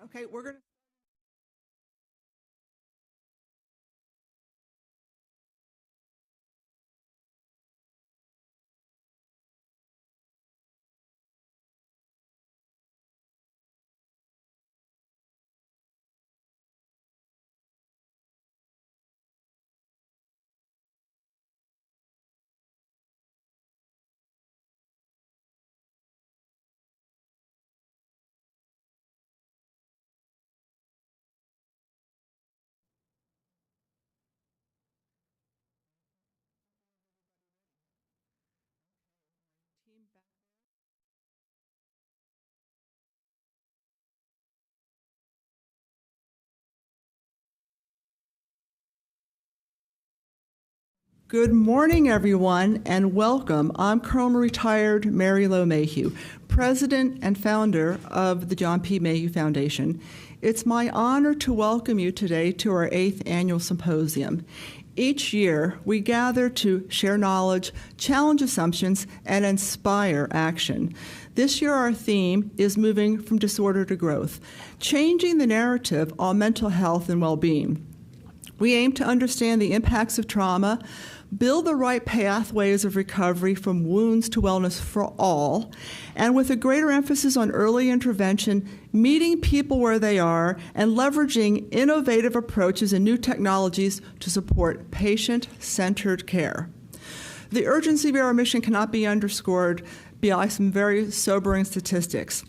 Okay, we're going to. Good morning, everyone, and welcome. I'm Colonel Retired Mary Lo Mayhew, President and founder of the John P. Mayhew Foundation. It's my honor to welcome you today to our 8th annual symposium. Each year, we gather to share knowledge, challenge assumptions, and inspire action. This year, our theme is moving from disorder to growth, changing the narrative on mental health and well-being. We aim to understand the impacts of trauma, build the right pathways of recovery from wounds to wellness for all, and with a greater emphasis on early intervention, meeting people where they are, and leveraging innovative approaches and new technologies to support patient-centered care. The urgency of our mission cannot be underscored by some very sobering statistics.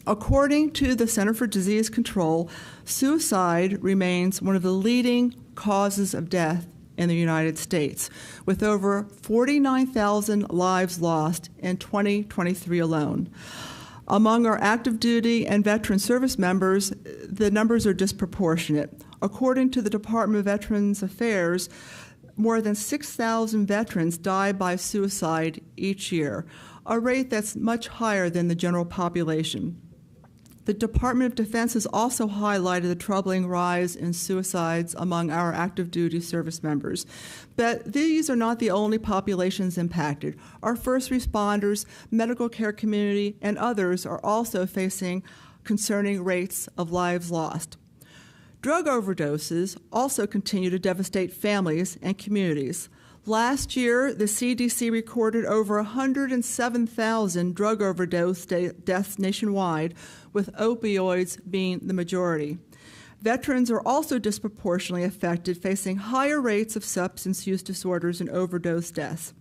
According to the Center for Disease Control, suicide remains one of the leading causes of death in the United States, with over 49,000 lives lost in 2023 alone. Among our active duty and veteran service members, the numbers are disproportionate. According to the Department of Veterans Affairs, more than 6,000 veterans die by suicide each year, a rate that's much higher than the general population. The Department of Defense has also highlighted the troubling rise in suicides among our active duty service members. But these are not the only populations impacted. Our first responders, medical care community, and others are also facing concerning rates of lives lost. Drug overdoses also continue to devastate families and communities. Last year, the CDC recorded over 107,000 drug overdose deaths nationwide, with opioids being the majority. Veterans are also disproportionately affected, facing higher rates of substance use disorders and overdose deaths.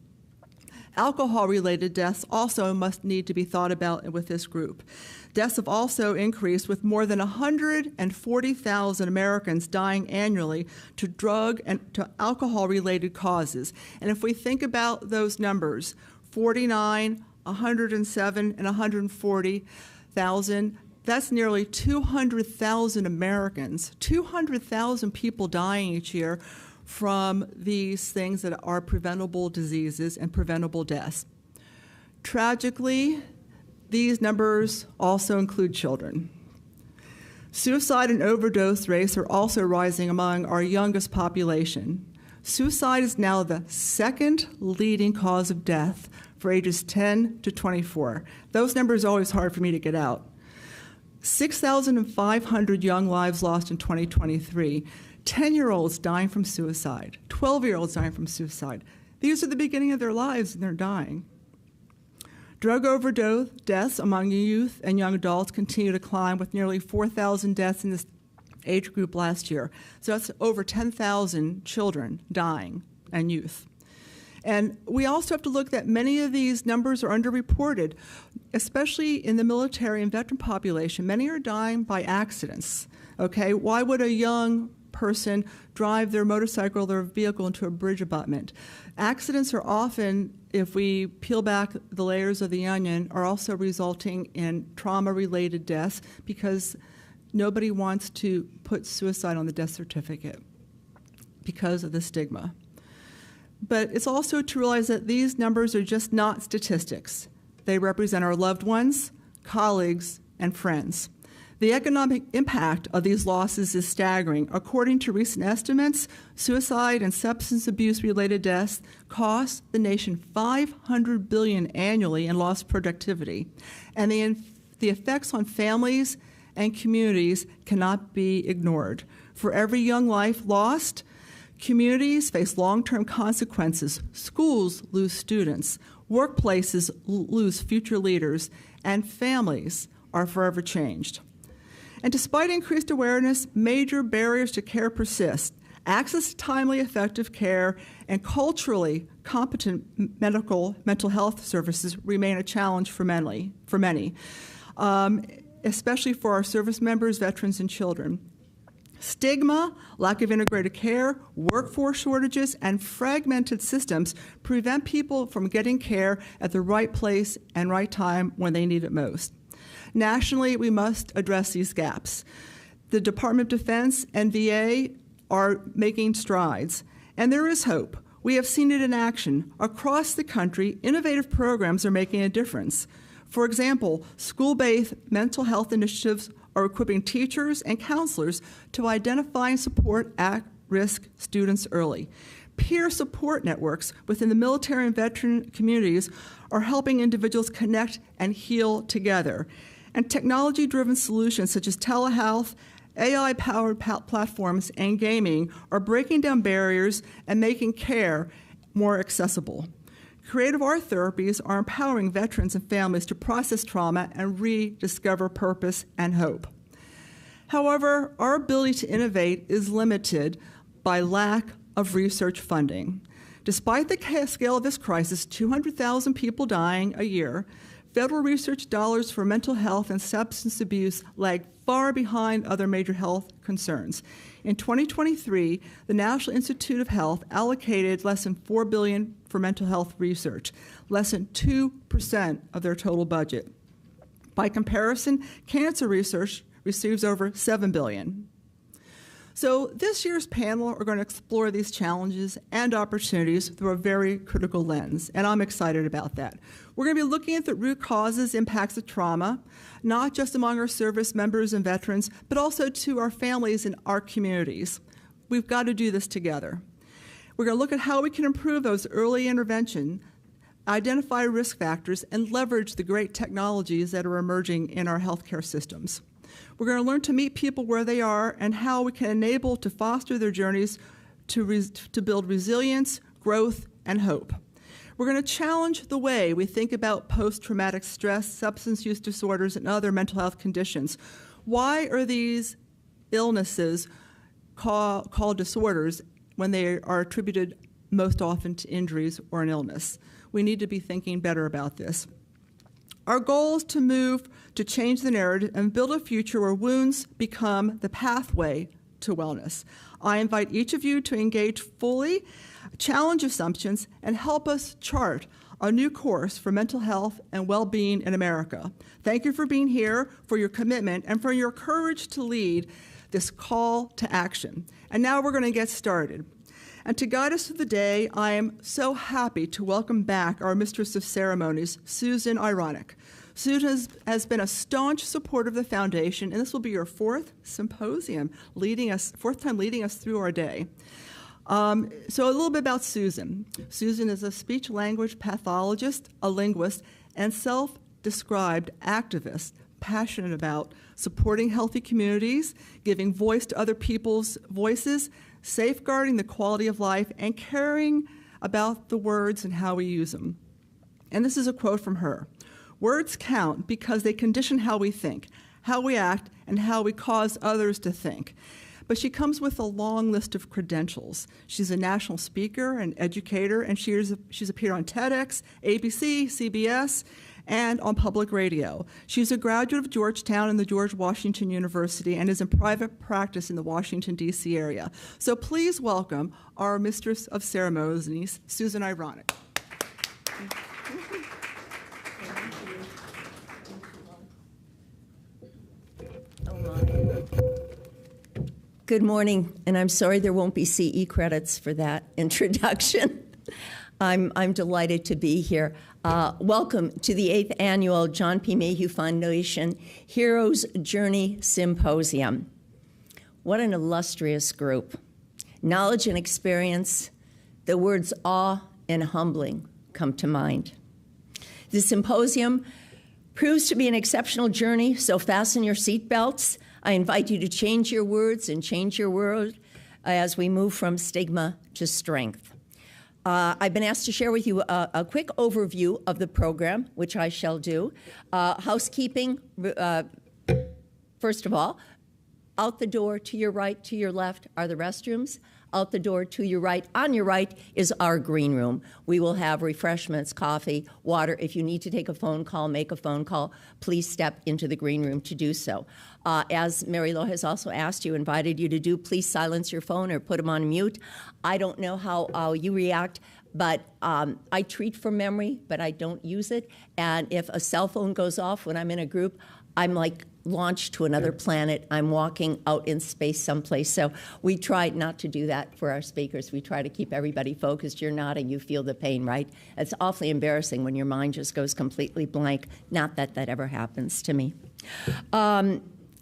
Alcohol-related deaths also must need to be thought about with this group. Deaths have also increased, with more than 140,000 Americans dying annually to drug and to alcohol-related causes. And if we think about those numbers, 49, 107, and 140,000, that's nearly 200,000 Americans, 200,000 people dying each year from these things that are preventable diseases and preventable deaths. Tragically, these numbers also include children. Suicide and overdose rates are also rising among our youngest population. Suicide is now the second leading cause of death for ages 10 to 24. Those numbers are always hard for me to get out. 6,500 young lives lost in 2023. 10-year-olds dying from suicide, 12-year-olds dying from suicide. These are the beginning of their lives, and they're dying. Drug overdose deaths among youth and young adults continue to climb, with nearly 4,000 deaths in this age group last year. So that's over 10,000 children dying and youth. And we also have to look that many of these numbers are underreported, especially in the military and veteran population. Many are dying by accidents. Okay, why would a young person drive their motorcycle or their vehicle into a bridge abutment? Accidents are often, if we peel back the layers of the onion, are also resulting in trauma-related deaths, because nobody wants to put suicide on the death certificate because of the stigma. But it's also to realize that these numbers are just not statistics. They represent our loved ones, colleagues, and friends. The economic impact of these losses is staggering. According to recent estimates, suicide and substance abuse-related deaths cost the nation $500 billion annually in lost productivity. And the effects on families and communities cannot be ignored. For every young life lost, communities face long-term consequences. Schools lose students, workplaces lose future leaders, and families are forever changed. And despite increased awareness, major barriers to care persist. Access to timely, effective care and culturally competent mental health services remain a challenge for many, especially for our service members, veterans, and children. Stigma, lack of integrated care, workforce shortages, and fragmented systems prevent people from getting care at the right place and right time when they need it most. Nationally, we must address these gaps. The Department of Defense and VA are making strides, and there is hope. We have seen it in action. Across the country, innovative programs are making a difference. For example, school-based mental health initiatives are equipping teachers and counselors to identify and support at-risk students early. Peer support networks within the military and veteran communities are helping individuals connect and heal together. And technology-driven solutions such as telehealth, AI-powered platforms, and gaming are breaking down barriers and making care more accessible. Creative art therapies are empowering veterans and families to process trauma and rediscover purpose and hope. However, our ability to innovate is limited by lack of research funding. Despite the scale of this crisis, 200,000 people dying a year, federal research dollars for mental health and substance abuse lag far behind other major health concerns. In 2023, the National Institute of Health allocated less than $4 billion for mental health research, less than 2% of their total budget. By comparison, cancer research receives over $7 billion. So this year's panel are going to explore these challenges and opportunities through a very critical lens, and I'm excited about that. We're going to be looking at the root causes, impacts of trauma, not just among our service members and veterans, but also to our families and our communities. We've got to do this together. We're going to look at how we can improve those early intervention, identify risk factors, and leverage the great technologies that are emerging in our healthcare systems. We're going to learn to meet people where they are and how we can enable to foster their journeys to build resilience, growth, and hope. We're going to challenge the way we think about post-traumatic stress, substance use disorders, and other mental health conditions. Why are these illnesses called disorders when they are attributed most often to injuries or an illness? We need to be thinking better about this. Our goal is to change the narrative and build a future where wounds become the pathway to wellness. I invite each of you to engage fully, challenge assumptions, and help us chart a new course for mental health and well-being in America. Thank you for being here, for your commitment, and for your courage to lead this call to action. And now we're going to get started. And to guide us through the day, I am so happy to welcome back our Mistress of Ceremonies, Susan Ironic. Susan has been a staunch supporter of the Foundation, and this will be your fourth time leading us through our day. So a little bit about Susan. Susan is a speech-language pathologist, a linguist, and self-described activist, passionate about supporting healthy communities, giving voice to other people's voices, safeguarding the quality of life, and caring about the words and how we use them. And this is a quote from her. "Words count because they condition how we think, how we act, and how we cause others to think." But she comes with a long list of credentials. She's a national speaker and educator, and she's appeared on TEDx, ABC, CBS, and on public radio. She's a graduate of Georgetown and the George Washington University and is in private practice in the Washington, D.C. area. So please welcome our Mistress of Ceremonies, Susan Ironic. Good morning, and I'm sorry there won't be CE credits for that introduction. I'm delighted to be here. Welcome to the 8th Annual John P. Mayhew Foundation Hero's Journey Symposium. What an illustrious group. Knowledge and experience, the words awe and humbling come to mind. The symposium Proves to be an exceptional journey, so fasten your seatbelts. I invite you to change your words and change your world as we move from stigma to strength. I've been asked to share with you a quick overview of the program, which I shall do. Housekeeping, first of all, out the door to your right, to your left are the restrooms. Out the door to your right, on your right, is our green room. We will have refreshments, coffee, water. If you need to take a phone call, make a phone call, please step into the green room to do so. As Mary Lo has also asked you, invited you to do, please silence your phone or put them on mute. I don't know how you react, but I treat from memory, but I don't use it. And if a cell phone goes off when I'm in a group, I'm like launched to another planet. I'm walking out in space someplace. So we try not to do that for our speakers. We try to keep everybody focused. You're nodding, you feel the pain, right? It's awfully embarrassing when your mind just goes completely blank. Not that that ever happens to me.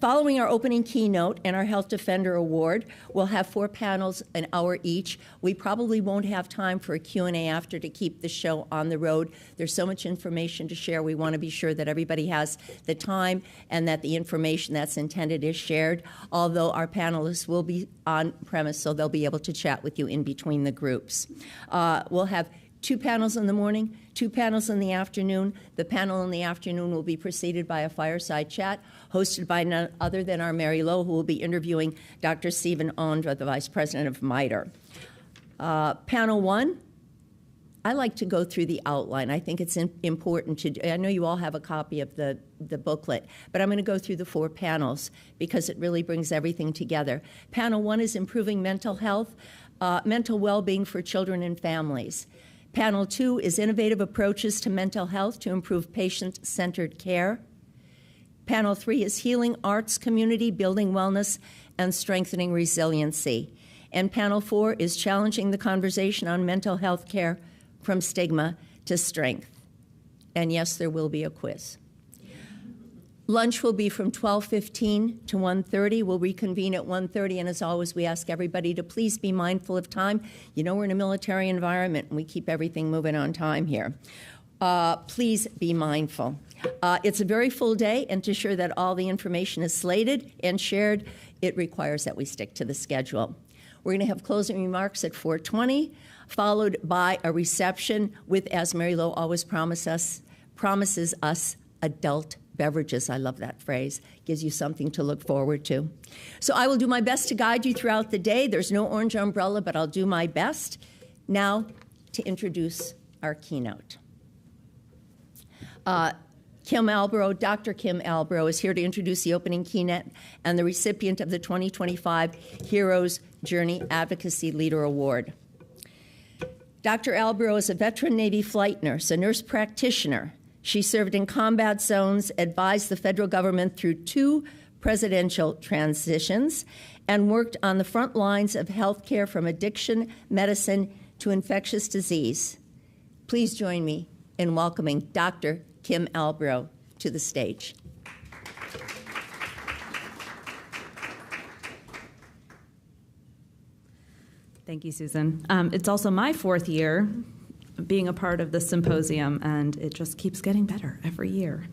Following our opening keynote and our Health Defender Award, we'll have 4 panels, an hour each. We probably won't have time for a Q&A after to keep the show on the road. There's so much information to share. We want to be sure that everybody has the time and that the information that's intended is shared, although our panelists will be on premise, so they'll be able to chat with you in between the groups. We'll have 2 panels in the morning, 2 panels in the afternoon. The panel in the afternoon will be preceded by a fireside chat hosted by none other than our Mary Lo, who will be interviewing Dr. Stephen Ondra, the Vice President of MITRE. Panel 1, I like to go through the outline. I think it's important to, I know you all have a copy of the booklet, but I'm going to go through the 4 panels because it really brings everything together. Panel 1 is improving mental health, mental well-being for children and families. Panel 2 is innovative approaches to mental health to improve patient-centered care. Panel 3 is healing arts community, building wellness, and strengthening resiliency. And panel 4 is challenging the conversation on mental health care from stigma to strength. And yes, there will be a quiz. Lunch will be from 12:15 to 1:30. We'll reconvene at 1:30, and as always, we ask everybody to please be mindful of time. You know, we're in a military environment, and we keep everything moving on time here. Please be mindful. It's a very full day, and to ensure that all the information is slated and shared, it requires that we stick to the schedule. We're going to have closing remarks at 4:20, followed by a reception with, as Mary Lo always promises us, adult beverages. I love that phrase. Gives you something to look forward to. So I will do my best to guide you throughout the day. There's no orange umbrella, but I'll do my best. Now to introduce our keynote. Kim Albro, Dr. Kim Albro is here to introduce the opening keynote and the recipient of the 2025 Heroes Journey Advocacy Leader Award. Dr. Albro is a veteran Navy flight nurse, a nurse practitioner. She served in combat zones, advised the federal government through 2 presidential transitions, and worked on the front lines of healthcare from addiction medicine to infectious disease. Please join me in welcoming Dr. Kim Albro to the stage. Thank you, Susan. It's also my 4th year being a part of the Symposium, and it just keeps getting better every year.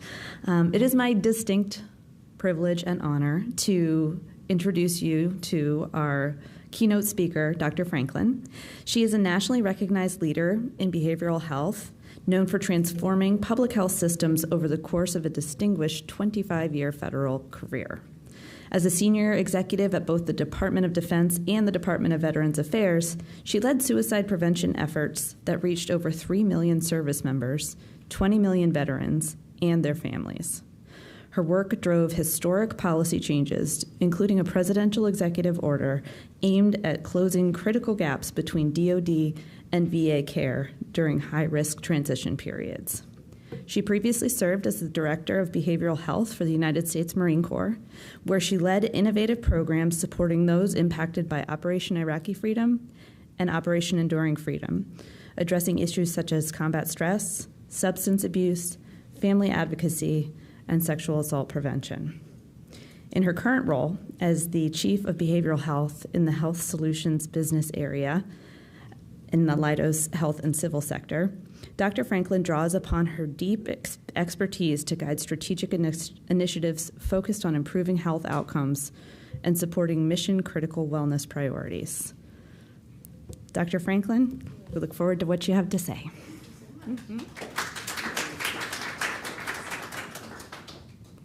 It is my distinct privilege and honor to introduce you to our keynote speaker, Dr. Franklin. She is a nationally recognized leader in behavioral health, known for transforming public health systems over the course of a distinguished 25-year federal career. As a senior executive at both the Department of Defense and the Department of Veterans Affairs, she led suicide prevention efforts that reached over 3 million service members, 20 million veterans, and their families. Her work drove historic policy changes, including a presidential executive order aimed at closing critical gaps between DoD and VA care during high-risk transition periods. She previously served as the Director of Behavioral Health for the United States Marine Corps, where she led innovative programs supporting those impacted by Operation Iraqi Freedom and Operation Enduring Freedom, addressing issues such as combat stress, substance abuse, family advocacy, and sexual assault prevention. In her current role as the Chief of Behavioral Health in the Health Solutions business area, in the Leidos health and civil sector, Dr. Franklin draws upon her deep expertise to guide strategic initiatives focused on improving health outcomes and supporting mission-critical wellness priorities. Dr. Franklin, we look forward to what you have to say.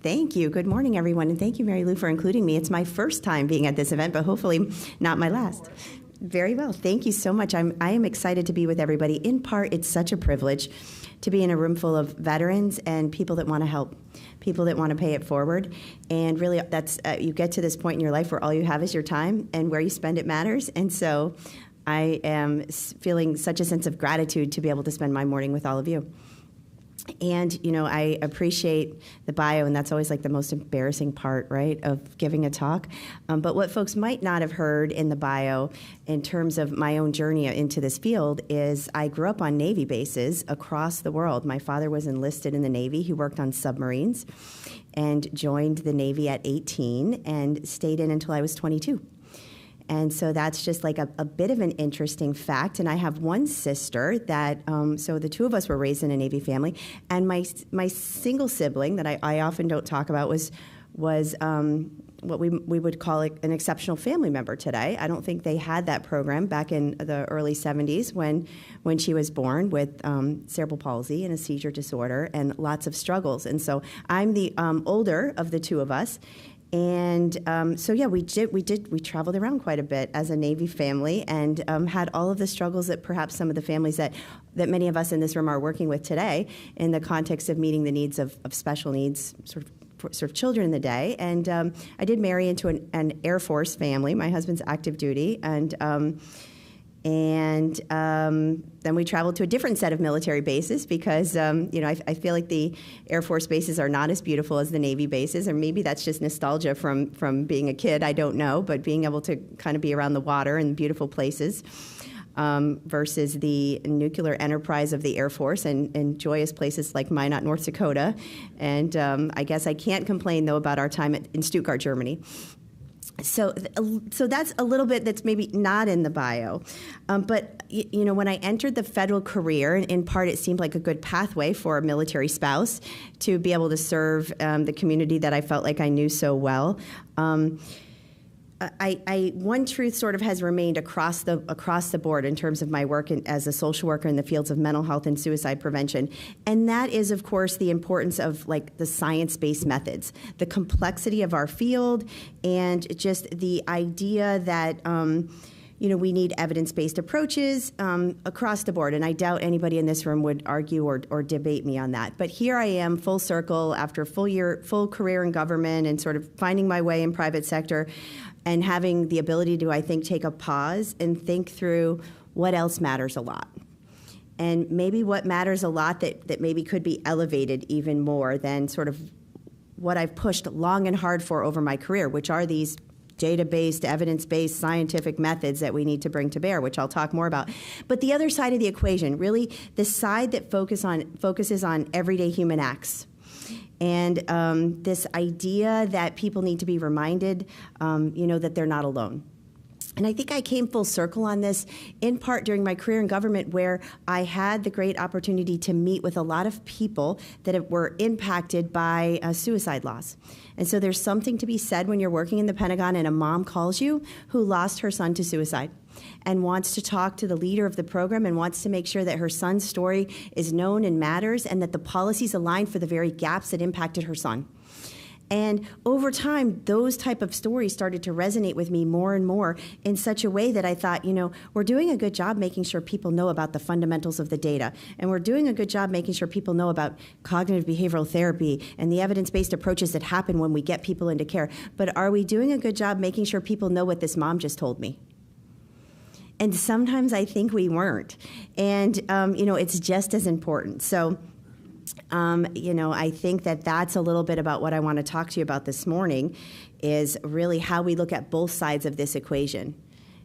Thank you. Good morning, everyone, and thank you, Mary Lou, for including me. It's my first time being at this event, but hopefully not my last. Very well. Thank you so much. I am excited to be with everybody. In part, it's such a privilege to be in a room full of veterans and people that want to help, people that want to pay it forward. And really, that's you get to this point in your life where all you have is your time, and where you spend it matters. And so I am feeling such a sense of gratitude to be able to spend my morning with all of you. And, you know, I appreciate the bio, and that's always like the most embarrassing part, right, of giving a talk. But what folks might not have heard in the bio in terms of my own journey into this field is I grew up on Navy bases across the world. My father was enlisted in the Navy. He worked on submarines and joined the Navy at 18 and stayed in until I was 22. And so that's just like a bit of an interesting fact. And I have one sister that, so the two of us were raised in a Navy family. And my single sibling that I often don't talk about was what we would call an exceptional family member today. I don't think they had that program back in the early 70s when she was born with cerebral palsy and a seizure disorder and lots of struggles. And so I'm the older of the two of us. And so, yeah, we traveled around quite a bit as a Navy family and had all of the struggles that perhaps some of the families that many of us in this room are working with today in the context of meeting the needs of special needs sort of children in the day. And I did marry into an Air Force family. My husband's active duty. And then we traveled to a different set of military bases because, I feel like the Air Force bases are not as beautiful as the Navy bases, or maybe that's just nostalgia from being a kid, I don't know, but being able to kind of be around the water and beautiful places versus the nuclear enterprise of the Air Force and joyous places like Minot, North Dakota. And I guess I can't complain, though, about our time in Stuttgart, Germany. So that's a little bit that's maybe not in the bio. But, when I entered the federal career, in part it seemed like a good pathway for a military spouse to be able to serve the community that I felt like I knew so well. One truth sort of has remained across the board in terms of my work as a social worker in the fields of mental health and suicide prevention, and that is, of course, the importance of like the science-based methods, the complexity of our field, and just the idea that we need evidence-based approaches across the board. And I doubt anybody in this room would argue or debate me on that. But here I am, full circle, after a full career in government and sort of finding my way in private sector, and having the ability to, I think, take a pause and think through what else matters a lot. And maybe what matters a lot that maybe could be elevated even more than sort of what I've pushed long and hard for over my career, which are these data-based, evidence-based scientific methods that we need to bring to bear, which I'll talk more about. But the other side of the equation, really the side that focuses on everyday human acts. And this idea that people need to be reminded, that they're not alone. And I think I came full circle on this in part during my career in government, where I had the great opportunity to meet with a lot of people that were impacted by suicide loss. And so there's something to be said when you're working in the Pentagon and a mom calls you who lost her son to suicide and wants to talk to the leader of the program and wants to make sure that her son's story is known and matters and that the policies align for the very gaps that impacted her son. And over time, those type of stories started to resonate with me more and more in such a way that I thought, we're doing a good job making sure people know about the fundamentals of the data. And we're doing a good job making sure people know about cognitive behavioral therapy and the evidence-based approaches that happen when we get people into care. But are we doing a good job making sure people know what this mom just told me? And sometimes I think we weren't. And, it's just as important. So, I think that's a little bit about what I want to talk to you about this morning, is really how we look at both sides of this equation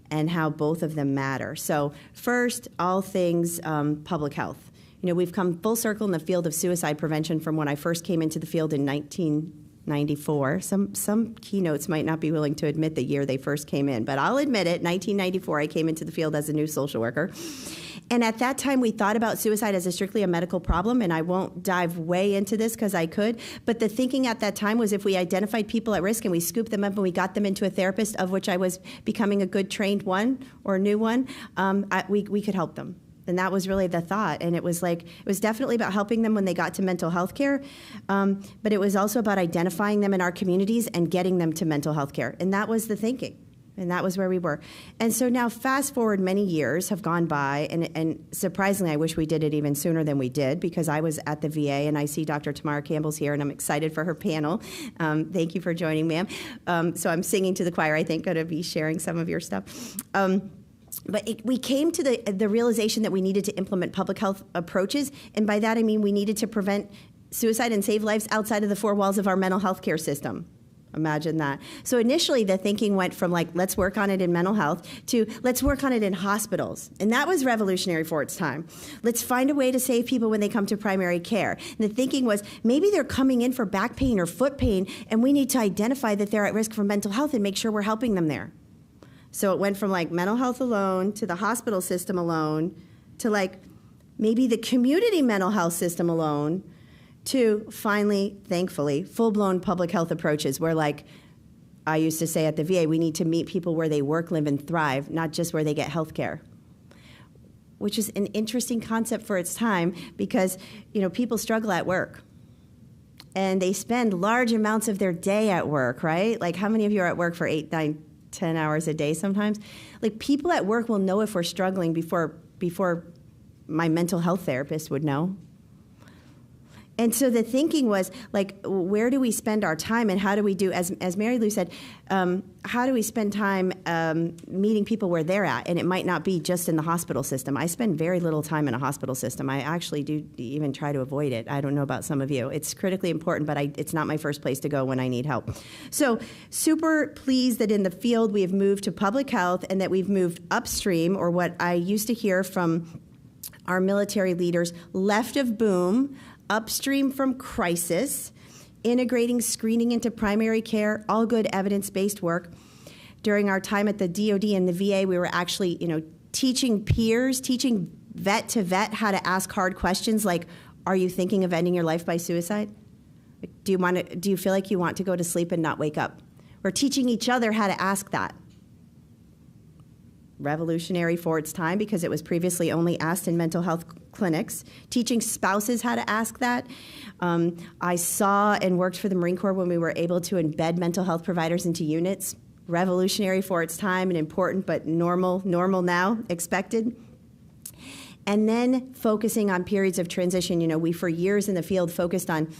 and how both of them matter. So first, all things public health. We've come full circle in the field of suicide prevention from when I first came into the field in 1999. 94. Some keynotes might not be willing to admit the year they first came in, but I'll admit it, 1994, I came into the field as a new social worker. And at that time, we thought about suicide as strictly a medical problem, and I won't dive way into this because I could, but the thinking at that time was if we identified people at risk and we scooped them up and we got them into a therapist, of which I was becoming a good trained one or a new one, we could help them. And that was really the thought. And it was definitely about helping them when they got to mental health care, but it was also about identifying them in our communities and getting them to mental health care. And that was the thinking. And that was where we were. And so now fast forward, many years have gone by, and surprisingly, I wish we did it even sooner than we did, because I was at the VA, and I see Dr. Tamara Campbell's here, and I'm excited for her panel. Thank you for joining, ma'am. So I'm singing to the choir, I think, going to be sharing some of your stuff. But we came to the realization that we needed to implement public health approaches, and by that I mean we needed to prevent suicide and save lives outside of the four walls of our mental health care system. Imagine that. So initially the thinking went from let's work on it in mental health to let's work on it in hospitals. And that was revolutionary for its time. Let's find a way to save people when they come to primary care. And the thinking was maybe they're coming in for back pain or foot pain, and we need to identify that they're at risk for mental health and make sure we're helping them there. So it went from mental health alone to the hospital system alone to maybe the community mental health system alone to finally, thankfully, full-blown public health approaches where, I used to say at the VA, we need to meet people where they work, live, and thrive, not just where they get health care, which is an interesting concept for its time because, people struggle at work. And they spend large amounts of their day at work, right? How many of you are at work for 8, 9, 10 hours a day sometimes? People at work will know if we're struggling before my mental health therapist would know. And so the thinking was, where do we spend our time, and how do we do, as Mary Lou said, how do we spend time meeting people where they're at? And it might not be just in the hospital system. I spend very little time in a hospital system. I actually do even try to avoid it. I don't know about some of you. It's critically important, but it's not my first place to go when I need help. So super pleased that in the field we have moved to public health and that we've moved upstream, or what I used to hear from our military leaders, left of boom, upstream from crisis, integrating screening into primary care, all good evidence-based work. During our time at the DoD and the VA, we were actually, teaching peers, teaching vet to vet how to ask hard questions like, are you thinking of ending your life by suicide? Do you feel like you want to go to sleep and not wake up? We're teaching each other how to ask that. Revolutionary for its time because it was previously only asked in mental health clinics. Teaching spouses how to ask that. I saw and worked for the Marine Corps when we were able to embed mental health providers into units. Revolutionary for its time and important, but normal now, expected. And then focusing on periods of transition. We for years in the field focused on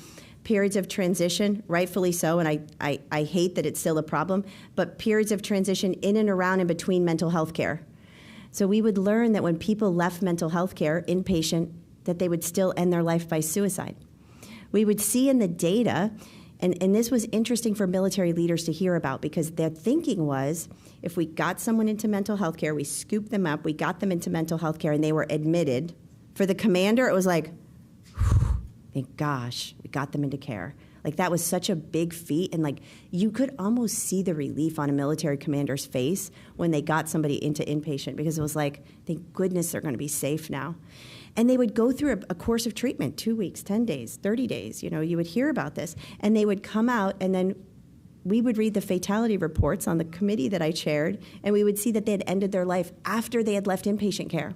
periods of transition, rightfully so, and I hate that it's still a problem, but periods of transition in and around and between mental health care. So we would learn that when people left mental health care, inpatient, that they would still end their life by suicide. We would see in the data, and this was interesting for military leaders to hear about because their thinking was, if we got someone into mental health care, we scooped them up, we got them into mental health care, and they were admitted. For the commander, it was like, thank gosh, we got them into care. That was such a big feat, and you could almost see the relief on a military commander's face when they got somebody into inpatient because it was thank goodness they're going to be safe now. And they would go through a course of treatment, 2 weeks, 10 days, 30 days. You would hear about this, and they would come out, and then we would read the fatality reports on the committee that I chaired, and we would see that they had ended their life after they had left inpatient care.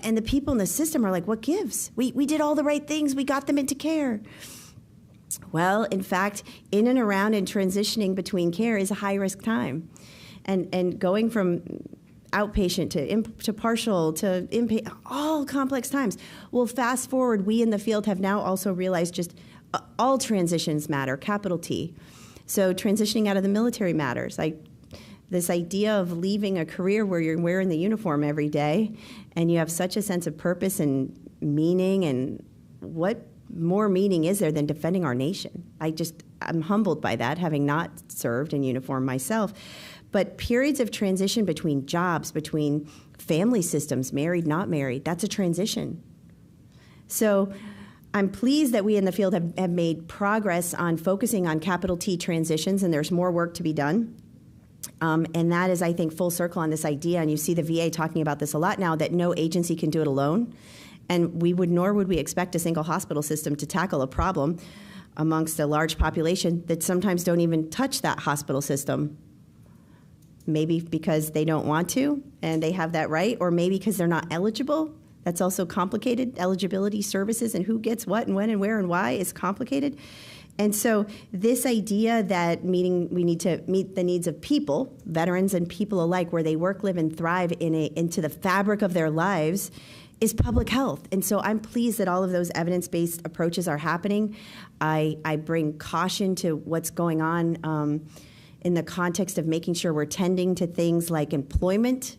And the people in the system are like, what gives? We did all the right things. We got them into care. Well, in fact, in and around and transitioning between care is a high-risk time. And going from outpatient to partial to inpatient, all complex times. Well, fast forward, we in the field have now also realized just all transitions matter, capital T. So transitioning out of the military matters. This idea of leaving a career where you're wearing the uniform every day and you have such a sense of purpose and meaning, and what more meaning is there than defending our nation? I'm humbled by that, having not served in uniform myself. But periods of transition between jobs, between family systems, married, not married, that's a transition. So I'm pleased that we in the field have made progress on focusing on capital T transitions, and there's more work to be done. And that is, I think, full circle on this idea, and you see the VA talking about this a lot now, that no agency can do it alone. And nor would we expect a single hospital system to tackle a problem amongst a large population that sometimes don't even touch that hospital system. Maybe because they don't want to and they have that right, or maybe because they're not eligible. That's also complicated. Eligibility, services, and who gets what and when and where and why is complicated. And so this idea that we need to meet the needs of people, veterans and people alike, where they work, live, and thrive into the fabric of their lives, is public health. And so I'm pleased that all of those evidence-based approaches are happening. I bring caution to what's going on in the context of making sure we're tending to things like employment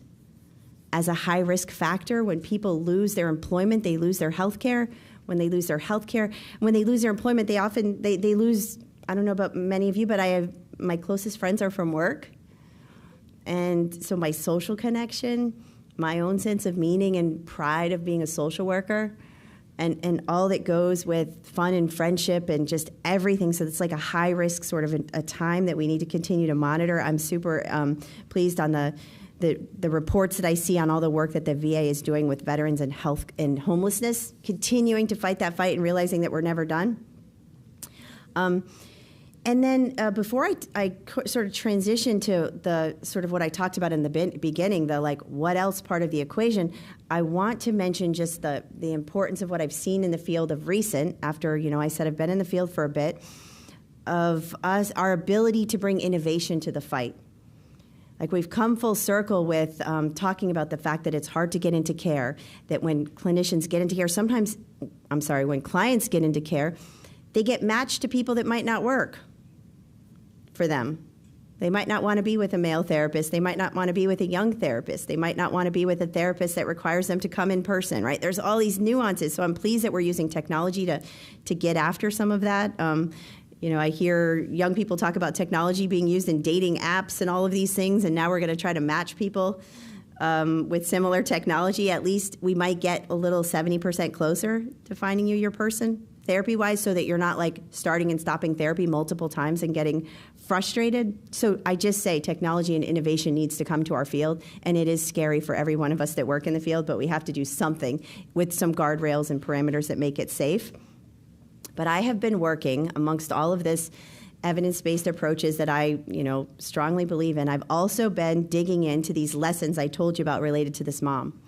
as a high-risk factor. When people lose their employment, they lose their health care. When they lose their health care, when they lose their employment, they often they lose, I don't know about many of you, but my closest friends are from work. And so my social connection, my own sense of meaning and pride of being a social worker, and all that goes with fun and friendship and just everything. So it's like a high risk sort of a time that we need to continue to monitor. I'm super pleased on the reports that I see on all the work that the VA is doing with veterans and health and homelessness, continuing to fight that fight and realizing that we're never done. And then before I sort of transition to the sort of what I talked about in the beginning, the like what else part of the equation, I want to mention just the importance of what I've seen in the field of recent, after, I said I've been in the field for a bit, of our ability to bring innovation to the fight. Like we've come full circle with talking about the fact that it's hard to get into care, that when clinicians get into care, when clients get into care, they get matched to people that might not work for them. They might not want to be with a male therapist. They might not want to be with a young therapist. They might not want to be with a therapist that requires them to come in person, right? There's all these nuances. So I'm pleased that we're using technology to get after some of that. I hear young people talk about technology being used in dating apps and all of these things, and now we're going to try to match people with similar technology. At least we might get a little 70% closer to finding you your person, therapy-wise, so that you're not like starting and stopping therapy multiple times and getting frustrated. So I just say technology and innovation needs to come to our field, and it is scary for every one of us that work in the field, but we have to do something with some guardrails and parameters that make it safe. But I have been working amongst all of this evidence-based approaches that I, strongly believe in. I've also been digging into these lessons I told you about related to this mom,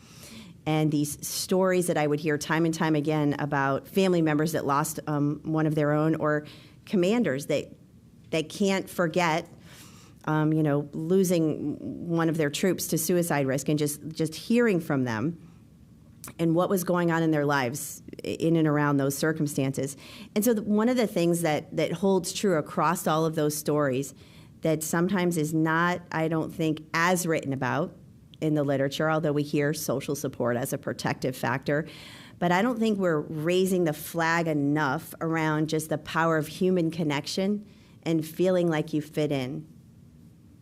and these stories that I would hear time and time again about family members that lost one of their own, or commanders that can't forget, losing one of their troops to suicide risk, and just hearing from them and what was going on in their lives in and around those circumstances. And so one of the things that holds true across all of those stories that sometimes is not, I don't think, as written about in the literature, although we hear social support as a protective factor, but I don't think we're raising the flag enough around just the power of human connection and feeling like you fit in.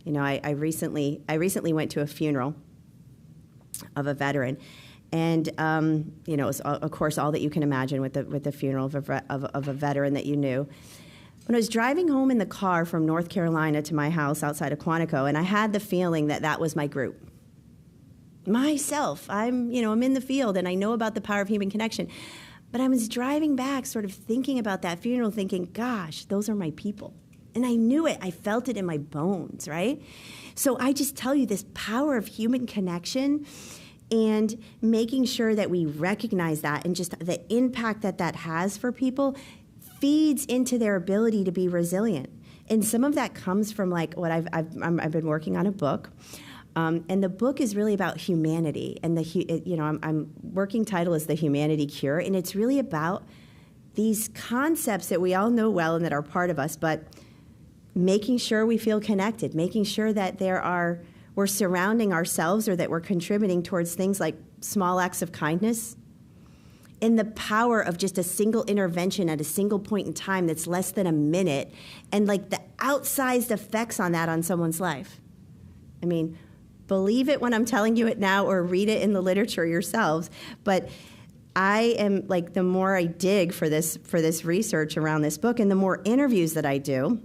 I recently went to a funeral of a veteran. And it was, of course, all that you can imagine with the funeral of a veteran that you knew. When I was driving home in the car from North Carolina to my house outside of Quantico, and I had the feeling that was my group. Myself, I'm in the field, and I know about the power of human connection. But I was driving back, sort of thinking about that funeral, thinking, gosh, those are my people. And I knew it. I felt it in my bones, right? So I just tell you, this power of human connection and making sure that we recognize that, and just the impact that has for people feeds into their ability to be resilient. And some of that comes from like what I've been working on a book, and the book is really about humanity. And I'm working title is The Humanity Cure, and it's really about these concepts that we all know well and that are part of us, but making sure we feel connected, making sure that we're surrounding ourselves, or that we're contributing towards things like small acts of kindness, and the power of just a single intervention at a single point in time that's less than a minute, and like the outsized effects on that on someone's life. I mean, believe it when I'm telling you it now, or read it in the literature yourselves, but I am like, the more I dig for this research around this book and the more interviews that I do,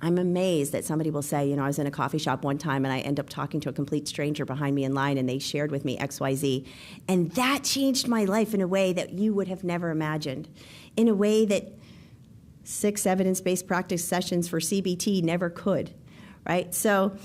I'm amazed that somebody will say, I was in a coffee shop one time and I end up talking to a complete stranger behind me in line and they shared with me XYZ. And that changed my life in a way that you would have never imagined, in a way that 6 evidence-based practice sessions for CBT never could, right? So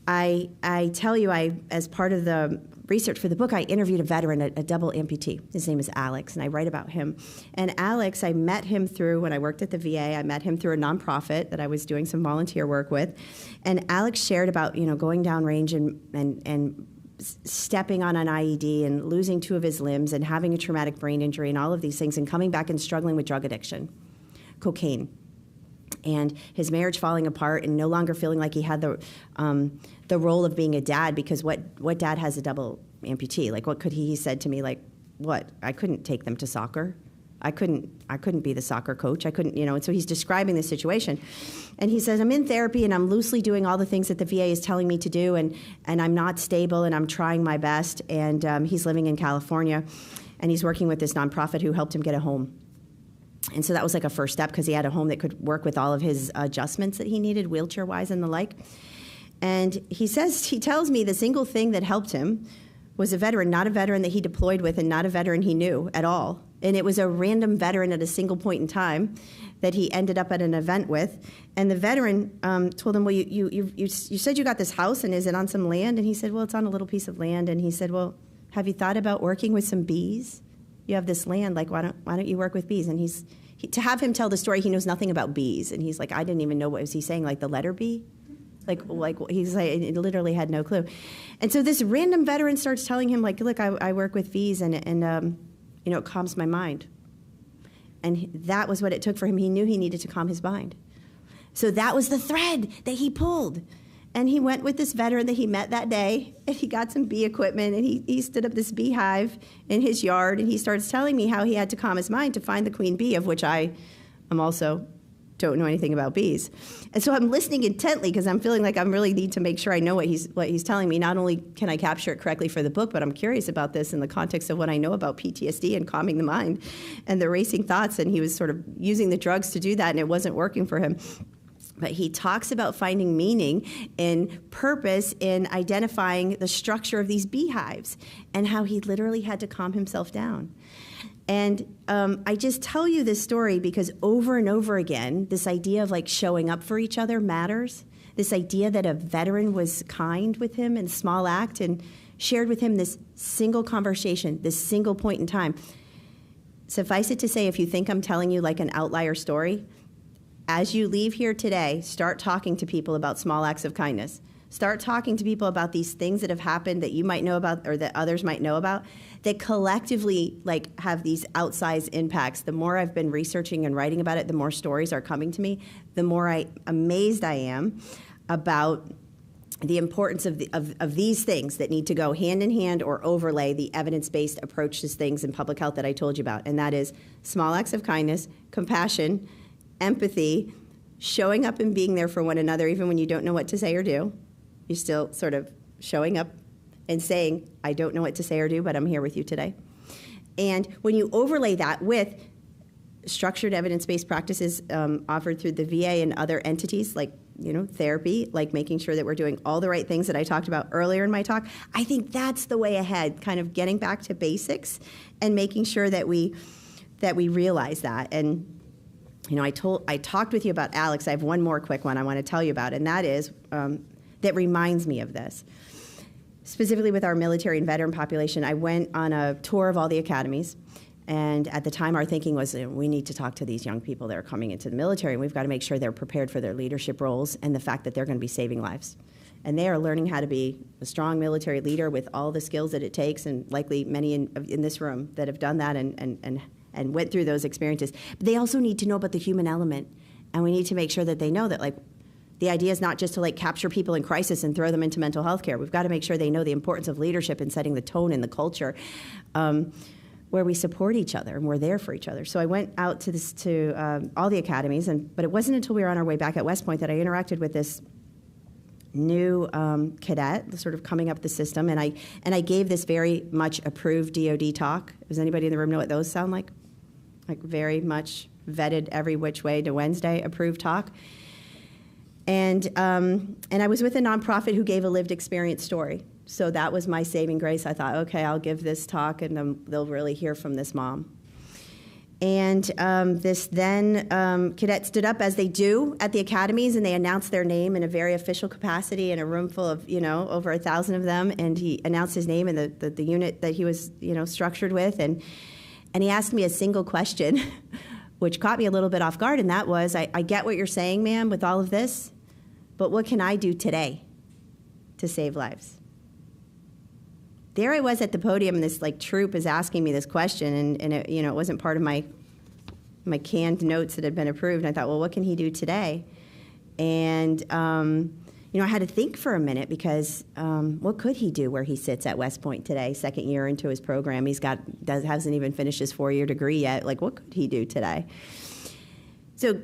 I tell you, as part of the research for the book, I interviewed a veteran, a double amputee. His name is Alex, and I write about him. And Alex, I met him through, when I worked at the VA, I met him through a nonprofit that I was doing some volunteer work with. And Alex shared about, going downrange and stepping on an IED and losing 2 of his limbs and having a traumatic brain injury and all of these things and coming back and struggling with drug addiction, cocaine. And his marriage falling apart and no longer feeling like he had the role of being a dad, because what dad has a double amputee? Like, what could he said to me, like, what? I couldn't take them to soccer. I couldn't be the soccer coach. I couldn't, and so he's describing the situation. And he says, I'm in therapy and I'm loosely doing all the things that the VA is telling me to do, and I'm not stable and I'm trying my best. And he's living in California and he's working with this nonprofit who helped him get a home. And so that was like a first step, because he had a home that could work with all of his adjustments that he needed, wheelchair-wise and the like. And he tells me the single thing that helped him was a veteran, not a veteran that he deployed with and not a veteran he knew at all. And it was a random veteran at a single point in time that he ended up at an event with. And the veteran told him, well, you said you got this house, and is it on some land? And he said, well, it's on a little piece of land. And he said, well, have you thought about working with some bees? You have this land, like, why don't you work with bees? And to have him tell the story, he knows nothing about bees. And he's like, I didn't even know, what was he saying, like the letter B? Like he's like, he literally had no clue. And so this random veteran starts telling him, like, look, I work with bees and it calms my mind. And that was what it took for him. He knew he needed to calm his mind. So that was the thread that he pulled. And he went with this veteran that he met that day, and he got some bee equipment, and he stood up this beehive in his yard, and he starts telling me how he had to calm his mind to find the queen bee, of which I am also don't know anything about bees. And so I'm listening intently, because I'm feeling like I really need to make sure I know what he's telling me. Not only can I capture it correctly for the book, but I'm curious about this in the context of what I know about PTSD and calming the mind and the racing thoughts. And he was sort of using the drugs to do that, and it wasn't working for him. But he talks about finding meaning and purpose in identifying the structure of these beehives and how he literally had to calm himself down. And I just tell you this story because over and over again, this idea of like showing up for each other matters. This idea that a veteran was kind with him in a small act and shared with him this single conversation, this single point in time. Suffice it to say, if you think I'm telling you like an outlier story, as you leave here today, start talking to people about small acts of kindness. Start talking to people about these things that have happened that you might know about or that others might know about that collectively like have these outsized impacts. The more I've been researching and writing about it, the more stories are coming to me, the more amazed I am about the importance of these things that need to go hand in hand or overlay the evidence-based approach to things in public health that I told you about. And that is small acts of kindness, compassion, empathy, showing up and being there for one another even when you don't know what to say or do. You're still sort of showing up and saying, I don't know what to say or do, but I'm here with you today. And when you overlay that with structured evidence-based practices offered through the VA and other entities like therapy, like making sure that we're doing all the right things that I talked about earlier in my talk, I think that's the way ahead, kind of getting back to basics and making sure that we realize that. And I talked with you about Alex. I have one more quick one I want to tell you about, and that is that reminds me of this. Specifically with our military and veteran population, I went on a tour of all the academies, and at the time our thinking was we need to talk to these young people that are coming into the military, and we've got to make sure they're prepared for their leadership roles and the fact that they're going to be saving lives. And they are learning how to be a strong military leader with all the skills that it takes, and likely many in this room that have done that and went through those experiences. But they also need to know about the human element, and we need to make sure that they know that the idea is not just to capture people in crisis and throw them into mental health care. We've got to make sure they know the importance of leadership and setting the tone and the culture where we support each other and we're there for each other. So I went out to all the academies, but it wasn't until we were on our way back at West Point that I interacted with this new cadet, sort of coming up the system, and I gave this very much approved DoD talk. Does anybody in the room know what those sound like? Like very much vetted every which way to Wednesday approved talk. And I was with a nonprofit who gave a lived experience story. So that was my saving grace. I thought, okay, I'll give this talk, and they'll really hear from this mom. And this then cadet stood up, as they do at the academies, and they announced their name in a very official capacity in a room full of, over 1,000 of them. And he announced his name and the unit that he was, structured with. And he asked me a single question, which caught me a little bit off guard. And that was, I get what you're saying, ma'am, with all of this, but what can I do today to save lives? There I was at the podium, and this troop is asking me this question, and it, it wasn't part of my canned notes that had been approved. And I thought, well, what can he do today? And I had to think for a minute, because what could he do where he sits at West Point today, second year into his program? Hasn't even finished his 4-year degree yet. What could he do today? So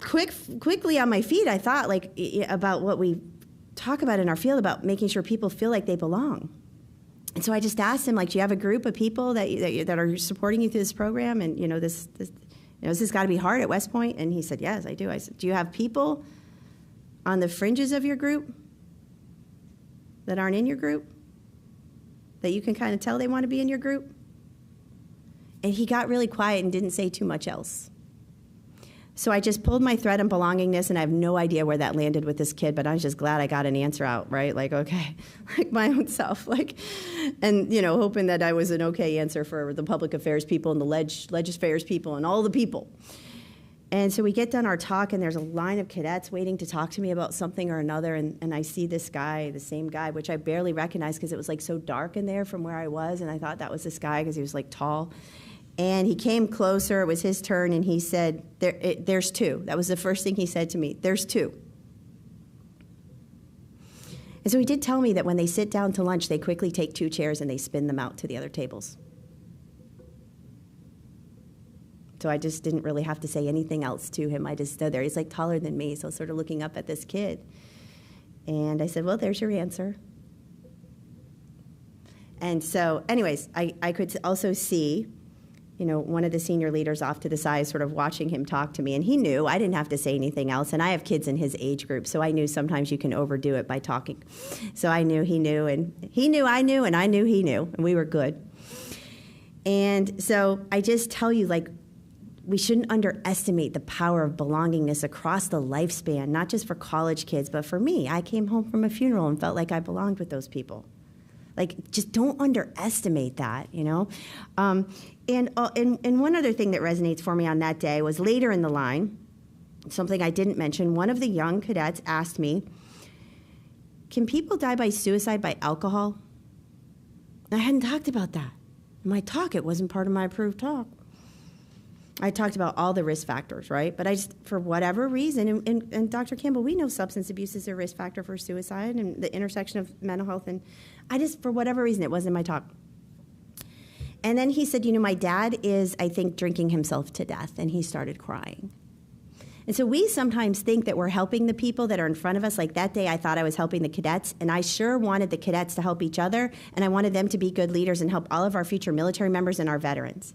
quickly on my feet, I thought about what we talk about in our field, about making sure people feel like they belong. And so I just asked him, do you have a group of people that are supporting you through this program? And, this got to be hard at West Point? And he said, yes, I do. I said, do you have people on the fringes of your group that aren't in your group, that you can kind of tell they want to be in your group? And he got really quiet and didn't say too much else. So I just pulled my thread on belongingness, and I have no idea where that landed with this kid, but I was just glad I got an answer out, right? Okay, my own self, and, hoping that I was an okay answer for the public affairs people and the ledge affairs people and all the people. And so we get done our talk, and there's a line of cadets waiting to talk to me about something or another, and I see this guy, the same guy, which I barely recognized because it was so dark in there from where I was, and I thought that was this guy because he was tall. And he came closer. It was his turn, and he said, there's two. That was the first thing he said to me. There's two. And so he did tell me that when they sit down to lunch, they quickly take 2 chairs and they spin them out to the other tables. So I just didn't really have to say anything else to him. I just stood there. He's taller than me, so sort of looking up at this kid. And I said, well, there's your answer. And so anyways, I could also see one of the senior leaders off to the side sort of watching him talk to me. And he knew. I didn't have to say anything else. And I have kids in his age group, so I knew sometimes you can overdo it by talking. So I knew he knew, and he knew I knew, and I knew he knew, and we were good. And so I just tell you, we shouldn't underestimate the power of belongingness across the lifespan, not just for college kids, but for me. I came home from a funeral and felt like I belonged with those people. Just don't underestimate that, And one other thing that resonates for me on that day was later in the line, something I didn't mention. One of the young cadets asked me, can people die by suicide by alcohol? I hadn't talked about that. In my talk, it wasn't part of my approved talk. I talked about all the risk factors, right? But I just, for whatever reason, and Dr. Campbell, we know substance abuse is a risk factor for suicide and the intersection of mental health, and I just, for whatever reason, it wasn't in my talk. And then he said, my dad is, I think, drinking himself to death, and he started crying. And so we sometimes think that we're helping the people that are in front of us. That day, I thought I was helping the cadets, and I sure wanted the cadets to help each other, and I wanted them to be good leaders and help all of our future military members and our veterans.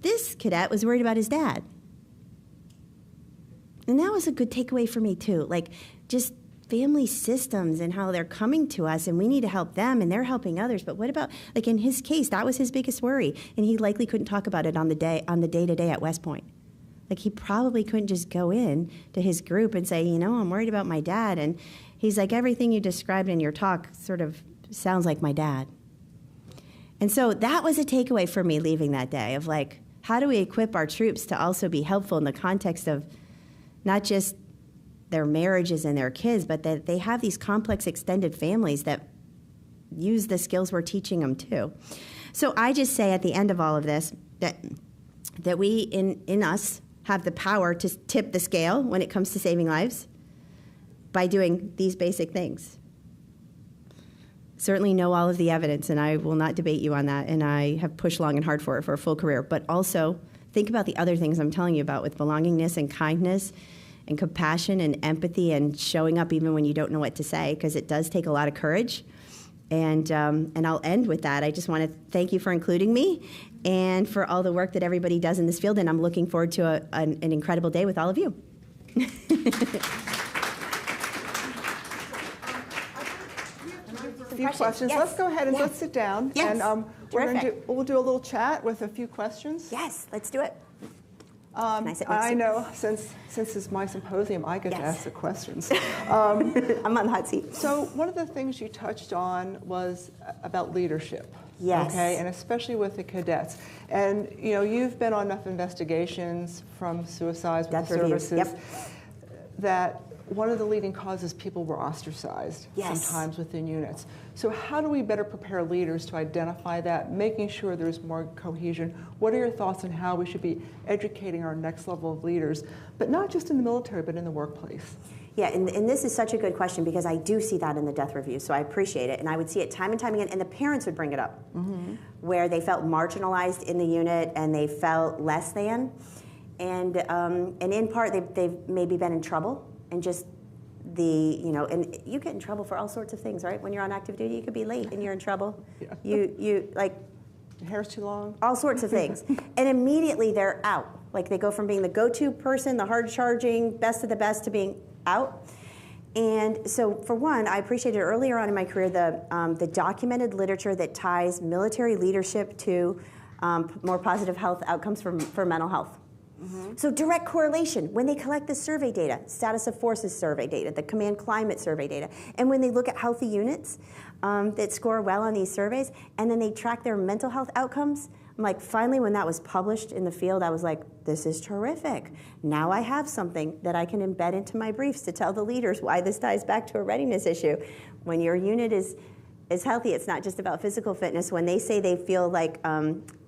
This cadet was worried about his dad. And that was a good takeaway for me, too. Just family systems and how they're coming to us, and we need to help them, and they're helping others. But what about, in his case, that was his biggest worry, and he likely couldn't talk about it on the day-to-day at West Point. He probably couldn't just go in to his group and say, I'm worried about my dad. And he's like, everything you described in your talk sort of sounds like my dad. And so that was a takeaway for me leaving that day of how do we equip our troops to also be helpful in the context of not just their marriages and their kids, but that they have these complex extended families that use the skills we're teaching them too. So I just say at the end of all of this that we in us have the power to tip the scale when it comes to saving lives by doing these basic things. Certainly know all of the evidence, and I will not debate you on that, and I have pushed long and hard for it for a full career. But also think about the other things I'm telling you about with belongingness and kindness and compassion and empathy and showing up even when you don't know what to say, because it does take a lot of courage. And I'll end with that. I just want to thank you for including me and for all the work that everybody does in this field, and I'm looking forward to an incredible day with all of you. A few questions. Yes. Let's go ahead and Yes. let's sit down. Yes. And Terrific. we'll do a little chat with a few questions. Yes, let's do it. Can I sit next to I you? know, since it's my symposium, I get to Yes. ask the questions. I'm on the hot seat. So one of the things you touched on was about leadership. Yes. Okay, and especially with the cadets. And you've been on enough investigations from suicides with Death the reviews, services yep. that one of the leading causes people were ostracized Yes. sometimes within units. So how do we better prepare leaders to identify that, making sure there's more cohesion? What are your thoughts on how we should be educating our next level of leaders, but not just in the military, but in the workplace? Yeah, and this is such a good question because I do see that in the death review, so I appreciate it. And I would see it time and time again, and the parents would bring it up, where they felt marginalized in the unit and they felt less than. And in part, they've maybe been in trouble, and just and you get in trouble for all sorts of things, right? When you're on active duty, you could be late and you're in trouble. Yeah. You Hair's too long? all sorts of things. And immediately they're out. Like they go from being the go-to person, the hard-charging, best of the best, to being out. And so, for one, I appreciated earlier on in my career the documented literature that ties military leadership to more positive health outcomes for mental health. So direct correlation, when they collect the survey data, status of forces survey data, the command climate survey data, and when they look at healthy units that score well on these surveys, and then they track their mental health outcomes, I'm like, finally, when that was published in the field, I was like, this is terrific. Now I have something that I can embed into my briefs to tell the leaders why this ties back to a readiness issue. When your unit is healthy, it's not just about physical fitness. When they say they feel like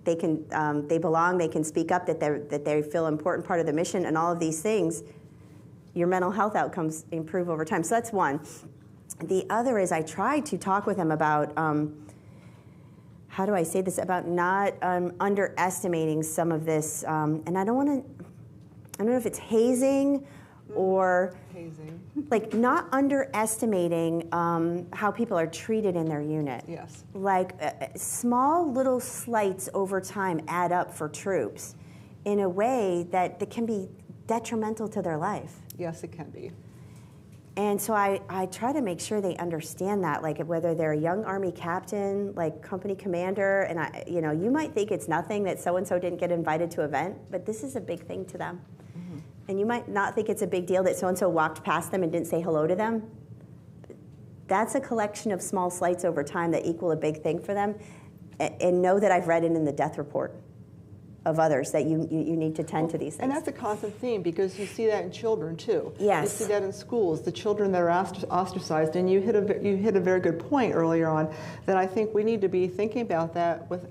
they belong, they can speak up, that they feel an important part of the mission, and all of these things, your mental health outcomes improve over time. So that's one. The other is I tried to talk with them about, how do I say this, about not underestimating some of this, and I don't know if it's hazing or like not underestimating how people are treated in their unit. Yes. Like small little slights over time add up for troops in a way that can be detrimental to their life. Yes, it can be. And so I try to make sure they understand that, like whether they're a young Army captain, like company commander, and you might think it's nothing that so-and-so didn't get invited to an event, but this is a big thing to them. And you might not think it's a big deal that so-and-so walked past them and didn't say hello to them. That's a collection of small slights over time that equal a big thing for them. And know that I've read it in the death report of others, that you need to tend to these things. And that's a constant theme, because you see that in children too. Yes. You see that in schools, the children that are ostracized. And you hit a very good point earlier on, that I think we need to be thinking about that with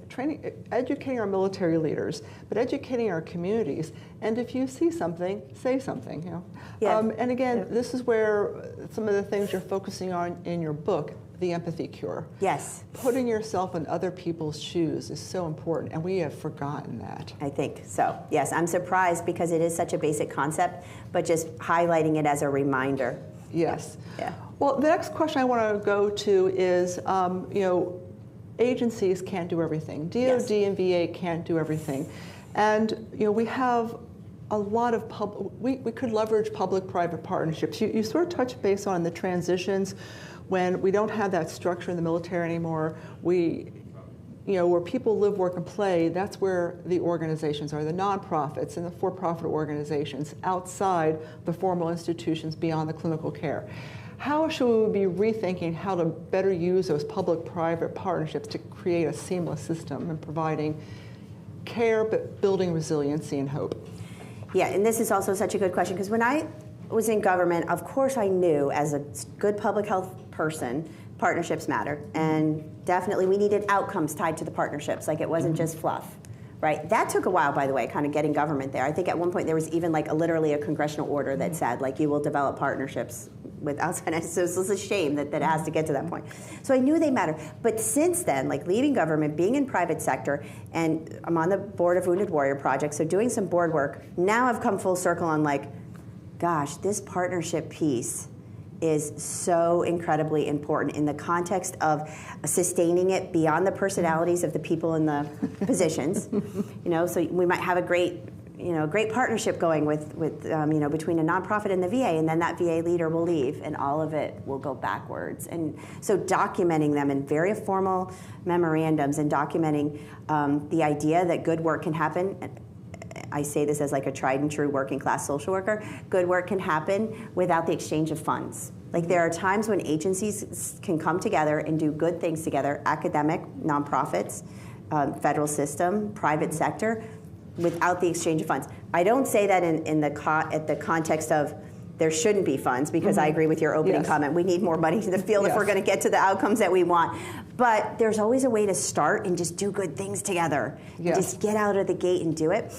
educating our military leaders, but educating our communities. And if you see something, say something. Yeah. And again, this is where some of the things you're focusing on in your book, the empathy cure. Yes. Putting yourself in other people's shoes is so important, and we have forgotten that. I think so. Yes, I'm surprised because it is such a basic concept, but just highlighting it as a reminder. Yes. Yeah. Well, the next question I want to go to is, agencies can't do everything. DoD Yes. and VA can't do everything. And, we have a lot of we could leverage public-private partnerships. You sort of touched base on the transitions when we don't have that structure in the military anymore. Where people live, work, and play, that's where the organizations are, the nonprofits and the for-profit organizations outside the formal institutions beyond the clinical care. How should we be rethinking how to better use those public-private partnerships to create a seamless system and providing care but building resiliency and hope? Yeah, and this is also such a good question, because when I was in government, of course I knew as a good public health person, partnerships matter, and definitely we needed outcomes tied to the partnerships, like it wasn't just fluff, right? That took a while, by the way, kind of getting government there. I think at one point there was even like literally a congressional order that said, like, you will develop partnerships with outside. So it's a shame that it has to get to that point. So I knew they matter. But since then, like leaving government, being in private sector, and I'm on the board of Wounded Warrior Project, so doing some board work, now I've come full circle on like, gosh, this partnership piece is so incredibly important in the context of sustaining it beyond the personalities of the people in the positions. So we might have a great partnership going with between a nonprofit and the VA, and then that VA leader will leave, and all of it will go backwards. And so documenting them in very formal memorandums and documenting the idea that good work can happen. I say this as like a tried and true working class social worker. Good work can happen without the exchange of funds. Like there are times when agencies can come together and do good things together, academic, nonprofits, federal system, private sector, without the exchange of funds. I don't say that at the context of there shouldn't be funds, because I agree with your opening comment. We need more money to the field if we're going to get to the outcomes that we want. But there's always a way to start and just do good things together. And just get out of the gate and do it.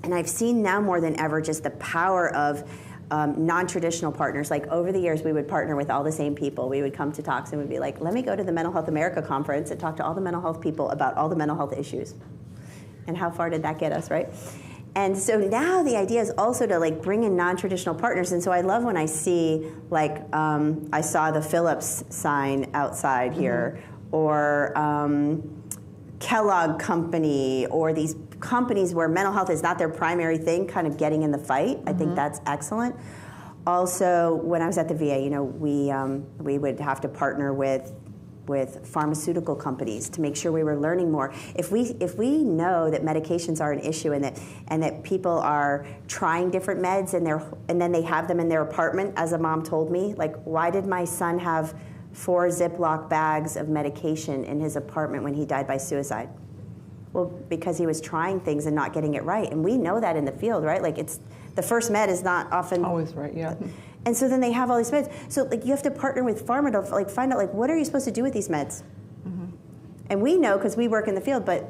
And I've seen now more than ever just the power of non-traditional partners. Like over the years, we would partner with all the same people. We would come to talks and we'd be like, let me go to the Mental Health America conference and talk to all the mental health people about all the mental health issues. And how far did that get us, right? And so now the idea is also to like bring in non-traditional partners. And so I love when I see, like, I saw the Philips sign outside here, or Kellogg Company, or these companies where mental health is not their primary thing, kind of getting in the fight. I think that's excellent. Also, when I was at the VA, we would have to partner with pharmaceutical companies to make sure we were learning more. If we know that medications are an issue and that people are trying different meds and then they have them in their apartment, as a mom told me, like, why did my son have 4 Ziploc bags of medication in his apartment when he died by suicide? Well, because he was trying things and not getting it right. And we know that in the field, right? Like, it's the first med is not often always right, yeah. And so then they have all these meds. So like you have to partner with pharma to like find out like what are you supposed to do with these meds? And we know because we work in the field, but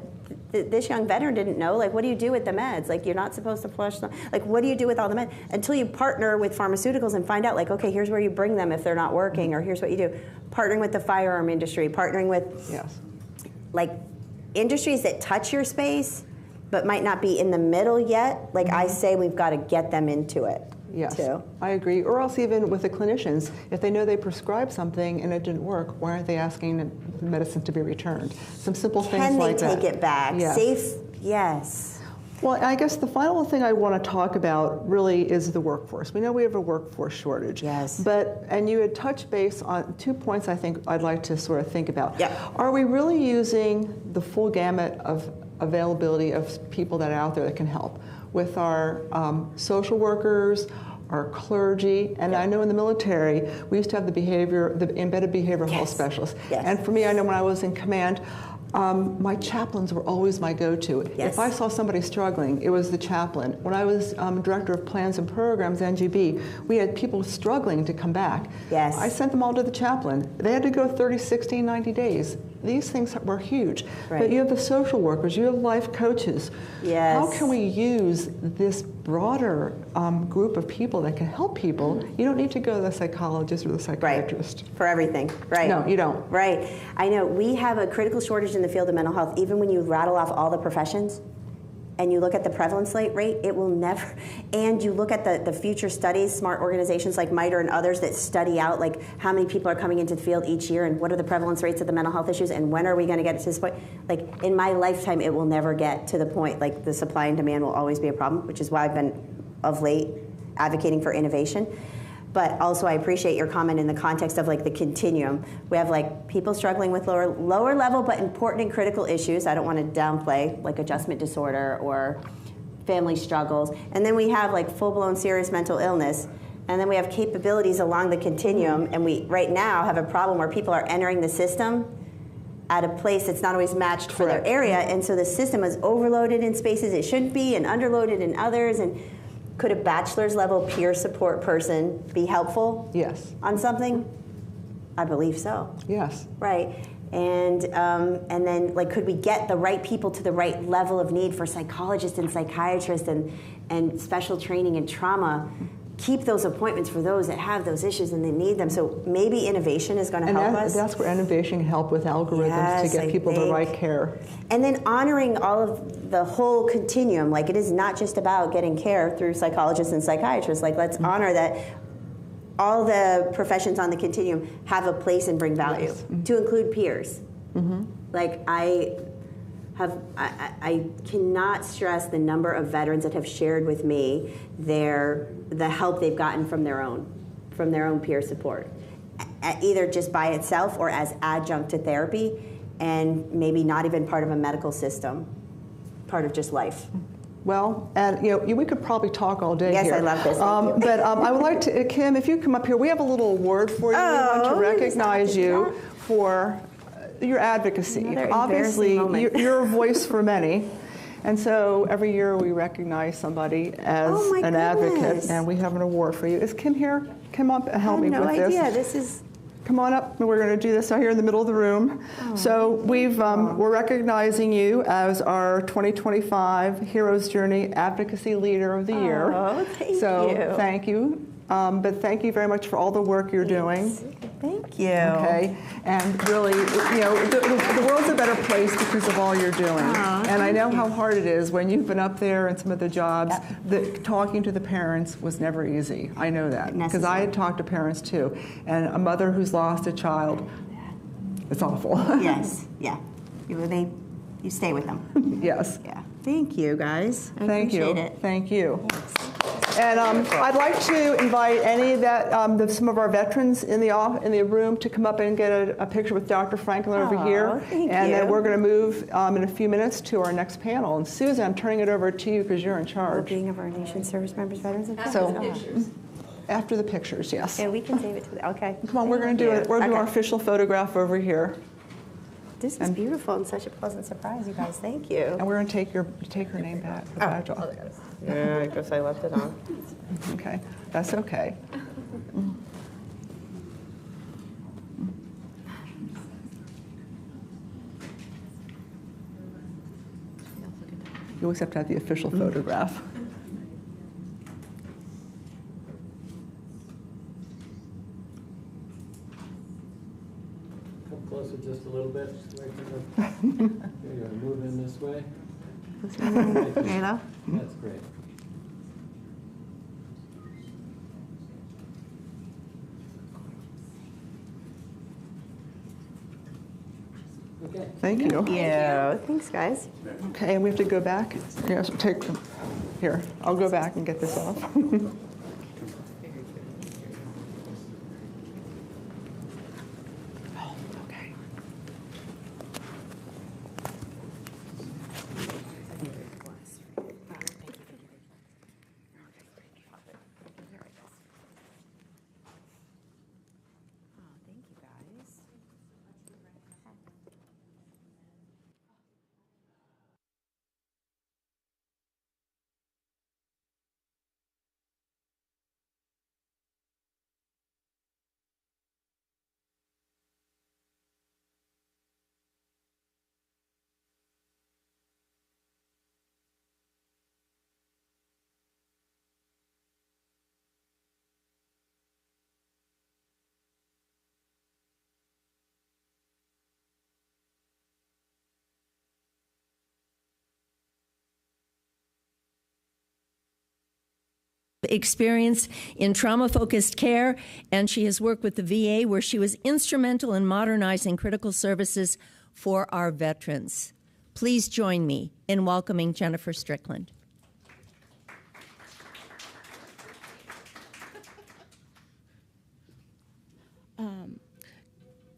this young veteran didn't know. Like, what do you do with the meds? Like, you're not supposed to flush them. Like, what do you do with all the meds? Until you partner with pharmaceuticals and find out, like, okay, here's where you bring them if they're not working, or here's what you do. Partnering with the firearm industry, partnering with like industries that touch your space, but might not be in the middle yet. Like I say, we've got to get them into it. Yes, too. I agree. Or else even with the clinicians, if they know they prescribed something and it didn't work, why aren't they asking the medicine to be returned? Some simple things like that. Can they take it back? Yes. Safe? Yes. Well, I guess the final thing I want to talk about really is the workforce. We know we have a workforce shortage. Yes. And you had touched base on 2 points I think I'd like to sort of think about. Yep. Are we really using the full gamut of availability of people that are out there that can help? With our social workers, our clergy, and I know in the military, we used to have the embedded behavioral health specialists. Yes. And for me, I know when I was in command, my chaplains were always my go-to. Yes. If I saw somebody struggling, it was the chaplain. When I was director of plans and programs, NGB, we had people struggling to come back. Yes. I sent them all to the chaplain. They had to go 30, 60, 90 days. These things were huge. Right. But you have the social workers, you have life coaches. Yes. How can we use this broader group of people that can help people? You don't need to go to the psychologist or the psychiatrist. Right. For everything, right? No, you don't. Right. I know we have a critical shortage in the field of mental health. Even when you rattle off all the professions and you look at the prevalence rate, it will never, and you look at the future studies, smart organizations like MITRE and others that study out like how many people are coming into the field each year and what are the prevalence rates of the mental health issues and when are we going to get to this point. Like in my lifetime, it will never get to the point, like the supply and demand will always be a problem, which is why I've been of late advocating for innovation. But also I appreciate your comment in the context of like the continuum. We have like people struggling with lower level but important and critical issues. I don't want to downplay like adjustment disorder or family struggles. And then we have like full-blown serious mental illness. And then we have capabilities along the continuum. And we right now have a problem where people are entering the system at a place that's not always matched for their area. And so the system is overloaded in spaces it shouldn't be and underloaded in others. And could a bachelor's level peer support person be helpful? Yes. On something? I believe so. Yes. Right. And then like could we get the right people to the right level of need for psychologists and psychiatrists and special training in trauma? keep those appointments for those that have those issues and they need them. So maybe innovation is going to help us. That's where innovation can help with algorithms to get people the right care. And then honoring all of the whole continuum. Like, it is not just about getting care through psychologists and psychiatrists. Like, let's honor that all the professions on the continuum have a place and bring value, to include peers. Like, I cannot stress the number of veterans that have shared with me the help they've gotten from their own peer support, either just by itself or as adjunct to therapy, and maybe not even part of a medical system, part of just life. Well, and we could probably talk all day here. Yes, I love this. But I would like to, Kim, if you come up here, we have a little award for you. We want to recognize you for your advocacy. Obviously, you're a voice for many. And so every year we recognize somebody as an advocate, and we have an award for you. Is Kim here? Kim up and help me with this. No idea. This is... Come on up. We're going to do this out here in the middle of the room. So we're recognizing you as our 2025 Hero's Journey Advocacy Leader of the Year. Oh, thank you. So thank you. But thank you very much for all the work you're doing. Thank you. Okay, and really, the world's a better place because of all you're doing. And I know how hard it is when you've been up there in some of the jobs. Talking to the parents was never easy. I know that because I had talked to parents too, and a mother who's lost a child. It's awful. Yes. Yeah. You stay with them. Yes. Yeah. Thank you, guys. I Thank you. appreciate it. Thank you. And I'd like to invite any that some of our veterans in the room to come up and get a picture with Dr. Franklin over here. And then we're going to move in a few minutes to our next panel. And Susan, I'm turning it over to you because you're in charge. Well-being of our nation's service members, veterans, and so after the pictures, yes. Yeah, we can save it to the Come on, we're going to do it. We're going to do our official photograph over here. This is beautiful and such a pleasant surprise, you guys. Thank you. And we're going to take her name back. Yeah, I guess I left it on. Okay, that's okay. You always have to have the official photograph. Closer just a little bit. There you go. Move in this way. That's great. Okay. Thank you. Thanks, guys. Okay, and we have to go back. Yes, here. I'll go back and get this off. Experience in trauma-focused care, and she has worked with the VA where she was instrumental in modernizing critical services for our veterans. Please join me in welcoming Jennifer Strickland.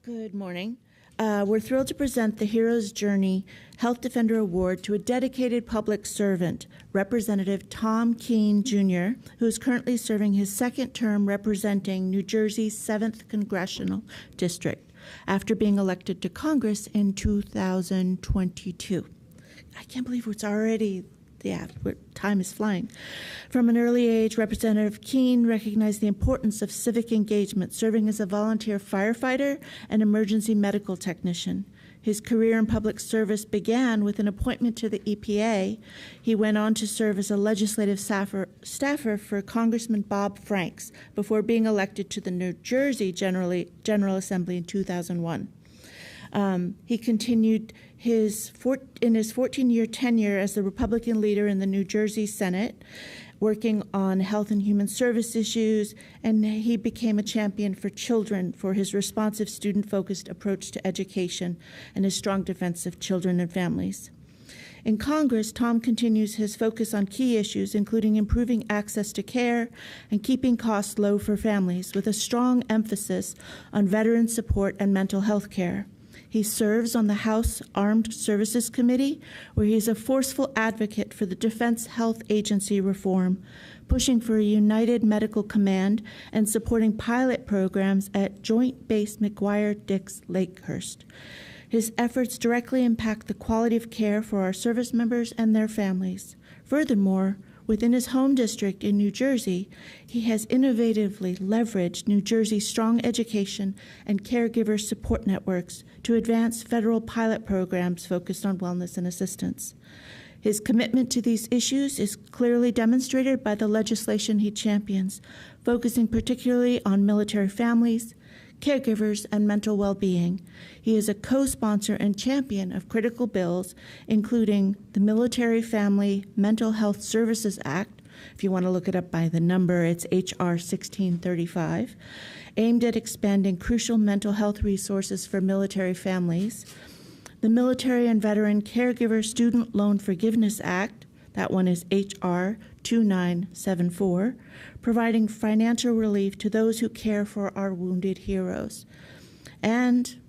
Good morning. We're thrilled to present the Hero's Journey Health Defender Award to a dedicated public servant, Representative Tom Keene, Jr., who is currently serving his second term representing New Jersey's 7th Congressional District after being elected to Congress in 2022. I can't believe it's already time is flying. From an early age, Representative Keene recognized the importance of civic engagement, serving as a volunteer firefighter and emergency medical technician. His career in public service began with an appointment to the EPA. He went on to serve as a legislative staffer for Congressman Bob Franks before being elected to the New Jersey General Assembly in 2001. He continued in his 14-year tenure as the Republican leader in the New Jersey Senate, working on health and human service issues, and he became a champion for children for his responsive, student-focused approach to education and his strong defense of children and families. In Congress, Tom continues his focus on key issues, including improving access to care and keeping costs low for families, with a strong emphasis on veteran support and mental health care. He serves on the House Armed Services Committee, where he is a forceful advocate for the Defense Health Agency reform, pushing for a united medical command and supporting pilot programs at Joint Base McGuire-Dix Lakehurst. His efforts directly impact the quality of care for our service members and their families. Furthermore, within his home district in New Jersey, he has innovatively leveraged New Jersey's strong education and caregiver support networks to advance federal pilot programs focused on wellness and assistance. His commitment to these issues is clearly demonstrated by the legislation he champions, focusing particularly on military families, caregivers, and mental well-being. He is a co-sponsor and champion of critical bills, including the Military Family Mental Health Services Act. If you want to look it up by the number, it's H.R. 1635, aimed at expanding crucial mental health resources for military families. The Military and Veteran Caregiver Student Loan Forgiveness Act, that one is H.R. 2974, providing financial relief to those who care for our wounded heroes. And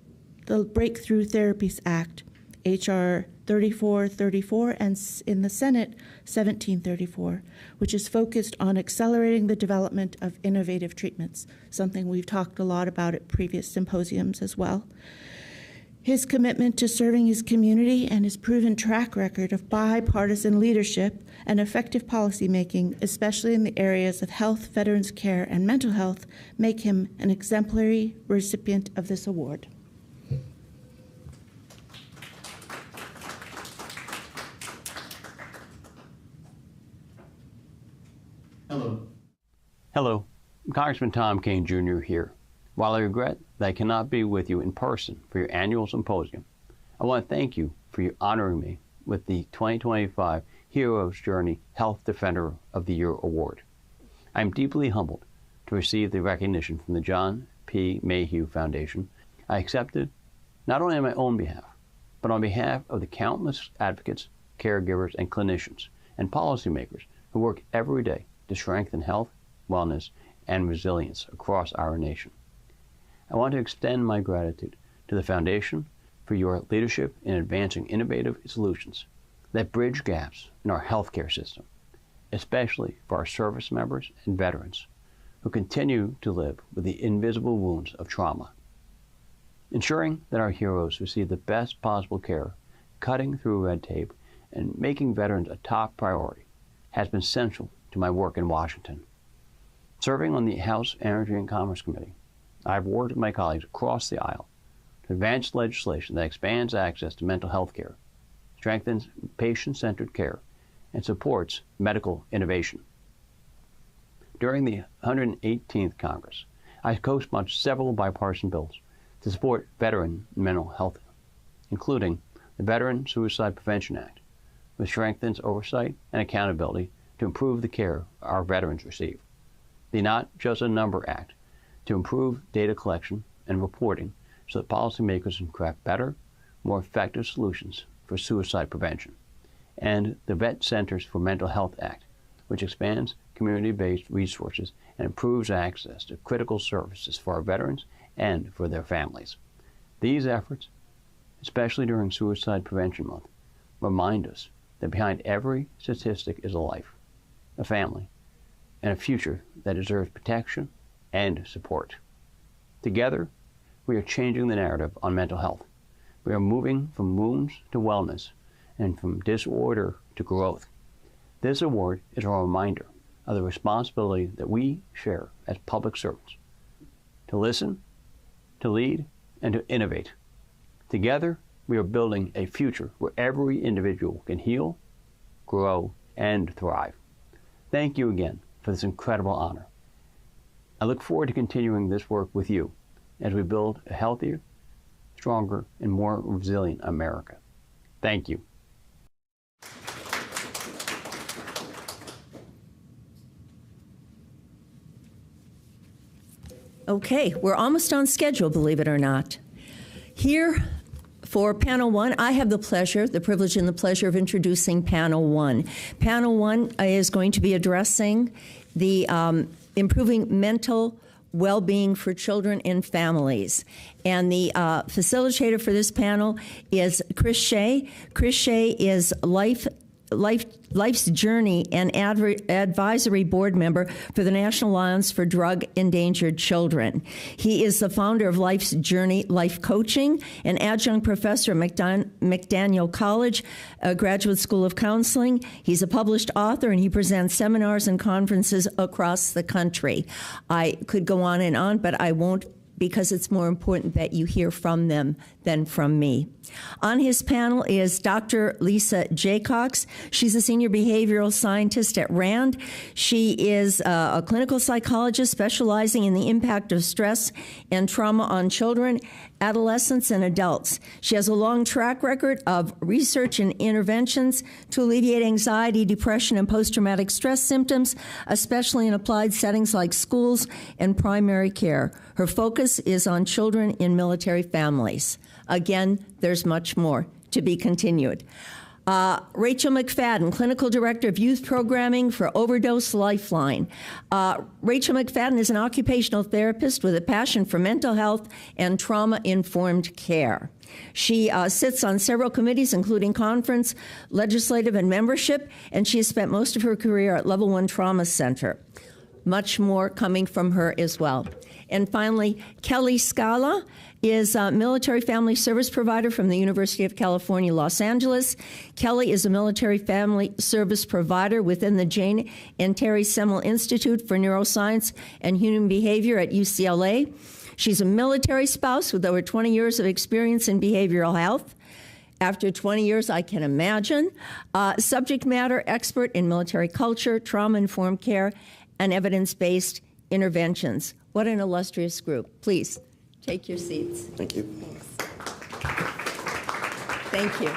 the Breakthrough Therapies Act, H.R. 3434, and in the Senate, 1734, which is focused on accelerating the development of innovative treatments, something we've talked a lot about at previous symposiums as well. His commitment to serving his community and his proven track record of bipartisan leadership and effective policymaking, especially in the areas of health, veterans care, and mental health, make him an exemplary recipient of this award. Hello, Congressman Tom Kean Jr. here. While I regret that I cannot be with you in person for your annual symposium, I want to thank you for your honoring me with the 2025 Hero's Journey Health Defender of the Year Award. I am deeply humbled to receive the recognition from the John P. Mayhew Foundation. I accepted not only on my own behalf, but on behalf of the countless advocates, caregivers, and clinicians and policymakers who work every day to strengthen health, wellness, and resilience across our nation. I want to extend my gratitude to the Foundation for your leadership in advancing innovative solutions that bridge gaps in our healthcare system, especially for our service members and veterans who continue to live with the invisible wounds of trauma. Ensuring that our heroes receive the best possible care, cutting through red tape, and making veterans a top priority has been central to my work in Washington. Serving on the House Energy and Commerce Committee, I've worked with my colleagues across the aisle to advance legislation that expands access to mental health care, strengthens patient-centered care, and supports medical innovation. During the 118th Congress, I co-sponsored several bipartisan bills to support veteran mental health, including the Veteran Suicide Prevention Act, which strengthens oversight and accountability to improve the care our veterans receive. The Not Just a Number Act, to improve data collection and reporting so that policymakers can craft better, more effective solutions for suicide prevention. And the Vet Centers for Mental Health Act, which expands community-based resources and improves access to critical services for our veterans and for their families. These efforts, especially during Suicide Prevention Month, remind us that behind every statistic is a life, a family, and a future that deserves protection and support. Together, we are changing the narrative on mental health. We are moving from wounds to wellness and from disorder to growth. This award is a reminder of the responsibility that we share as public servants to listen, to lead, and to innovate. Together, we are building a future where every individual can heal, grow, and thrive. Thank you again for this incredible honor. I look forward to continuing this work with you as we build a healthier, stronger, and more resilient America. Thank you. Okay, we're almost on schedule, believe it or not. Here for panel one, I have the privilege and the pleasure of introducing panel one. Panel one is going to be addressing the improving mental well-being for children and families. And the facilitator for this panel is Chris Shea. Chris Shea is Life's Journey and advisory board member for the National Alliance for Drug Endangered Children. He is the founder of Life's Journey Life Coaching, an adjunct professor at McDaniel College, a graduate school of counseling. He's a published author, and he presents seminars and conferences across the country. I could go on and on, but I won't, because it's more important that you hear from them than from me. On his panel is Dr. Lisa Jaycox. She's a senior behavioral scientist at RAND. She is a clinical psychologist specializing in the impact of stress and trauma on children, adolescents, and adults. She has a long track record of research and interventions to alleviate anxiety, depression, and post-traumatic stress symptoms, especially in applied settings like schools and primary care. Her focus is on children in military families. Again, there's much more to be continued. Rachel McFadden, Clinical Director of Youth Programming for Overdose Lifeline. Rachel McFadden is an occupational therapist with a passion for mental health and trauma-informed care. She sits on several committees, including conference, legislative, and membership, and she has spent most of her career at Level 1 Trauma Center. Much more coming from her as well. And finally, Kelly Scala is a military family service provider from the University of California, Los Angeles. Kelly is a military family service provider within the Jane and Terry Semel Institute for Neuroscience and Human Behavior at UCLA. She's a military spouse with over 20 years of experience in behavioral health. After 20 years, I can imagine. Subject matter expert in military culture, trauma-informed care, and evidence-based interventions. What an illustrious group. Please, take your seats. Thank you. Thank you. I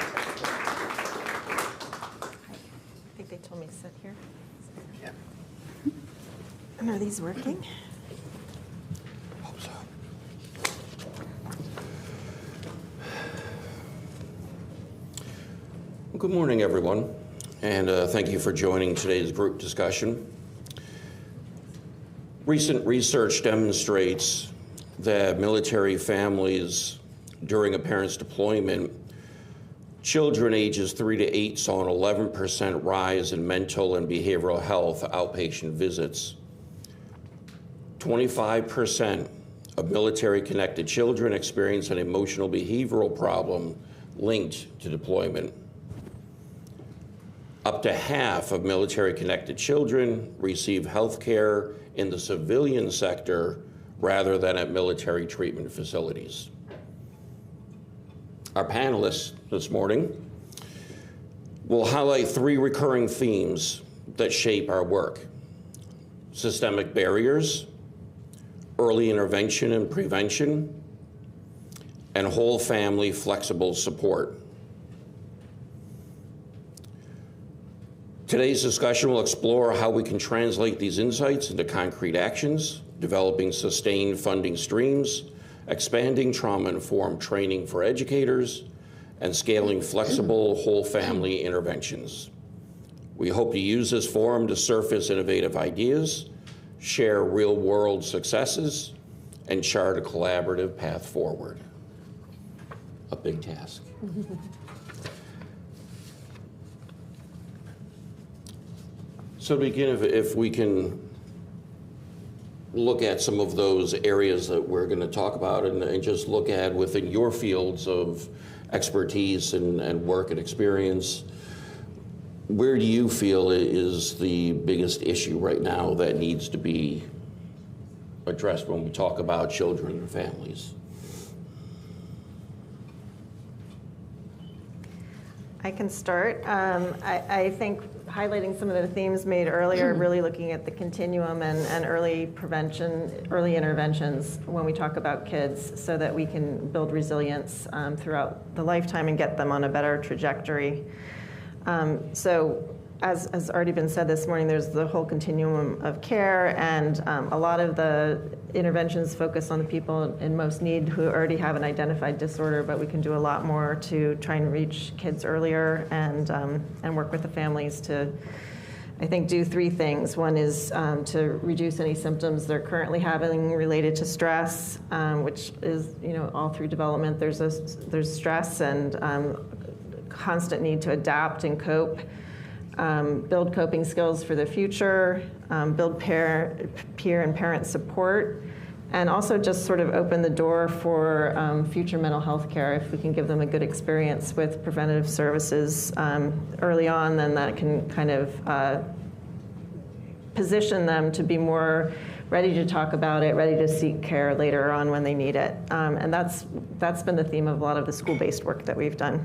think they told me to sit here. Yeah. And are these working? Hope so. Well, good morning, everyone, and thank you for joining today's group discussion. Recent research demonstrates that military families during a parent's deployment, children ages 3 to 8 saw an 11% rise in mental and behavioral health outpatient visits. 25% of military-connected children experience an emotional behavioral problem linked to deployment. Up to half of military-connected children receive health care in the civilian sector rather than at military treatment facilities. Our panelists this morning will highlight 3 recurring themes that shape our work: systemic barriers, early intervention and prevention, and whole family flexible support. Today's discussion will explore how we can translate these insights into concrete actions, developing sustained funding streams, expanding trauma-informed training for educators, and scaling flexible whole family interventions. We hope to use this forum to surface innovative ideas, share real-world successes, and chart a collaborative path forward. A big task. So to begin, if we can look at some of those areas that we're going to talk about and just look at within your fields of expertise and work and experience, where do you feel is the biggest issue right now that needs to be addressed when we talk about children and families? I can start. I think highlighting some of the themes made earlier, really looking at the continuum and early prevention, early interventions when we talk about kids so that we can build resilience throughout the lifetime and get them on a better trajectory. So as already been said this morning, there's the whole continuum of care, and a lot of the interventions focus on the people in most need who already have an identified disorder, but we can do a lot more to try and reach kids earlier and work with the families to, I think, do three things. One is to reduce any symptoms they're currently having related to stress, which is, all through development, there's stress and constant need to adapt and cope. Build coping skills for the future, build peer and parent support, and also just sort of open the door for future mental health care. If we can give them a good experience with preventative services early on, then that can kind of position them to be more ready to talk about it, ready to seek care later on when they need it. And that's been the theme of a lot of the school-based work that we've done.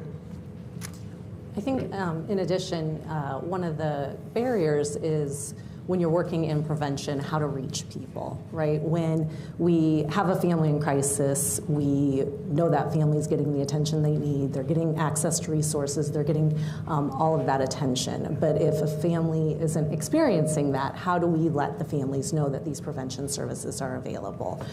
I think, in addition, one of the barriers is when you're working in prevention, how to reach people, right? When we have a family in crisis, we know that family is getting the attention they need, they're getting access to resources, they're getting all of that attention. But if a family isn't experiencing that, how do we let the families know that these prevention services are available?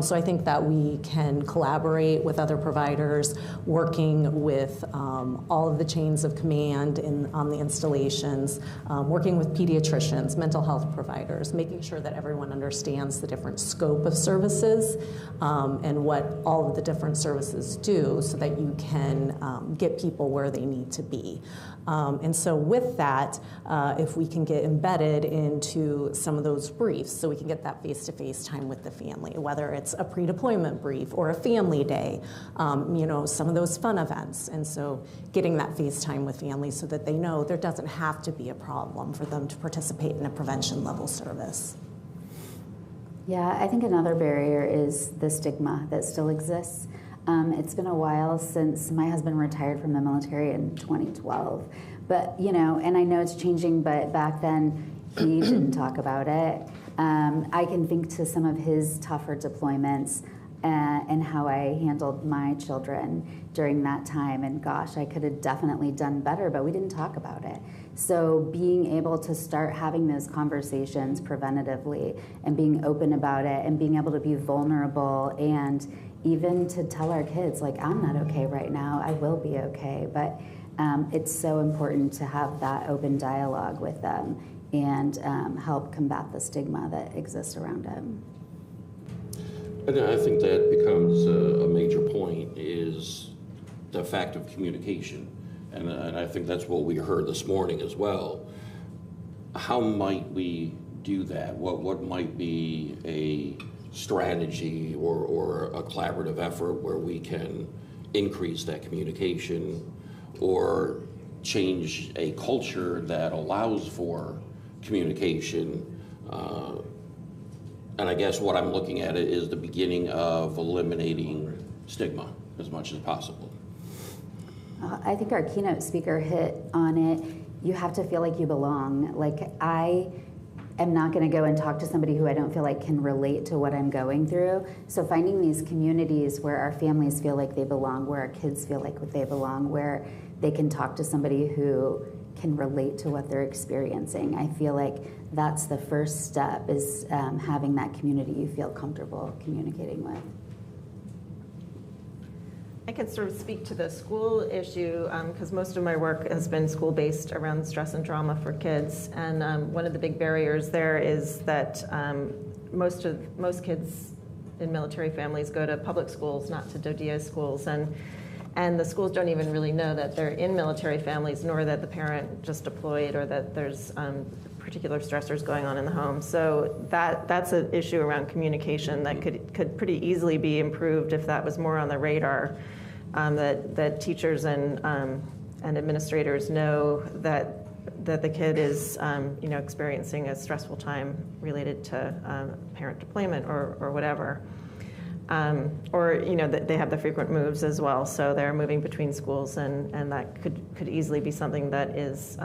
So I think that we can collaborate with other providers, working with all of the chains of command on the installations, working with pediatricians, mental health providers, making sure that everyone understands the different scope of services and what all of the different services do so that you can get people where they need to be. And so with that, if we can get embedded into some of those briefs, so we can get that face-to-face time with the family, whether it's a pre-deployment brief or a family day, some of those fun events. And so getting that face time with families so that they know there doesn't have to be a problem for them to participate in a prevention level service. Yeah, I think another barrier is the stigma that still exists. It's been a while since my husband retired from the military in 2012, but and I know it's changing, but back then he didn't talk about it. I can think to some of his tougher deployments and how I handled my children during that time, and gosh, I could have definitely done better, but we didn't talk about it. So being able to start having those conversations preventatively and being open about it and being able to be vulnerable and even to tell our kids, like, I'm not okay right now, I will be okay. But it's so important to have that open dialogue with them and help combat the stigma that exists around them. And I think that becomes a major point, is the fact of communication. And I think that's what we heard this morning as well. How might we do that? What might be a strategy or a collaborative effort where we can increase that communication or change a culture that allows for communication? And I guess what I'm looking at it is the beginning of eliminating stigma as much as possible. I think our keynote speaker hit on it. You have to feel like you belong. Like, I am not going to go and talk to somebody who I don't feel like can relate to what I'm going through. So finding these communities where our families feel like they belong, where our kids feel like they belong, where they can talk to somebody who can relate to what they're experiencing. I feel like that's the first step, is having that community you feel comfortable communicating with. I can sort of speak to the school issue because most of my work has been school-based around stress and trauma for kids. And one of the big barriers there is that most kids in military families go to public schools, not to DoDEA schools. And the schools don't even really know that they're in military families, nor that the parent just deployed, or that there's particular stressors going on in the home. So that's an issue around communication that could pretty easily be improved if that was more on the radar. That teachers and administrators know that the kid is experiencing a stressful time related to parent deployment or whatever. or that they have the frequent moves as well, so they're moving between schools, and that could easily be something that is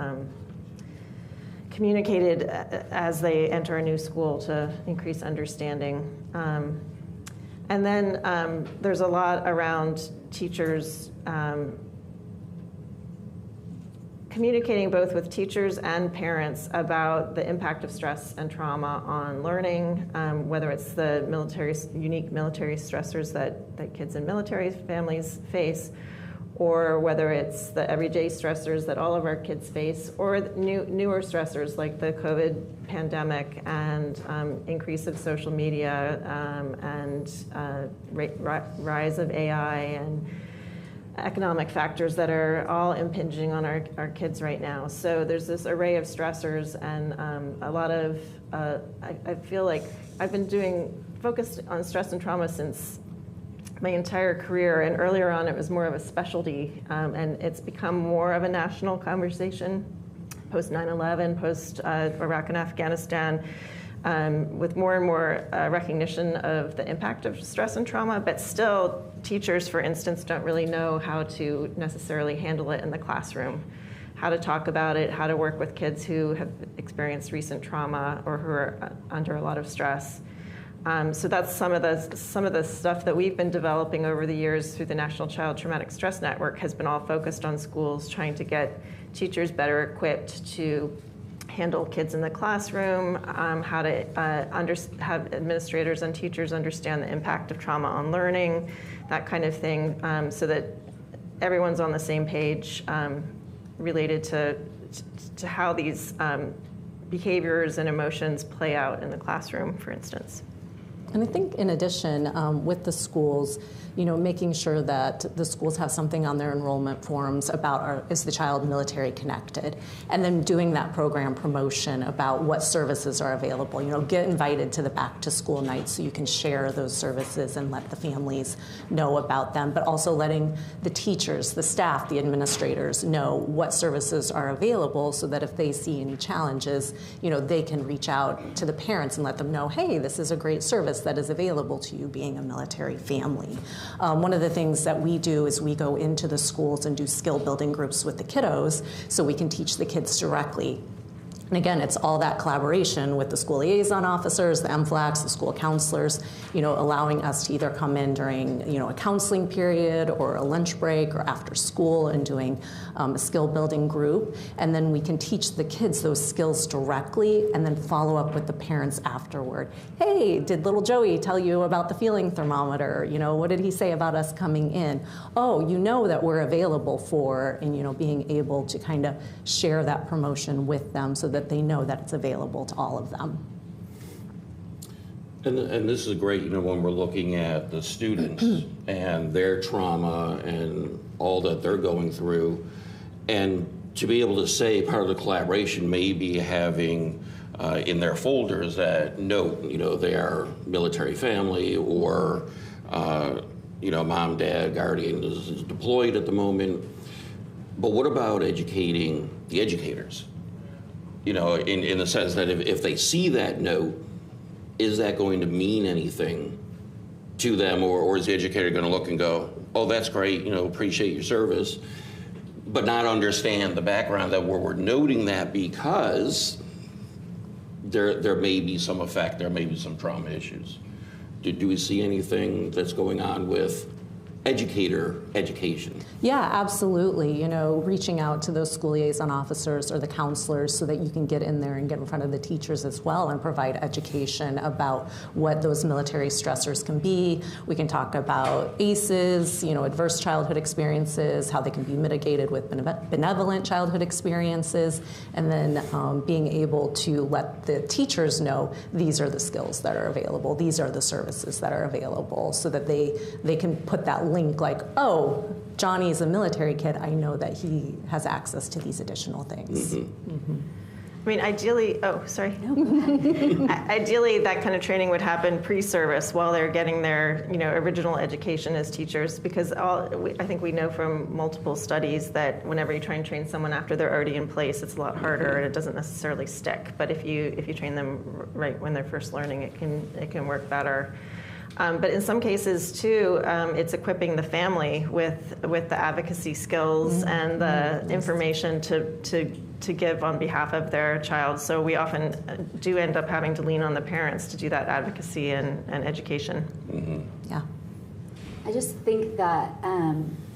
communicated as they enter a new school to increase understanding. And then there's a lot around teachers communicating both with teachers and parents about the impact of stress and trauma on learning, whether it's the unique military stressors that kids in military families face, or whether it's the everyday stressors that all of our kids face, or newer stressors like the COVID pandemic and increase of social media and rise of AI and economic factors that are all impinging on our kids right now. So there's this array of stressors, and a lot of, I feel like I've been focused on stress and trauma since my entire career, and earlier on it was more of a specialty, and it's become more of a national conversation post 9/11, post Iraq and Afghanistan, with more and more recognition of the impact of stress and trauma, but still teachers, for instance, don't really know how to necessarily handle it in the classroom, how to talk about it, how to work with kids who have experienced recent trauma or who are under a lot of stress. So that's some of the stuff that we've been developing over the years through the National Child Traumatic Stress Network has been all focused on schools, trying to get teachers better equipped to handle kids in the classroom, how to have administrators and teachers understand the impact of trauma on learning, that kind of thing, so that everyone's on the same page related to how these behaviors and emotions play out in the classroom, for instance. And I think in addition, with the schools, making sure that the schools have something on their enrollment forms about is the child military connected? And then doing that program promotion about what services are available. Get invited to the back to school nights so you can share those services and let the families know about them, but also letting the teachers, the staff, the administrators know what services are available so that if they see any challenges, they can reach out to the parents and let them know, hey, this is a great service that is available to you being a military family. One of the things that we do is we go into the schools and do skill building groups with the kiddos so we can teach the kids directly. And again, it's all that collaboration with the school liaison officers, the MFLACs, the school counselors, allowing us to either come in during, a counseling period or a lunch break or after school and doing a skill building group. And then we can teach the kids those skills directly and then follow up with the parents afterward. Hey, did little Joey tell you about the feeling thermometer? What did he say about us coming in? Oh, that we're available for, and, being able to kind of share that promotion with them so that they know that it's available to all of them. And this is great, when we're looking at the students and their trauma and all that they're going through, and to be able to say part of the collaboration may be having in their folders that note, they are military family, or mom, dad, guardian is deployed at the moment. But what about educating the educators? In the sense that if they see that note, is that going to mean anything to them, or is the educator going to look and go, oh, that's great, appreciate your service, but not understand the background that we're noting that because there may be some effect, there may be some trauma issues. Do we see anything that's going on with educator education? Yeah, absolutely. Reaching out to those school liaison officers or the counselors so that you can get in there and get in front of the teachers as well and provide education about what those military stressors can be. We can talk about ACEs, adverse childhood experiences, how they can be mitigated with benevolent childhood experiences, and then being able to let the teachers know these are the skills that are available, these are the services that are available, so that they can put that link like, oh, Johnny's a military kid, I know that he has access to these additional things. Mm-hmm. Mm-hmm. I mean, ideally, ideally that kind of training would happen pre-service while they're getting their, original education as teachers, because I think we know from multiple studies that whenever you try and train someone after they're already in place, it's a lot harder and it doesn't necessarily stick. But if you train them right when they're first learning, it can work better. But in some cases, too, it's equipping the family with the advocacy skills and the information to give on behalf of their child. So we often do end up having to lean on the parents to do that advocacy and education. Yeah. I just think that,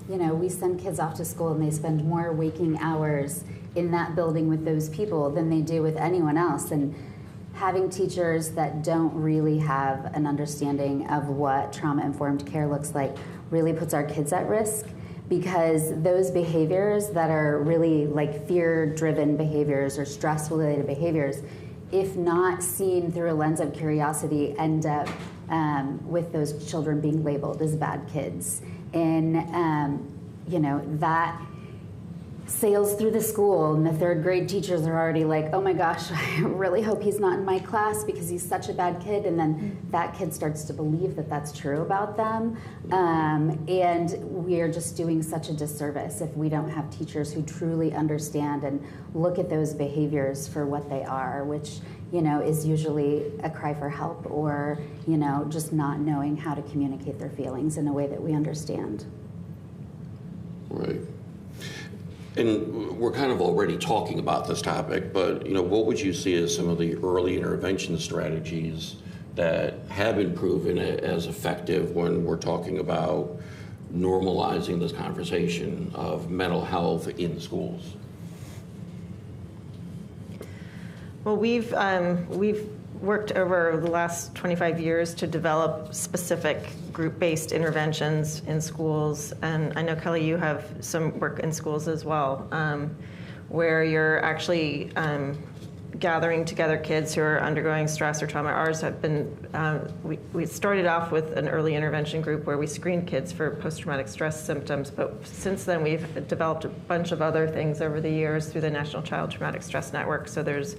we send kids off to school and they spend more waking hours in that building with those people than they do with anyone else. And having teachers that don't really have an understanding of what trauma-informed care looks like really puts our kids at risk, because those behaviors that are really like fear-driven behaviors or stress-related behaviors, if not seen through a lens of curiosity, end up with those children being labeled as bad kids. And, that sails through the school, and the third grade teachers are already like, oh my gosh, I really hope he's not in my class because he's such a bad kid. And then that kid starts to believe that that's true about them. And we are just doing such a disservice if we don't have teachers who truly understand and look at those behaviors for what they are, which is usually a cry for help or, just not knowing how to communicate their feelings in a way that we understand. Right. And we're kind of already talking about this topic, but what would you see as some of the early intervention strategies that have been proven as effective when we're talking about normalizing this conversation of mental health in schools? Well, we've worked over the last 25 years to develop specific group-based interventions in schools, and I know, Kelly, you have some work in schools as well, where you're actually gathering together kids who are undergoing stress or trauma. Ours have been, we started off with an early intervention group where we screened kids for post-traumatic stress symptoms, but since then we've developed a bunch of other things over the years through the National Child Traumatic Stress Network. So there's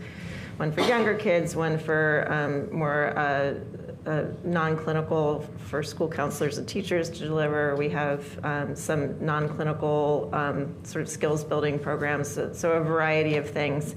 one for younger kids, one for more non-clinical for school counselors and teachers to deliver. We have some non-clinical sort of skills building programs, so a variety of things.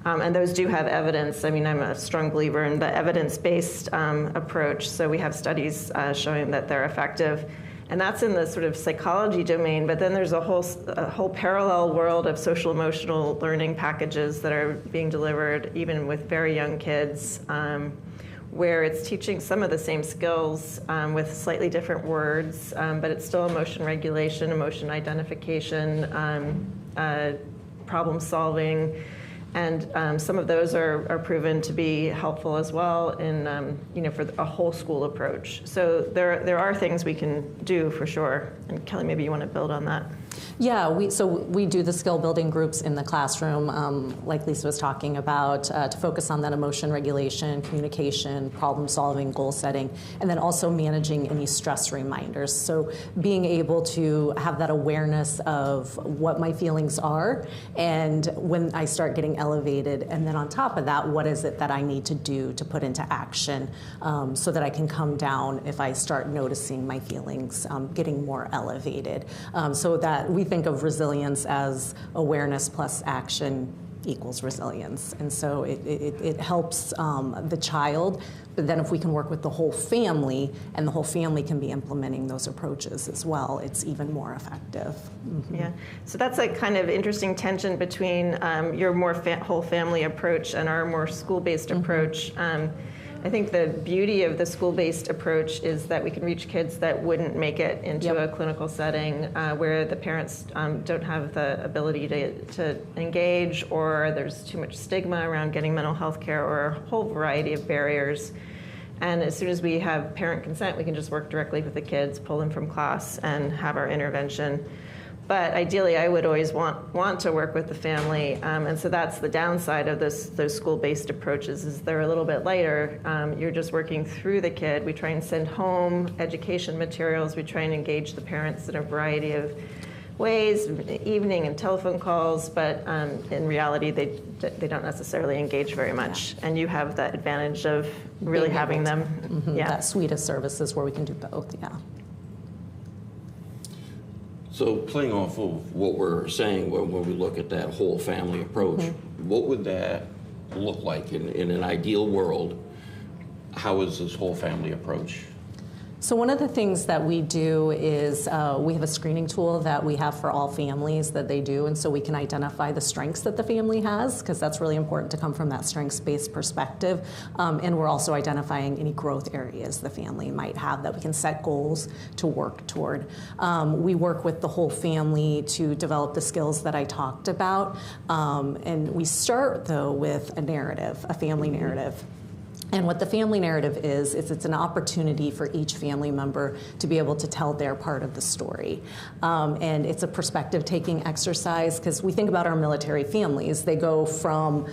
And those do have evidence. I mean, I'm a strong believer in the evidence-based approach, so we have studies showing that they're effective. And that's in the sort of psychology domain, but then there's a whole parallel world of social emotional learning packages that are being delivered even with very young kids, where it's teaching some of the same skills with slightly different words, but it's still emotion regulation, emotion identification, problem solving. And some of those are proven to be helpful as well in, for a whole school approach. So there are things we can do for sure. And Kelly, maybe you want to build on that. Yeah, we do the skill building groups in the classroom, like Lisa was talking about, to focus on that emotion regulation, communication, problem solving, goal setting, and then also managing any stress reminders. So being able to have that awareness of what my feelings are and when I start getting elevated, and then on top of that, what is it that I need to do to put into action so that I can come down if I start noticing my feelings getting more elevated. So that we think of resilience as awareness plus action equals resilience. And so it helps the child, but then if we can work with the whole family and the whole family can be implementing those approaches as well, it's even more effective. Mm-hmm. Yeah, so that's a kind of interesting tension between your more whole family approach and our more school-based approach. I think the beauty of the school-based approach is that we can reach kids that wouldn't make it into a clinical setting where the parents don't have the ability to engage, or there's too much stigma around getting mental health care, or a whole variety of barriers. And as soon as we have parent consent, we can just work directly with the kids, pull them from class, and have our intervention. But ideally, I would always want to work with the family, and so that's the downside of those school-based approaches, is they're a little bit lighter. You're just working through the kid. We try and send home education materials. We try and engage the parents in a variety of ways, evening and telephone calls, but in reality, they don't necessarily engage very much. And you have that advantage of really having them. Mm-hmm. That suite of services where we can do both, So playing off of what we're saying when we look at that whole family approach, what would that look like in an ideal world? How is this whole family approach So one of the things that we do is we have a screening tool that we have for all families that they do, and so we can identify the strengths that the family has, because that's really important to come from that strengths-based perspective. And we're also identifying any growth areas the family might have that we can set goals to work toward. We work with the whole family to develop the skills that I talked about. And we start, though, with a narrative, a family narrative. And what the family narrative is it's an opportunity for each family member to be able to tell their part of the story. And it's a perspective-taking exercise, because we think about our military families. They go from,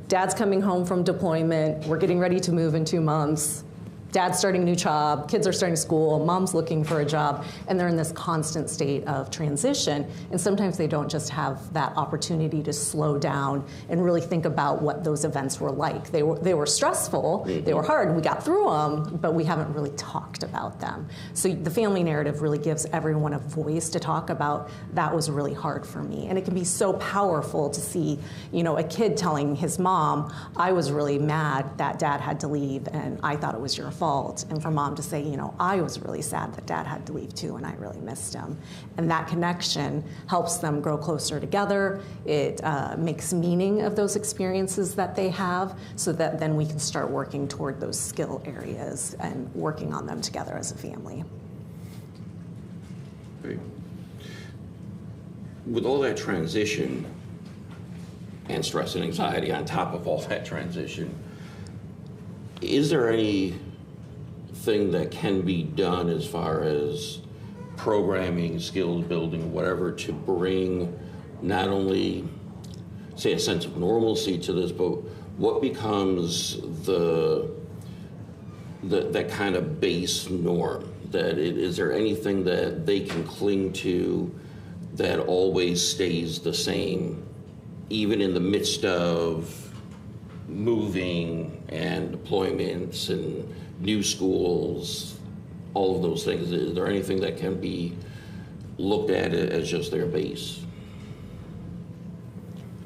dad's coming home from deployment, we're getting ready to move in 2 months, dad's starting a new job, kids are starting school, mom's looking for a job, and they're in this constant state of transition. And sometimes they don't just have that opportunity to slow down and really think about what those events were like. They were stressful, they were hard, we got through them, but we haven't really talked about them. So the family narrative really gives everyone a voice to talk about, that was really hard for me. And it can be so powerful to see, a kid telling his mom, I was really mad that dad had to leave and I thought it was your fault. And for mom to say, I was really sad that dad had to leave too and I really missed him. And that connection helps them grow closer together. It makes meaning of those experiences that they have, so that then we can start working toward those skill areas and working on them together as a family. Great. With all that transition and stress and anxiety on top of all that transition, is there anything that can be done as far as programming, skills building, whatever, to bring not only, say, a sense of normalcy to this, but what becomes that kind of base norm? Is there anything that they can cling to that always stays the same, even in the midst of moving and deployments and new schools, all of those things? Is there anything that can be looked at as just their base?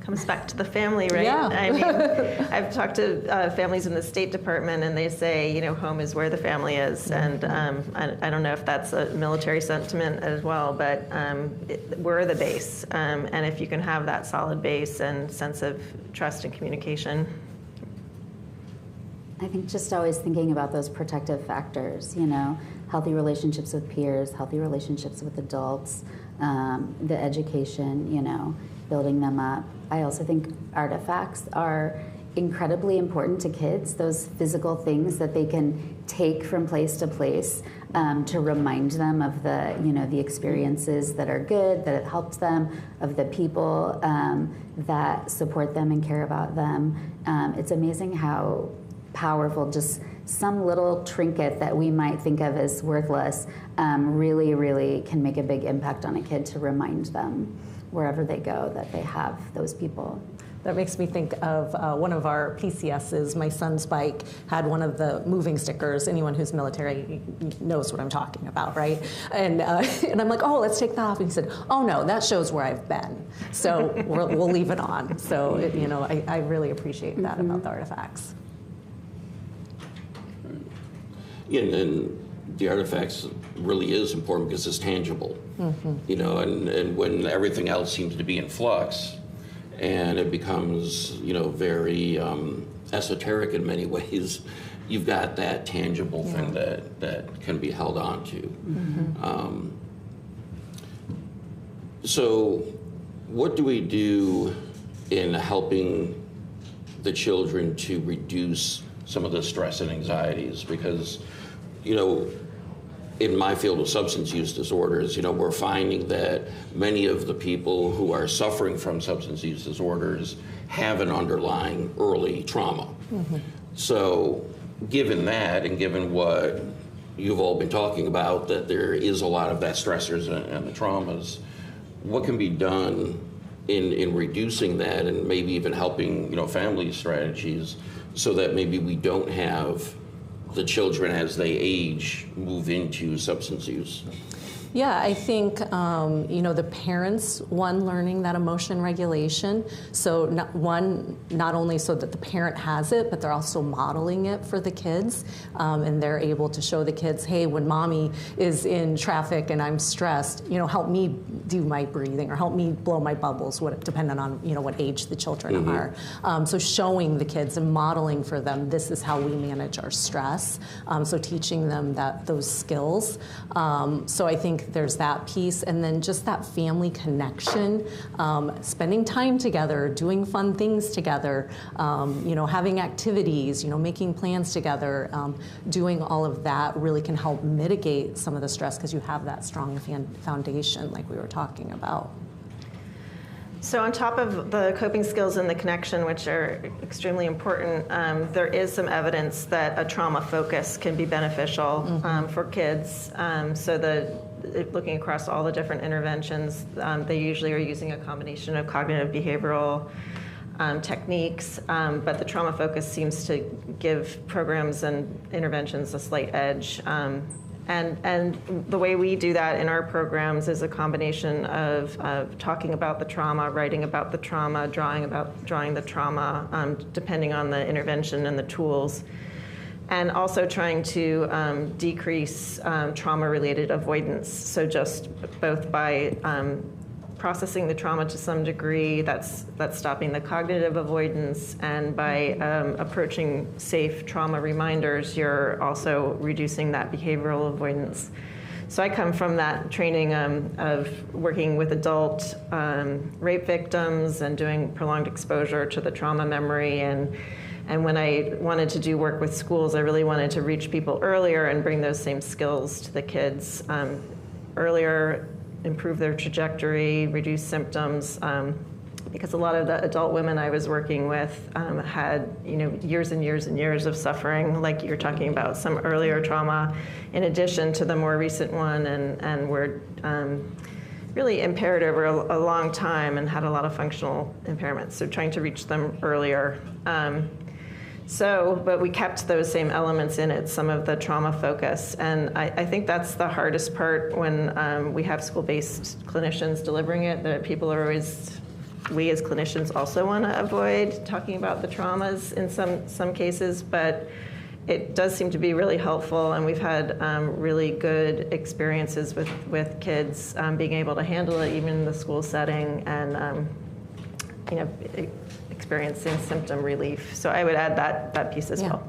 Comes back to the family, right? Yeah. I mean, I've talked to families in the State Department, and they say, home is where the family is. And I don't know if that's a military sentiment as well, but we're the base. And if you can have that solid base and sense of trust and communication. I think just always thinking about those protective factors, healthy relationships with peers, healthy relationships with adults, the education, building them up. I also think artifacts are incredibly important to kids, those physical things that they can take from place to place to remind them of the experiences that are good, that it helps them, of the people that support them and care about them. It's amazing how powerful just some little trinket that we might think of as worthless really, really can make a big impact on a kid, to remind them wherever they go that they have those people. That makes me think of one of our PCSs. My son's bike had one of the moving stickers. Anyone who's military knows what I'm talking about, right? And I'm like, oh, let's take that off. And he said, oh no, that shows where I've been. So we'll leave it on. So I really appreciate that about the artifacts. Yeah, and the artifacts really is important because it's tangible, and when everything else seems to be in flux, and it becomes, very esoteric in many ways, you've got that tangible thing that can be held on to. So what do we do in helping the children to reduce some of the stress and anxieties? Because, in my field of substance use disorders, we're finding that many of the people who are suffering from substance use disorders have an underlying early trauma. So given that, and given what you've all been talking about, that there is a lot of that stressors and the traumas, what can be done in reducing that, and maybe even helping, family strategies, so that maybe we don't have the children, as they age, move into substance use? Yeah, I think, the parents, learning that emotion regulation. So not only so that the parent has it, but they're also modeling it for the kids. And they're able to show the kids, hey, when mommy is in traffic and I'm stressed, help me do my breathing or help me blow my bubbles, depending on, what age the children are. So showing the kids and modeling for them, this is how we manage our stress. So teaching them those skills. So I think there's that piece, and then just that family connection, spending time together, doing fun things together, having activities, making plans together, doing all of that really can help mitigate some of the stress because you have that strong foundation like we were talking about. So on top of the coping skills and the connection, which are extremely important, there is some evidence that a trauma focus can be beneficial for kids. Looking across all the different interventions, they usually are using a combination of cognitive behavioral techniques, but the trauma focus seems to give programs and interventions a slight edge. And the way we do that in our programs is a combination of talking about the trauma, writing about the trauma, drawing the trauma, depending on the intervention and the tools, and also trying to decrease trauma-related avoidance. So just both by processing the trauma to some degree, that's stopping the cognitive avoidance, and by approaching safe trauma reminders, you're also reducing that behavioral avoidance. So I come from that training of working with adult rape victims and doing prolonged exposure to the trauma memory, and when I wanted to do work with schools, I really wanted to reach people earlier and bring those same skills to the kids earlier, improve their trajectory, reduce symptoms, because a lot of the adult women I was working with had years and years and years of suffering, like you're talking about, some earlier trauma in addition to the more recent one, and were really impaired over a long time and had a lot of functional impairments, so trying to reach them earlier. But we kept those same elements in it, some of the trauma focus. And I think that's the hardest part when we have school-based clinicians delivering it, that people are always, we as clinicians also want to avoid talking about the traumas in some cases, but it does seem to be really helpful, and we've had really good experiences with kids being able to handle it even in the school setting, and experiencing symptom relief. So I would add that piece as well.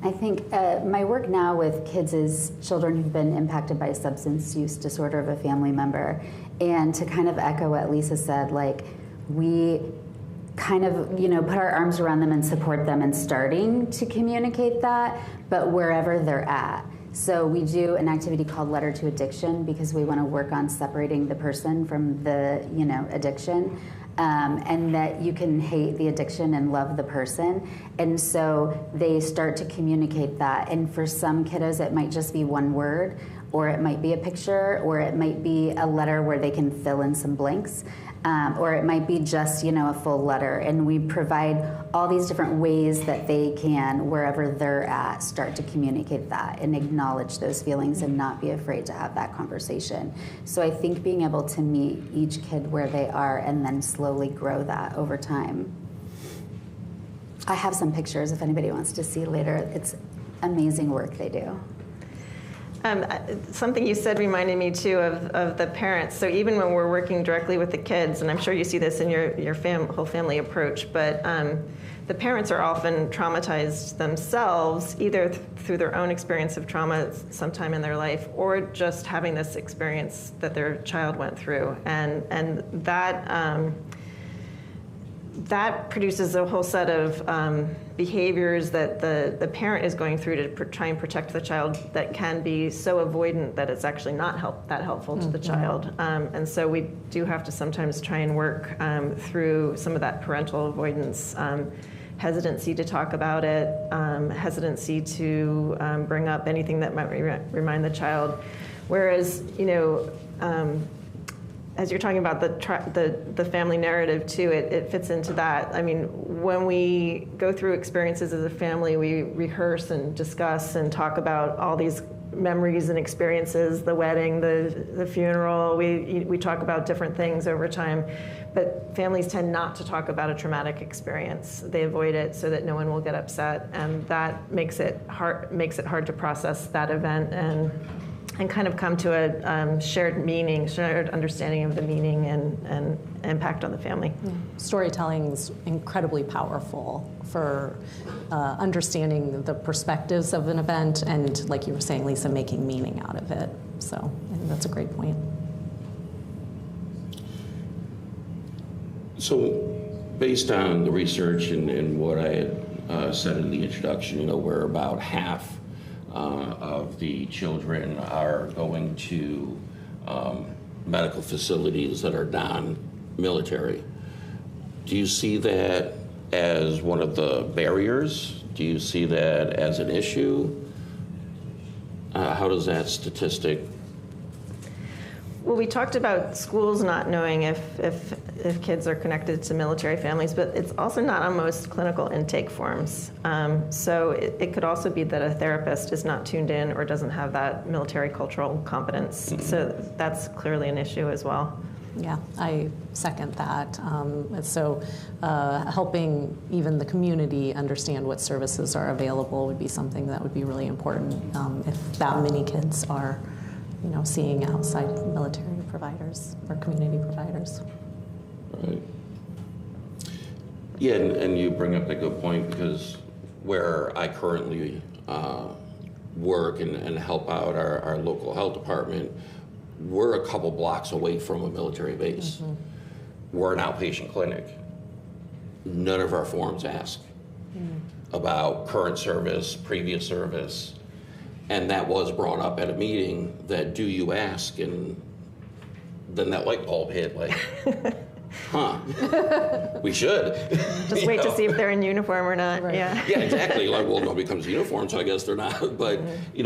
I think my work now with kids is children who've been impacted by substance use disorder of a family member. And to kind of echo what Lisa said, like, we kind of, put our arms around them and support them in starting to communicate that, but wherever they're at. So we do an activity called Letter to Addiction because we want to work on separating the person from the, addiction. And that you can hate the addiction and love the person. And so they start to communicate that. And for some kiddos, it might just be one word, or it might be a picture, or it might be a letter where they can fill in some blanks. Or it might be just, a full letter. And we provide all these different ways that they can, wherever they're at, start to communicate that and acknowledge those feelings and not be afraid to have that conversation. So I think being able to meet each kid where they are and then slowly grow that over time. I have some pictures if anybody wants to see later. It's amazing work they do. Something you said reminded me too of the parents. So even when we're working directly with the kids, and I'm sure you see this in your whole family approach, but the parents are often traumatized themselves, either through their own experience of trauma sometime in their life, or just having this experience that their child went through, and that produces a whole set of behaviors that the parent is going through to try and protect the child that can be so avoidant that it's actually not that helpful to the child. And so we do have to sometimes try and work through some of that parental avoidance, hesitancy to talk about it, hesitancy to bring up anything that might remind the child. Whereas, as you're talking about the family narrative too, it fits into that. I mean, when we go through experiences as a family, we rehearse and discuss and talk about all these memories and experiences, the wedding, the funeral. We talk about different things over time, but families tend not to talk about a traumatic experience. They avoid it so that no one will get upset, and that makes it hard to process that event and kind of come to a shared meaning, shared understanding of the meaning and impact on the family. Yeah. Storytelling is incredibly powerful for understanding the perspectives of an event and, like you were saying, Lisa, making meaning out of it. So I think that's a great point. So based on the research and what I had said in the introduction, where about half of the children are going to medical facilities that are non-military. Do you see that as one of the barriers? Do you see that as an issue? How does that statistic? Well, we talked about schools not knowing if kids are connected to military families, but it's also not on most clinical intake forms. So it could also be that a therapist is not tuned in or doesn't have that military cultural competence. Mm-hmm. So that's clearly an issue as well. Yeah, I second that. So helping even the community understand what services are available would be something that would be really important if that many kids are seeing outside military providers or community providers. Right. Yeah, and you bring up a good point, because where I currently work and help out our local health department, we're a couple blocks away from a military base. Mm-hmm. We're an outpatient clinic. None of our forms ask about current service, previous service. And that was brought up at a meeting, that do you ask? And then that light bulb hit, like, we should. Just wait to see if they're in uniform or not. Right. Yeah. Yeah, exactly. Like, well, nobody comes in uniform, so I guess they're not. But, we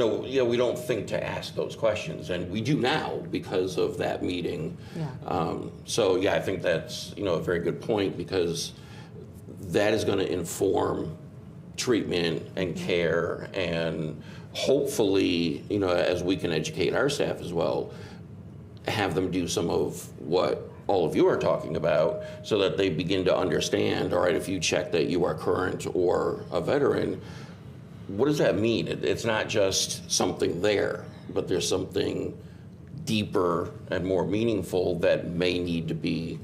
don't think to ask those questions. And we do now because of that meeting. Yeah. I think that's, a very good point, because that is going to inform treatment and care, and hopefully, as we can educate our staff as well, have them do some of what all of you are talking about, so that they begin to understand, all right, if you check that you are current or a veteran, what does that mean? It's not just something there, but there's something deeper and more meaningful that may need to be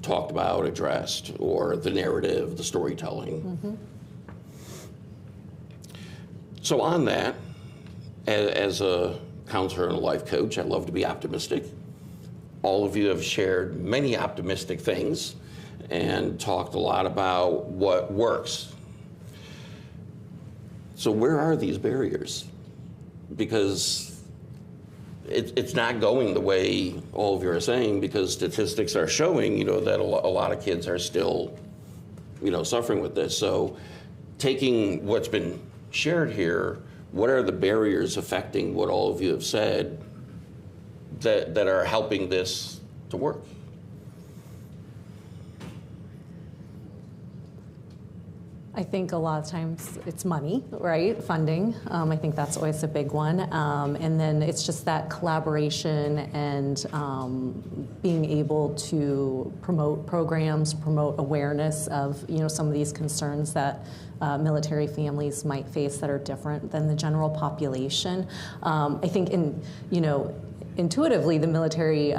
talked about, addressed, or the narrative, the storytelling. Mm-hmm. So on that, as a counselor and a life coach, I love to be optimistic. All of you have shared many optimistic things and talked a lot about what works. So where are these barriers? Because it's not going the way all of you are saying, because statistics are showing, that a lot of kids are still, suffering with this. So taking what's been shared here, what are the barriers affecting what all of you have said that are helping this to work? I think a lot of times it's money, right? Funding. I think that's always a big one. And then it's just that collaboration and being able to promote programs, promote awareness of some of these concerns that military families might face that are different than the general population. I think intuitively the military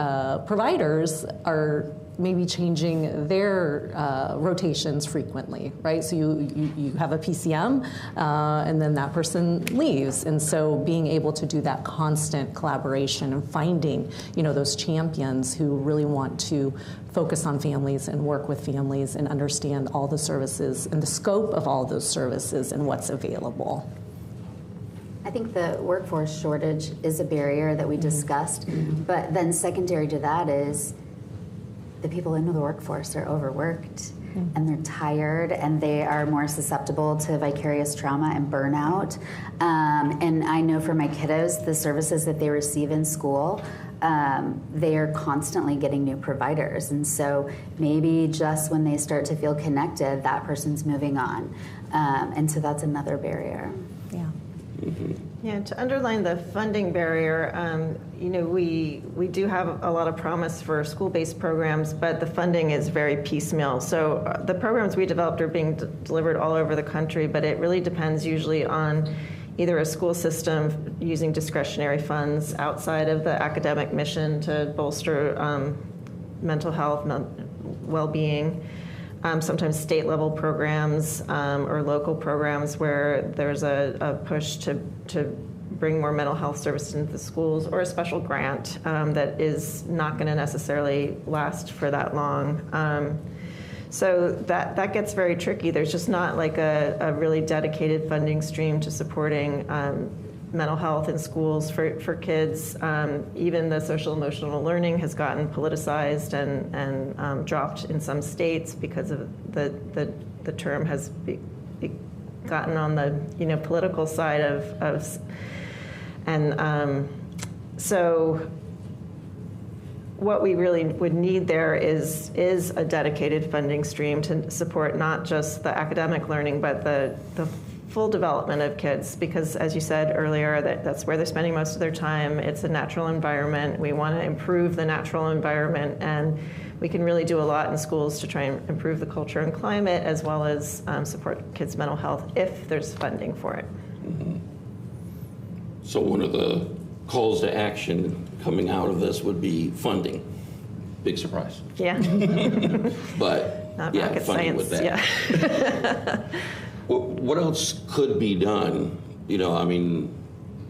providers are maybe changing their rotations frequently, right? So you have a PCM, and then that person leaves. And so being able to do that constant collaboration and finding, those champions who really want to focus on families and work with families and understand all the services and the scope of all those services and what's available. I think the workforce shortage is a barrier that we discussed, but then secondary to that is the people in the workforce are overworked and they're tired and they are more susceptible to vicarious trauma and burnout. And I know for my kiddos, the services that they receive in school, they are constantly getting new providers. And so maybe just when they start to feel connected, that person's moving on. And so that's another barrier. Yeah. Yeah, to underline the funding barrier, we do have a lot of promise for school-based programs, but the funding is very piecemeal. So the programs we developed are being delivered all over the country, but it really depends usually on either a school system using discretionary funds outside of the academic mission to bolster mental health, well-being. Sometimes state-level programs or local programs where there's a push to bring more mental health services into the schools, or a special grant that is not going to necessarily last for that long. So that gets very tricky. There's just not like a really dedicated funding stream to supporting mental health in schools for kids. Even the social emotional learning has gotten politicized and dropped in some states because of the term has gotten on the political side of so what we really would need there is a dedicated funding stream to support not just the academic learning, but the full development of kids, because as you said earlier, that's where they're spending most of their time. It's a natural environment. We want to improve the natural environment, and we can really do a lot in schools to try and improve the culture and climate, as well as support kids' mental health if there's funding for it. Mm-hmm. So one of the calls to action coming out of this would be funding. Big surprise. Yeah. But not yeah, rocket funding science. with that. Yeah. What else could be done?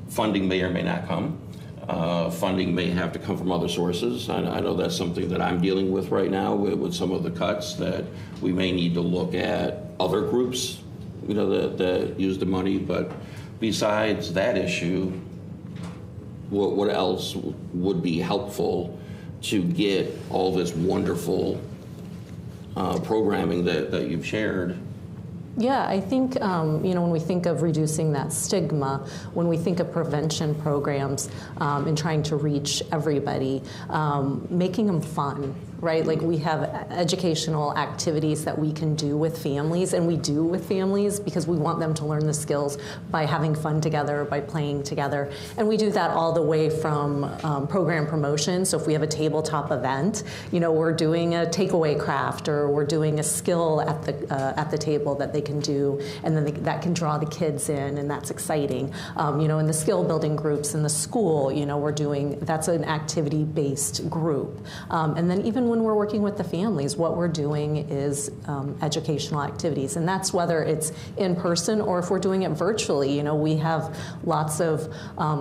Funding may or may not come. Funding may have to come from other sources. I know that's something that I'm dealing with right now with some of the cuts, that we may need to look at other groups, that use the money. But besides that issue, what else would be helpful to get all this wonderful programming that you've shared? Yeah, I think, when we think of reducing that stigma, when we think of prevention programs and trying to reach everybody, making them fun, right? Like, we have educational activities that we can do with families, and we do with families because we want them to learn the skills by having fun together, by playing together. And we do that all the way from program promotion. So if we have a tabletop event, we're doing a takeaway craft, or we're doing a skill at the table that they can do, and then that can draw the kids in, and that's exciting. In the skill building groups in the school, that's an activity-based group. And then even when we're working with the families, what we're doing is educational activities, and that's whether it's in person or if we're doing it virtually. We have lots of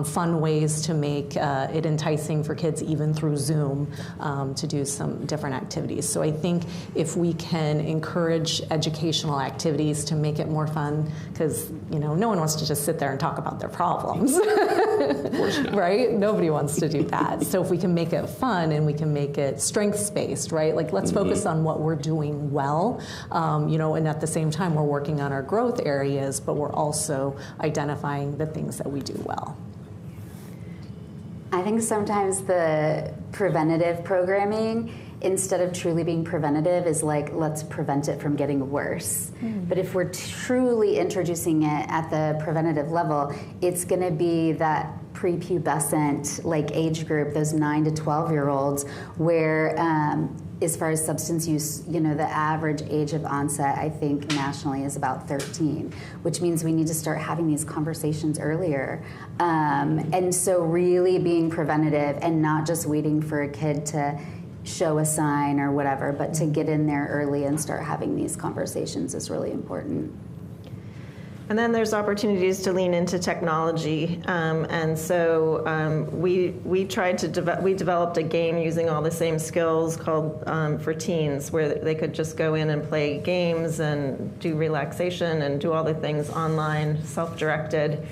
fun ways to make it enticing for kids, even through Zoom, to do some different activities. So I think if we can encourage educational activities to make it more fun, because no one wants to just sit there and talk about their problems. Of course not. Right? Nobody wants to do that. So if we can make it fun and we can make it strengths-based, right? Like, let's focus on what we're doing well, and at the same time we're working on our growth areas, but we're also identifying the things that we do well. I think sometimes the preventative programming, instead of truly being preventative, is like, let's prevent it from getting worse. But if we're truly introducing it at the preventative level, it's going to be that prepubescent age group, those 9 to 12-year-olds, where as far as substance use, the average age of onset, I think nationally, is about 13, which means we need to start having these conversations earlier. And so really being preventative and not just waiting for a kid to show a sign or whatever, but to get in there early and start having these conversations is really important. And then there's opportunities to lean into technology, and so we tried to we developed a game using all the same skills called for teens, where they could just go in and play games and do relaxation and do all the things online, self-directed,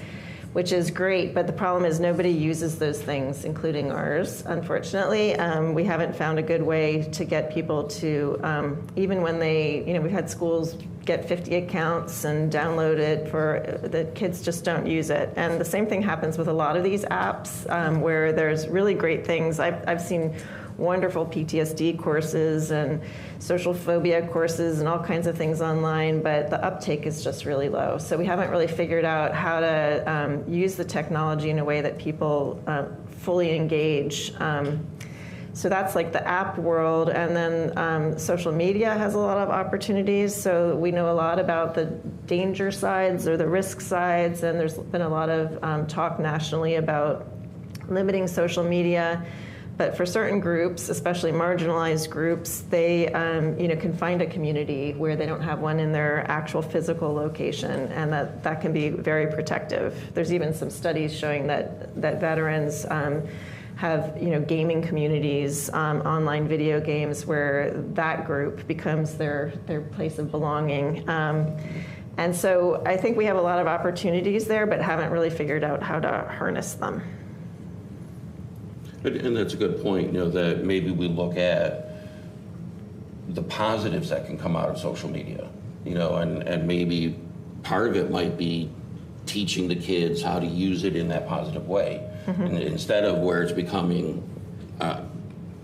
which is great. But the problem is nobody uses those things, including ours, unfortunately. We haven't found a good way to get people to, even when they, we've had schools get 50 accounts and download it, for the kids just don't use it. And the same thing happens with a lot of these apps, where there's really great things. I've seen wonderful PTSD courses and social phobia courses and all kinds of things online, but the uptake is just really low. So we haven't really figured out how to use the technology in a way that people fully engage. So that's like the app world, and then social media has a lot of opportunities. So we know a lot about the danger sides or the risk sides, and there's been a lot of talk nationally about limiting social media. But for certain groups, especially marginalized groups, they can find a community where they don't have one in their actual physical location, and that can be very protective. There's even some studies showing that veterans have gaming communities, online video games, where that group becomes their place of belonging. And so I think we have a lot of opportunities there, but haven't really figured out how to harness them. And that's a good point, that maybe we look at the positives that can come out of social media, and maybe part of it might be teaching the kids how to use it in that positive way. Mm-hmm. And instead of where it's becoming,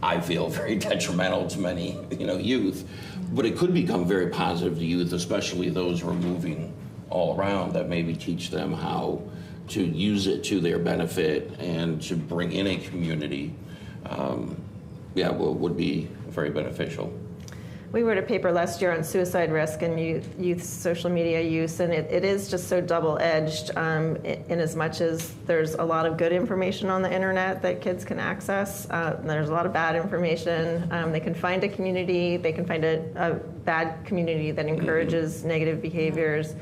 I feel, very detrimental to many, youth. But it could become very positive to youth, especially those who are moving all around, that maybe teach them how to use it to their benefit and to bring in a community. Would be very beneficial. We wrote a paper last year on suicide risk and youth social media use, and it is just so double-edged in as much as there's a lot of good information on the internet that kids can access. There's a lot of bad information. They can find a community. They can find a bad community that encourages negative behaviors.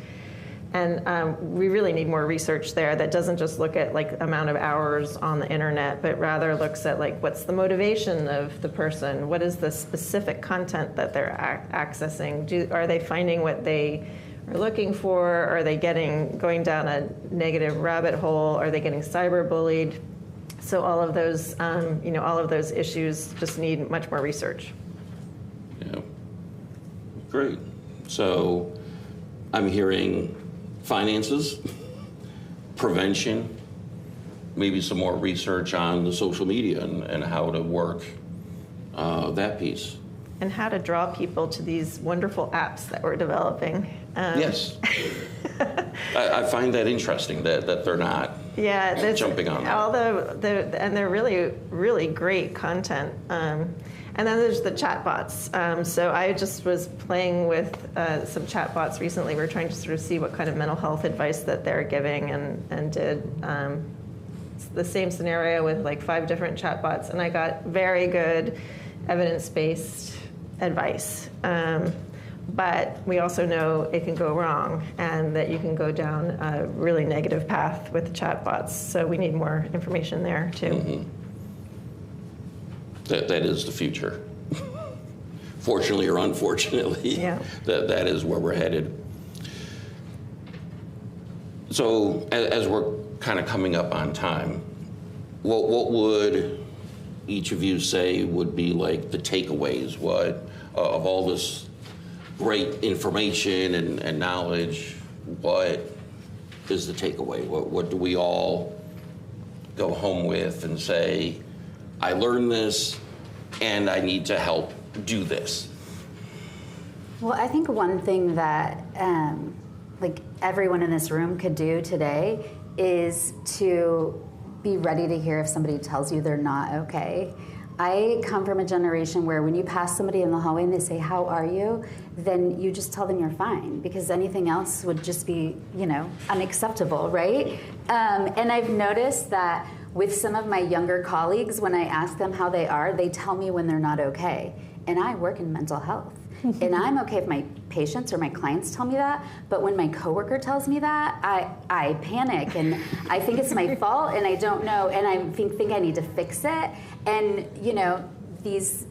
And we really need more research there that doesn't just look at amount of hours on the internet, but rather looks at what's the motivation of the person? What is the specific content that they're accessing? Are they finding what they are looking for? Are they going down a negative rabbit hole? Are they getting cyberbullied? So all of those, all of those issues just need much more research. Yeah, great. So I'm hearing finances, prevention, maybe some more research on the social media and how to work that piece. And how to draw people to these wonderful apps that we're developing. Yes. I find that interesting that they're not jumping on that. And they're really, really great content. And then there's the chatbots. So I just was playing with some chatbots recently. We're trying to sort of see what kind of mental health advice that they're giving, and did the same scenario with 5 different chatbots, and I got very good evidence-based advice. But we also know it can go wrong, and that you can go down a really negative path with the chatbots. So we need more information there too. Mm-hmm. That is the future. Fortunately or unfortunately, that is where we're headed. So as we're kind of coming up on time, what would each of you say would be the takeaways? Of all this great information and knowledge, what is the takeaway? What do we all go home with and say, I learned this, and I need to help do this? Well, I think one thing that everyone in this room could do today is to be ready to hear if somebody tells you they're not okay. I come from a generation where when you pass somebody in the hallway and they say, how are you? Then you just tell them you're fine, because anything else would just be, unacceptable, right? And I've noticed that with some of my younger colleagues, when I ask them how they are, they tell me when they're not okay. And I work in mental health. And I'm okay if my patients or my clients tell me that, but when my coworker tells me that, I panic, and I think it's my fault, and I don't know, and I think I need to fix it. And these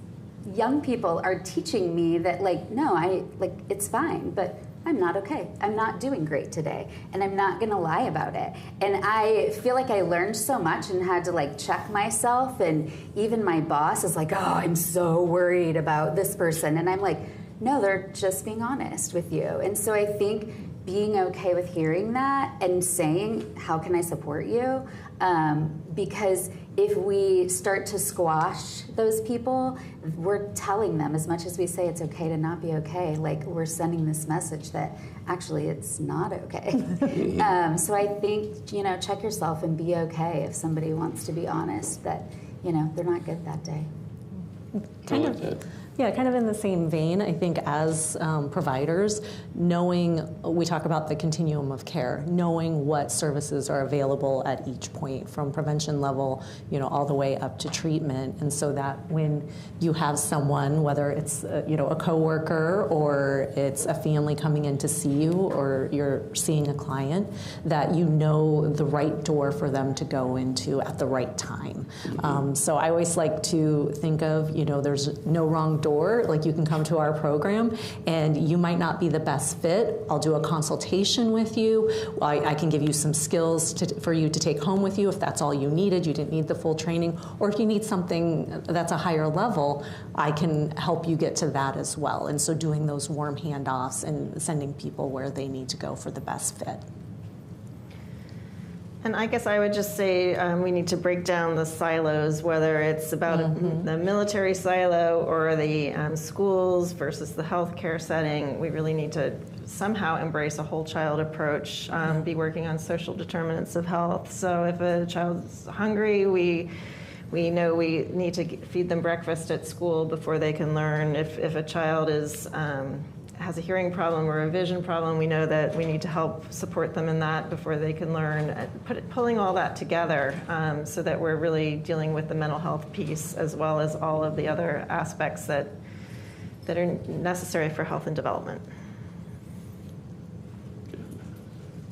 young people are teaching me that no, it's fine, but I'm not okay. I'm not doing great today, and I'm not gonna lie about it. And I feel like I learned so much and had to check myself, and even my boss is like, oh, I'm so worried about this person. And I'm like, no, they're just being honest with you. And so I think being okay with hearing that and saying, how can I support you? Because if we start to squash those people, we're telling them, as much as we say it's okay to not be okay, like we're sending this message that actually it's not okay. So I think, check yourself and be okay if somebody wants to be honest that, they're not good that day. Kind of in the same vein, I think as providers, we talk about the continuum of care, knowing what services are available at each point from prevention level, all the way up to treatment. And so that when you have someone, whether it's, a coworker or it's a family coming in to see you or you're seeing a client, that you know the right door for them to go into at the right time. So I always like to think of, there's no wrong door. Like you can come to our program and you might not be the best fit. I'll do a consultation with you. I can give you some skills for you to take home with you if that's all you needed. You didn't need the full training. Or if you need something that's a higher level, I can help you get to that as well. And so doing those warm handoffs and sending people where they need to go for the best fit. And I guess I would just say we need to break down the silos, whether it's about the military silo or the schools versus the healthcare setting. We really need to somehow embrace a whole child approach, be working on social determinants of health. So if a child's hungry, we know we need to feed them breakfast at school before they can learn. If a child has a hearing problem or a vision problem, we know that we need to help support them in that before they can learn. Pulling all that together so that we're really dealing with the mental health piece as well as all of the other aspects that are necessary for health and development.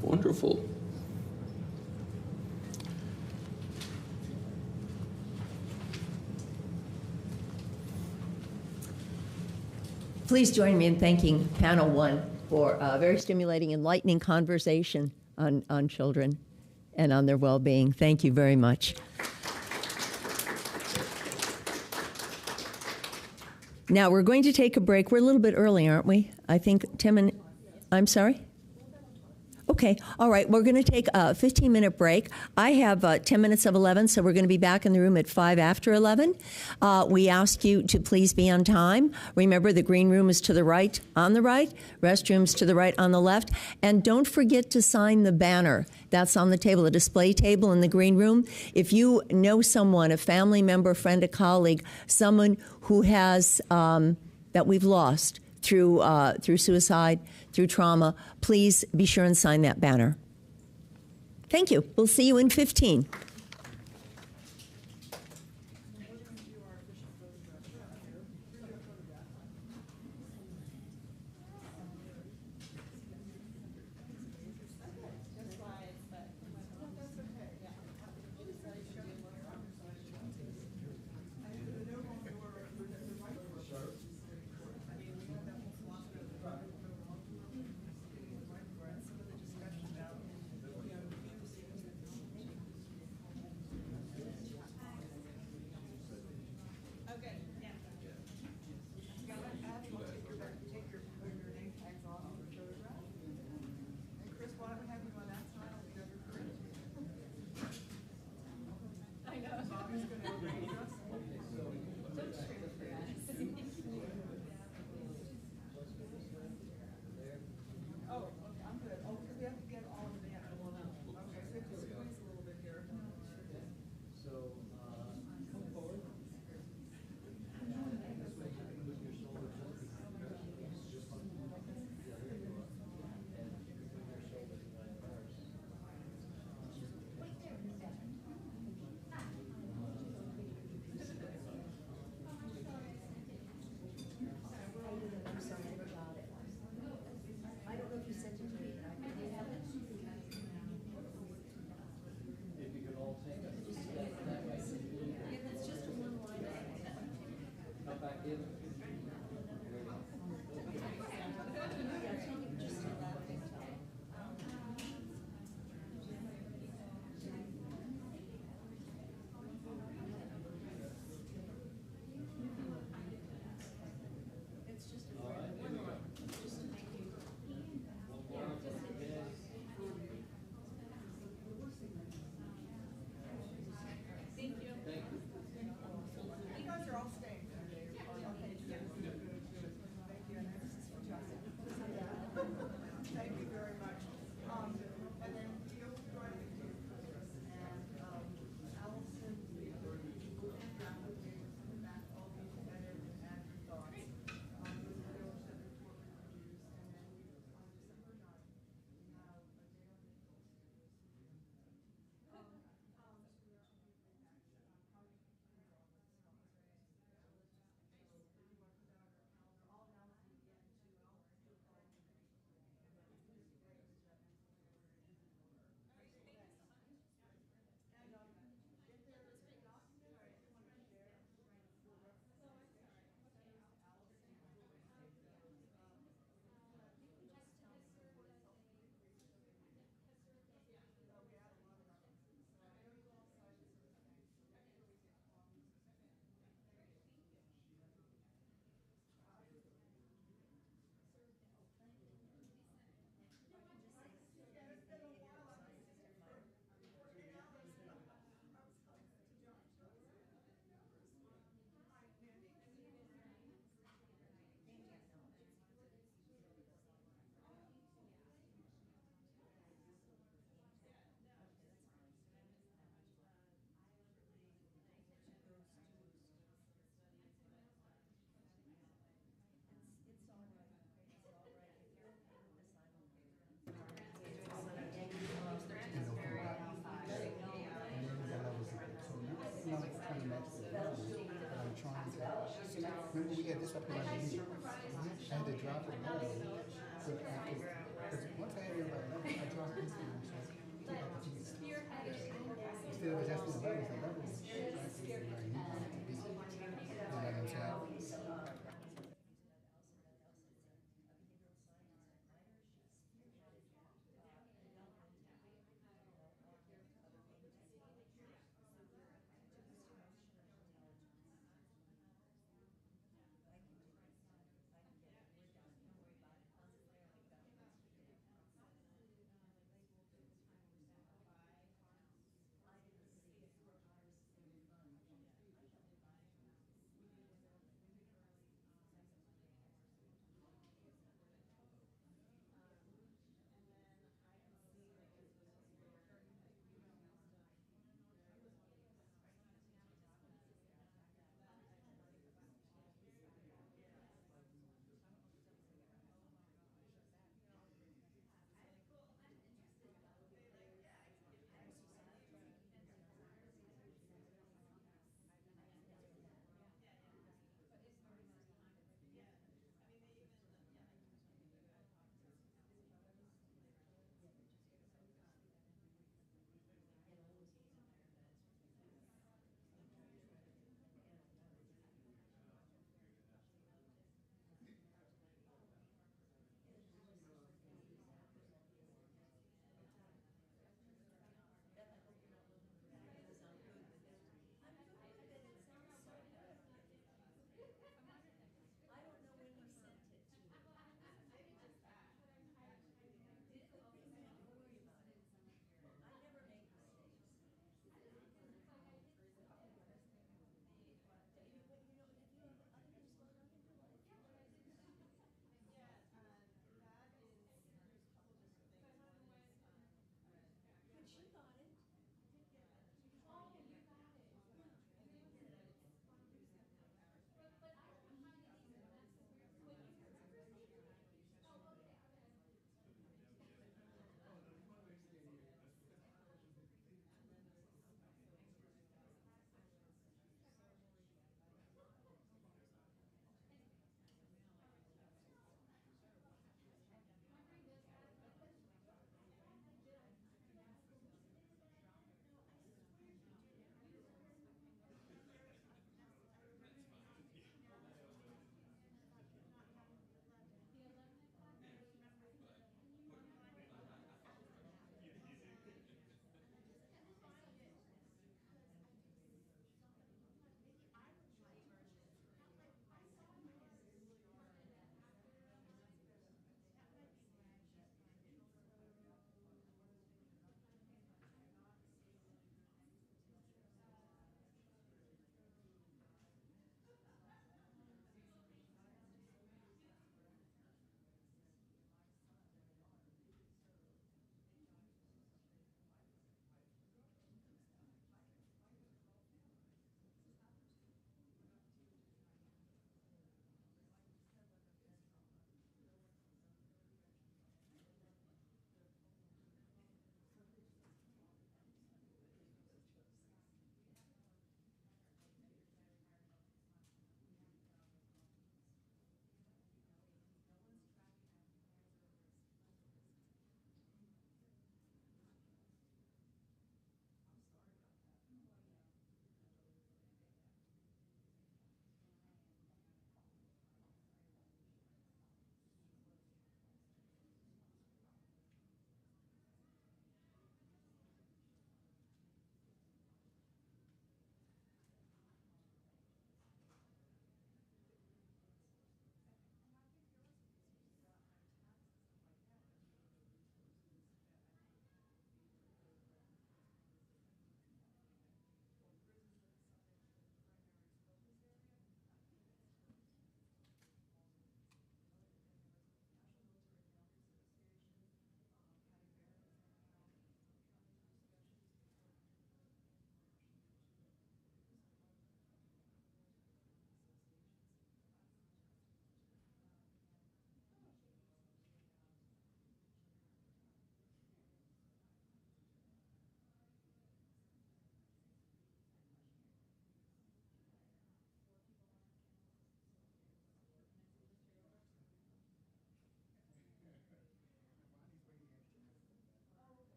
Wonderful. Please join me in thanking Panel 1 for a very stimulating, enlightening conversation on children and on their well-being. Thank you very much. Now, we're going to take a break. We're a little bit early, aren't we? I think Tim and... I'm sorry? Okay, all right, we're going to take a 15-minute break. I have 10 minutes of 11, so we're going to be back in the room at 5 after 11. We ask you to please be on time. Remember, the green room is to the right, on the right, restrooms to the right, on the left. And don't forget to sign the banner. That's on the table, the display table in the green room. If you know someone, a family member, friend, a colleague, someone who has, that we've lost through suicide, through trauma, please be sure and sign that banner. Thank you. We'll see you in 15. When we had this up here, I had to drop it low. Because once I had everybody level, I dropped this down. So I had to instead of adjusting the level is exactly where I need it to be. You know what I'm saying?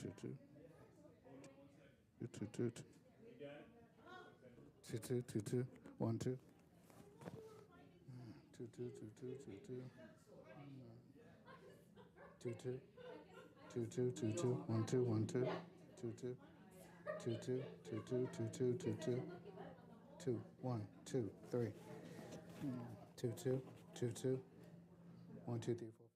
two, two. Two, two, two, two. Two, two, two, two. 1, 2. 2, 2, 2, 2, 2, 2. 2, 2. 2, 2, 2, 2. 1, 2, 1, 2. 2, 2. 2, 2, 2, 2, 2, 2, 2, 2. 2, 1, 2, 3. 2, 2, 2, 2. 1, 2, 3, 4, 5.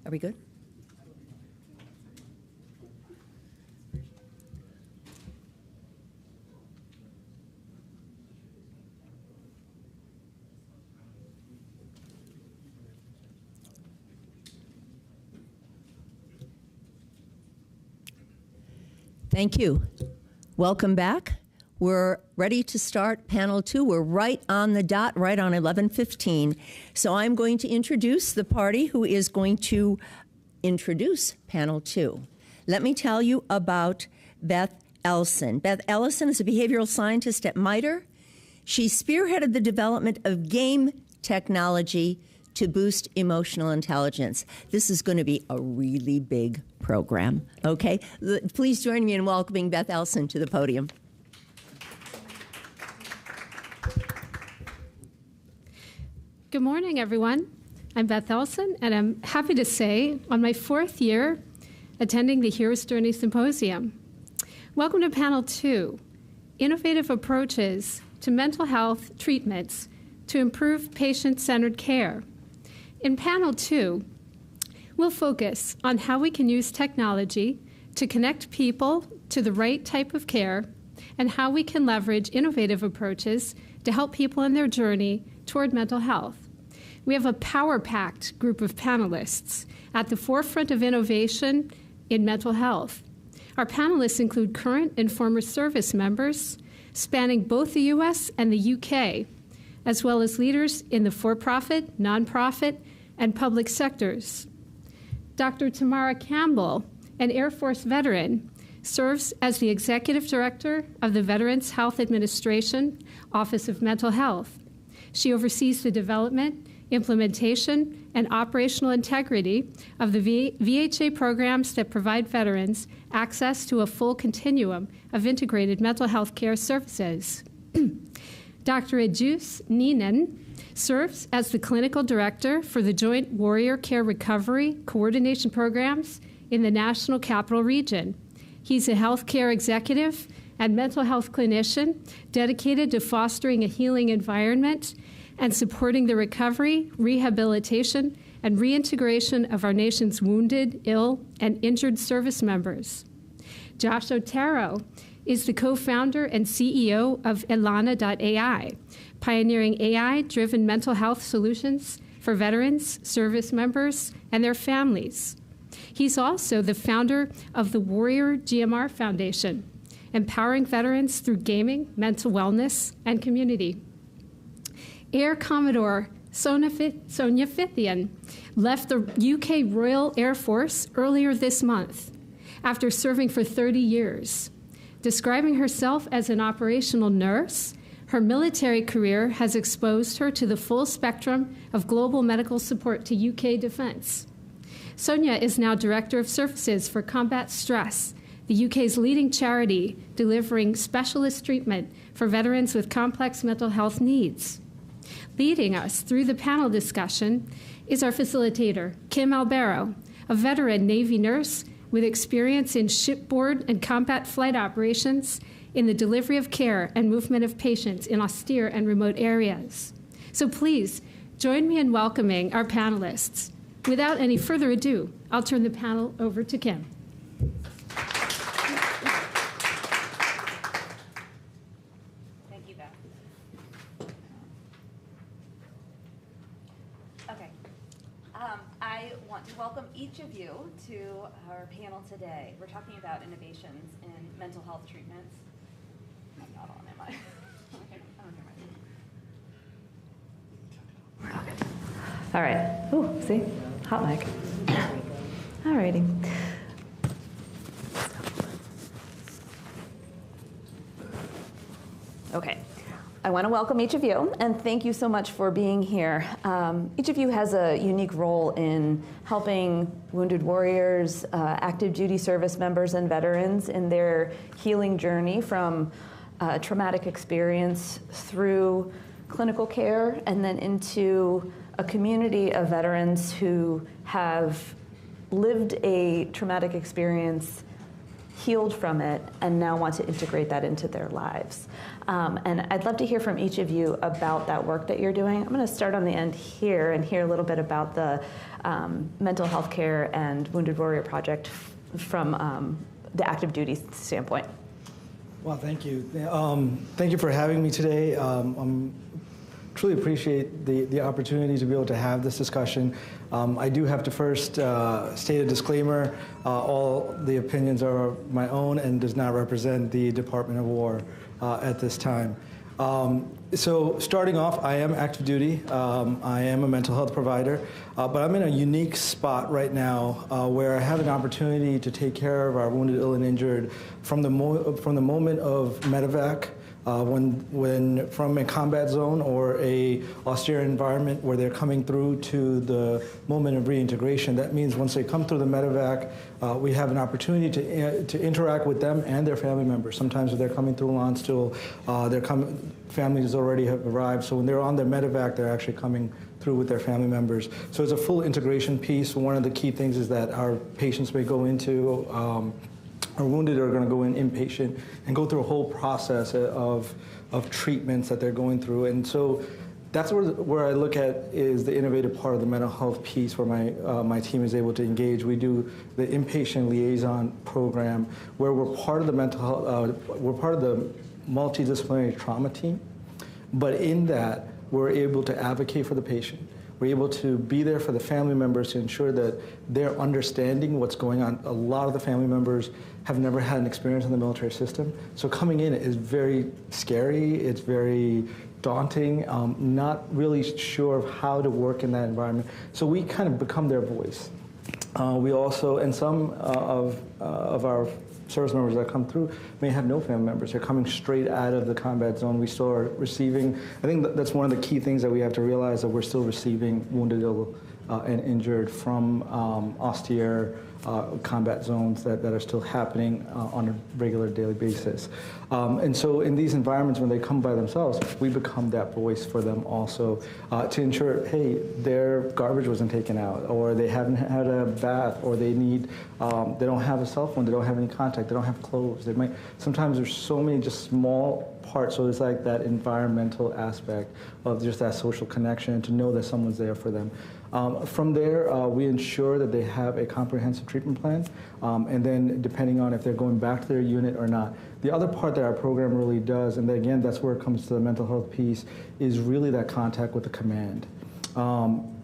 Are we good? Thank you. Welcome back. We're ready to start panel 2. We're right on the dot, right on 11:15. So I'm going to introduce the party who is going to introduce panel 2. Let me tell you about Beth Ellison. Beth Ellison is a behavioral scientist at MITRE. She spearheaded the development of game technology to boost emotional intelligence. This is going to be a really big program, okay? Please join me in welcoming Beth Ellison to the podium. Good morning, everyone. I'm Beth Ellison, and I'm happy to say on my 4th year attending the Hero's Journey Symposium. Welcome to Panel 2, Innovative Approaches to Mental Health Treatments to Improve Patient-Centered Care. In Panel 2, we'll focus on how we can use technology to connect people to the right type of care and how we can leverage innovative approaches to help people in their journey toward mental health. We have a power-packed group of panelists at the forefront of innovation in mental health. Our panelists include current and former service members spanning both the U.S. and the U.K., as well as leaders in the for-profit, nonprofit, and public sectors. Dr. Tamara Campbell, an Air Force veteran, serves as the Executive Director of the Veterans Health Administration Office of Mental Health. She oversees the development, implementation, and operational integrity of the VHA programs that provide veterans access to a full continuum of integrated mental health care services. Dr. Ejus Neenan serves as the Clinical Director for the Joint Warrior Care Recovery Coordination Programs in the National Capital Region. He's a healthcare executive and mental health clinician dedicated to fostering a healing environment and supporting the recovery, rehabilitation, and reintegration of our nation's wounded, ill, and injured service members. Josh Otero is the co-founder and CEO of Elana.ai, pioneering AI-driven mental health solutions for veterans, service members, and their families. He's also the founder of the Warrior GMR Foundation, empowering veterans through gaming, mental wellness, and community. Air Commodore Sonia Fithian left the UK Royal Air Force earlier this month after serving for 30 years. Describing herself as an operational nurse, her military career has exposed her to the full spectrum of global medical support to UK defense. Sonia is now Director of Services for Combat Stress, the UK's leading charity delivering specialist treatment for veterans with complex mental health needs. Leading us through the panel discussion is our facilitator, Kim Albero, a veteran Navy nurse with experience in shipboard and combat flight operations in the delivery of care and movement of patients in austere and remote areas. So please, join me in welcoming our panelists. Without any further ado, I'll turn the panel over to Kim. Thank you, Beth. Okay. I want to welcome each of you to our panel today. We're talking about innovations in mental health treatments. I'm not on, am I? I don't hear myself. Okay. All right. Ooh, see? Hot mic. All righty. Okay. I want to welcome each of you, and thank you so much for being here. Each of you has a unique role in helping wounded warriors, active duty service members, and veterans in their healing journey from traumatic experience through clinical care and then into a community of veterans who have lived a traumatic experience healed from it, and now want to integrate that into their lives. And I'd love to hear from each of you about that work that you're doing. I'm going to start on the end here and hear a little bit about the mental health care and Wounded Warrior Project from the active duty standpoint. Well, thank you. Thank you for having me today. Truly appreciate the opportunity to be able to have this discussion. I do have to first state a disclaimer. All the opinions are my own and does not represent the Department of War at this time. So starting off, I am active duty. I am a mental health provider, but I'm in a unique spot right now where I have an opportunity to take care of our wounded, ill, and injured from the moment of medevac, when from a combat zone or a austere environment where they're coming through to the moment of reintegration. That means once they come through the medevac, we have an opportunity to interact with them and their family members. Sometimes if they're coming through Landstuhl, families already have arrived. So when they're on their medevac, they're actually coming through with their family members. So it's a full integration piece. One of the key things is that our patients may go into are wounded are going to go in inpatient and go through a whole process of treatments that they're going through. And so that's where I look at is the innovative part of the mental health piece where my team is able to engage. We do the inpatient liaison program where we're part of the mental health, we're part of the multidisciplinary trauma team. But in that, we're able to advocate for the patient. We're able to be there for the family members to ensure that they're understanding what's going on. A lot of the family members have never had an experience in the military system. So coming in is very scary, it's very daunting, not really sure of how to work in that environment. So we kind of become their voice. We also, and some of our service members that come through may have no family members. They're coming straight out of the combat zone. We still are receiving, I think that's one of the key things that we have to realize, that we're still receiving wounded, ill, and injured from austere combat zones that are still happening on a regular daily basis. And so in these environments, when they come by themselves, we become that voice for them also to ensure, hey, their garbage wasn't taken out, or they haven't had a bath, or they need, they don't have a cell phone, they don't have any contact, they don't have clothes. They might, sometimes there's so many just small parts, so it's like that environmental aspect of just that social connection, to know that someone's there for them. From there, we ensure that they have a comprehensive treatment plan, and then depending on if they're going back to their unit or not. The other part that our program really does, and again, that's where it comes to the mental health piece, is really that contact with the command.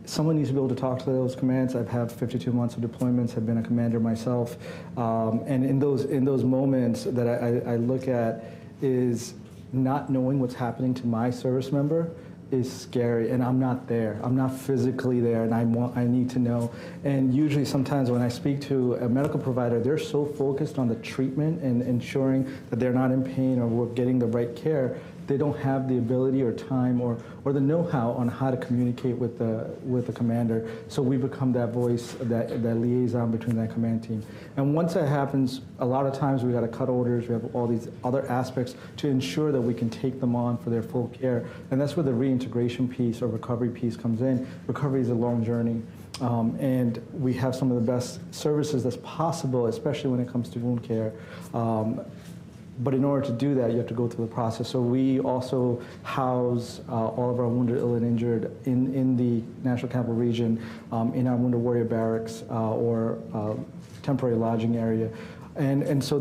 Someone needs to be able to talk to those commands. I've had 52 months of deployments, have been a commander myself, and in those moments that I look at is not knowing what's happening to my service member is scary, and I'm not there. I'm not physically there, and I need to know. And usually sometimes when I speak to a medical provider, they're so focused on the treatment and ensuring that they're not in pain or we're getting the right care, they don't have the ability or time or the know-how on how to communicate with the commander. So we become that voice, that liaison between that command team. And once that happens, a lot of times we got to cut orders. We have all these other aspects to ensure that we can take them on for their full care. And that's where the reintegration piece or recovery piece comes in. Recovery is a long journey. And we have some of the best services that's possible, especially when it comes to wound care. But in order to do that, you have to go through the process. So we also house all of our wounded, ill, and injured in the National Capital Region in our Wounded Warrior Barracks or temporary lodging area. And so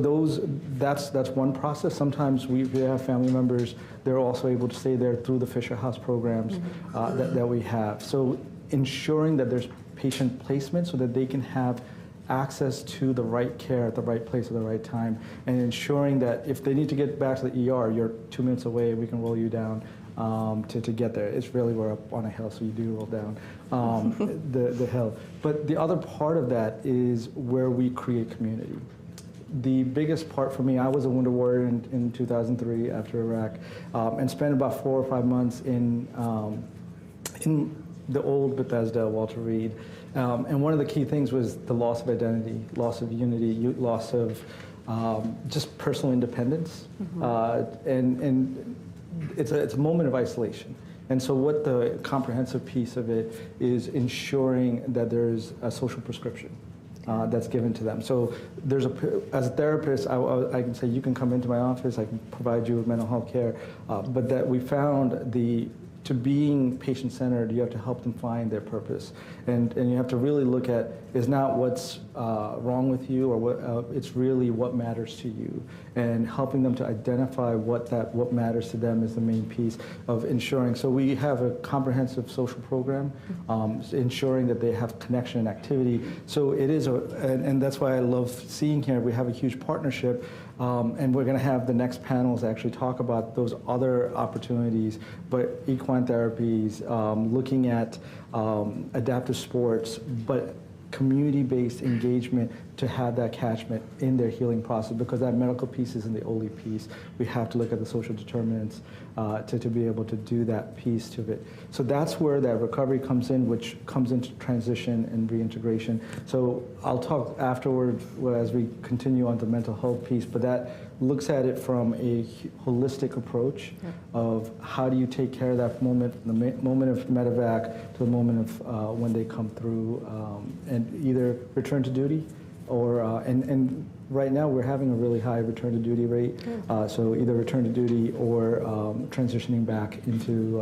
that's one process. Sometimes we have family members, they're also able to stay there through the Fisher House programs that we have. So ensuring that there's patient placement so that they can have access to the right care at the right place at the right time, and ensuring that if they need to get back to the ER, you're 2 minutes away, we can roll you down to get there. It's really, we're up on a hill, so you do roll down the hill. But the other part of that is where we create community. The biggest part for me, I was a wounded warrior in 2003 after Iraq, and spent about 4 or 5 months in the old Bethesda, Walter Reed. And one of the key things was the loss of identity, loss of unity, loss of just personal independence. And it's a moment of isolation. And so what the comprehensive piece of it is ensuring that there's a social prescription. that's given to them. So as a therapist, I can say you can come into my office, I can provide you with mental health care, but that we found to being patient-centered, you have to help them find their purpose. And you have to really look at, is not what's wrong with you, or what, it's really what matters to you. And helping them to identify what matters to them is the main piece of ensuring. So we have a comprehensive social program, ensuring that they have connection and activity. So it is, and that's why I love seeing here, we have a huge partnership. And we're going to have the next panels actually talk about those other opportunities, but equine therapies, looking at adaptive sports, but community-based engagement to have that catchment in their healing process, because that medical piece isn't the only piece. We have to look at the social determinants to be able to do that piece of it. So that's where that recovery comes in, which comes into transition and reintegration. So I'll talk afterward as we continue on the mental health piece, but that looks at it from a holistic approach of how do you take care of that moment, the moment of medevac to the moment of when they come through and either return to duty or, and right now we're having a really high return to duty rate. So either return to duty or transitioning back into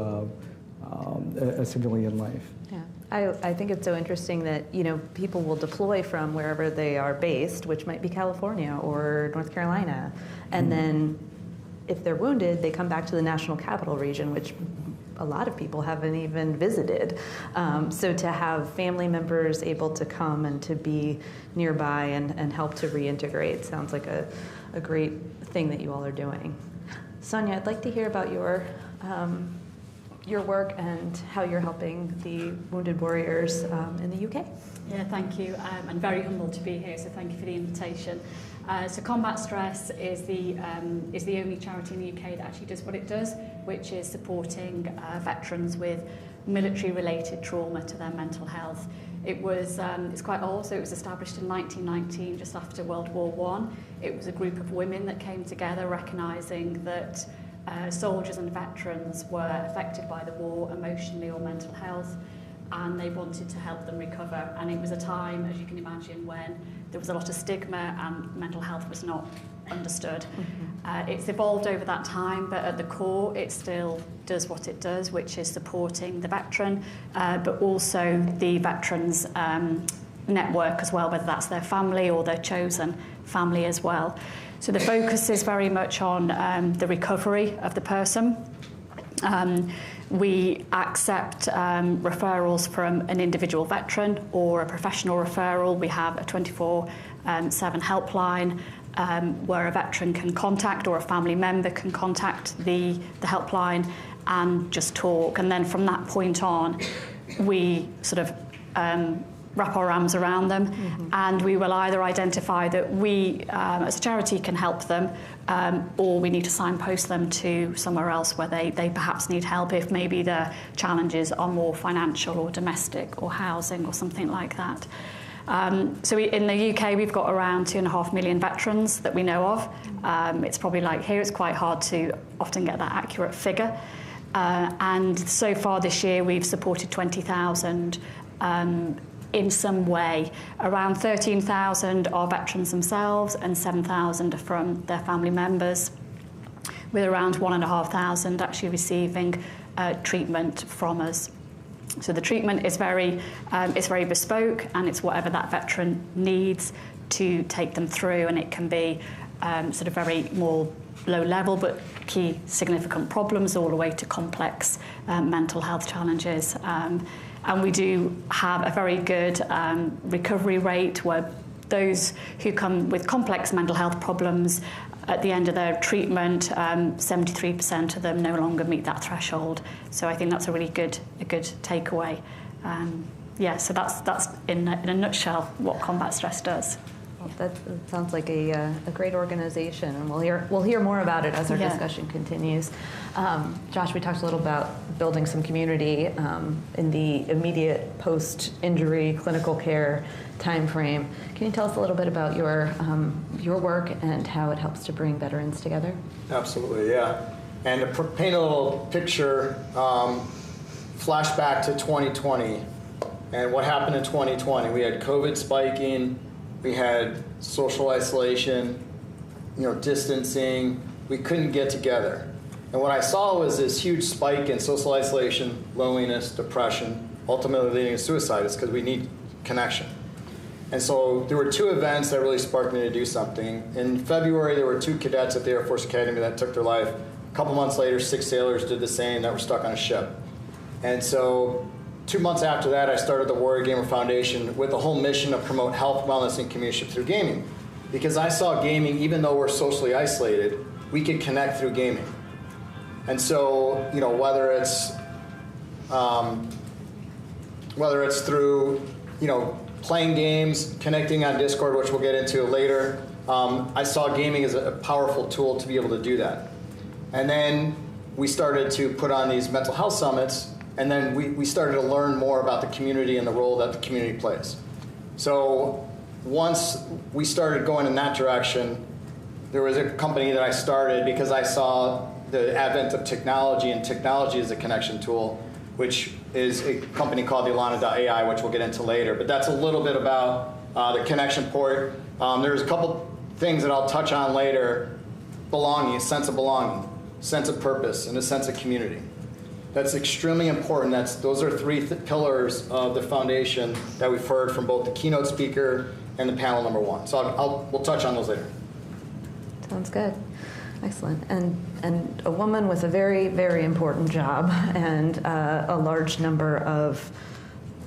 a civilian life. Yeah. I think it's so interesting that, you know, people will deploy from wherever they are based, which might be California or North Carolina, and then if they're wounded, they come back to the National Capital Region, which a lot of people haven't even visited. So to have family members able to come and to be nearby and help to reintegrate sounds like a great thing that you all are doing. Sonia, I'd like to hear about your work and how you're helping the wounded warriors in the UK. Yeah, thank you. I'm very humbled to be here, so thank you for the invitation. So Combat Stress is the only charity in the UK that actually does what it does, which is supporting veterans with military-related trauma to their mental health. It's quite old, so it was established in 1919, just after World War I. It was a group of women that came together, recognising that soldiers and veterans were affected by the war emotionally or mental health, and they wanted to help them recover. And it was a time, as you can imagine, when there was a lot of stigma and mental health was not understood. It's evolved over that time, but at the core it still does what it does, which is supporting the veteran, but also the veterans' network as well, whether that's their family or their chosen family as well. So the focus is very much on the recovery of the person. We accept referrals from an individual veteran or a professional referral. We have a 24/7 helpline where a veteran can contact, or a family member can contact the helpline and just talk. And then from that point on, we sort of wrap our arms around them, and we will either identify that we as a charity can help them, or we need to signpost them to somewhere else where they perhaps need help if maybe the challenges are more financial or domestic or housing or something like that. So in the UK we've got around 2.5 million veterans that we know of. It's probably like here, it's quite hard to often get that accurate figure, and so far this year we've supported 20,000 in some way. Around 13,000 are veterans themselves and 7,000 are from their family members, with around 1,500 actually receiving treatment from us. So the treatment is very bespoke, and it's whatever that veteran needs to take them through, and it can be sort of very more low level but key significant problems all the way to complex mental health challenges. And we do have a very good recovery rate, where those who come with complex mental health problems at the end of their treatment, 73% of them no longer meet that threshold. So I think that's a really good takeaway. Yeah, so that's in a nutshell what Combat Stress does. Well, that sounds like a great organization, and we'll hear more about it as our discussion continues. Josh, we talked a little about building some community in the immediate post-injury clinical care time frame. Can you tell us a little bit about your work and how it helps to bring veterans together? Absolutely, yeah. And to paint a little picture, flashback to 2020 and what happened in 2020. We had COVID spiking. we had social isolation, distancing. We couldn't get together. And what I saw was this huge spike in social isolation, loneliness, depression, ultimately leading to suicide. It's because we need connection. And so there were 2 events that really sparked me to do something. In February, there were 2 cadets at the Air Force Academy that took their life. A couple months later, 6 sailors did the same that were stuck on a ship. And so 2 months after that, I started the Warrior Gamer Foundation with the whole mission to promote health, wellness, and community through gaming. Because I saw gaming, even though we're socially isolated, we could connect through gaming. And so, whether it's through, playing games, connecting on Discord, which we'll get into later, I saw gaming as a powerful tool to be able to do that. And then we started to put on these mental health summits, and then we started to learn more about the community and the role that the community plays. So once we started going in that direction, there was a company that I started because I saw the advent of technology, and technology is a connection tool, which is a company called the Alana.ai, which we'll get into later. But that's a little bit about the connection port. There's a couple things that I'll touch on later. Belonging, a sense of purpose, and a sense of community. That's extremely important. Those are 3 pillars of the foundation that we've heard from both the keynote speaker and the panel number 1. So we'll touch on those later. Sounds good. Excellent. And a woman with a very, very important job and a large number of,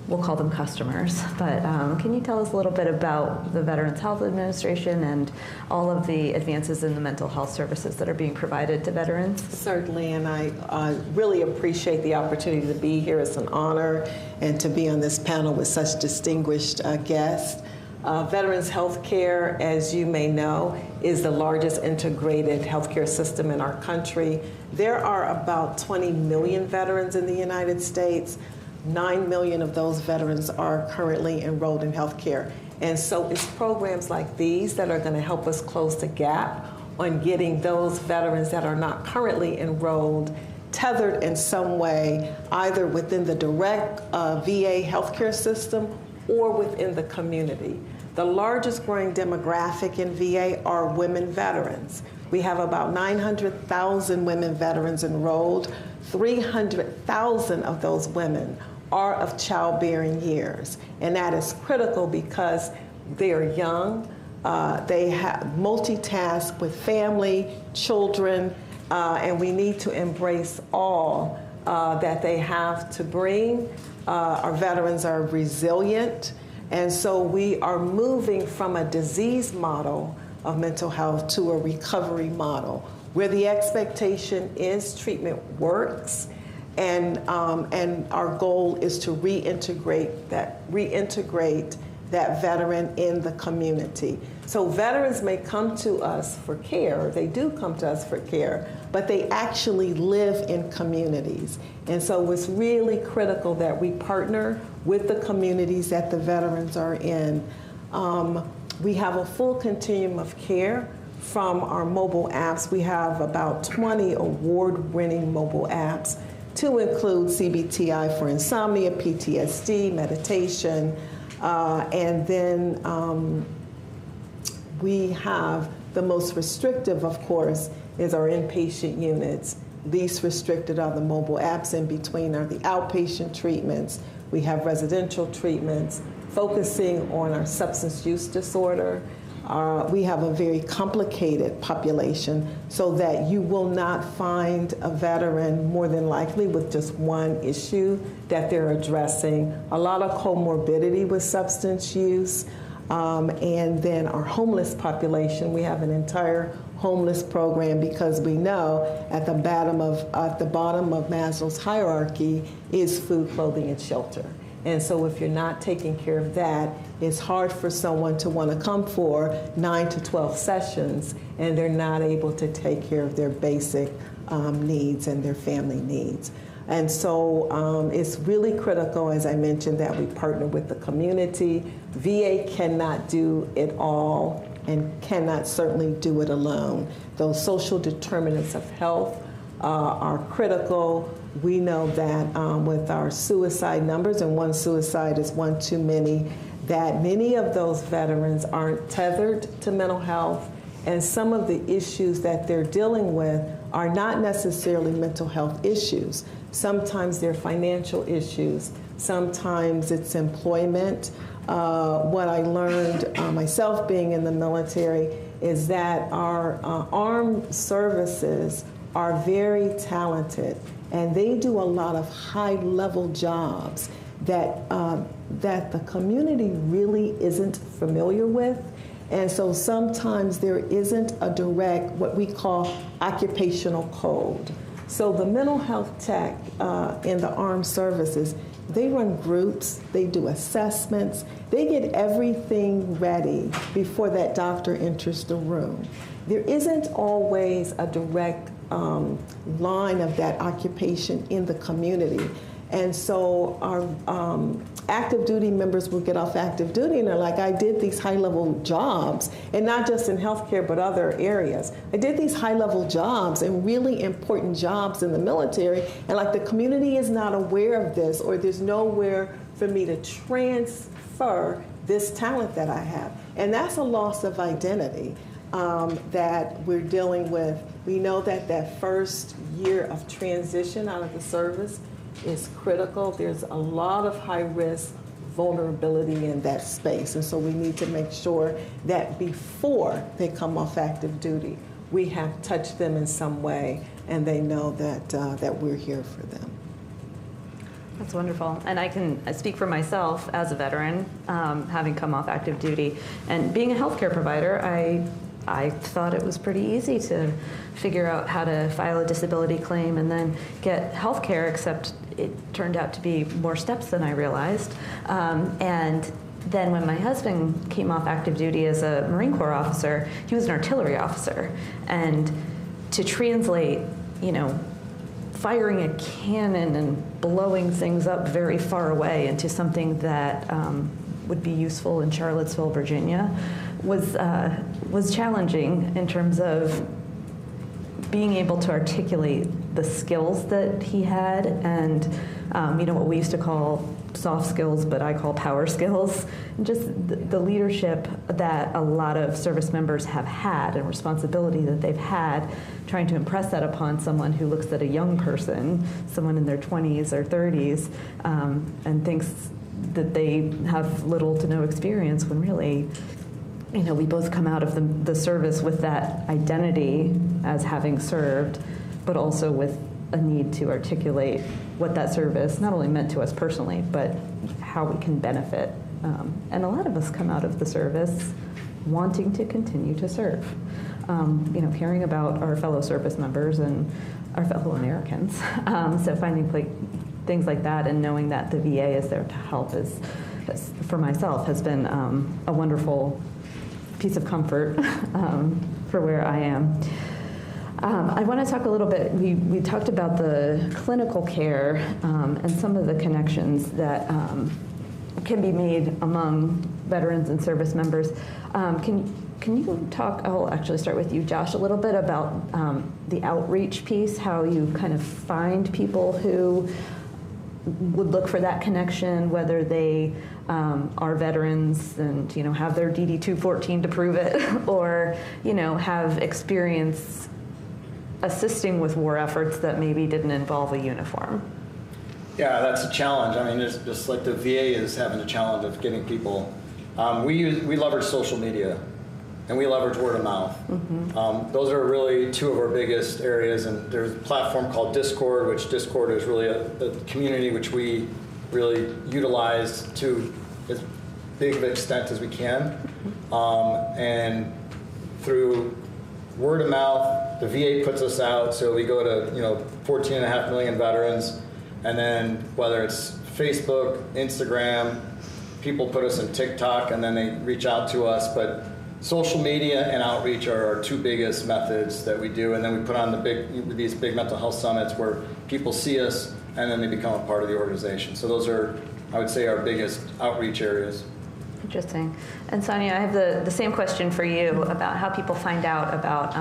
we'll call them customers. But can you tell us a little bit about the Veterans Health Administration and all of the advances in the mental health services that are being provided to veterans? Certainly, and I really appreciate the opportunity to be here. It's an honor, and to be on this panel with such distinguished guests. Veterans Healthcare, as you may know, is the largest integrated healthcare system in our country. There are about 20 million veterans in the United States. 9 million of those veterans are currently enrolled in healthcare. And so it's programs like these that are going to help us close the gap on getting those veterans that are not currently enrolled tethered in some way, either within the direct VA healthcare system or within the community. The largest growing demographic in VA are women veterans. We have about 900,000 women veterans enrolled. 300,000 of those women are of childbearing years. And that is critical because they are young, they have multitask with family, children, and we need to embrace all that they have to bring. Our veterans are resilient, and so we are moving from a disease model of mental health to a recovery model, where the expectation is treatment works, and our goal is to reintegrate that veteran in the community. So veterans may come to us for care, they do come to us for care, but they actually live in communities. And so it's really critical that we partner with the communities that the veterans are in. We have a full continuum of care from our mobile apps. We have about 20 award-winning mobile apps to include CBTI for insomnia, PTSD, meditation, and then we have the most restrictive, of course, is our inpatient units. Least restricted are the mobile apps. In between are the outpatient treatments. We have residential treatments focusing on our substance use disorder. We have a very complicated population, so that you will not find a veteran more than likely with just one issue that they're addressing. A lot of comorbidity with substance use. And then our homeless population, we have an entire homeless program, because we know at the bottom of Maslow's hierarchy is food, clothing, and shelter. And so if you're not taking care of that, it's hard for someone to want to come for 9 to 12 sessions and they're not able to take care of their basic needs and their family needs. And so it's really critical, as I mentioned, that we partner with the community. VA cannot do it all and cannot certainly do it alone. Those social determinants of health are critical. We know that with our suicide numbers, and one suicide is one too many, that many of those veterans aren't tethered to mental health, and some of the issues that they're dealing with are not necessarily mental health issues. Sometimes they're financial issues, sometimes it's employment. What I learned myself being in the military is that our armed services are very talented, and they do a lot of high-level jobs that the community really isn't familiar with. And so sometimes there isn't a direct, what we call occupational code. So the mental health tech in the armed services, they run groups, they do assessments, they get everything ready before that doctor enters the room. There isn't always a direct line of that occupation in the community. And so our active duty members will get off active duty and they're like, I did these high-level jobs, and not just in healthcare, but other areas. I did these high-level jobs and really important jobs in the military, and like the community is not aware of this, or there's nowhere for me to transfer this talent that I have. And that's a loss of identity that we're dealing with. We know that that first year of transition out of the service is critical. There's a lot of high-risk vulnerability in that space, and so we need to make sure that before they come off active duty, we have touched them in some way, and they know that that we're here for them. That's wonderful. And I can speak for myself as a veteran, having come off active duty, and being a healthcare provider, I thought it was pretty easy to figure out how to file a disability claim and then get health care, except it turned out to be more steps than I realized. And then when my husband came off active duty as a Marine Corps officer, he was an artillery officer. And to translate, firing a cannon and blowing things up very far away into something that would be useful in Charlottesville, Virginia, was challenging in terms of being able to articulate the skills that he had, and what we used to call soft skills, but I call power skills, and just the leadership that a lot of service members have had and responsibility that they've had, trying to impress that upon someone who looks at a young person, someone in their 20s or 30s, and thinks that they have little to no experience, when really, we both come out of the service with that identity as having served, but also with a need to articulate what that service not only meant to us personally, but how we can benefit. And a lot of us come out of the service wanting to continue to serve, caring about our fellow service members and our fellow Americans. So finding things like that and knowing that the VA is there to help is for myself, has been a wonderful piece of comfort for where I am. I want to talk a little bit, we talked about the clinical care and some of the connections that can be made among veterans and service members. Can you talk, I'll actually start with you, Josh, a little bit about the outreach piece, how you kind of find people who would look for that connection, whether they are veterans and have their DD 214 to prove it, or have experience assisting with war efforts that maybe didn't involve a uniform. Yeah, that's a challenge. I mean, it's just like the VA is having a challenge of getting people. We leverage social media, and we leverage word of mouth. Mm-hmm. Those are really two of our biggest areas, and there's a platform called Discord, which Discord is really a community which we really utilize to as big of an extent as we can. And through word of mouth, the VA puts us out, so we go to 14.5 million veterans, and then whether it's Facebook, Instagram, people put us in TikTok, and then they reach out to us. But social media and outreach are our two biggest methods that we do, and then we put on these big mental health summits where people see us and then they become a part of the organization. So those are, I would say, our biggest outreach areas. Interesting. And Sonia, I have the same question for you about how people find out about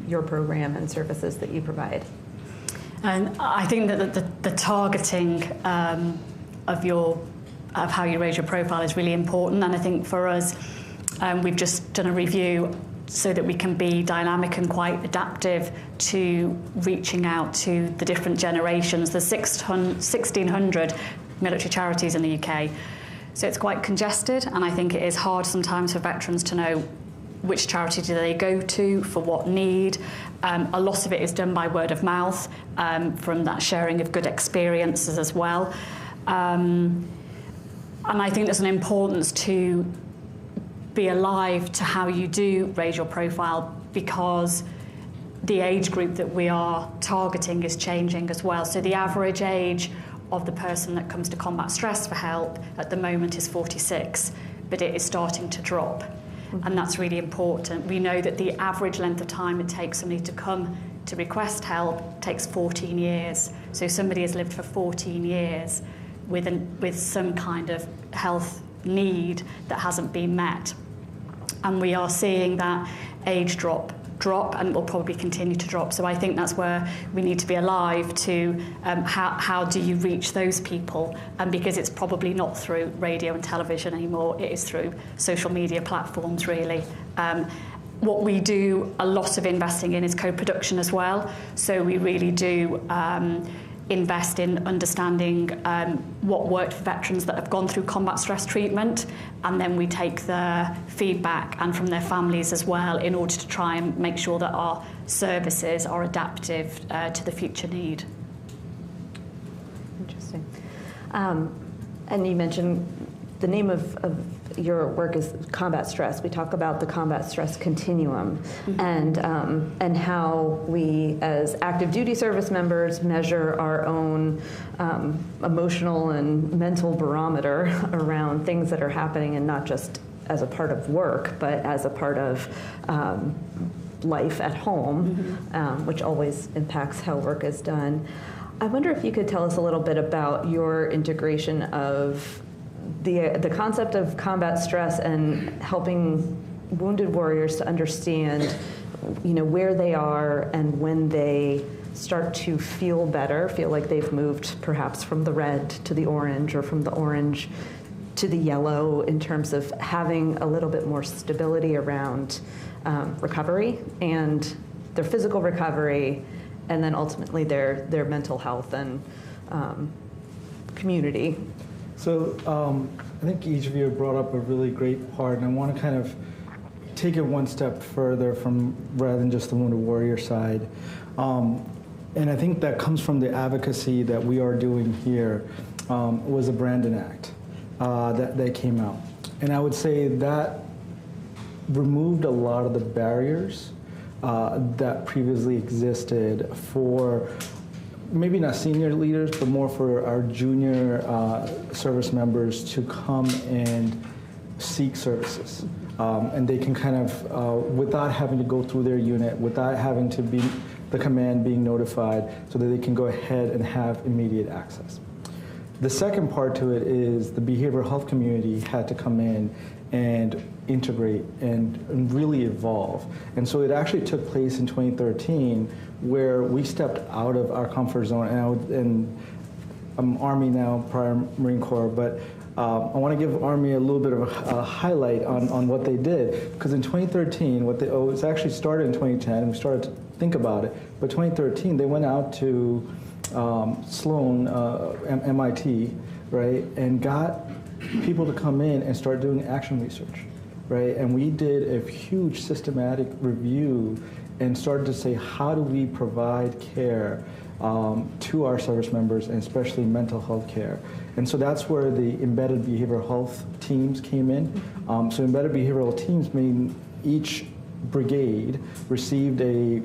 your program and services that you provide. And I think that the targeting of your how you raise your profile is really important. And I think for us, we've just done a review so that we can be dynamic and quite adaptive to reaching out to the different generations. There's 1,600 military charities in the UK. So it's quite congested, and I think it is hard sometimes for veterans to know which charity do they go to, for what need. A lot of it is done by word of mouth, from that sharing of good experiences as well. And I think there's an importance to be alive to how you do raise your profile, because the age group that we are targeting is changing as well. So the average age of the person that comes to combat stress for help at the moment is 46, but it is starting to drop. And that's really important. We know that the average length of time it takes somebody to come to request help takes 14 years. So somebody has lived for 14 years with some kind of health need that hasn't been met. And we are seeing that age drop and will probably continue to drop. So I think that's where we need to be alive to how do you reach those people, and because it's probably not through radio and television anymore, it is through social media platforms really. What we do a lot of investing in is co-production as well, so we really do invest in understanding what worked for veterans that have gone through combat stress treatment, and then we take the feedback and from their families as well in order to try and make sure that our services are adaptive to the future need. Interesting. And you mentioned the name of your work is combat stress. We talk about the combat stress continuum, and how we as active duty service members measure our own emotional and mental barometer around things that are happening, and not just as a part of work, but as a part of life at home, which always impacts how work is done. I wonder if you could tell us a little bit about your integration of the concept of combat stress and helping wounded warriors to understand, where they are and when they start to feel better, feel like they've moved perhaps from the red to the orange, or from the orange to the yellow, in terms of having a little bit more stability around recovery and their physical recovery, and then ultimately their mental health and community. So I think each of you brought up a really great part, and I want to kind of take it one step further rather than just the wounded warrior side. And I think that comes from the advocacy that we are doing here, was a Brandon Act that came out. And I would say that removed a lot of the barriers that previously existed for maybe not senior leaders, but more for our junior service members to come and seek services. And they can kind of, without having to go through their unit, without having to be the command being notified, so that they can go ahead and have immediate access. The second part to it is the behavioral health community had to come in and integrate and really evolve. And so it actually took place in 2013, where we stepped out of our comfort zone. And I'm Army now, prior Marine Corps, but I want to give Army a little bit of a highlight on what they did. Because in 2013, it was actually started in 2010, and we started to think about it. But 2013, they went out to Sloan, MIT, right, and got people to come in and start doing action research, right? And we did a huge systematic review and started to say, how do we provide care to our service members, and especially mental health care? And so that's where the embedded behavioral health teams came in. So embedded behavioral teams mean each brigade received a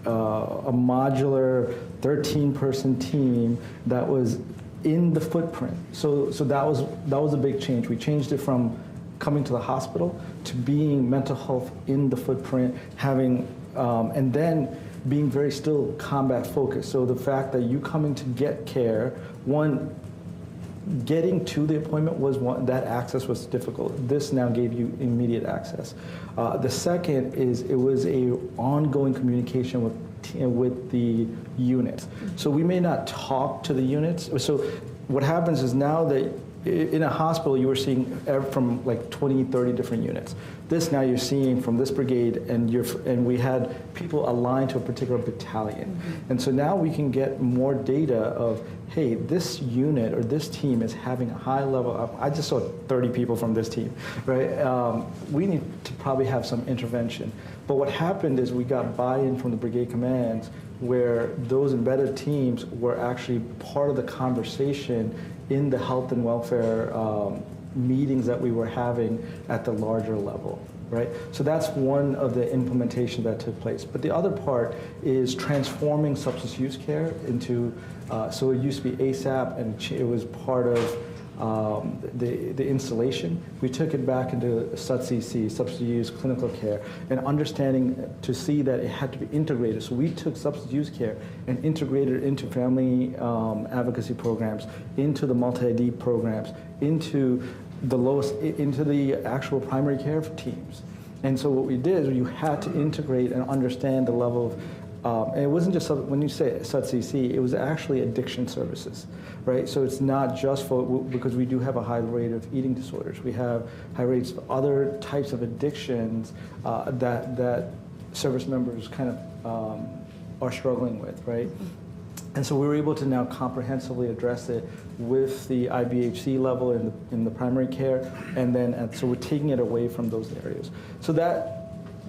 modular 13-person team that was in the footprint. So that was a big change. We changed it from coming to the hospital to being mental health in the footprint, having and then being very still combat focused. So the fact that you coming to get care, one, getting to the appointment was one, that access was difficult. This now gave you immediate access. The second is it was a ongoing communication with the units. So we may not talk to the units. So what happens is now that in a hospital, you were seeing from like 20, 30 different units. This now you're seeing from this brigade, and we had people aligned to a particular battalion. Mm-hmm. And so now we can get more data of, hey, this unit or this team is having a high level of, I just saw 30 people from this team, right? We need to probably have some intervention. But what happened is we got buy-in from the brigade commands where those embedded teams were actually part of the conversation in the health and welfare meetings that we were having at the larger level, right? So that's one of the implementation that took place. But the other part is transforming substance use care into, so it used to be ASAP, and it was part of the installation. We took it back into SUTCC, substance use clinical care, and understanding to see that it had to be integrated. So we took substance use care and integrated it into family advocacy programs, into the multi-ID programs, into the actual primary care teams. And so what we did is you had to integrate and understand the level of, and it wasn't just, when you say SUTCC, it was actually addiction services, right? So it's not just because we do have a high rate of eating disorders. We have high rates of other types of addictions that service members kind of are struggling with, right? And so we were able to now comprehensively address it with the IBHC level in the primary care, and then so we're taking it away from those areas. So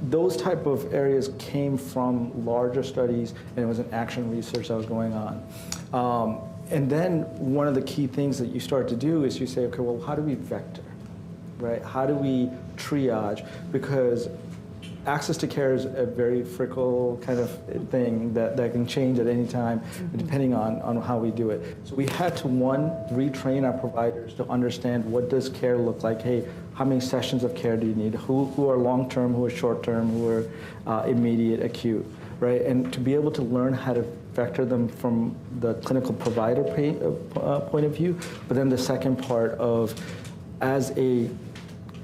those type of areas came from larger studies, and it was an action research that was going on. And then one of the key things that you start to do is you say, okay, well, how do we vector, right? How do we triage? Because access to care is a very fickle kind of thing that can change at any time, depending on how we do it. So we had to, one, retrain our providers to understand what does care look like. Hey, how many sessions of care do you need? Who are long-term, who are short-term, who are immediate, acute, right? And to be able to learn how to vector them from the clinical provider point of view, but then the second part of, as a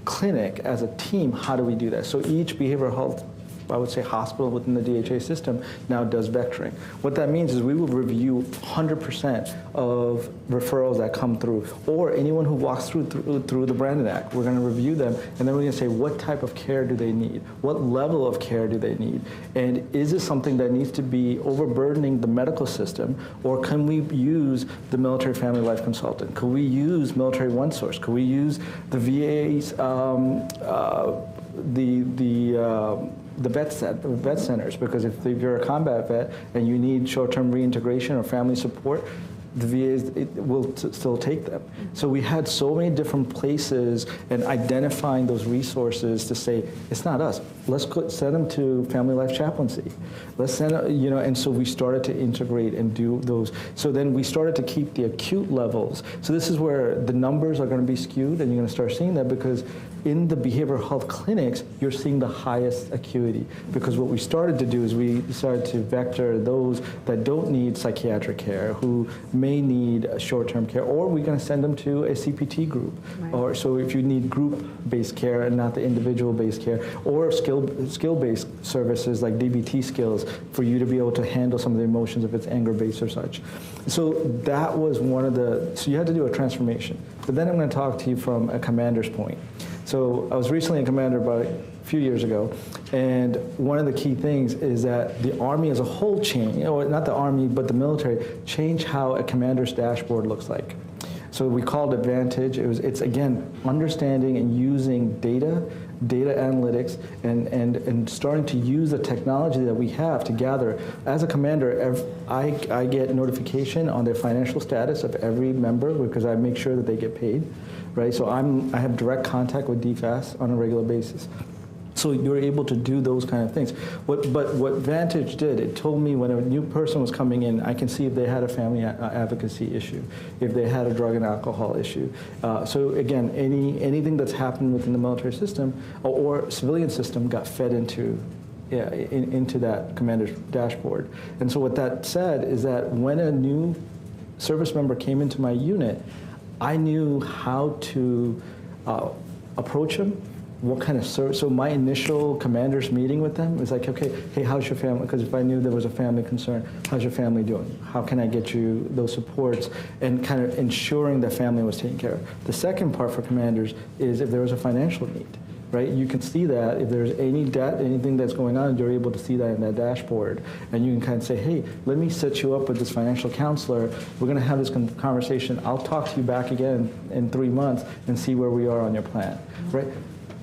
clinic, as a team, how do we do that? So each behavioral health, I would say, hospital within the DHA system now does vectoring. What that means is we will review 100% of referrals that come through, or anyone who walks through the Brandon Act. We're going to review them, and then we're going to say, what type of care do they need? What level of care do they need? And is this something that needs to be overburdening the medical system, or can we use the Military Family Life Consultant? Could we use Military OneSource? Could we use the VA's, the vet centers? Because if you're a combat vet and you need short-term reintegration or family support, the VA will still take them. So we had so many different places, and identifying those resources to say, it's not us. Let's send them to Family Life Chaplaincy. Let's send, and so we started to integrate and do those. So then we started to keep the acute levels. So this is where the numbers are going to be skewed, and you're going to start seeing that because in the behavioral health clinics, you're seeing the highest acuity. Because what we started to do is we started to vector those that don't need psychiatric care, who may need short-term care, or we're going to send them to a CPT group. Right. Or so if you need group-based care and not the individual-based care, or skill-based services like DBT skills for you to be able to handle some of the emotions if it's anger-based or such. So that was one of so you had to do a transformation. But then I'm going to talk to you from a commander's point. So I was recently a commander about a few years ago, and one of the key things is that the Army as a whole changed, not the Army, but the military, changed how a commander's dashboard looks like. So we called it Vantage. It's again, understanding and using data analytics, and starting to use the technology that we have to gather. As a commander, I get notification on their financial status of every member because I make sure that they get paid, right? So I have direct contact with DFAS on a regular basis. So you're able to do those kind of things. But what Vantage did, it told me when a new person was coming in, I can see if they had a family advocacy issue, if they had a drug and alcohol issue. So again, anything that's happened within the military system or civilian system got fed into that commander's dashboard. And so what that said is that when a new service member came into my unit, I knew how to approach them, what kind of service. So my initial commander's meeting with them was like, okay, hey, how's your family? Because if I knew there was a family concern, how's your family doing? How can I get you those supports? And kind of ensuring the family was taken care of. The second part for commanders is if there was a financial need. Right, you can see that if there's any debt, anything that's going on, you're able to see that in that dashboard, and you can kind of say, "Hey, let me set you up with this financial counselor. We're going to have this conversation. I'll talk to you back again in 3 months and see where we are on your plan." Right.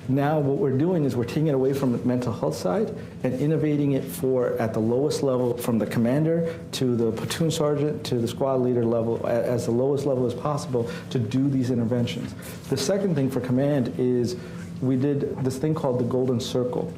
Now, what we're doing is we're taking it away from the mental health side and innovating it for at the lowest level, from the commander to the platoon sergeant to the squad leader level, as the lowest level as possible to do these interventions. The second thing for command is we did this thing called the Golden Circle.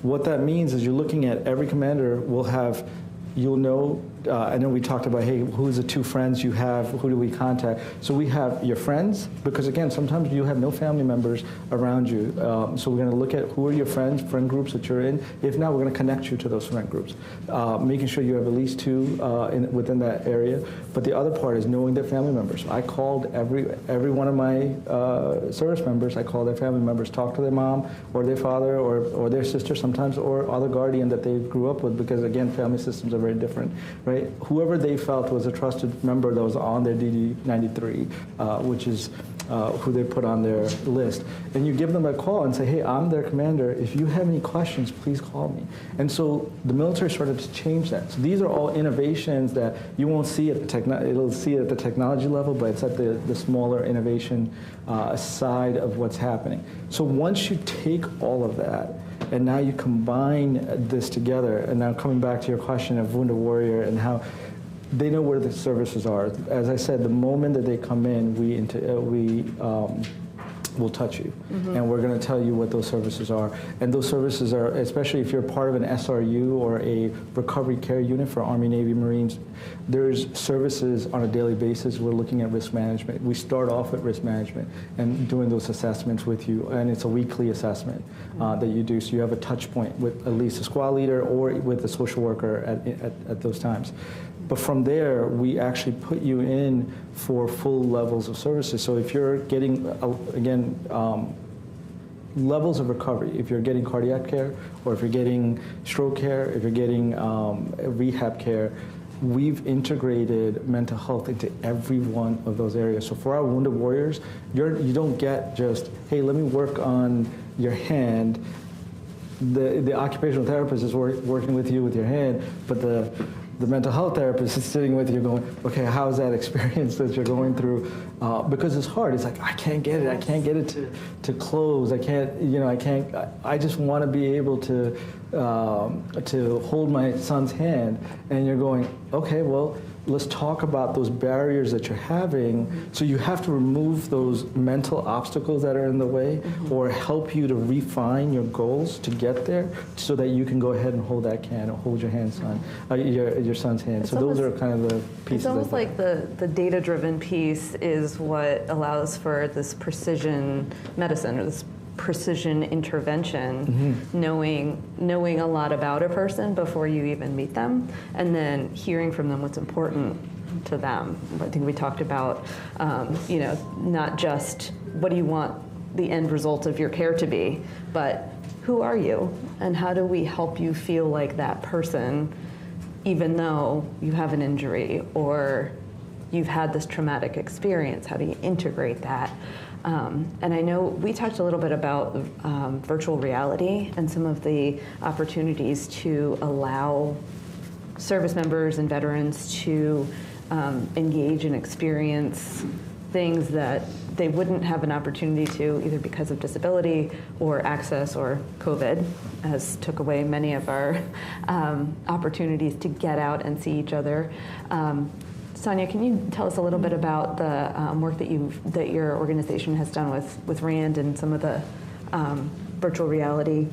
What that means is you're looking at every commander will have, you'll know, I know we talked about, hey, who's the 2 friends you have, who do we contact? So we have your friends, because again, sometimes you have no family members around you. So we're going to look at who are your friends, friend groups that you're in. If not, we're going to connect you to those friend groups, making sure you have at least 2 within that area. But the other part is knowing their family members. I called every one of my service members, I called their family members, talk to their mom or their father or their sister sometimes, or other guardian that they grew up with, because again, family systems are very different, right? Whoever they felt was a trusted member that was on their DD-93, which is who they put on their list. And you give them a call and say, hey, I'm their commander. If you have any questions, please call me. And so the military started to change that. So these are all innovations that you won't see at the it'll see it at the technology level, but it's at the smaller innovation side of what's happening. So once you take all of that, and now you combine this together, and now coming back to your question of Wounded Warrior and how they know where the services are. As I said, the moment that they come in, we'll touch you, and we're going to tell you what those services are. And those services are, especially if you're part of an SRU or a recovery care unit for Army, Navy, Marines, there's services on a daily basis. We're looking at risk management. We start off at risk management and doing those assessments with you, and it's a weekly assessment that you do. So you have a touch point with at least a squad leader or with a social worker at those times. But from there, we actually put you in for full levels of services. So if you're getting, again, levels of recovery, if you're getting cardiac care, or if you're getting stroke care, if you're getting rehab care, we've integrated mental health into every one of those areas. So for our Wounded Warriors, you don't get just, hey, let me work on your hand. The occupational therapist is working with you with your hand, but the mental health therapist is sitting with you going, okay, how's that experience that you're going through? Because it's hard. It's like, I can't get it. I can't get it to close. I can't, I just want to be able to hold my son's hand. And you're going, okay, well, let's talk about those barriers that you're having. So you have to remove those mental obstacles that are in the way, or help you to refine your goals to get there, so that you can go ahead and hold that can, or hold your hand, your son's hand. So those are kind of the pieces. It's almost like the data-driven piece is what allows for this precision medicine, or this precision intervention, knowing a lot about a person before you even meet them, and then hearing from them what's important to them. I think we talked about, not just what do you want the end result of your care to be, but who are you, and how do we help you feel like that person, even though you have an injury or you've had this traumatic experience. How do you integrate that? And I know we talked a little bit about virtual reality and some of the opportunities to allow service members and veterans to engage and experience things that they wouldn't have an opportunity to, either because of disability or access, or COVID has took away many of our opportunities to get out and see each other. Sonia, can you tell us a little bit about the work that your organization has done with RAND and some of the virtual reality?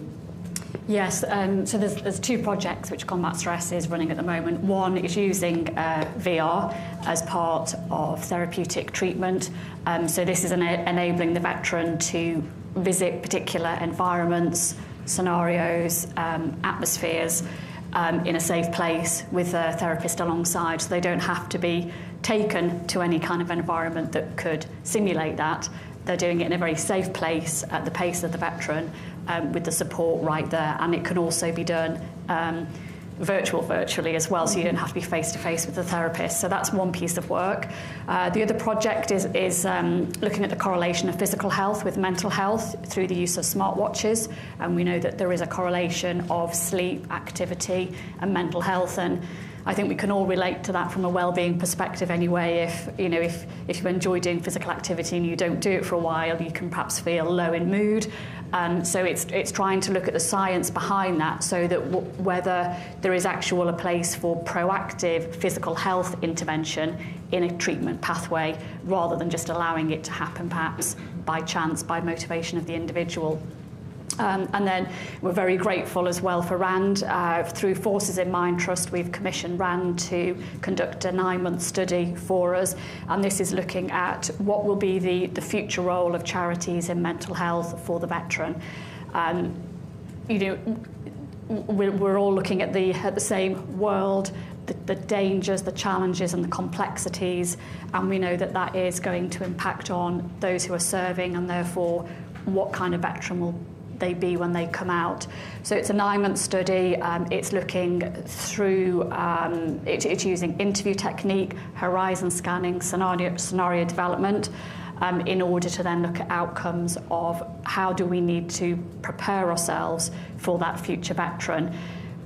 Yes, so there's 2 projects which Combat Stress is running at the moment. One is using VR as part of therapeutic treatment. So this is enabling the veteran to visit particular environments, scenarios, atmospheres, in a safe place with a therapist alongside, so they don't have to be taken to any kind of environment that could simulate that. they're doing it in a very safe place at the pace of the veteran, with the support right there. And it can also be done virtually as well, so you don't have to be face-to-face with the therapist. So that's one piece of work. The other project is looking at the correlation of physical health with mental health through the use of smartwatches. And we know that there is a correlation of sleep, activity, and mental health. And I think we can all relate to that from a well-being perspective anyway. If you enjoy doing physical activity and you don't do it for a while, you can perhaps feel low in mood. So it's trying to look at the science behind that, so that whether there is actual a place for proactive physical health intervention in a treatment pathway, rather than just allowing it to happen perhaps by chance, by motivation of the individual. And then we're very grateful as well for RAND. Through Forces in Mind Trust, we've commissioned RAND to conduct a 9-month study for us. And this is looking at what will be the future role of charities in mental health for the veteran. We're all looking at the same world, the dangers, the challenges and the complexities. And we know that that is going to impact on those who are serving, and therefore what kind of veteran will they be when they come out. So it's a 9-month study. It's looking through, it's using interview technique, horizon scanning, scenario development, in order to then look at outcomes of how do we need to prepare ourselves for that future veteran,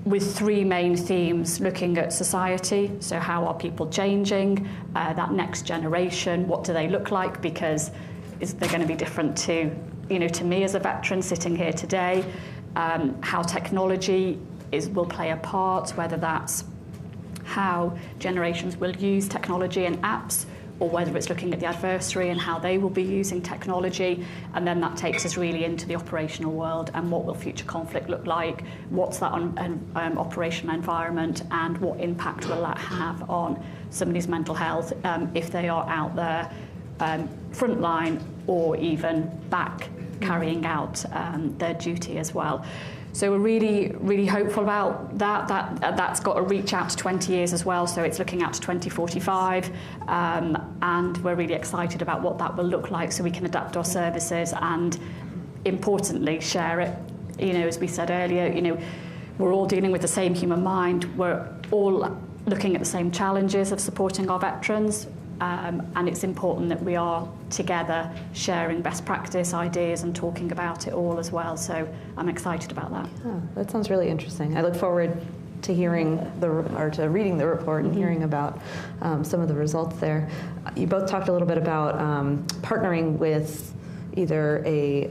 with 3 main themes: looking at society, so how are people changing, that next generation, what do they look like, because they're going to be different to me as a veteran sitting here today, how technology will play a part, whether that's how generations will use technology and apps, or whether it's looking at the adversary and how they will be using technology. And then that takes us really into the operational world, and what will future conflict look like, what's that operational environment, and what impact will that have on somebody's mental health if they are out there frontline or even back carrying out their duty as well. So we're really, really hopeful about that. That's got to reach out to 20 years as well, so it's looking out to 2045, and we're really excited about what that will look like, so we can adapt our services and, importantly, share it. As we said earlier, we're all dealing with the same human mind. We're all looking at the same challenges of supporting our veterans. And it's important that we are together sharing best practice ideas and talking about it all as well. So I'm excited about that. Oh, that sounds really interesting. I look forward to hearing to reading the report and hearing about some of the results there. You both talked a little bit about partnering with either a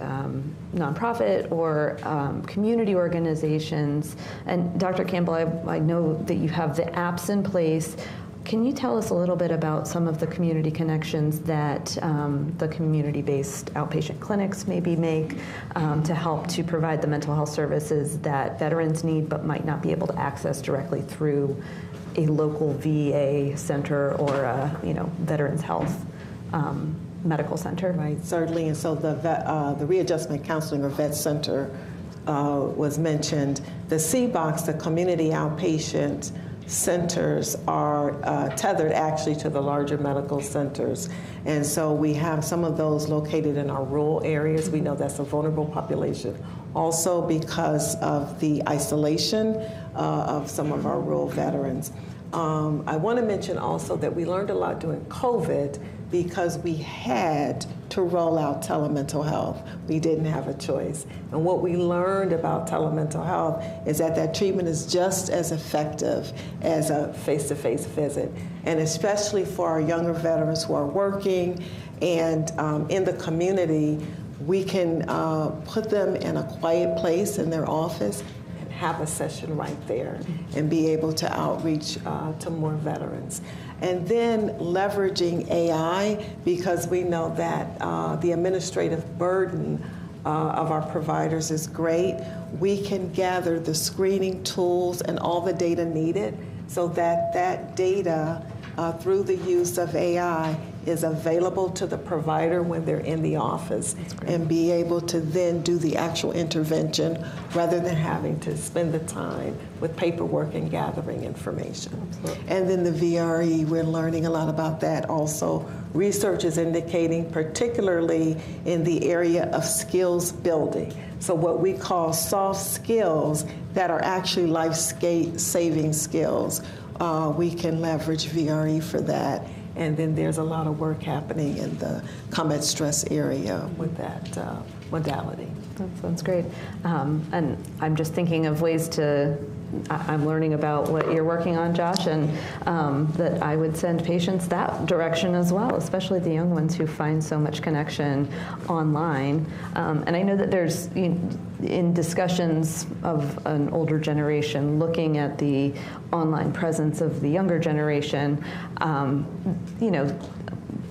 nonprofit or community organizations. And Dr. Campbell, I know that you have the apps in place. Can you tell us a little bit about some of the community connections that the community-based outpatient clinics maybe make to help to provide the mental health services that veterans need but might not be able to access directly through a local VA center or a Veterans Health medical center? Right, certainly. And so the Readjustment Counseling or Vet Center was mentioned. The CBOCs, the community outpatient centers, are tethered actually to the larger medical centers. And so we have some of those located in our rural areas. We know that's a vulnerable population. Also because of the isolation of some of our rural veterans. I want to mention also that we learned a lot during COVID because we had to roll out telemental health. We didn't have a choice. And what we learned about telemental health is that treatment is just as effective as a face-to-face visit. And especially for our younger veterans who are working and in the community, we can put them in a quiet place in their office and have a session right there and be able to outreach to more veterans. And then leveraging AI, because we know that the administrative burden of our providers is great. We can gather the screening tools and all the data needed so that that data, through the use of AI, is available to the provider when they're in the office and be able to then do the actual intervention rather than having to spend the time with paperwork and gathering information. And then the VRE, we're learning a lot about that also. Research is indicating, particularly in the area of skills building, so what we call soft skills that are actually life-saving skills. We can leverage VRE for that. And then there's a lot of work happening in the combat stress area with that modality. That sounds great. And I'm just thinking of ways I'm learning about what you're working on, Josh, and that I would send patients that direction as well, especially the young ones who find so much connection online. And I know that there's, in discussions of an older generation, looking at the online presence of the younger generation,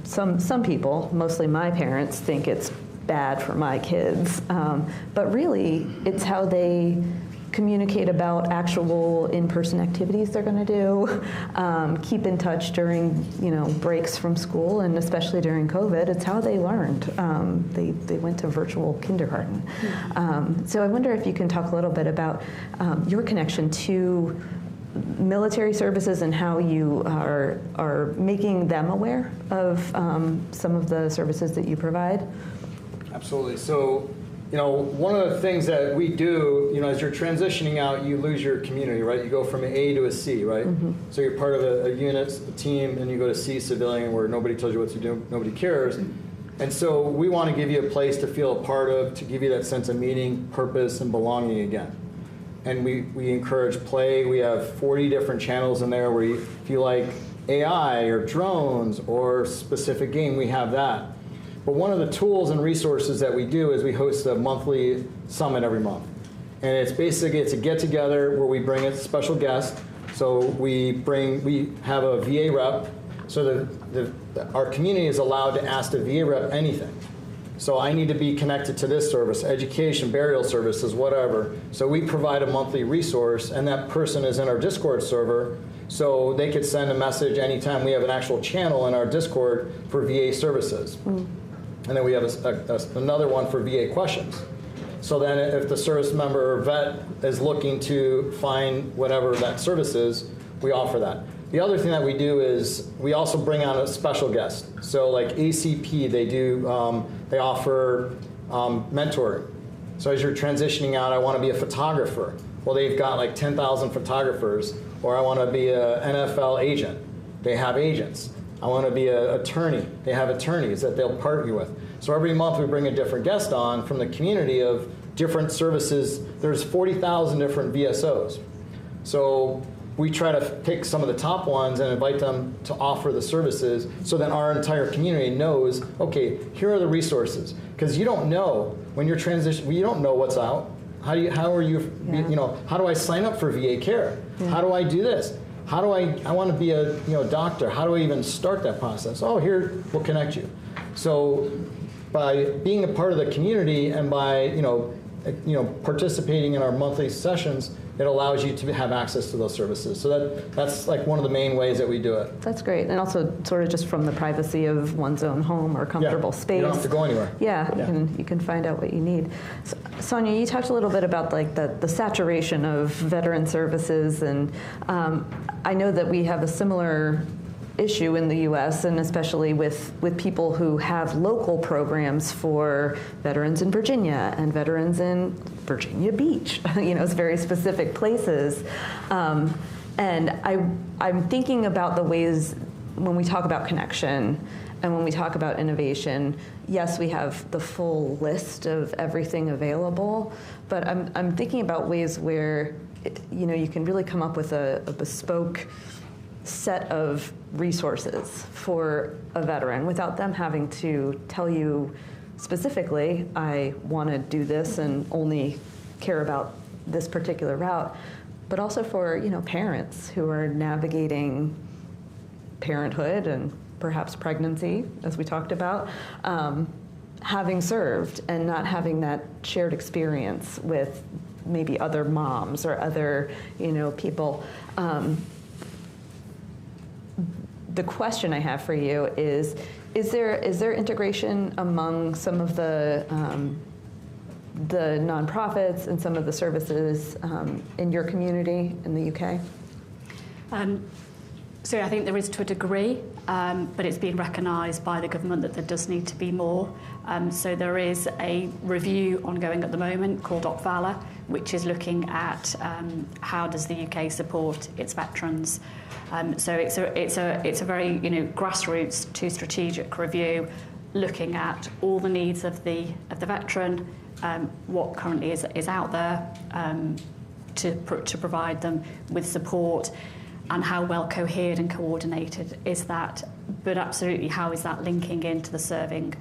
some people, mostly my parents, think it's bad for my kids, but really it's how they communicate about actual in-person activities they're going to do, keep in touch during breaks from school, and especially during COVID, it's how they learned. They went to virtual kindergarten. So I wonder if you can talk a little bit about your connection to military services and how you are making them aware of some of the services that you provide. Absolutely. So, one of the things that we do, as you're transitioning out, you lose your community, right? You go from an A to a C, right? Mm-hmm. So you're part of a unit, a team, and you go to C, civilian, where nobody tells you what to do, nobody cares. And so we want to give you a place to feel a part of, to give you that sense of meaning, purpose, and belonging again. And we encourage play. We have 40 different channels in there where if you like AI or drones or specific game, we have that. But one of the tools and resources that we do is we host a monthly summit every month. And it's a get-together where we bring a special guest. So we have a VA rep, so our community is allowed to ask the VA rep anything. So I need to be connected to this service, education, burial services, whatever. So we provide a monthly resource, and that person is in our Discord server, so they could send a message anytime. We have an actual channel in our Discord for VA services. Mm. And then we have another one for VA questions. So then if the service member or vet is looking to find whatever that service is, we offer that. The other thing that we do is we also bring on a special guest. So like ACP, they offer mentoring. So as you're transitioning out, I want to be a photographer. Well, they've got like 10,000 photographers. Or I want to be an NFL agent. They have agents. I want to be an attorney. They have attorneys that they'll partner you with. So every month we bring a different guest on from the community of different services. There's 40,000 different VSOs. So we try to pick some of the top ones and invite them to offer the services so that our entire community knows, okay, here are the resources. Because you don't know when you're transitioning, you don't know what's out. How do I sign up for VA care? Yeah. How do I do this? I want to be a doctor. How do I even start that process? Oh, here, we'll connect you. So by being a part of the community and by participating in our monthly sessions, it allows you to have access to those services. So that's like one of the main ways that we do it. That's great. And also sort of just from the privacy of one's own home or comfortable space. You don't have to go anywhere. Yeah. You can find out what you need. So, Sonia, you talked a little bit about like the saturation of veteran services, and I know that we have a similar issue in the U.S., and especially with people who have local programs for veterans in Virginia and veterans in Virginia Beach, it's very specific places. And I'm thinking about the ways when we talk about connection and when we talk about innovation, yes, we have the full list of everything available, but I'm thinking about ways where you can really come up with a bespoke set of resources for a veteran without them having to tell you specifically, I want to do this and only care about this particular route, but also for parents who are navigating parenthood and perhaps pregnancy, as we talked about, having served and not having that shared experience with maybe other moms or other people. the question I have for you is there integration among some of the nonprofits and some of the services in your community in the UK? So I think there is to a degree, but it's been recognised by the government that there does need to be more. So there is a review ongoing at the moment called OPVALA, which is looking at how does the UK support its veterans. So it's a very grassroots to strategic review, looking at all the needs of the veteran, what currently is out there to provide them with support, and how well cohered and coordinated is that, but absolutely how is that linking into the serving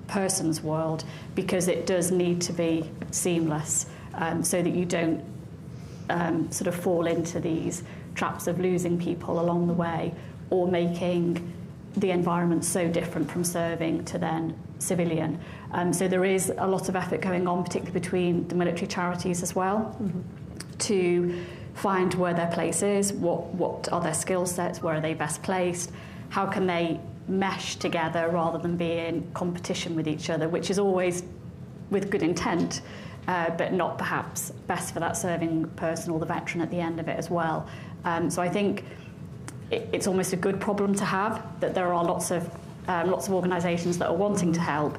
person's world, because it does need to be seamless, so that you don't sort of fall into these traps of losing people along the way, or making the environment so different from serving to then civilian. So there is a lot of effort going on, particularly between the military charities as well, to find where their place is, what are their skill sets, where are they best placed, how can they mesh together rather than be in competition with each other, which is always with good intent, but not perhaps best for that serving person or the veteran at the end of it as well. So I think it's almost a good problem to have, that there are lots of organisations that are wanting to help,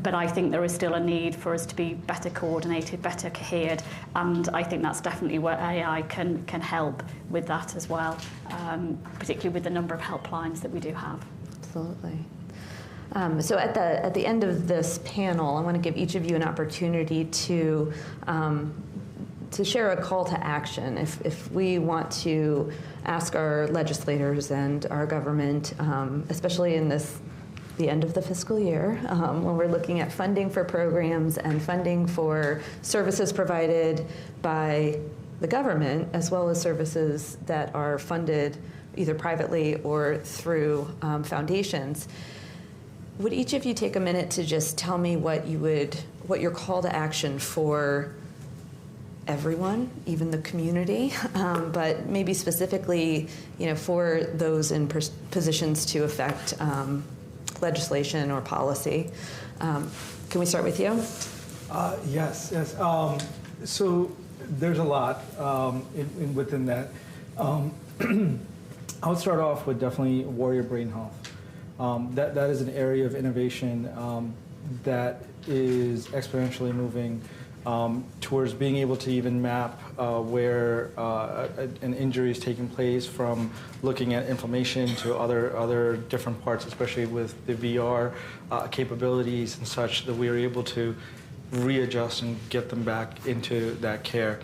but I think there is still a need for us to be better coordinated, better cohered, and I think that's definitely where AI can help with that as well, particularly with the number of helplines that we do have. Absolutely. So at the end of this panel, I want to give each of you an opportunity to share a call to action. If we want to ask our legislators and our government, especially in the end of the fiscal year, when we're looking at funding for programs and funding for services provided by the government, as well as services that are funded either privately or through foundations. Would each of you take a minute to just tell me what your call to action for everyone, even the community, but maybe specifically, for those in positions to affect legislation or policy. Can we start with you? Yes. So there's a lot within that. I would start off with definitely warrior brain health. That is an area of innovation that is exponentially moving towards being able to even map where an injury is taking place, from looking at inflammation to other different parts, especially with the VR capabilities and such, that we are able to readjust and get them back into that care.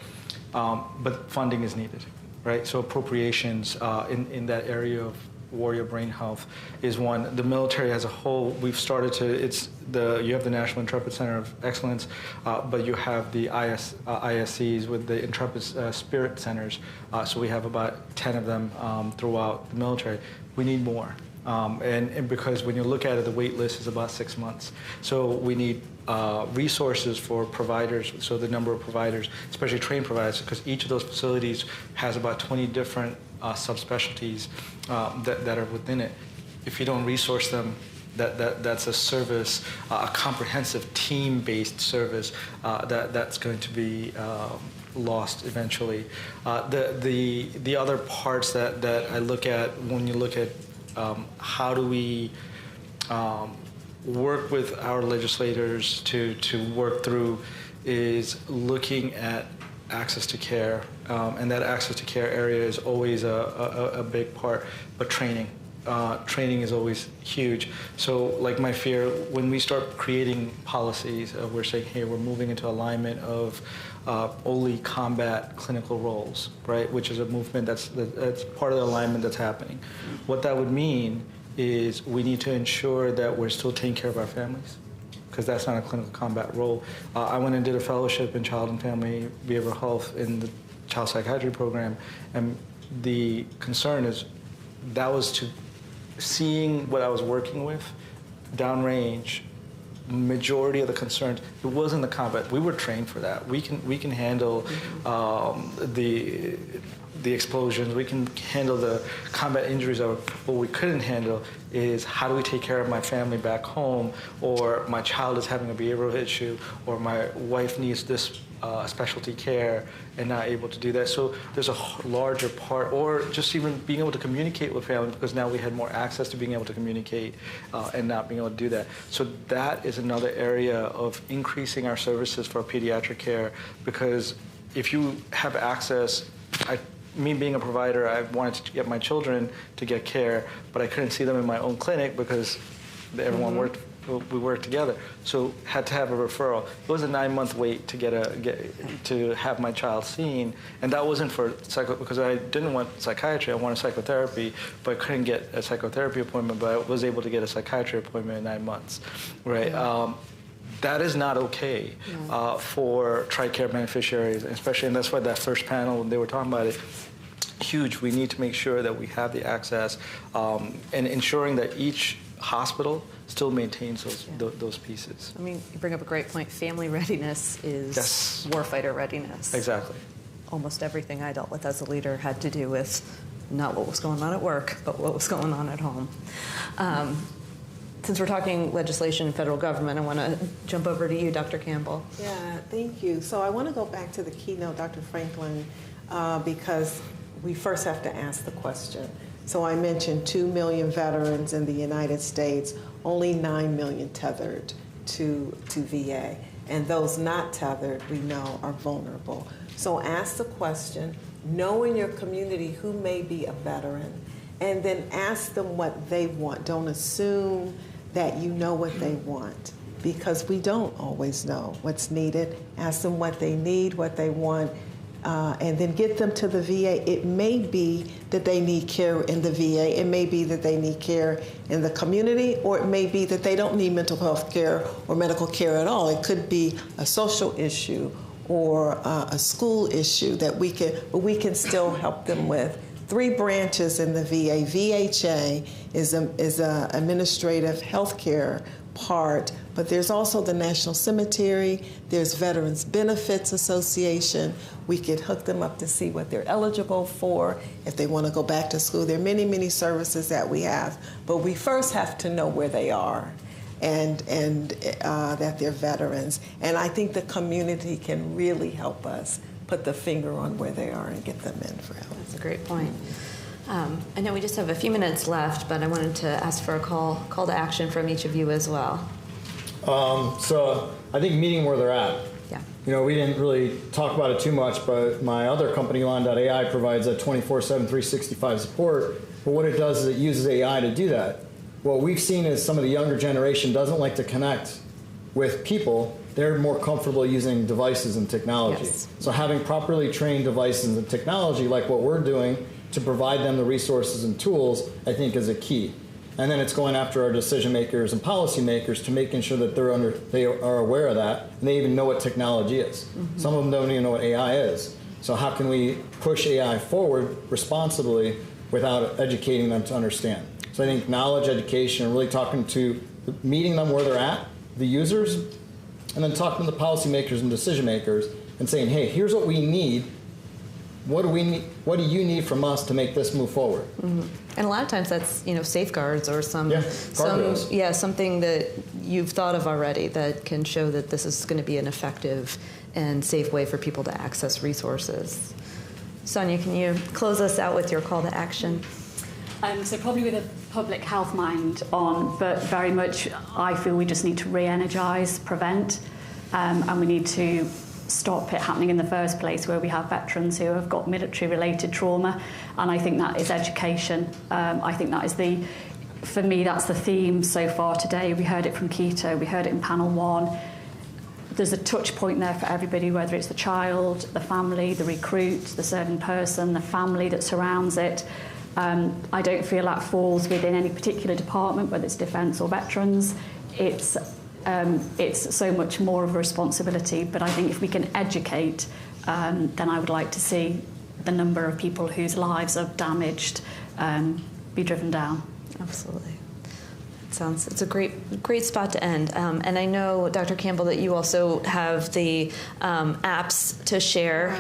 But funding is needed, right? So appropriations in that area of warrior brain health is one. The military as a whole, we've started to, you have the National Intrepid Center of Excellence, but you have the ISCs with the Intrepid Spirit Centers. So we have about 10 of them throughout the military. We need more. And because when you look at it, the wait list is about 6 months. So we need resources for providers, so the number of providers, especially trained providers, because each of those facilities has about 20 different subspecialties that are within it. If you don't resource them, that's a service, a comprehensive team-based service that's going to be lost eventually. The other parts that I look at when you look at how do we work with our legislators to work through is looking at access to care, and that access to care area is always a big part, but training is always huge. So like my fear, when we start creating policies, we're saying, hey, we're moving into alignment of only combat clinical roles, right? Which is a movement that's part of the alignment that's happening. What that would mean is we need to ensure that we're still taking care of our families, because that's not a clinical combat role. I went and did a fellowship in child and family behavioral health in the child psychiatry program, and the concern is that was to seeing what I was working with downrange, majority of the concerns, it wasn't the combat. We were trained for that. We can handle the explosions. We can handle the combat injuries. What we couldn't handle is how do we take care of my family back home, or my child is having a behavioral issue, or my wife needs this specialty care and not able to do that. So there's a larger part, or just even being able to communicate with family, because now we had more access to being able to communicate and not being able to do that. So that is another area of increasing our services for pediatric care, because if you have access, me being a provider, I wanted to get my children to get care, but I couldn't see them in my own clinic because everyone we worked together. So had to have a referral. It was a 9-month wait to have my child seen, and that wasn't for because I didn't want psychiatry. I wanted psychotherapy, but I couldn't get a psychotherapy appointment. But I was able to get a psychiatry appointment in 9 months, right? That is not okay for TRICARE beneficiaries, especially, and that's why that first panel, when they were talking about it, huge. We need to make sure that we have the access and ensuring that each hospital still maintains those pieces. I mean, you bring up a great point. Family readiness is warfighter readiness. Exactly. Almost everything I dealt with as a leader had to do with not what was going on at work, but what was going on at home. Since we're talking legislation and federal government, I want to jump over to you, Dr. Campbell. Yeah, thank you. So I want to go back to the keynote, Dr. Franklin, because we first have to ask the question. So I mentioned 2 million veterans in the United States, only 9 million tethered to VA. And those not tethered, we know, are vulnerable. So ask the question, know in your community who may be a veteran, and then ask them what they want. Don't assume that you know what they want, because we don't always know what's needed. Ask them what they need, what they want, and then get them to the VA. It may be that they need care in the VA. It may be that they need care in the community, or it may be that they don't need mental health care or medical care at all. It could be a social issue or a school issue that we can still help them with. 3 branches in the VA. VHA is a administrative health care part, but there's also the National Cemetery, there's Veterans Benefits Association. We could hook them up to see what they're eligible for if they want to go back to school. There are many, many services that we have, but we first have to know where they are and that they're veterans. And I think the community can really help us put the finger on where they are and get them in for help. That's a great point. I know we just have a few minutes left, but I wanted to ask for a call to action from each of you as well. So I think meeting where they're at. Yeah. You know, we didn't really talk about it too much, but my other company, Line.ai, provides a 24/7, 365 support. But what it does is it uses AI to do that. What we've seen is some of the younger generation doesn't like to connect with people. They're more comfortable using devices and technology. Yes. So having properly trained devices and technology, like what we're doing, to provide them the resources and tools, I think is a key. And then it's going after our decision makers and policy makers to making sure that they are aware of that, and they even know what technology is. Mm-hmm. Some of them don't even know what AI is. So how can we push AI forward responsibly without educating them to understand? So I think knowledge, education, and really meeting them where they're at, the users, and then talking to the policymakers and decision makers and saying, hey, here's what we need. What do you need from us to make this move forward? Mm-hmm. And a lot of times that's safeguards or something that you've thought of already that can show that this is going to be an effective and safe way for people to access resources. Sonia, can you close us out with your call to action? So probably with a public health mind on, but very much I feel we just need to re-energise, prevent, and we need to stop it happening in the first place, where we have veterans who have got military-related trauma, and I think that is education. I think that is for me, that's the theme so far today. We heard it from Keto, we heard it in panel 1. There's a touch point there for everybody, whether it's the child, the family, the recruit, the serving person, the family that surrounds it. I don't feel that falls within any particular department, whether it's defence or veterans. It's so much more of a responsibility, but I think if we can educate, then I would like to see the number of people whose lives are damaged be driven down. Absolutely. It's a great spot to end. And I know, Dr. Campbell, that you also have the apps to share.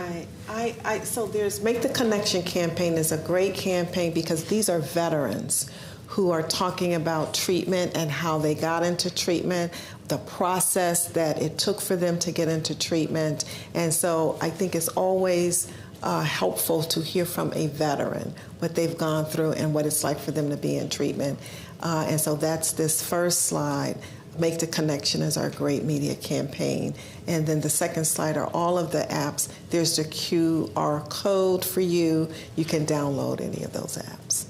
Right. So there's Make the Connection campaign is a great campaign because these are veterans who are talking about treatment and how they got into treatment, the process that it took for them to get into treatment. And so I think it's always helpful to hear from a veteran what they've gone through and what it's like for them to be in treatment. And so that's this first slide. Make the Connection is our great media campaign. And then the second slide are all of the apps. There's the QR code for you. You can download any of those apps.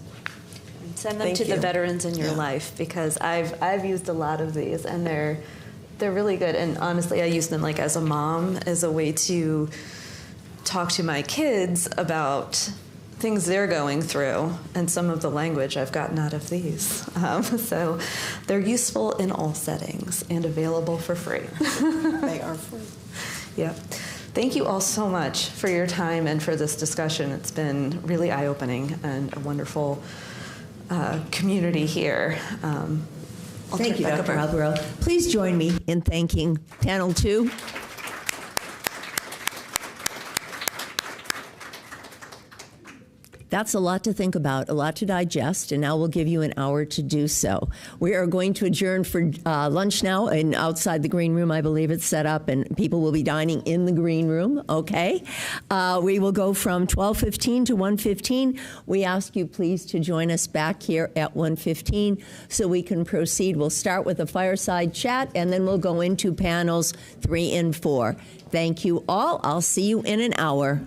Send them to the veterans in your life, because I've used a lot of these, and they're really good. And honestly, I use them like as a mom, as a way to talk to my kids about things they're going through, and some of the language I've gotten out of these. So they're useful in all settings and available for free. They are free. Yep. Thank you all so much for your time and for this discussion. It's been really eye-opening and a wonderful community here. Thank you, Dr. Alvaro. Please join me in thanking Panel 2. That's a lot to think about, a lot to digest, and now we'll give you an hour to do so. We are going to adjourn for lunch now, and outside the green room, I believe it's set up, and people will be dining in the green room, okay? We will go from 12:15 to 1:15. We ask you please to join us back here at 1:15 so we can proceed. We'll start with a fireside chat, and then we'll go into panels 3 and 4. Thank you all. I'll see you in an hour.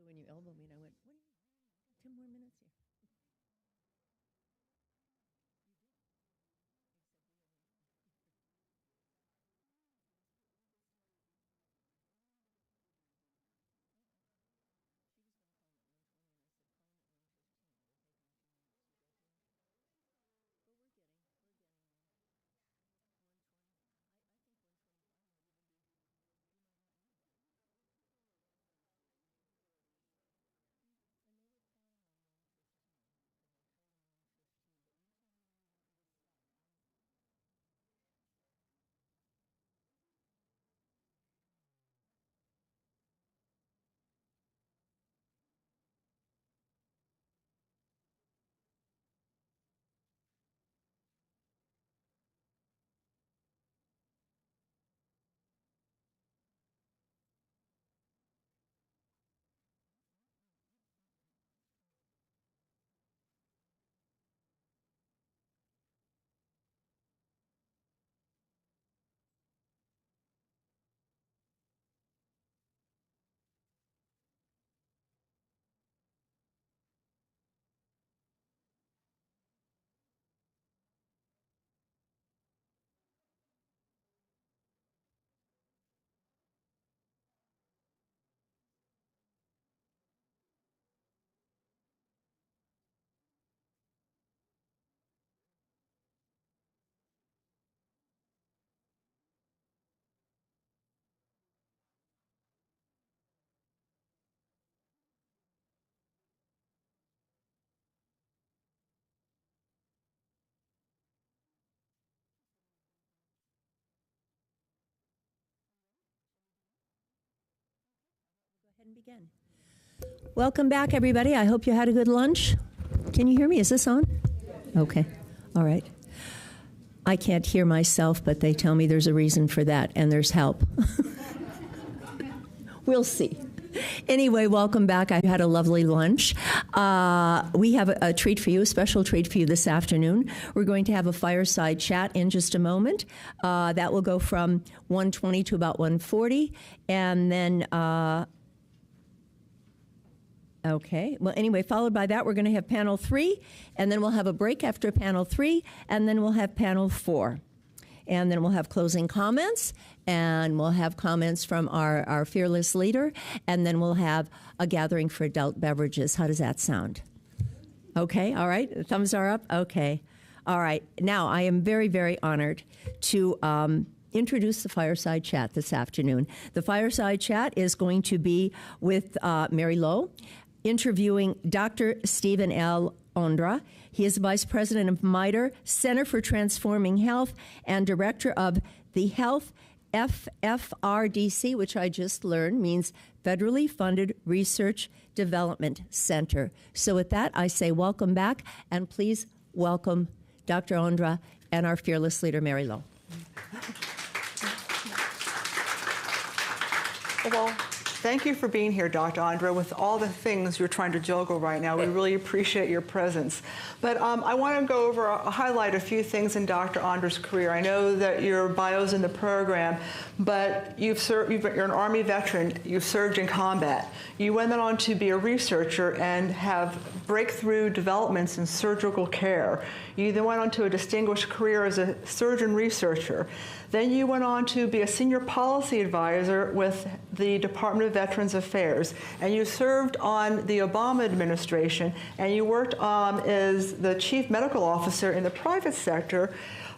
when you elbowed me, and I went, what do you mean? I got 10 more minutes here. Go ahead and begin. Welcome back, everybody. I hope you had a good lunch. Can you hear me? Is this on? Okay. All right. I can't hear myself, but they tell me there's a reason for that, and there's help. We'll see. Anyway, welcome back. I had a lovely lunch. We have a treat for you, a special treat for you this afternoon. We're going to have a fireside chat in just a moment. That will go from 1:20 to about 1:40, and then okay. Well, anyway, followed by that, we're going to have panel 3, and then we'll have a break after panel 3, and then we'll have panel 4. And then we'll have closing comments, and we'll have comments from our fearless leader, and then we'll have a gathering for adult beverages. How does that sound? Okay, all right. The thumbs are up? Okay. All right. Now, I am very, very honored to introduce the Fireside Chat this afternoon. The Fireside Chat is going to be with Mary Lowe, interviewing Dr. Stephen L. Ondra. He is Vice President of MITRE, Center for Transforming Health, and Director of the Health FFRDC, which I just learned means Federally Funded Research Development Center. So with that, I say welcome back, and please welcome Dr. Ondra and our fearless leader, Mary Lowe. Well, thank you for being here, Dr. Ondra. With all the things you're trying to juggle right now, we really appreciate your presence. But I want to go over, highlight a few things in Dr. Ondra's career. I know that your bio's in the program, but you're an Army veteran. You've served in combat. You went on to be a researcher and have breakthrough developments in surgical care. You then went on to a distinguished career as a surgeon researcher. Then you went on to be a senior policy advisor with the Department of Veterans Affairs, and you served on the Obama administration, and you worked as the chief medical officer in the private sector,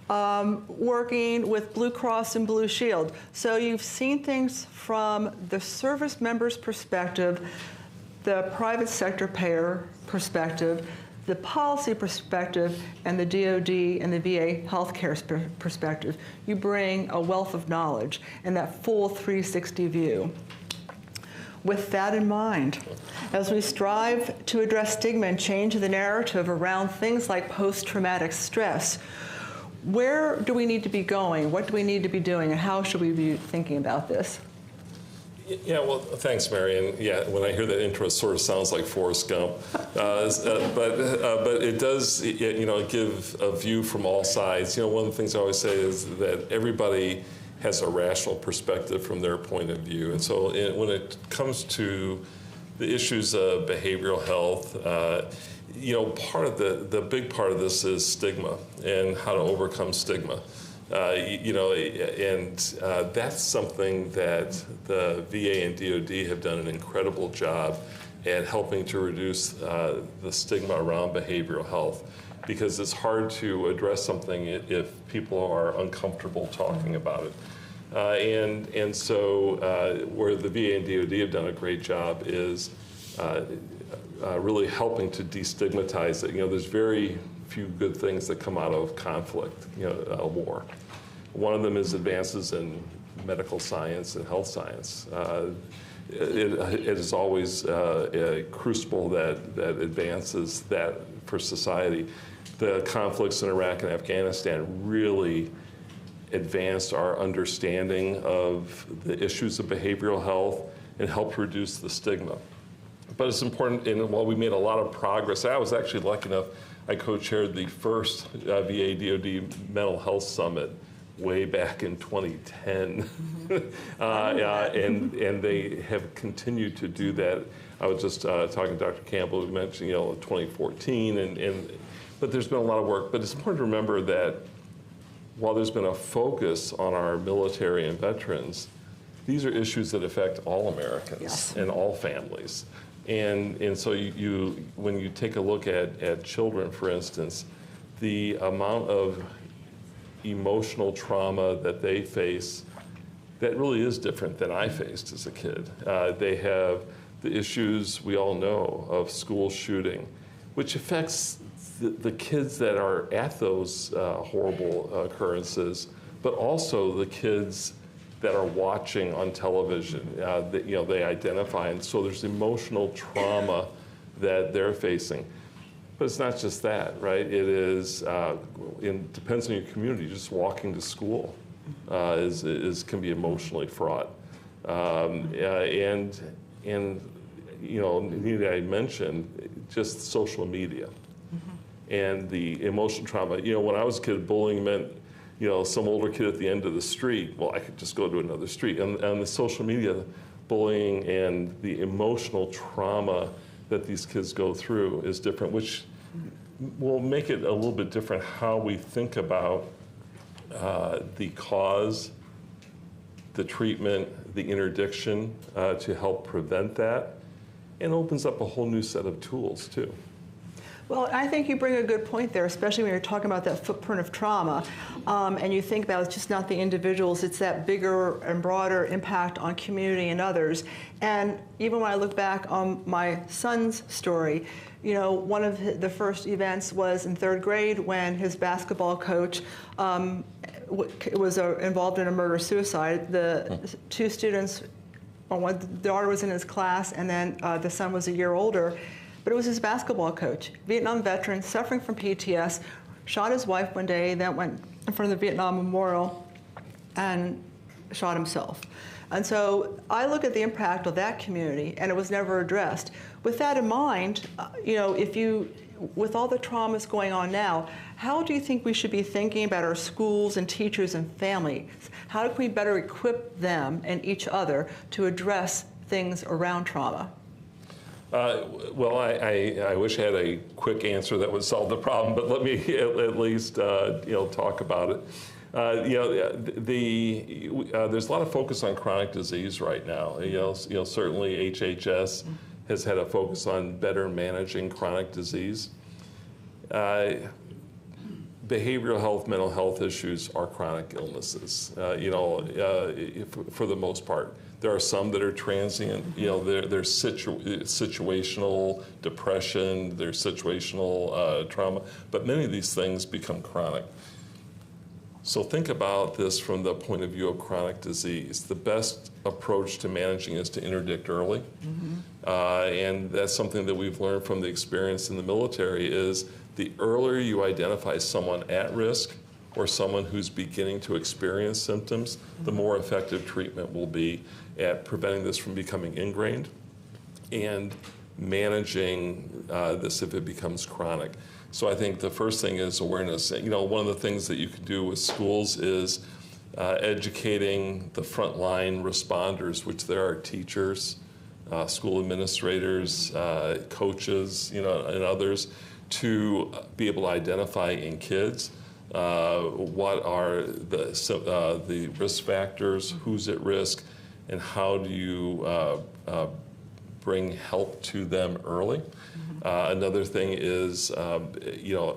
working with Blue Cross and Blue Shield. So you've seen things from the service member's perspective, the private sector payer perspective, the policy perspective, and the DoD and the VA healthcare perspective. You bring a wealth of knowledge and that full 360 view. With that in mind, as we strive to address stigma and change the narrative around things like post-traumatic stress, where do we need to be going? What do we need to be doing? And how should we be thinking about this? Yeah, well, thanks, Mary. And yeah, when I hear that intro, it sort of sounds like Forrest Gump. But it does, give a view from all sides. One of the things I always say is that everybody has a rational perspective from their point of view. And so when it comes to the issues of behavioral health, part of the big part of this is stigma and how to overcome stigma. That's something that the VA and DoD have done an incredible job at helping to reduce the stigma around behavioral health, because it's hard to address something if people are uncomfortable talking about it. So where the VA and DoD have done a great job is really helping to destigmatize it. There's very few good things that come out of conflict, a war. One of them is advances in medical science and health science. It is always a crucible that advances that for society. The conflicts in Iraq and Afghanistan really advanced our understanding of the issues of behavioral health and helped reduce the stigma. But it's important, and while we made a lot of progress, I was actually lucky enough, I co-chaired the first VA DoD Mental Health Summit way back in 2010. And they have continued to do that. I was just talking to Dr. Campbell, who mentioned 2014, but there's been a lot of work. But it's important to remember that while there's been a focus on our military and veterans, these are issues that affect all Americans and all families. And so when you take a look at children, for instance, the amount of emotional trauma that they face, that really is different than I faced as a kid. They have the issues we all know of school shooting, which affects the kids that are at those horrible occurrences, but also the kids that are watching on television, they identify, and so there's emotional trauma that they're facing. But it's not just that, right? It is, depends on your community, just walking to school can be emotionally fraught. And I mentioned just social media and the emotional trauma. When I was a kid, bullying meant some older kid at the end of the street, well, I could just go to another street. And the social media bullying and the emotional trauma that these kids go through is different, which will make it a little bit different how we think about the cause, the treatment, the interdiction to help prevent that, and opens up a whole new set of tools too. Well, I think you bring a good point there, especially when you're talking about that footprint of trauma, and you think about it's just not the individuals, it's that bigger and broader impact on community and others. And even when I look back on my son's story, one of the first events was in 3rd grade when his basketball coach was involved in a murder-suicide. The two students, the daughter was in his class, and then the son was a year older. But it was his basketball coach, Vietnam veteran, suffering from PTS, shot his wife one day, then went in front of the Vietnam Memorial and shot himself. And so I look at the impact of that community, and it was never addressed. With that in mind, with all the traumas going on now, how do you think we should be thinking about our schools and teachers and families? How can we better equip them and each other to address things around trauma? Well, I wish I had a quick answer that would solve the problem, but let me at least talk about it. There's a lot of focus on chronic disease right now. Certainly HHS has had a focus on better managing chronic disease. Behavioral health, mental health issues are chronic illnesses. For the most part. There are some that are transient. There's situational depression, there's situational trauma, but many of these things become chronic. So think about this from the point of view of chronic disease. The best approach to managing is to interdict early, and that's something that we've learned from the experience in the military. Is the earlier you identify someone at risk or someone who's beginning to experience symptoms, the more effective treatment will be at preventing this from becoming ingrained and managing this if it becomes chronic. So I think the first thing is awareness. One of the things that you can do with schools is educating the frontline responders, which there are teachers, school administrators, coaches, and others to be able to identify in kids what are the risk factors, who's at risk, and how do you bring help to them early. Another thing is,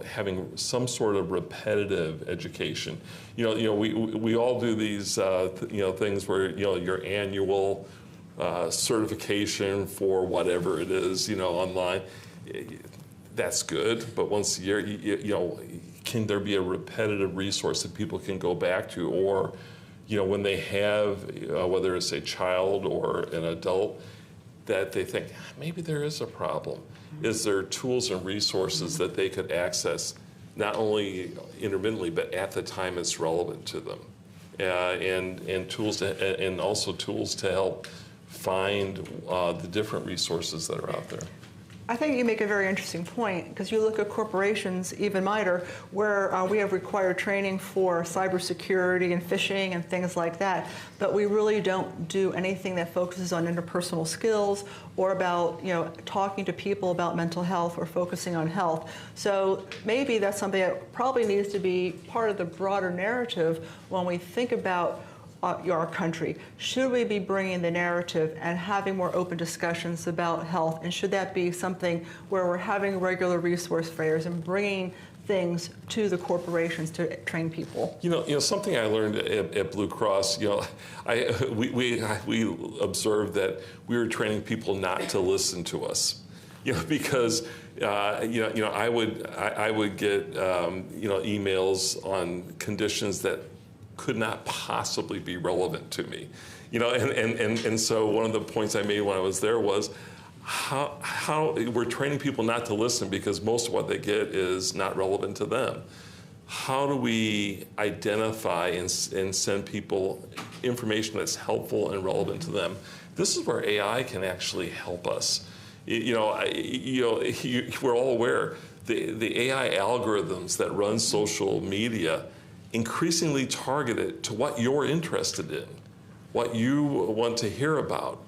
having some sort of repetitive education. We all do these, things where, your annual certification for whatever it is, online. That's good, but once a year, can there be a repetitive resource that people can go back to, or, when they have, whether it's a child or an adult, that they think maybe there is a problem. Is there tools and resources that they could access, not only intermittently, but at the time it's relevant to them, and tools and also tools to help find the different resources that are out there. I think you make a very interesting point, because you look at corporations, even MITRE, where we have required training for cybersecurity and phishing and things like that, but we really don't do anything that focuses on interpersonal skills or about talking to people about mental health or focusing on health. So maybe that's something that probably needs to be part of the broader narrative when we think about our country. Should we be bringing the narrative and having more open discussions about health? And should that be something where we're having regular resource fairs and bringing things to the corporations to train people? Something I learned at Blue Cross. We observed that we were training people not to listen to us. Because I would get emails on conditions that could not possibly be relevant to me, and so one of the points I made when I was there was how we're training people not to listen because most of what they get is not relevant to them. How do we identify and send people information that's helpful and relevant to them? This is where AI can actually help us. We're all aware the AI algorithms that run social media increasingly targeted to what you're interested in, what you want to hear about.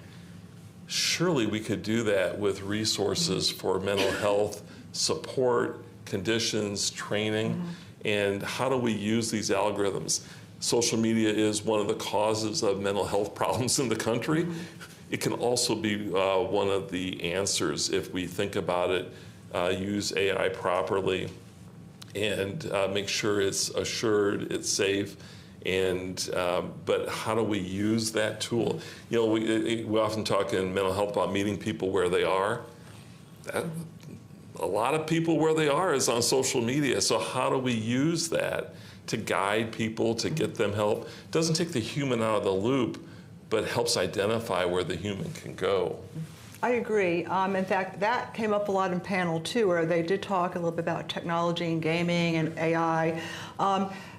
Surely we could do that with resources for mental health support, conditions, training, and how do we use these algorithms? Social media is one of the causes of mental health problems in the country. It can also be one of the answers if we think about it, use AI properly, and make sure it's assured, it's safe, and but how do we use that tool? We often talk in mental health about meeting people where they are. A lot of people where they are is on social media. So how do we use that to guide people, to get them help? It doesn't take the human out of the loop, but helps identify where the human can go. I agree. In fact, that came up a lot in panel 2, where they did talk a little bit about technology and gaming and AI.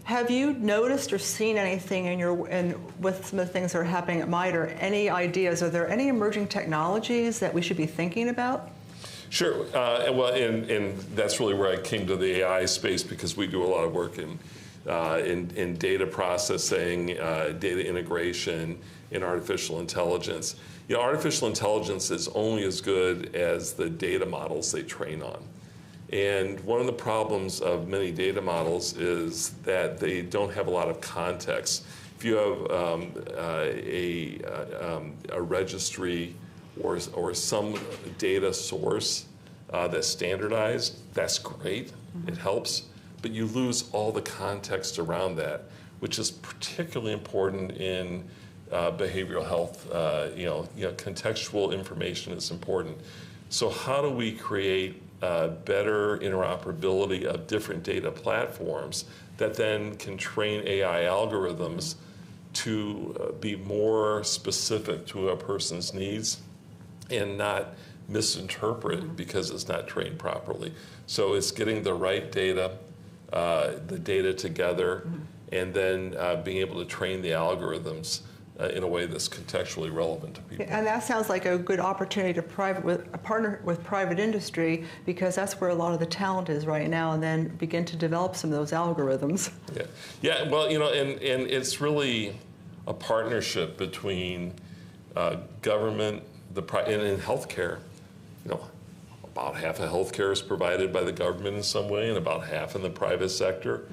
Have you noticed or seen anything with some of the things that are happening at MITRE? Any ideas? Are there any emerging technologies that we should be thinking about? Sure. And that's really where I came to the AI space, because we do a lot of work in data processing, data integration, in artificial intelligence. Artificial intelligence is only as good as the data models they train on. And one of the problems of many data models is that they don't have a lot of context. If you have a registry or some data source that's standardized, that's great, it helps, but you lose all the context around that, which is particularly important in behavioral health. Contextual information is important. So how do we create better interoperability of different data platforms that then can train AI algorithms to be more specific to a person's needs and not misinterpret because it's not trained properly? So it's getting the right data, the data together, and then being able to train the algorithms in a way that's contextually relevant to people. And that sounds like a good opportunity to partner with private industry, because that's where a lot of the talent is right now, and then begin to develop some of those algorithms. Yeah. Well, and it's really a partnership between government, in healthcare, you know, about half of healthcare is provided by the government in some way, and about half in the private sector.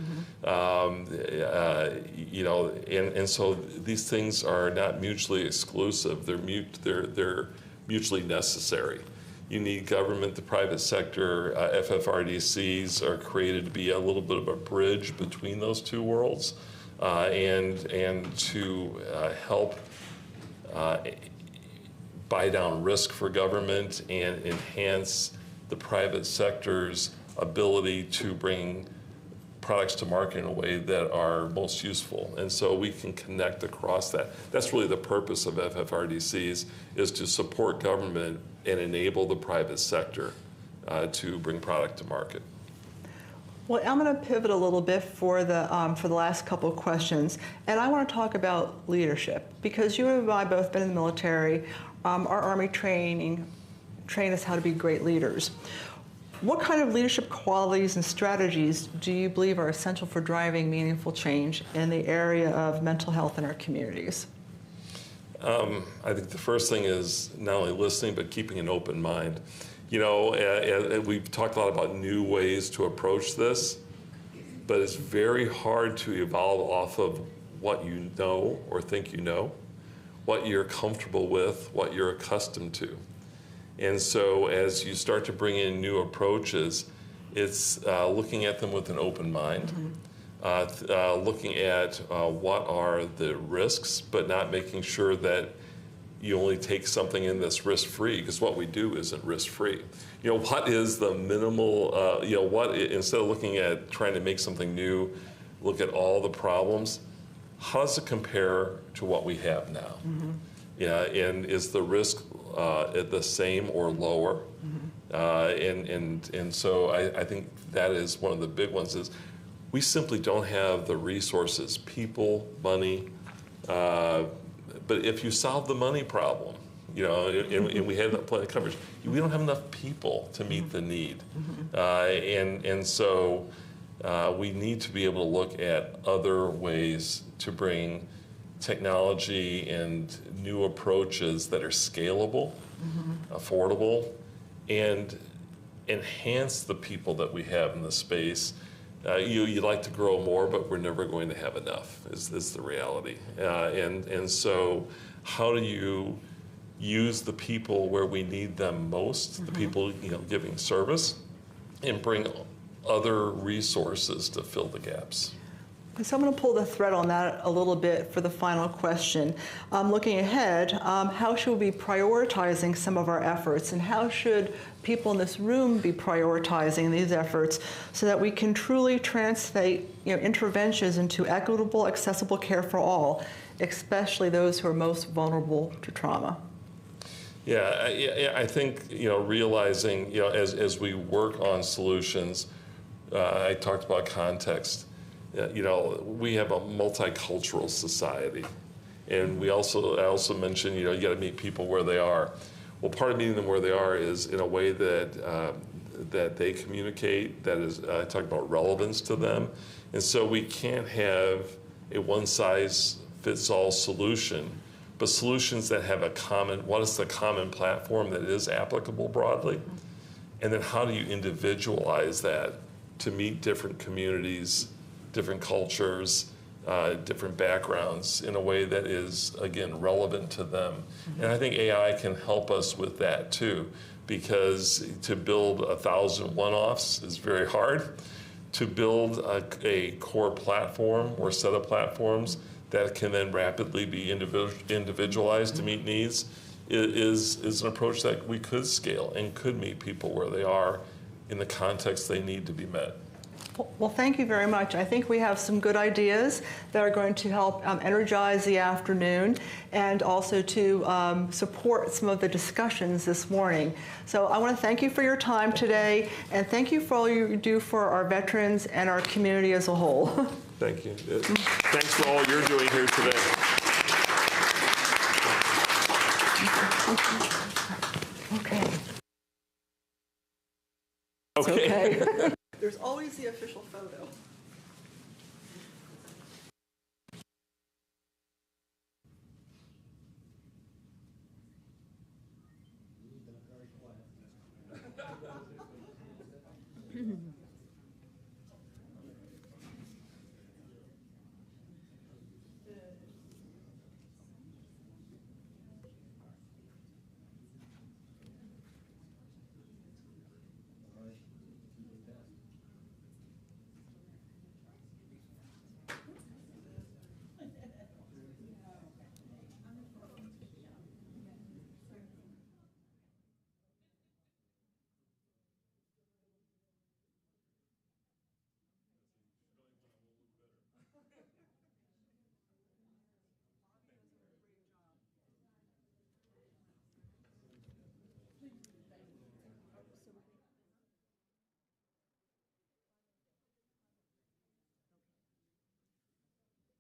You know, and so these things are not mutually exclusive. They're mutually necessary. You need government, the private sector. FFRDCs are created to be a little bit of a bridge between those two worlds, and to help buy down risk for government and enhance the private sector's ability to bring products to market in a way that are most useful. And so we can connect across that. That's really the purpose of FFRDCs, is to support government and enable the private sector to bring product to market. Well, I'm going to pivot a little bit for the last couple of questions, and I want to talk about leadership, because you and I both been in the military. Our Army trained us how to be great leaders. What kind of leadership qualities and strategies do you believe are essential for driving meaningful change in the area of mental health in our communities? I think the first thing is not only listening, but keeping an open mind. You know, we've talked a lot about new ways to approach this, but it's very hard to evolve off of what you know or think you know, what you're comfortable with, what you're accustomed to. And so as you start to bring in new approaches, it's looking at them with an open mind, looking at what are the risks, but not making sure that you only take something in that's risk-free, because what we do isn't risk-free. You know, what is the minimal, you know, instead of looking at trying to make something new, look at all the problems, how does it compare to what we have now? Yeah, and is the risk the same or lower? And so I think that is one of the big ones, is we simply don't have the resources, people, money, but if you solve the money problem, you know, and we have that plan of coverage, we don't have enough people to meet the need. And so we need to be able to look at other ways to bring technology and new approaches that are scalable, affordable, and enhance the people that we have in the space. You'd like to grow more, but we're never going to have enough, is the reality. And so how do you use the people where we need them most, the people, you know, giving service, and bring other resources to fill the gaps? So I'm going to pull the thread on that a little bit for the final question. Looking ahead, how should we be prioritizing some of our efforts, and how should people in this room be prioritizing these efforts so that we can truly translate, you know, interventions into equitable, accessible care for all, especially those who are most vulnerable to trauma? Yeah, I think, you know, realizing, you know, as we work on solutions, I talked about context. You know, we have a multicultural society, and I also mentioned, you know, you got to meet people where they are. Well, part of meeting them where they are is in a way that that they communicate. That is, I talk about relevance to them, and so we can't have a one-size-fits-all solution, but solutions that have a common. What is the common platform that is applicable broadly, and then how do you individualize that to meet different communities, different cultures, different backgrounds in a way that is, again, relevant to them. And I think AI can help us with that too, because to build 1,000 one-offs is very hard. To build a core platform or set of platforms that can then rapidly be individualized to meet needs is an approach that we could scale and could meet people where they are in the context they need to be met. Well, thank you very much. I think we have some good ideas that are going to help energize the afternoon, and also to support some of the discussions this morning. So I want to thank you for your time today, and thank you for all you do for our veterans and our community as a whole. Thank you. Thanks for all you're doing here today. Okay. There's always the official photo.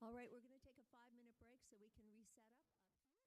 All right, we're going to take a 5-minute break so we can reset up. We'll see you in 5 minutes.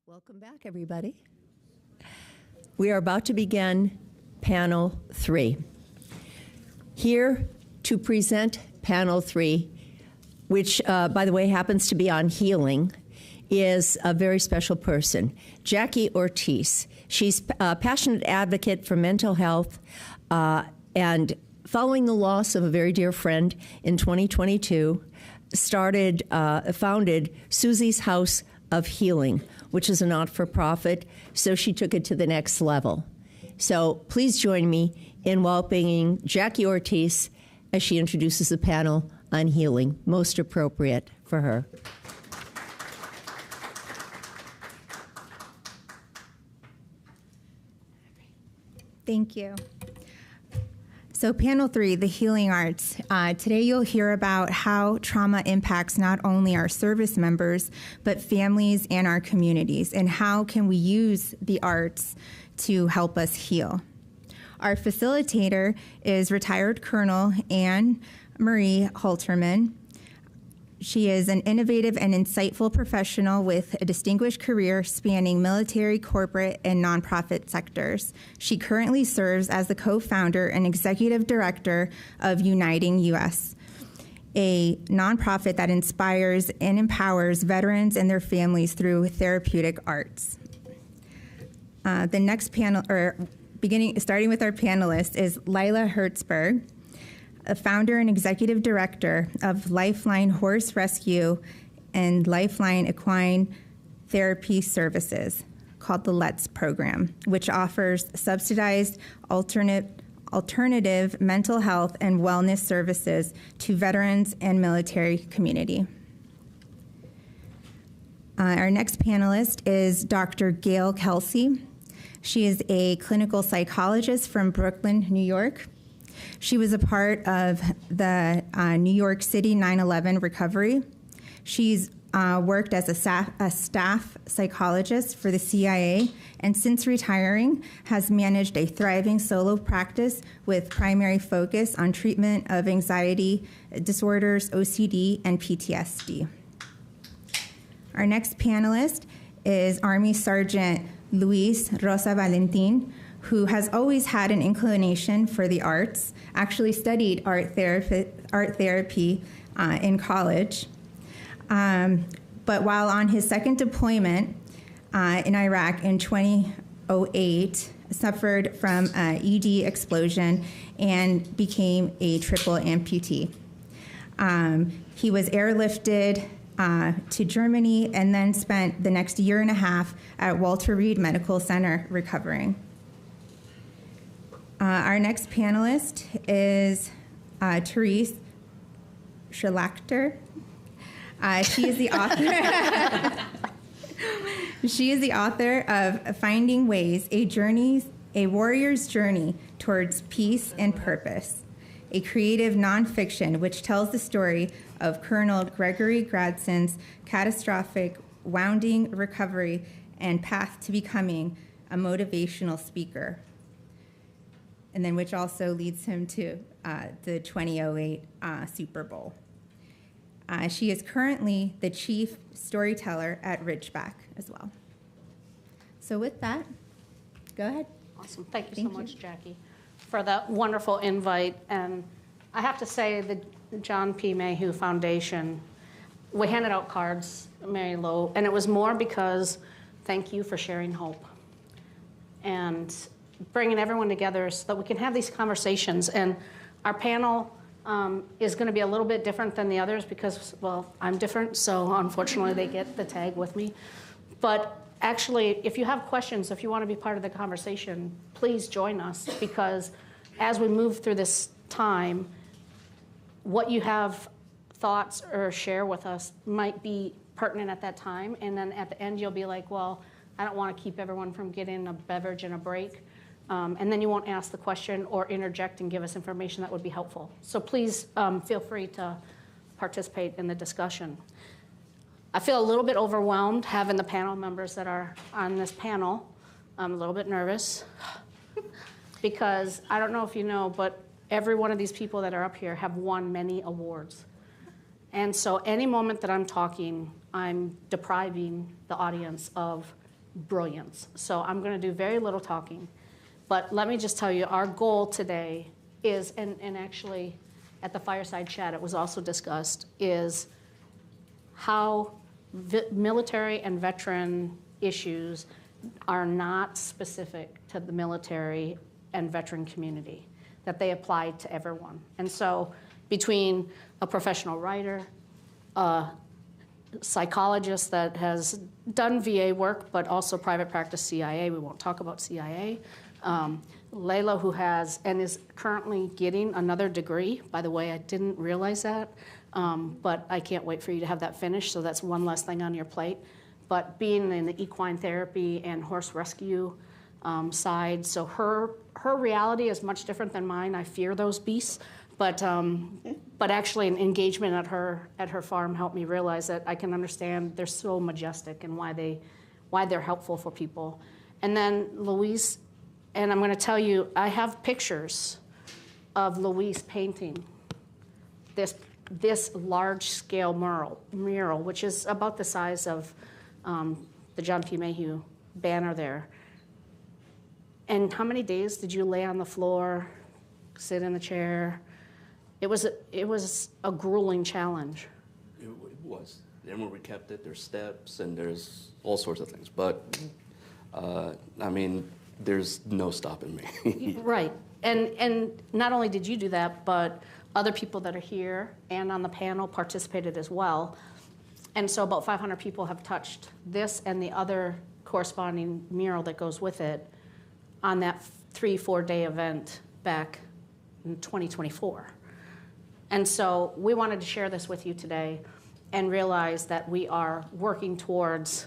Welcome back, everybody. We are about to begin panel 3. Here to present panel 3, which, by the way, happens to be on healing, is a very special person, Jackie Ortiz. She's a passionate advocate for mental health, and following the loss of a very dear friend in 2022, founded Susie's House of Healing, which is a not-for-profit, so she took it to the next level. So please join me in welcoming Jackie Ortiz as she introduces the panel on healing, most appropriate for her. Thank you. So panel 3, the healing arts. Today you'll hear about how trauma impacts not only our service members, but families and our communities, and how can we use the arts to help us heal. Our facilitator is retired Colonel Anne Marie Halterman. She is an innovative and insightful professional with a distinguished career spanning military, corporate, and nonprofit sectors. She currently serves as the co-founder and executive director of Uniting US, a nonprofit that inspires and empowers veterans and their families through therapeutic arts. The next panel, starting with our panelist, is Lila Hertzberg, a founder and executive director of Lifeline Horse Rescue and Lifeline Equine Therapy Services, called the LETS program, which offers subsidized alternative mental health and wellness services to veterans and military community. Our next panelist is Dr. Gail Kelsey. She is a clinical psychologist from Brooklyn, New York. She was a part of the New York City 9/11 recovery. She's worked as a staff psychologist for the CIA, and since retiring has managed a thriving solo practice with primary focus on treatment of anxiety disorders, OCD, and PTSD. Our next panelist is Army Sergeant Luis Rosa Valentin, who has always had an inclination for the arts, actually studied art therapy in college. But while on his second deployment in Iraq in 2008, suffered from an ED explosion and became a triple amputee. He was airlifted to Germany and then spent the next year and a half at Walter Reed Medical Center recovering. Our next panelist is Therese Schlachter. She is the author. She is the author of Finding Ways: A Warrior's Journey Towards Peace and Purpose, a creative nonfiction which tells the story of Colonel Gregory Gradson's catastrophic wounding recovery and path to becoming a motivational speaker, and then which also leads him to the 2008 Super Bowl. She is currently the chief storyteller at Ridgeback as well. So with that, go ahead. Awesome. Thank you so much, Jackie, for that wonderful invite. And I have to say the John P. Mayhew Foundation, we handed out cards, Mary Lou, and it was more because thank you for sharing hope and bringing everyone together so that we can have these conversations. And our panel is going to be a little bit different than the others because, well, I'm different, so unfortunately they get the tag with me. But actually, if you have questions, if you want to be part of the conversation, please join us, because as we move through this time, what you have thoughts or share with us might be pertinent at that time, and then at the end you'll be like, well, I don't want to keep everyone from getting a beverage and a break. And then you won't ask the question or interject and give us information that would be helpful. So please feel free to participate in the discussion. I feel a little bit overwhelmed having the panel members that are on this panel. I'm a little bit nervous because I don't know if you know, but every one of these people that are up here have won many awards. And so any moment that I'm talking, I'm depriving the audience of brilliance. So I'm going to do very little talking. But let me just tell you, our goal today is, and actually at the fireside chat it was also discussed, is how military and veteran issues are not specific to the military and veteran community, that they apply to everyone. And so between a professional writer, a psychologist that has done VA work, but also private practice CIA, we won't talk about CIA, Layla, who has and is currently getting another degree. By the way, I didn't realize that, but I can't wait for you to have that finished, so that's one less thing on your plate. But being in the equine therapy and horse rescue side, so her reality is much different than mine. I fear those beasts, but actually an engagement at her farm helped me realize that I can understand they're so majestic and why they're helpful for people. And then Louise, and I'm going to tell you, I have pictures of Louise painting this large-scale mural, which is about the size of the John P. Mayhew banner there. And how many days did you lay on the floor, sit in the chair? It was a grueling challenge. It was. And when we kept it, there's steps and there's all sorts of things. But, I mean, there's no stopping me. Right. And not only did you do that, but other people that are here and on the panel participated as well. And so about 500 people have touched this and the other corresponding mural that goes with it on that 3-4 day event back in 2024. And so we wanted to share this with you today and realize that we are working towards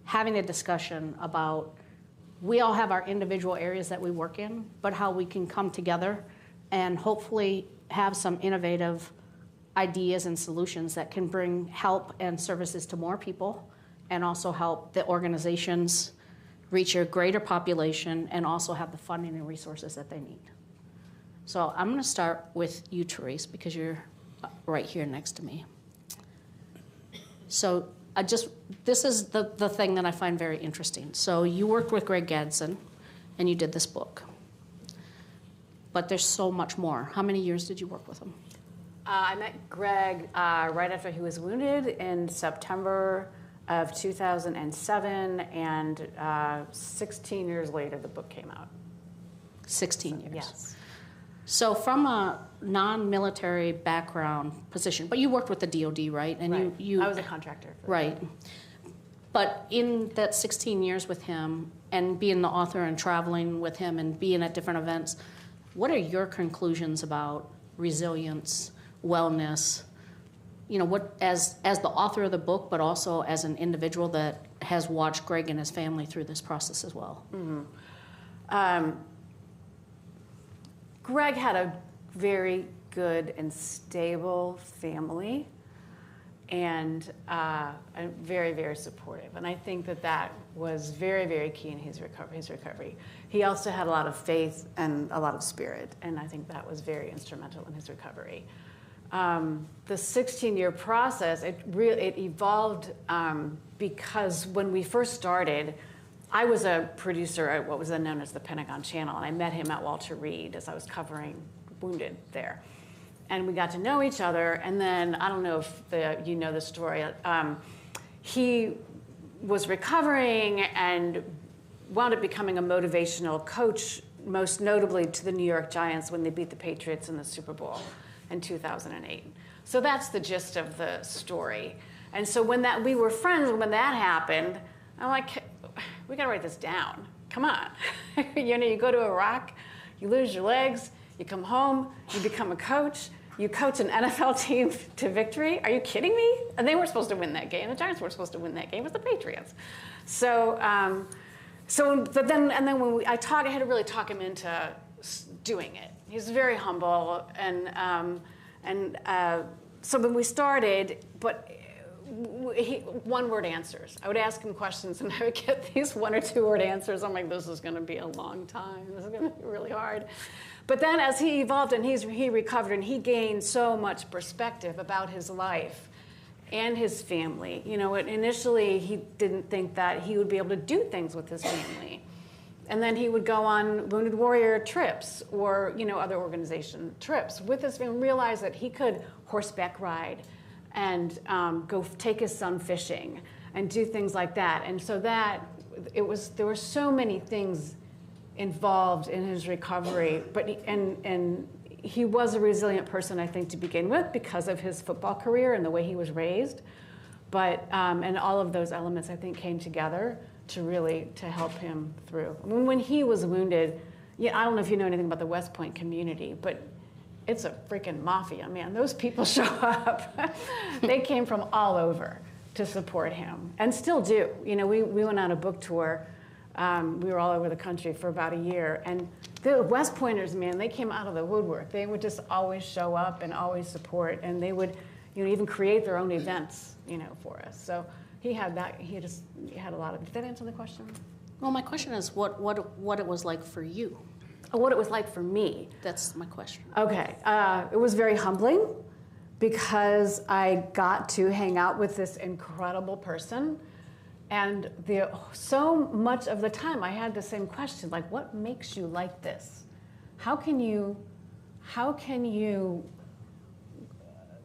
having a discussion about, we all have our individual areas that we work in, but how we can come together and hopefully have some innovative ideas and solutions that can bring help and services to more people and also help the organizations reach a greater population and also have the funding and resources that they need. So I'm going to start with you, Therese, because you're right here next to me. So this is the thing that I find very interesting. So you worked with Greg Gadsden, and you did this book. But there's so much more. How many years did you work with him? I met Greg right after he was wounded in September of 2007, and 16 years later, the book came out. 16 years. Yes. So from a non-military background position, but you worked with the DoD, right? And right. You I was a contractor. Right. But in that 16 years with him and being the author and traveling with him and being at different events, what are your conclusions about resilience, wellness? You know, what as the author of the book, but also as an individual that has watched Greg and his family through this process as well? Mm-hmm. Greg had a very good and stable family, and very, very supportive. And I think that was very, very key in his recovery. He also had a lot of faith and a lot of spirit, and I think that was very instrumental in his recovery. The 16-year process, it evolved because when we first started, I was a producer at what was then known as the Pentagon Channel, and I met him at Walter Reed as I was covering Wounded there. And we got to know each other, and then, I don't know if you know the story, he was recovering and wound up becoming a motivational coach, most notably to the New York Giants when they beat the Patriots in the Super Bowl in 2008. So that's the gist of the story. And so when we were friends, when that happened, I'm like, we gotta write this down. Come on. You go to Iraq, you lose your legs, you come home, you become a coach, you coach an NFL team to victory. Are you kidding me? And they weren't supposed to win that game. The Giants weren't supposed to win that game. It was the Patriots. So, but then when I had to really talk him into doing it. He's very humble, and so when we started, but one-word answers. I would ask him questions, and I would get these 1 or 2 word answers. I'm like, this is going to be a long time. This is going to be really hard. But then as he evolved and he recovered and he gained so much perspective about his life and his family. You know, initially he didn't think that he would be able to do things with his family. And then he would go on Wounded Warrior trips or, you know, other organization trips with his family, realize that he could horseback ride and go take his son fishing and do things like that. And so there were so many things involved in his recovery, but he was a resilient person, I think, to begin with because of his football career and the way he was raised. But, and all of those elements, I think, came together to help him through. I mean, when he was wounded, yeah, I don't know if you know anything about the West Point community, but it's a freaking mafia, man. Those people show up. They came from all over to support him, and still do. You know, we went on a book tour. We were all over the country for about a year, and the West Pointers, man, they came out of the woodwork. They would just always show up and always support, and they would, you know, even create their own events, you know, for us. So he had that. He had a lot of. Did that answer the question? Well, my question is what it was like for you. Oh, what it was like for me. That's my question. Okay, it was very humbling because I got to hang out with this incredible person, and so much of the time I had the same question, like, what makes you like this? How can you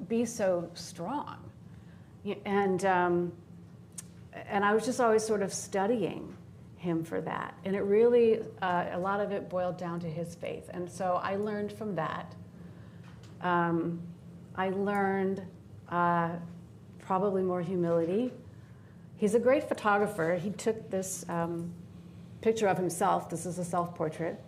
be so strong? And I was just always sort of studying him for that. And it really, a lot of it boiled down to his faith. And so I learned from that. I learned probably more humility. He's a great photographer. He took this picture of himself. This is a self-portrait.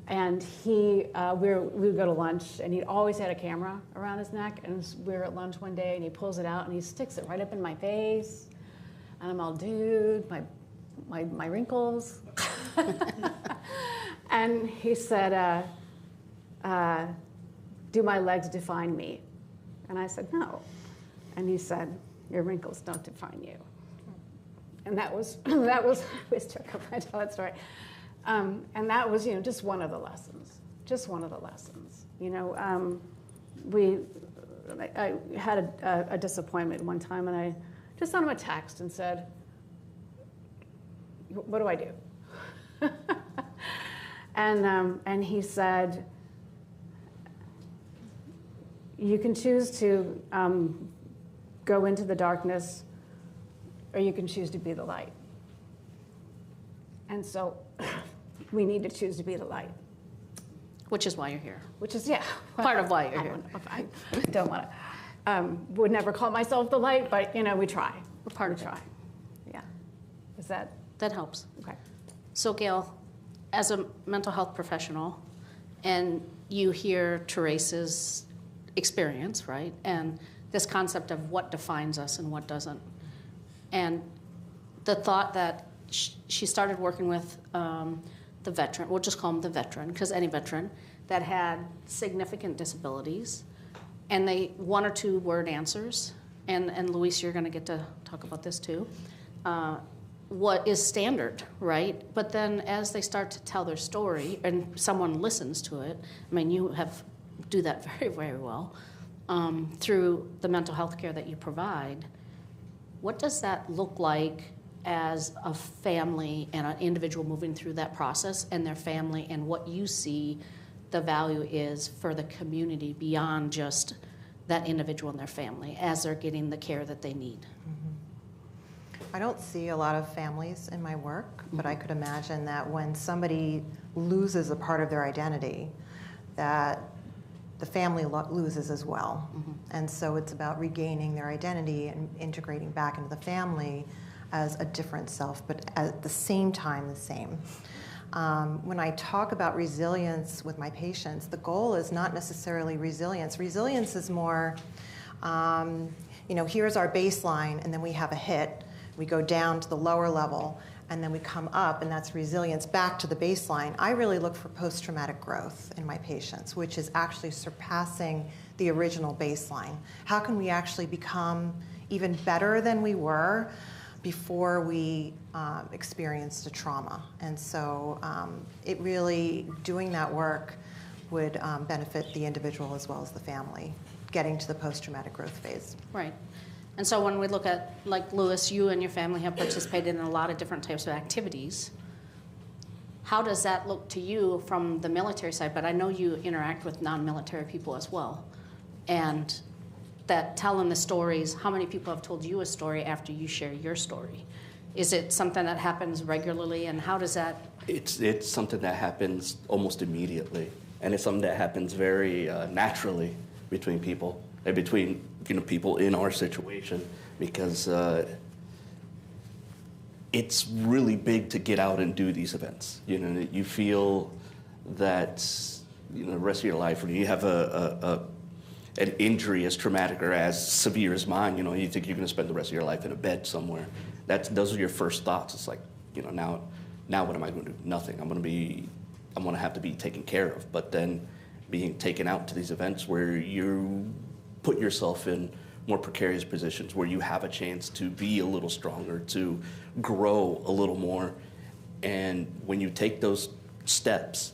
And we would go to lunch, and he always had a camera around his neck. And we were at lunch one day, and he pulls it out, and he sticks it right up in my face. And I'm all, dude, my wrinkles. And he said, do my legs define me? And I said, no. And he said, your wrinkles don't define you. And that was I always joke when I tell that story. And that was, you know, just one of the lessons. Just one of the lessons. You know, I had a disappointment one time, and I just sent him a text and said, what do I do? And he said, you can choose to go into the darkness, or you can choose to be the light. And so we need to choose to be the light. Which is why you're here. Which is, yeah. Part of why you're here. I don't want to, would never call myself the light, but, you know, we try. We're part of it. Try. Yeah. Is that? That helps. Okay. So Gail, as a mental health professional, and you hear Teresa's experience, right? And this concept of what defines us and what doesn't. And the thought that she started working with the veteran, we'll just call him the veteran, because any veteran that had significant disabilities, and they one or two word answers, and Luis, you're going to get to talk about this too, what is standard, right? But then as they start to tell their story and someone listens to it, I mean, you do that very, very well through the mental health care that you provide. What does that look like as a family and an individual moving through that process and their family, and what you see the value is for the community beyond just that individual and their family as they're getting the care that they need? I don't see a lot of families in my work, but I could imagine that when somebody loses a part of their identity, that the family loses as well. And so it's about regaining their identity and integrating back into the family as a different self, but at the same time the same. When I talk about resilience with my patients, the goal is not necessarily resilience. Resilience is more, you know, here's our baseline, and then we have a hit. We go down to the lower level, and then we come up, and that's resilience back to the baseline. I really look for post-traumatic growth in my patients, which is actually surpassing the original baseline. How can we actually become even better than we were before we experienced a trauma? And so it really, doing that work would benefit the individual as well as the family. getting to the post-traumatic growth phase. Right. And so when we look at, like Louis, you and your family have participated in a lot of different types of activities. How does that look to you from the military side? But I know you interact with non-military people as well. And that telling the stories, how many people have told you a story after you share your story? Is it something that happens regularly, and how does that? It's something that happens almost immediately, and it's something that happens very naturally between people, and between people in our situation, because it's really big to get out and do these events. You feel that the rest of your life, when you have an injury as traumatic or as severe as mine, you think you're going to spend the rest of your life in a bed somewhere. Those are your first thoughts. It's like, now what am I going to do? Nothing. I'm going to have to be taken care of. But then being taken out to these events where you put yourself in more precarious positions, where you have a chance to be a little stronger, to grow a little more. And when you take those steps,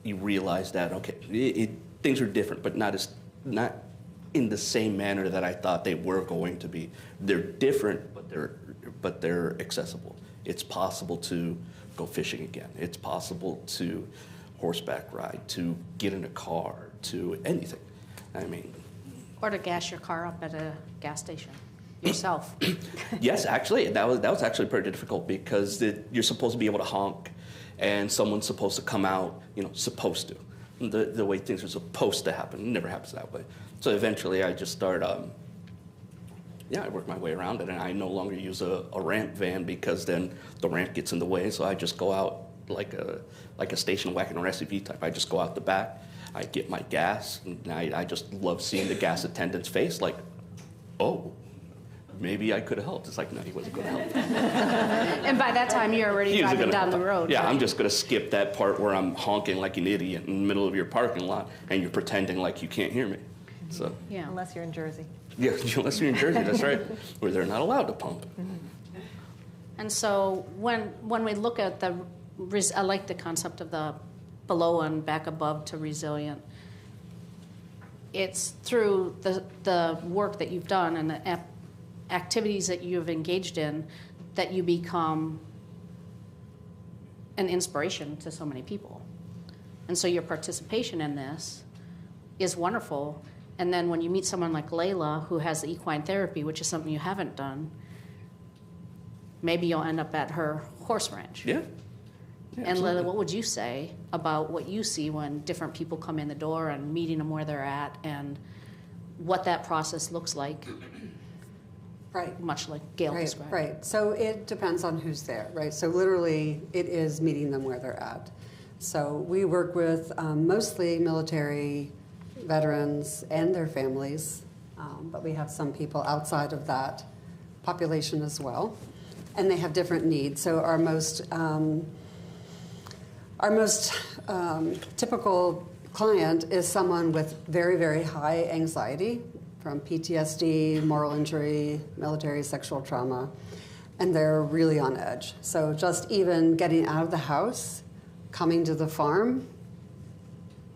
you realize that, okay, things are different, but not in the same manner that I thought they were going to be. They're different, but they're accessible. It's possible to go fishing again. It's possible to horseback ride, to get in a car, to anything. Or to gas your car up at a gas station yourself. Yes, actually, that was actually pretty difficult, because you're supposed to be able to honk, and someone's supposed to come out, supposed to. The way things are supposed to happen. It never happens that way. So eventually I just started, I work my way around it, and I no longer use a ramp van, because then the ramp gets in the way. So I just go out like a station wagon or SUV type. I just go out the back, I get my gas, and I just love seeing the gas attendant's face, like, oh, maybe I could have helped. It's like, no, he wasn't going to help. And by that time, you're already driving down the road. Yeah, right? I'm just going to skip that part where I'm honking like an idiot in the middle of your parking lot, and you're pretending like you can't hear me. So. Yeah. Unless you're in Jersey. Yeah, unless you're in Jersey, that's right, where they're not allowed to pump. And so when we look at I like the concept of the below and back above to resilient. It's through the work that you've done and the activities that you've engaged in that you become an inspiration to so many people. And so your participation in this is wonderful. And then when you meet someone like Layla, who has the equine therapy, which is something you haven't done, maybe you'll end up at her horse ranch. Yeah. And Layla, what would you say about what you see when different people come in the door and meeting them where they're at, and what that process looks like? Right. Much like Gail described. Right. So it depends on who's there, right? So literally, it is meeting them where they're at. So we work with mostly military veterans and their families, but we have some people outside of that population as well, and they have different needs. So our most typical client is someone with very, very high anxiety from PTSD, moral injury, military sexual trauma, and they're really on edge. So just even getting out of the house, coming to the farm,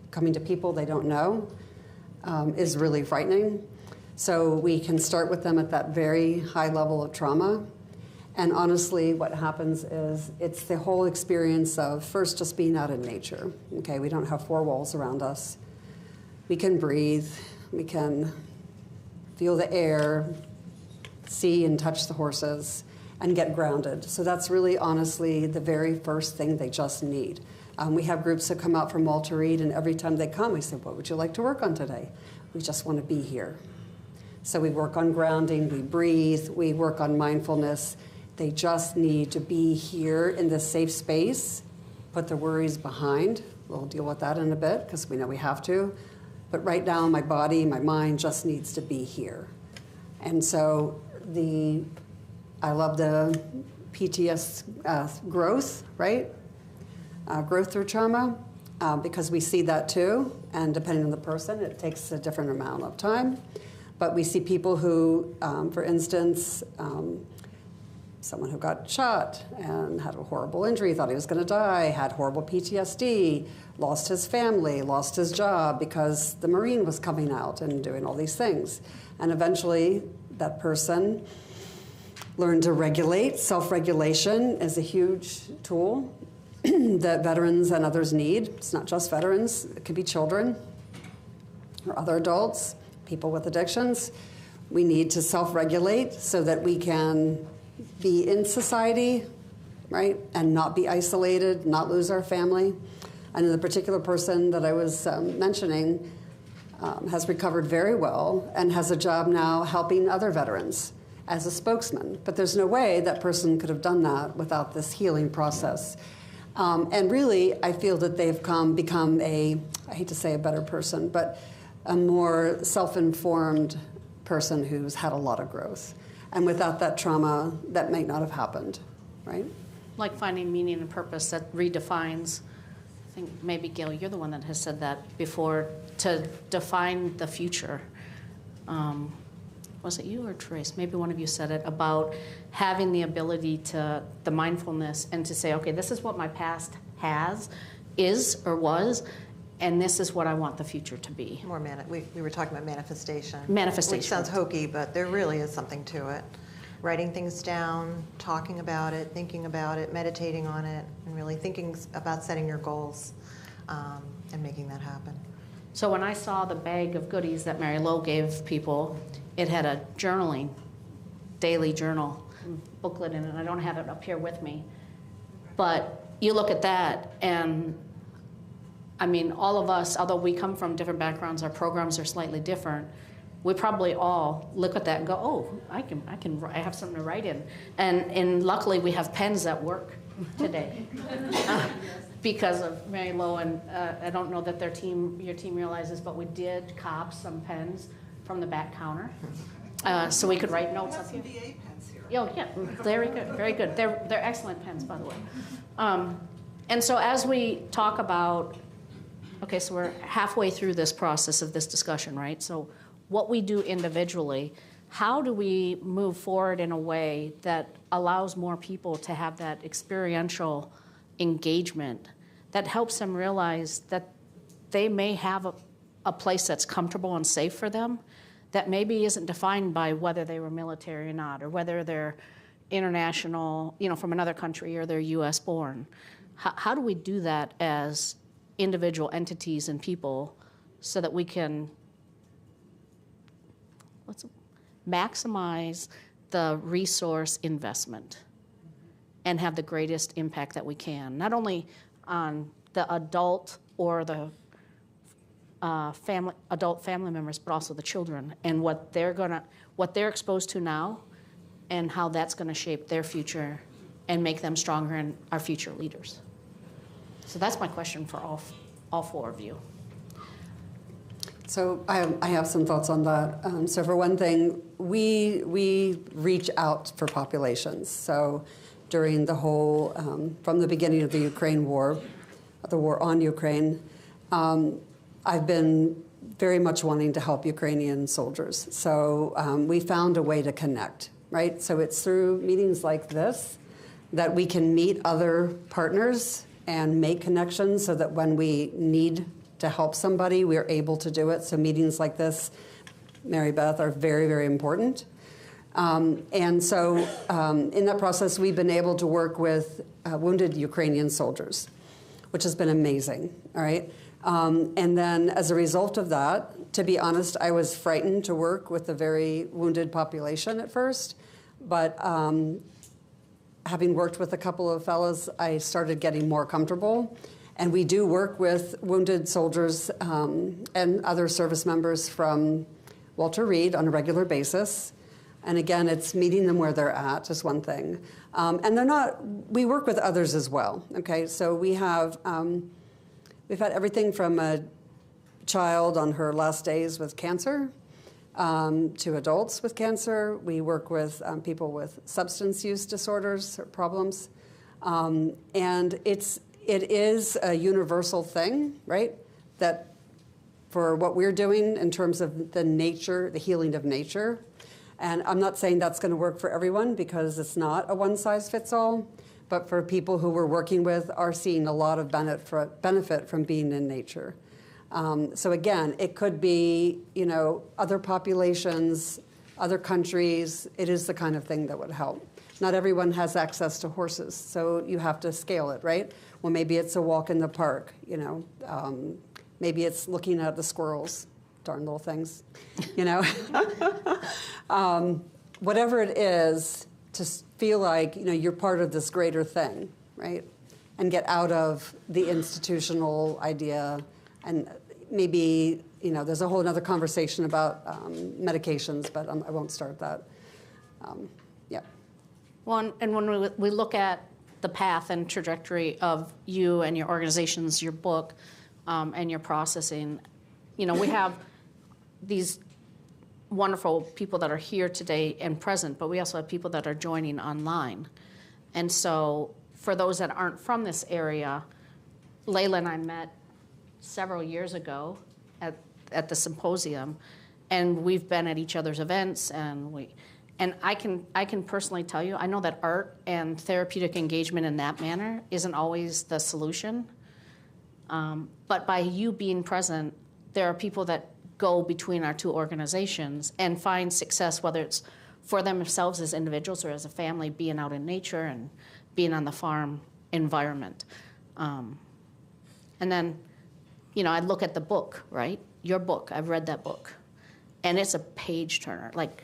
coming to people they don't know, is really frightening. So we can start with them at that very high level of trauma. And honestly, what happens is it's the whole experience of first just being out in nature. Okay, we don't have four walls around us. We can breathe, we can feel the air, see and touch the horses, and get grounded. So that's really honestly the very first thing they just need. We have groups that come out from Walter Reed, and every time they come, we say, what would you like to work on today? We just want to be here. So we work on grounding, we breathe, we work on mindfulness. They just need to be here in this safe space, put their worries behind. We'll deal with that in a bit because we know we have to. But right now, my body, my mind just needs to be here. And so I love the PTS growth, right? Growth through trauma, because we see that too. And depending on the person, it takes a different amount of time. But we see people who, for instance, someone who got shot and had a horrible injury, thought he was going to die, had horrible PTSD, lost his family, lost his job because the Marine was coming out and doing all these things. And eventually that person learned to regulate. Self-regulation is a huge tool that veterans and others need. It's not just veterans, it could be children or other adults, people with addictions. We need to self-regulate so that we can be in society, right, and not be isolated, not lose our family. And the particular person that I was mentioning has recovered very well and has a job now helping other veterans as a spokesman. But there's no way that person could have done that without this healing process. And really, I feel that they've become a, I hate to say a better person, but a more self-informed person who's had a lot of growth. And without that trauma, that might not have happened, right? Like finding meaning and purpose that redefines, I think maybe Gail, you're the one that has said that before, to define the future. Was it you or Trace? Maybe one of you said it, about having the ability to, the mindfulness, and to say, okay, this is what my past is or was, and this is what I want the future to be. We were talking about manifestation. Manifestation. Which sounds hokey, but there really is something to it. Writing things down, talking about it, thinking about it, meditating on it, and really thinking about setting your goals and making that happen. So when I saw the bag of goodies that Mary Lou gave people, it had a journaling, daily journal booklet in it. I don't have it up here with me. But you look at that, and I mean, all of us, although we come from different backgrounds, our programs are slightly different. We probably all look at that and go, "Oh, I have something to write in," and luckily we have pens that work today because of Mary Lou. And I don't know that your team realizes, but we did cop some pens from the back counter, so we could write notes up here. VA pens here. Oh yeah, very good, very good. They're excellent pens, by the way. And so as we talk about. Okay, so we're halfway through this process of this discussion, right? So what we do individually, how do we move forward in a way that allows more people to have that experiential engagement that helps them realize that they may have a place that's comfortable and safe for them that maybe isn't defined by whether they were military or not, or whether they're international, from another country, or they're U.S. born. How do we do that as individual entities and people so that we can maximize the resource investment and have the greatest impact that we can, not only on the adult or the adult family members, but also the children, and what they're exposed to now and how that's going to shape their future and make them stronger and our future leaders. So that's my question for all four of you. So I have some thoughts on that. So for one thing, we reach out for populations. So during the whole, from the beginning of the Ukraine war, the war on Ukraine, I've been very much wanting to help Ukrainian soldiers. So we found a way to connect, right? So it's through meetings like this that we can meet other partners and make connections so that when we need to help somebody, we are able to do it. So meetings like this, Mary Beth, are very, very important. And so in that process, we've been able to work with wounded Ukrainian soldiers, which has been amazing, all right? And then as a result of that, to be honest, I was frightened to work with a very wounded population at first, but having worked with a couple of fellows, I started getting more comfortable. And we do work with wounded soldiers and other service members from Walter Reed on a regular basis. And again, it's meeting them where they're at is one thing. And we work with others as well, okay? So we've had everything from a child on her last days with cancer to adults with cancer. We work with people with substance use disorders or problems. And it is a universal thing, right? That for what we're doing in terms of the nature, the healing of nature, And I'm not saying that's going to work for everyone because it's not a one-size-fits-all, but for people who we're working with are seeing a lot of benefit from being in nature. So again, it could be, other populations, other countries. It is the kind of thing that would help. Not everyone has access to horses, so you have to scale it, right? Well, maybe it's a walk in the park, maybe it's looking at the squirrels, darn little things, whatever it is, to feel like, you're part of this greater thing, right? And get out of the institutional idea. And maybe, there's a whole other conversation about medications, but I won't start that. Yeah. Well, and when we look at the path and trajectory of you and your organizations, your book, and your processing, we have these wonderful people that are here today and present, but we also have people that are joining online. And so for those that aren't from this area, Layla and I met several years ago at the Symposium, and we've been at each other's events, and I can personally tell you, I know that art and therapeutic engagement in that manner isn't always the solution, but by you being present, there are people that go between our two organizations and find success, whether it's for themselves as individuals or as a family, being out in nature and being on the farm environment. And then, I look at the book, right? Your book, I've read that book, and it's a page turner. Like,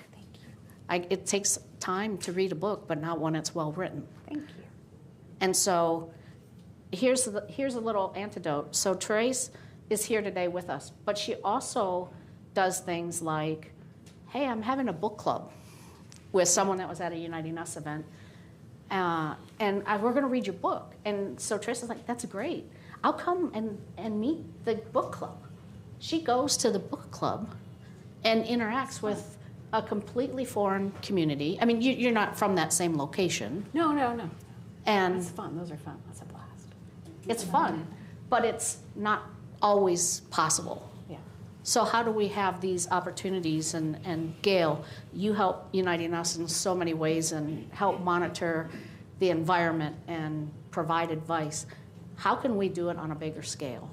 it takes time to read a book, but not when it's well written. Thank you. And so here's a little antidote. So Therese is here today with us, but she also does things like, hey, I'm having a book club with someone that was at a Uniting Us event, and we're going to read your book. And so Therese is like, that's great. I'll come and meet the book club. She goes to the book club and interacts with a completely foreign community. I mean, you're not from that same location. No. And it's fun. Those are fun. That's a blast. It's fun, but it's not always possible. Yeah. So how do we have these opportunities? And Gail, you help Uniting Us in so many ways and help monitor the environment and provide advice. How can we do it on a bigger scale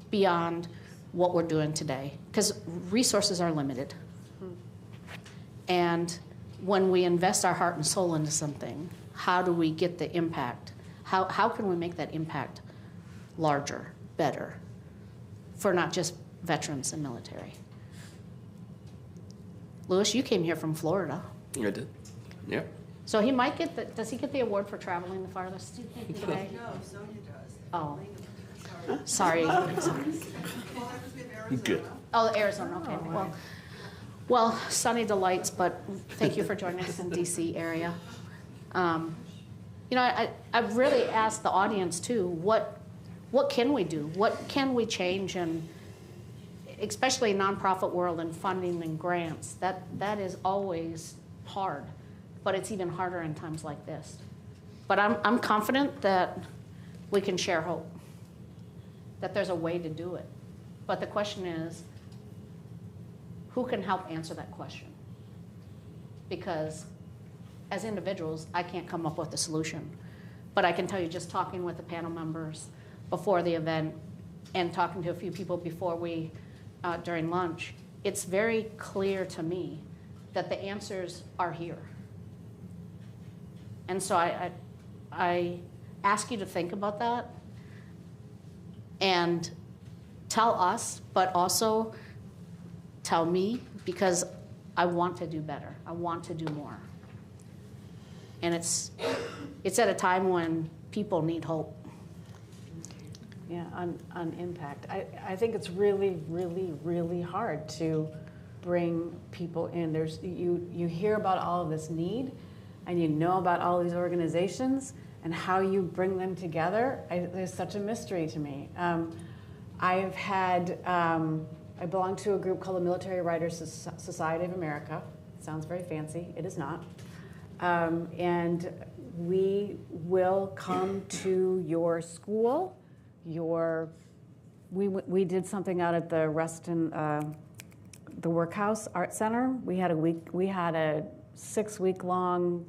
beyond what we're doing today? Because resources are limited. And when we invest our heart and soul into something, how do we get the impact? How can we make that impact larger, better, for not just veterans and military? Louis, you came here from Florida. I did. Yeah. So he might get does he get the award for traveling the farthest today? No, Sonia does. Oh. Sorry. Good. Oh, Arizona, okay. Well, sunny delights, but thank you for joining us in D.C. area. I've really asked the audience too, what can we do? What can we change? And especially nonprofit world and funding and grants, that is always hard, but it's even harder in times like this. But I'm confident that we can share hope, that there's a way to do it. But the question is, who can help answer that question? Because as individuals, I can't come up with a solution. But I can tell you, just talking with the panel members before the event and talking to a few people before during lunch, it's very clear to me that the answers are here. And so I ask you to think about that and tell us, but also tell me, because I want to do better. I want to do more. And it's at a time when people need hope. Yeah, on impact. I think it's really, really, really hard to bring people in. You hear about all of this need, and you know about all these organizations, and how you bring them together. There's such a mystery to me. I belong to a group called the Military Writers Society of America. It sounds very fancy. It is not. And we will come to your school. We did something out at the Reston the Workhouse Art Center. We had a 6-week-long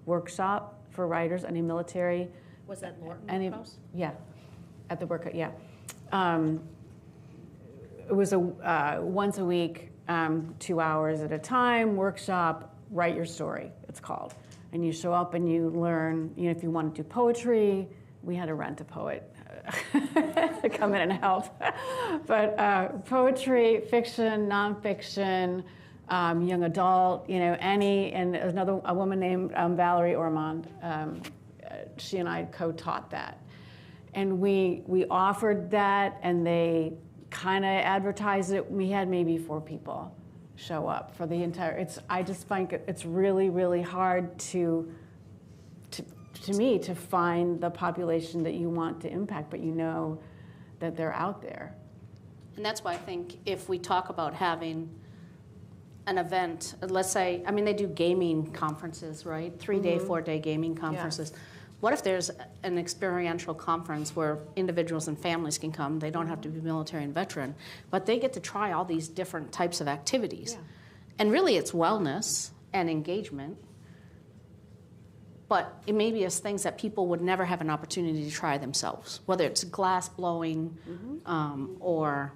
workshop for writers, any military. Was that Norton House? Yeah, at the workout. Yeah, it was a once a week, 2 hours at a time workshop. Write your story, it's called, and you show up and you learn. You know, if you want to do poetry, we had to rent a poet to come in and help. But poetry, fiction, nonfiction, young adult, you know, any, and there's a woman named Valerie Ormond. She and I co-taught that. And we offered that, and they kind of advertised it. We had maybe 4 people show up for the entire, I just find it's really, really hard to me to find the population that you want to impact, but you know that they're out there. And that's why I think if we talk about having an event, let's say, I mean, they do gaming conferences, right? 3-day, 4-day gaming conferences. Yeah. What if there's an experiential conference where individuals and families can come? They don't have to be military and veteran, but they get to try all these different types of activities. Yeah. And really it's wellness and engagement, but it may be as things that people would never have an opportunity to try themselves, whether it's glass blowing or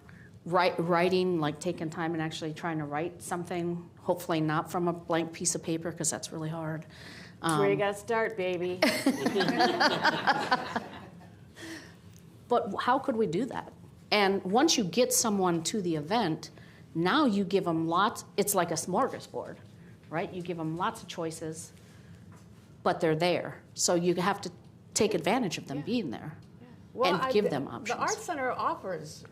writing, like taking time and actually trying to write something, hopefully not from a blank piece of paper, because that's really hard. That's where you got to start, baby. But how could we do that? And once you get someone to the event, now you give them lots, it's like a smorgasbord, right? You give them lots of choices, but they're there. So you have to take advantage of them being there and give them options. The Art Center offers,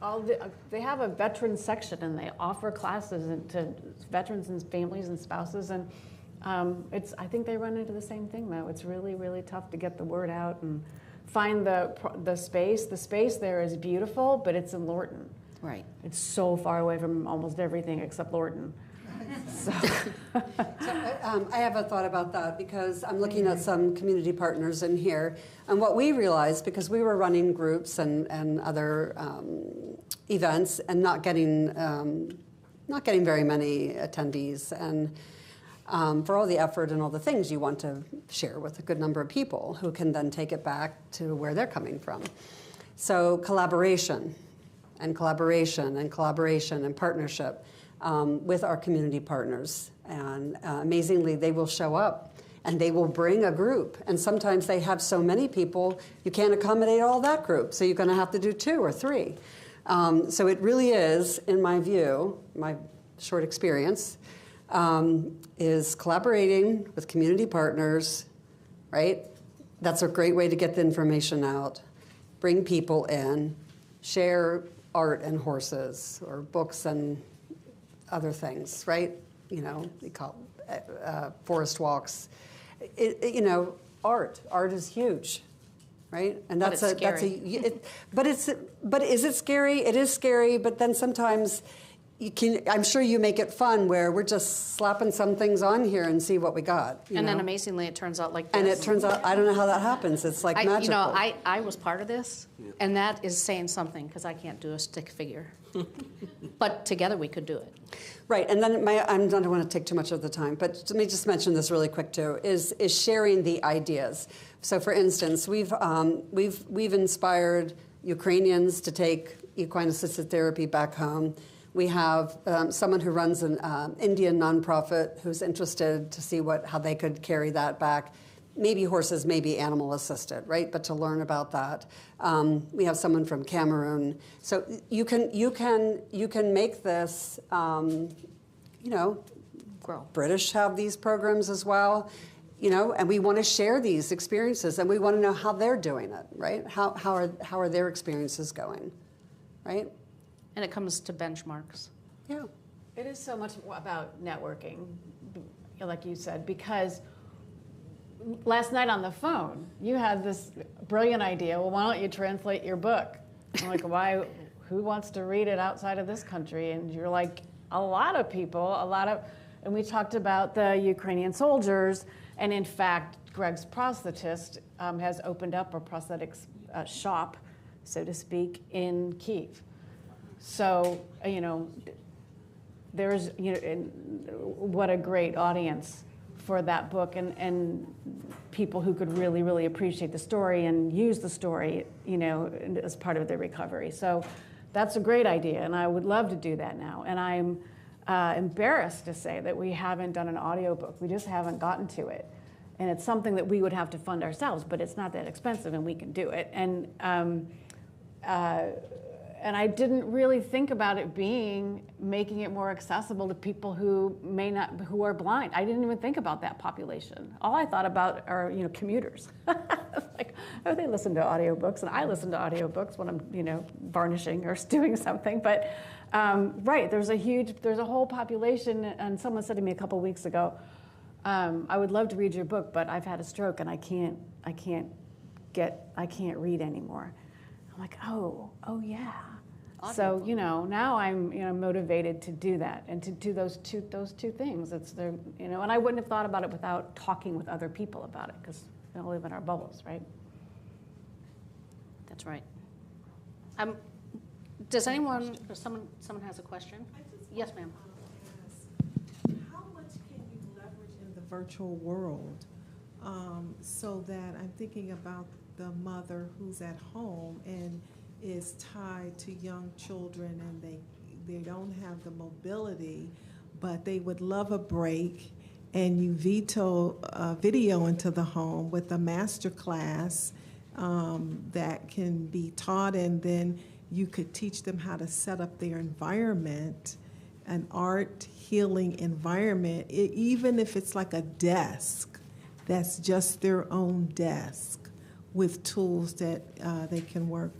they have a veteran section, and they offer classes to veterans and families and spouses, and I think they run into the same thing, though. It's really, really tough to get the word out and find the space. The space there is beautiful, but it's in Lorton. Right. It's so far away from almost everything except Lorton. So I have a thought about that, because I'm looking at some community partners in here, and what we realized, because we were running groups and other events and not getting very many attendees, and for all the effort and all the things you want to share with a good number of people who can then take it back to where they're coming from. So collaboration and partnership with our community partners. And amazingly, they will show up and they will bring a group. And sometimes they have so many people, you can't accommodate all that group. So you're going to have to do 2 or 3. So it really is, in my view, my short experience, is collaborating with community partners, right? That's a great way to get the information out. Bring people in, share art and horses, or books and other things, right? You know, we call forest walks. Art is huge, right? And but is it scary? It is scary, but then sometimes I'm sure you make it fun, where we're just slapping some things on here and see what we got. And then amazingly, it turns out like this. And it turns out, I don't know how that happens. It's like magical. You know, I was part of this, and that is saying something, because I can't do a stick figure. But together we could do it. Right, and then I don't want to take too much of the time, but let me just mention this really quick too, is sharing the ideas. So for instance, we've inspired Ukrainians to take equine-assisted therapy back home. We have someone who runs an Indian nonprofit who's interested to see how they could carry that back. Maybe horses, maybe animal assisted, right? But to learn about that, we have someone from Cameroon. So you can make this, grow. British have these programs as well, and we want to share these experiences, and we want to know how they're doing it, right? How are their experiences going, right? And it comes to benchmarks. Yeah. It is so much about networking, like you said, because last night on the phone, you had this brilliant idea. Well, why don't you translate your book? I'm like, why? Who wants to read it outside of this country? And you're like, a lot of people, and we talked about the Ukrainian soldiers. And in fact, Greg's prosthetist has opened up a prosthetics shop, so to speak, in Kyiv. So, there's, what a great audience for that book, and people who could really, really appreciate the story and use the story, as part of their recovery. So that's a great idea, and I would love to do that now. And I'm embarrassed to say that we haven't done an audiobook. We just haven't gotten to it. And it's something that we would have to fund ourselves, but it's not that expensive, and we can do it. And I didn't really think about it making it more accessible to people who who are blind. I didn't even think about that population. All I thought about are, commuters. Like, oh, they listen to audiobooks, and I listen to audiobooks when I'm, varnishing or doing something. But right, there's a whole population. And someone said to me a couple weeks ago, I would love to read your book, but I've had a stroke and I can't read anymore. I'm like, oh yeah. So now I'm motivated to do that and to do those two things. And I wouldn't have thought about it without talking with other people about it, because we all live in our bubbles, right? That's right. Does anyone, or someone has a question? Yes, ma'am. How much can you leverage in the virtual world, so that I'm thinking about the mother who's at home and is tied to young children, and they don't have the mobility, but they would love a break, and you veto a video into the home with a master class that can be taught, and then you could teach them how to set up their environment, an art healing environment, even if it's like a desk that's just their own desk with tools that they can work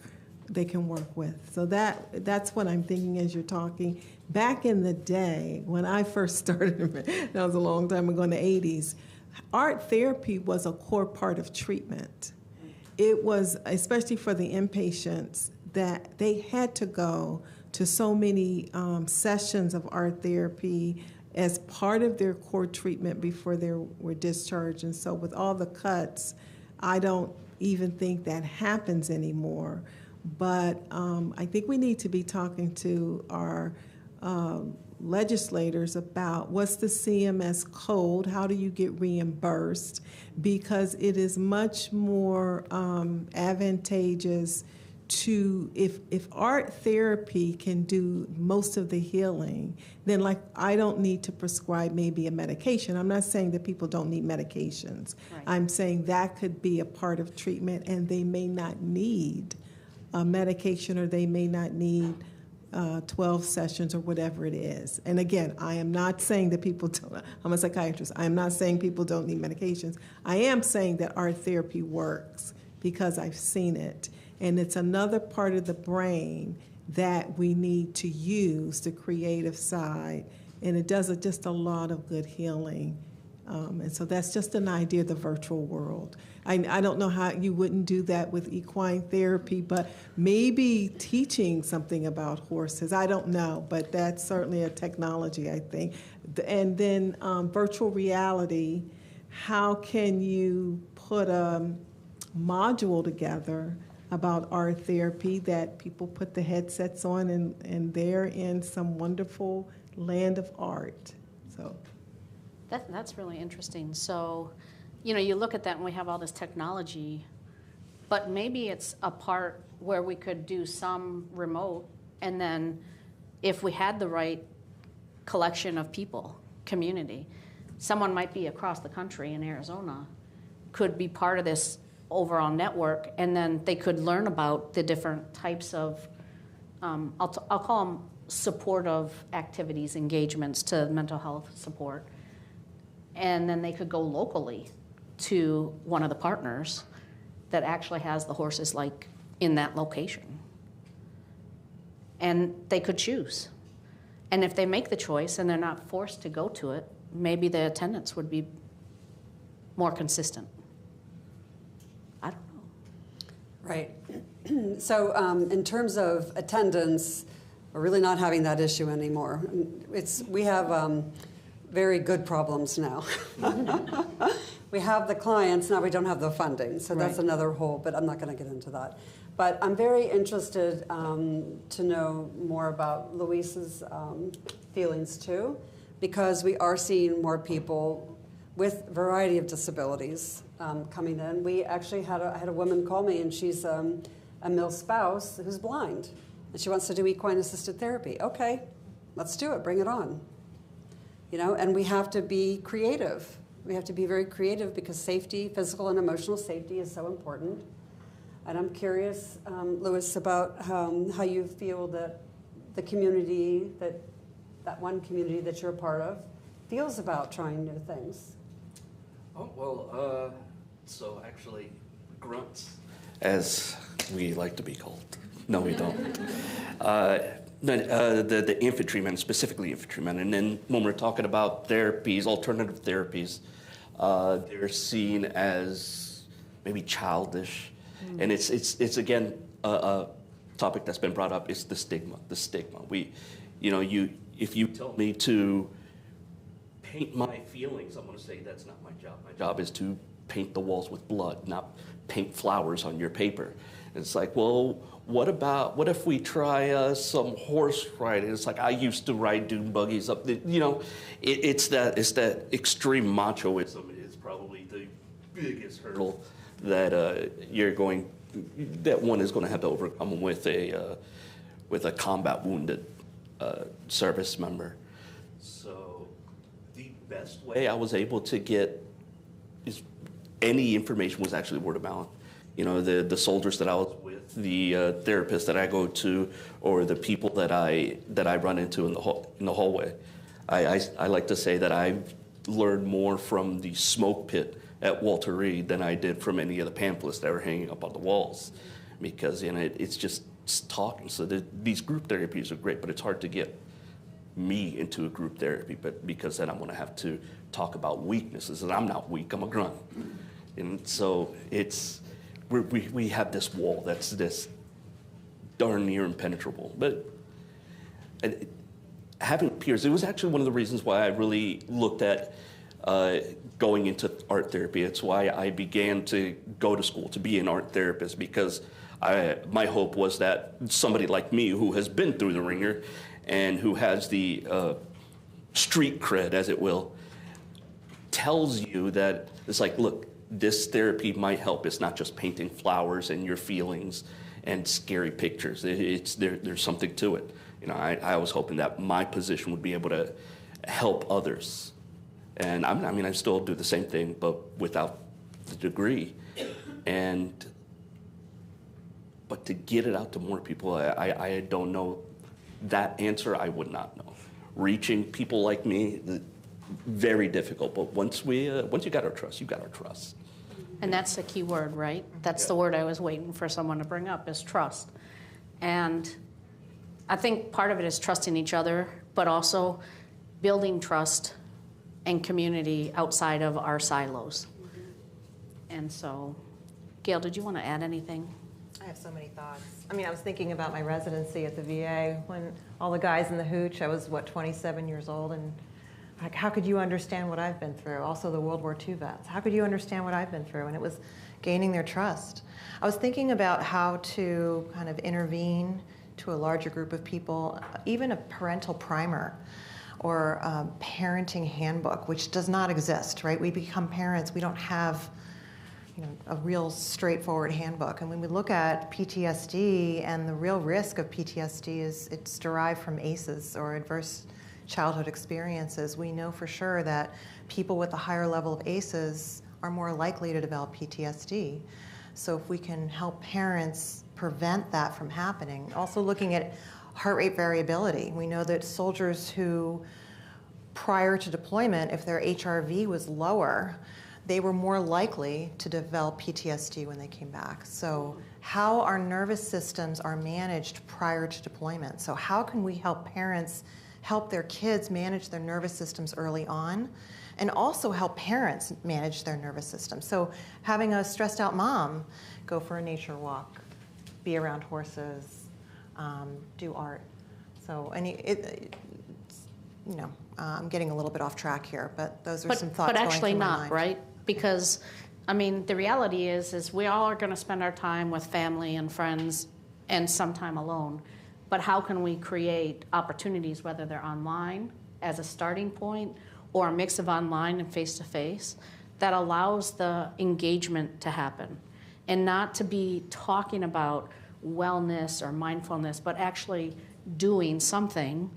with. So that's what I'm thinking as you're talking. Back in the day, when I first started, that was a long time ago in the 80s, art therapy was a core part of treatment. It was, especially for the inpatients, that they had to go to so many sessions of art therapy as part of their core treatment before they were discharged. And so with all the cuts, I don't even think that happens anymore. But I think we need to be talking to our legislators about what's the CMS code, how do you get reimbursed, because it is much more advantageous to, if art therapy can do most of the healing, then like I don't need to prescribe maybe a medication. I'm not saying that people don't need medications. Right. I'm saying that could be a part of treatment, and they may not need a medication, or they may not need 12 sessions or whatever it is. And again, I am not saying that people don't, I'm a psychiatrist, I am not saying people don't need medications. I am saying that art therapy works because I've seen it. And it's another part of the brain that we need to use, the creative side. And it does just a lot of good healing. And so that's just an idea of the virtual world. I don't know how you wouldn't do that with equine therapy, but maybe teaching something about horses. I don't know, but that's certainly a technology, I think. And then virtual reality, how can you put a module together about art therapy that people put the headsets on, and they're in some wonderful land of art. So that's really interesting. So, you look at that and we have all this technology, but maybe it's a part where we could do some remote, and then if we had the right collection of people, community, someone might be across the country in Arizona, could be part of this overall network, and then they could learn about the different types of, I'll call them supportive activities, engagements to mental health support. And then they could go locally to one of the partners that actually has the horses like in that location. And they could choose. And if they make the choice and they're not forced to go to it, maybe the attendance would be more consistent. I don't know. Right. So in terms of attendance, we're really not having that issue anymore. We have very good problems now. We have the clients, now we don't have the funding, so that's Right. another hole, but I'm not going to get into that. But I'm very interested to know more about Luis's feelings too, because we are seeing more people with a variety of disabilities coming in. We actually had a woman call me, and she's a male spouse who's blind, and she wants to do equine assisted therapy. Okay, let's do it, bring it on. You know, and we have to be creative. We have to be very creative because safety, physical and emotional safety is so important. And I'm curious, Luis, about how you feel that the community, that one community that you're a part of, feels about trying new things. Oh, well, so actually, grunts, as we like to be called. No, we don't. The infantrymen, specifically infantrymen, and then when we're talking about therapies, alternative therapies, they're seen as maybe childish, and it's again a topic that's been brought up. It's the stigma. If you tell me to paint my feelings, I'm going to say that's not my job. My job is to paint the walls with blood, not paint flowers on your paper. And it's like, well, what if we try some horse riding? It's like, I used to ride dune buggies up. It's that extreme machoism is probably the biggest hurdle that one is going to have to overcome with a combat wounded service member. So the best way I was able to get any information was actually word of mouth. The soldiers that I was with, the therapists that I go to, or the people that I run into in the hallway. I like to say that I've learned more from the smoke pit at Walter Reed than I did from any of the pamphlets that were hanging up on the walls, because it's just talking. So these group therapies are great, but it's hard to get me into a group therapy, but because then I'm going to have to talk about weaknesses, and I'm not weak, I'm a grunt. And so we have this wall that's this darn near impenetrable. But having peers, it was actually one of the reasons why I really looked at going into art therapy. It's why I began to go to school to be an art therapist, because my hope was that somebody like me who has been through the ringer and who has the street cred, as it will, tells you that it's like, look, this therapy might help. It's not just painting flowers and your feelings and scary pictures. There's something to it. I was hoping that my position would be able to help others. And I still do the same thing, but without the degree. But to get it out to more people, I don't know. That answer I would not know. Reaching people like me, very difficult. But once you got our trust, you got our trust. And that's the key word, right? That's the word I was waiting for someone to bring up, is trust. And I think part of it is trusting each other, but also building trust and community outside of our silos. And so, Gail, did you want to add anything? I have so many thoughts. I was thinking about my residency at the VA when all the guys in the hooch, I was, 27 years old, and like, how could you understand what I've been through? Also the World War II vets. How could you understand what I've been through? And it was gaining their trust. I was thinking about how to kind of intervene to a larger group of people, even a parental primer or a parenting handbook, which does not exist, right? We become parents, we don't have a real straightforward handbook. And when we look at PTSD, and the real risk of PTSD is it's derived from ACEs, or adverse childhood experiences. We know for sure that people with a higher level of ACEs are more likely to develop PTSD. So if we can help parents prevent that from happening. Also looking at heart rate variability. We know that soldiers who, prior to deployment, if their HRV was lower, they were more likely to develop PTSD when they came back. So how our nervous systems are managed prior to deployment. So how can we help parents help their kids manage their nervous systems early on, and also help parents manage their nervous system. So having a stressed out mom go for a nature walk, be around horses, do art. So I'm getting a little bit off track here, but those are some thoughts But actually going through my not, mind. right? because, I mean, the reality is we all are going to spend our time with family and friends and some time alone. But how can we create opportunities, whether they're online as a starting point or a mix of online and face-to-face, that allows the engagement to happen and not to be talking about wellness or mindfulness, but actually doing something,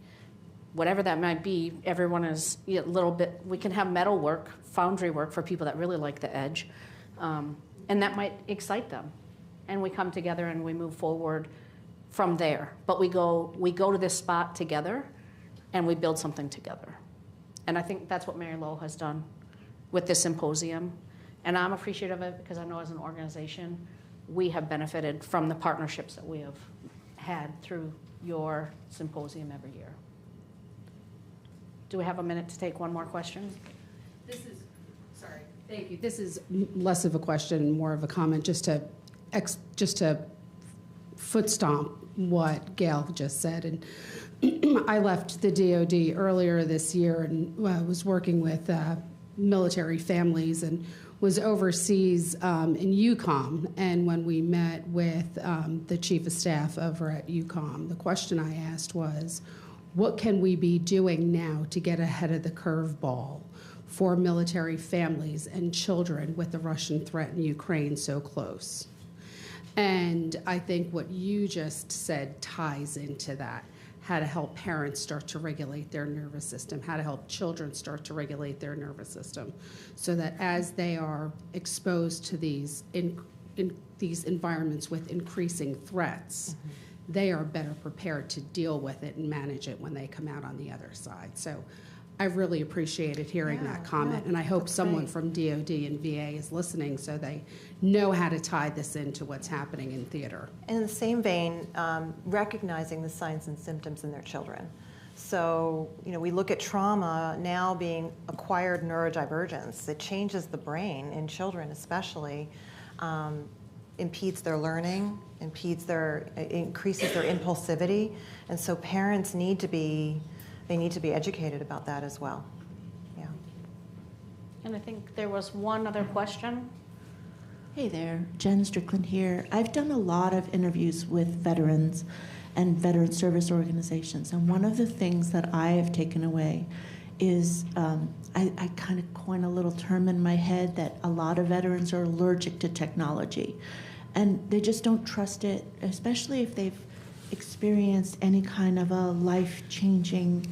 whatever that might be. Everyone is a little bit, we can have metal work, foundry work for people that really like the edge, and that might excite them. And we come together and we move forward from there. But we go to this spot together and we build something together. And I think that's what Mary Lowell has done with this symposium. And I'm appreciative of it because I know as an organization, we have benefited from the partnerships that we have had through your symposium every year. Do we have a minute to take one more question? Sorry, thank you. This is less of a question, more of a comment, just to foot stomp what Gail just said. And I left the DoD earlier this year and was working with military families and was overseas in UCOM. And when we met with the chief of staff over at UCOM, the question I asked was, what can we be doing now to get ahead of the curveball for military families and children with the Russian threat in Ukraine so close? And I think what you just said ties into that. How to help parents start to regulate their nervous system, how to help children start to regulate their nervous system, so that as they are exposed to these these environments with increasing threats, they are better prepared to deal with it and manage it when they come out on the other side. So I really appreciated hearing that comment, and I hope someone from DoD and VA is listening so they know how to tie this into what's happening in theater. In the same vein, recognizing the signs and symptoms in their children. So, we look at trauma now being acquired neurodivergence. It changes the brain in children especially, impedes their learning, increases their impulsivity, and so parents need to be educated about that as well. Yeah. And I think there was one other question. Hey there, Jen Strickland here. I've done a lot of interviews with veterans and veteran service organizations, and one of the things that I have taken away is I kind of coin a little term in my head that a lot of veterans are allergic to technology, and they just don't trust it, especially if they've experienced any kind of a life-changing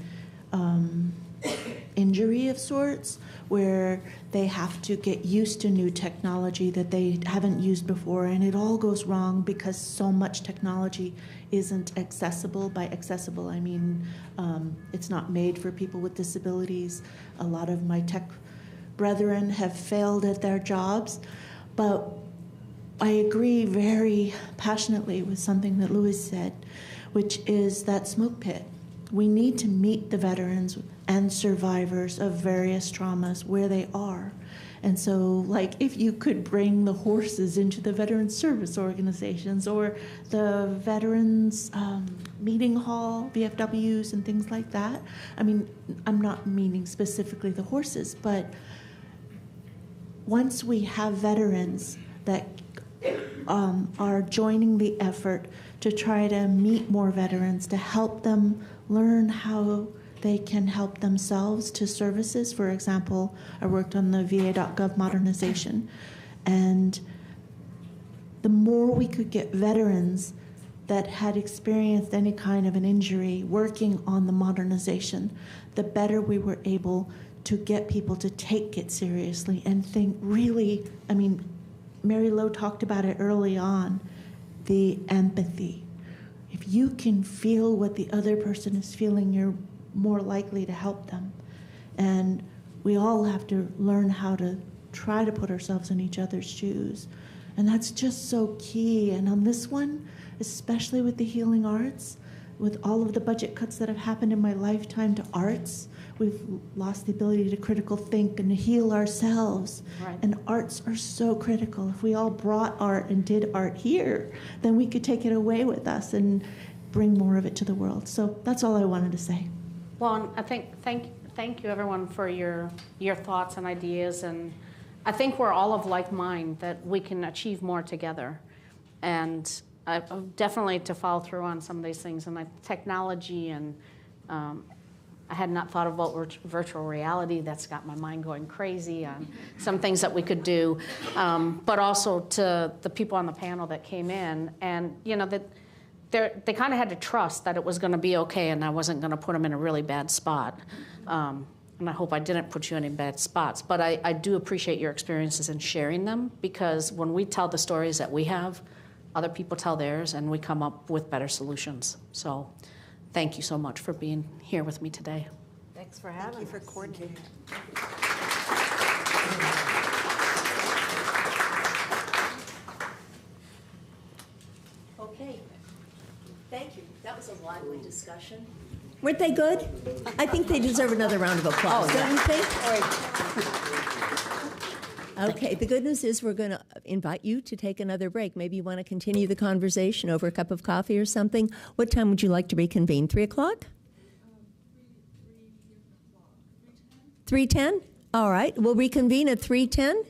injury of sorts, where they have to get used to new technology that they haven't used before, and it all goes wrong because so much technology isn't accessible. By accessible, I mean it's not made for people with disabilities. A lot of my tech brethren have failed at their jobs, but I agree very passionately with something that Louis said, which is that smoke pit. We need to meet the veterans and survivors of various traumas where they are. And so, like, if you could bring the horses into the veteran service organizations or the veterans meeting hall, VFWs and things like that. I mean, I'm not meaning specifically the horses, but once we have veterans that are joining the effort to try to meet more veterans, to help them learn how they can help themselves to services. For example, I worked on the VA.gov modernization, and the more we could get veterans that had experienced any kind of an injury working on the modernization, the better we were able to get people to take it seriously and think really, I mean, Mary Lowe talked about it early on, the empathy. If you can feel what the other person is feeling, you're more likely to help them. And we all have to learn how to try to put ourselves in each other's shoes. And that's just so key. And on this one, especially with the healing arts, with all of the budget cuts that have happened in my lifetime to arts, we've lost the ability to critical think and to heal ourselves. Right. And arts are so critical. If we all brought art and did art here, then we could take it away with us and bring more of it to the world. So that's all I wanted to say. Well, I think thank you everyone for your thoughts and ideas, and I think we're all of like mind, that we can achieve more together. And definitely to follow through on some of these things, and technology, and I had not thought about virtual reality. That's got my mind going crazy on some things that we could do. But also to the people on the panel that came in, and that they kind of had to trust that it was going to be okay, and I wasn't going to put them in a really bad spot. And I hope I didn't put you in any bad spots. But I do appreciate your experiences and sharing them, because when we tell the stories that we have, other people tell theirs, and we come up with better solutions. So thank you so much for being here with me today. Thanks for having us. Thank you for coordinating. Okay. Thank you. That was a lively discussion. Weren't they good? I think they deserve another round of applause, don't you think? Okay, the good news is we're going to invite you to take another break. Maybe you want to continue the conversation over a cup of coffee or something. What time would you like to reconvene? 3 o'clock? 3:10? All right, we'll reconvene at 3:10.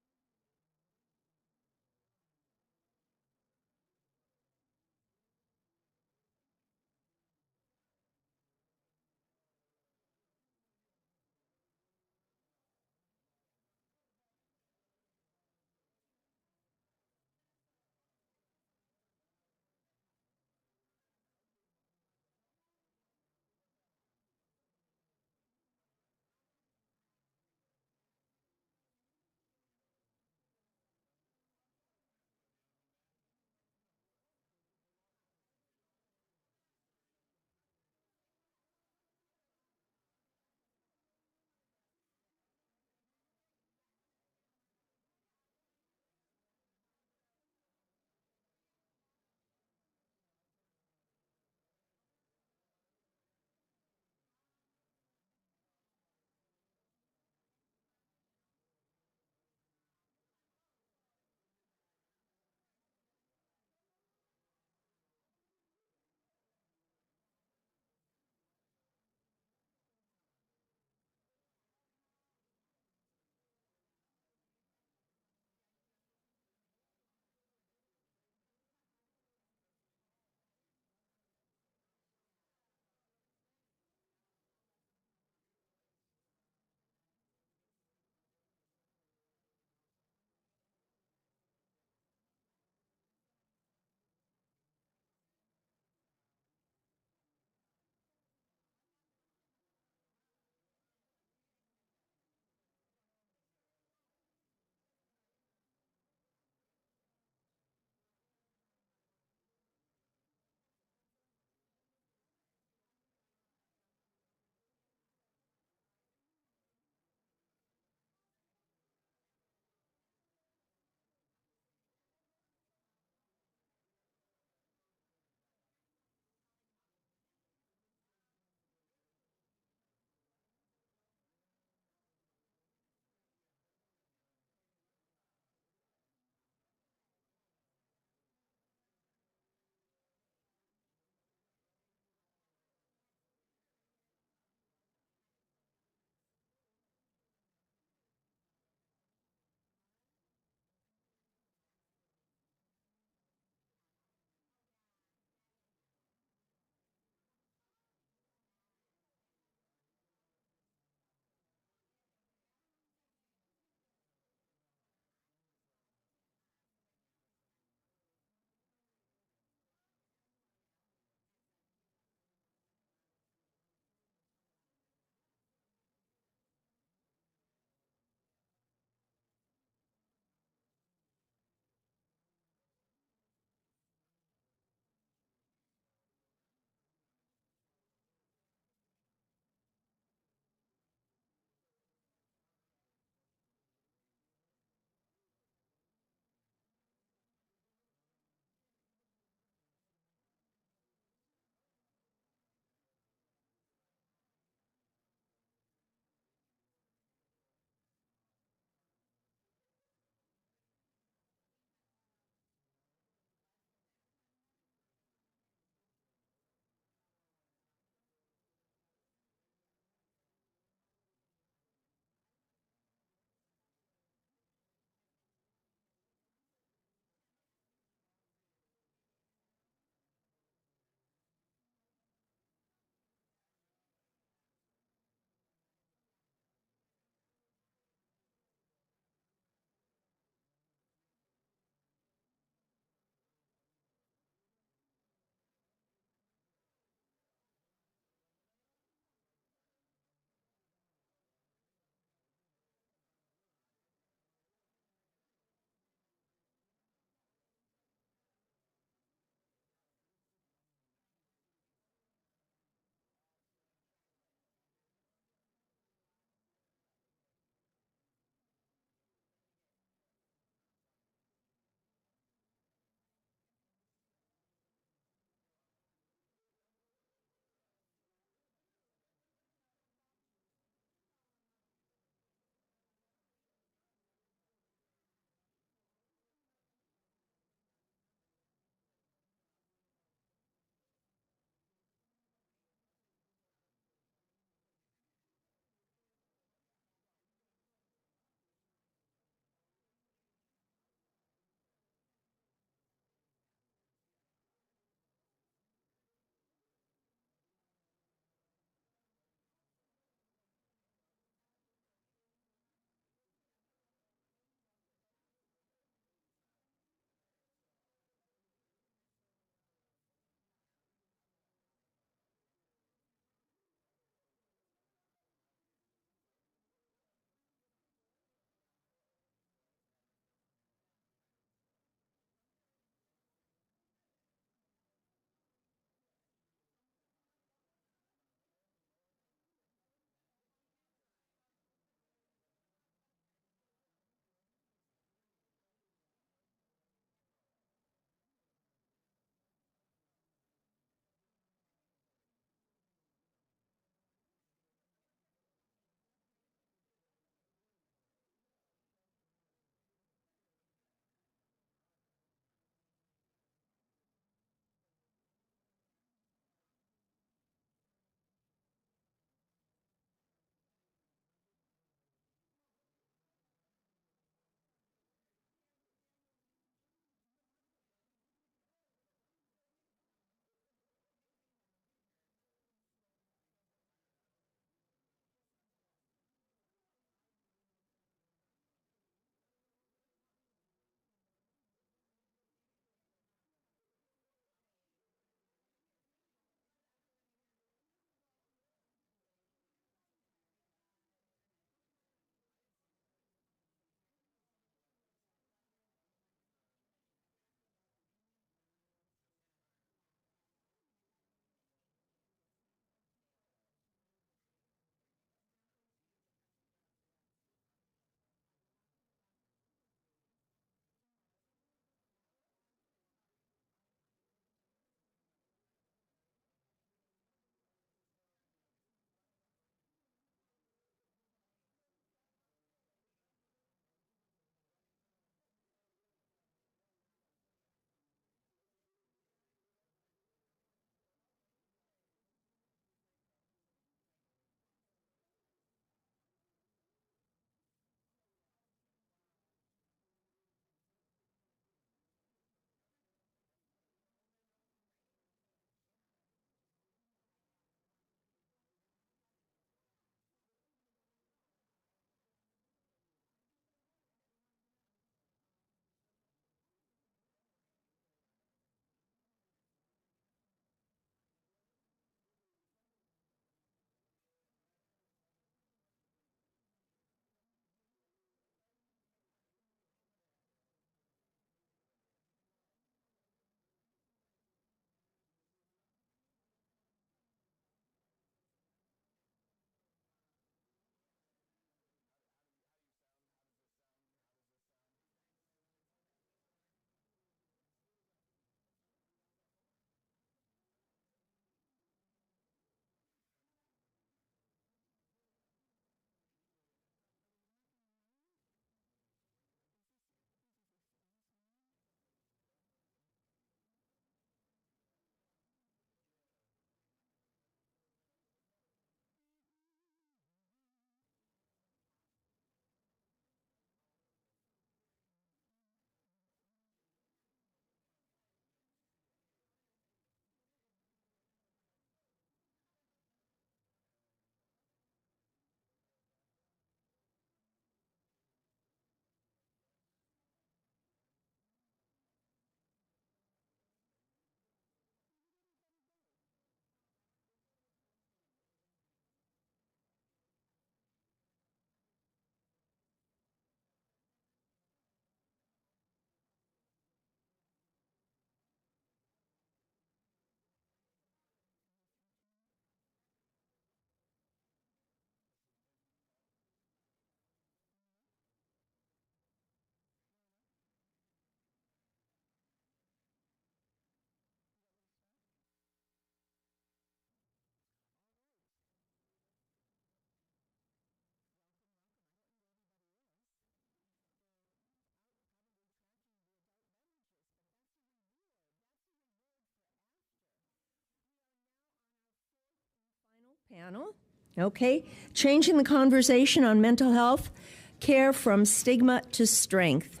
Panel. Okay, changing the conversation on mental health care from stigma to strength.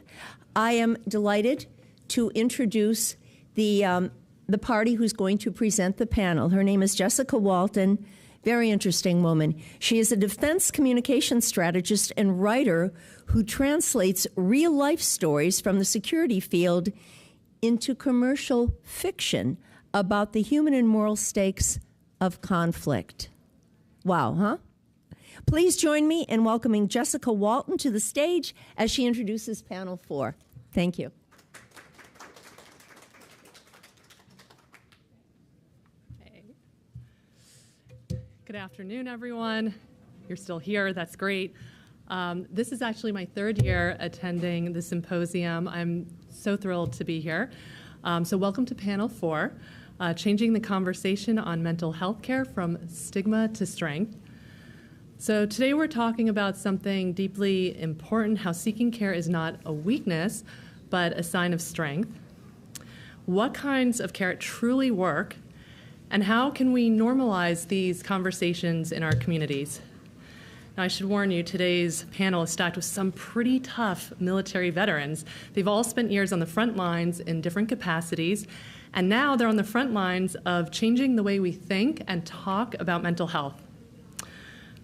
I am delighted to introduce the party who's going to present the panel. Her name is Jessica Walton. Very interesting woman. She is a defense communications strategist and writer who translates real-life stories from the security field into commercial fiction about the human and moral stakes of conflict. Wow, huh? Please join me in welcoming Jessica Walton to the stage as she introduces panel 4. Thank you. Good afternoon, everyone. You're still here. That's great. This is actually my third year attending the symposium. I'm so thrilled to be here. So welcome to panel 4, Changing the Conversation on Mental Health Care from Stigma to Strength. So today we're talking about something deeply important, how seeking care is not a weakness, but a sign of strength. What kinds of care truly work, and how can we normalize these conversations in our communities? Now, I should warn you, today's panel is stacked with some pretty tough military veterans. They've all spent years on the front lines in different capacities, and now they're on the front lines of changing the way we think and talk about mental health.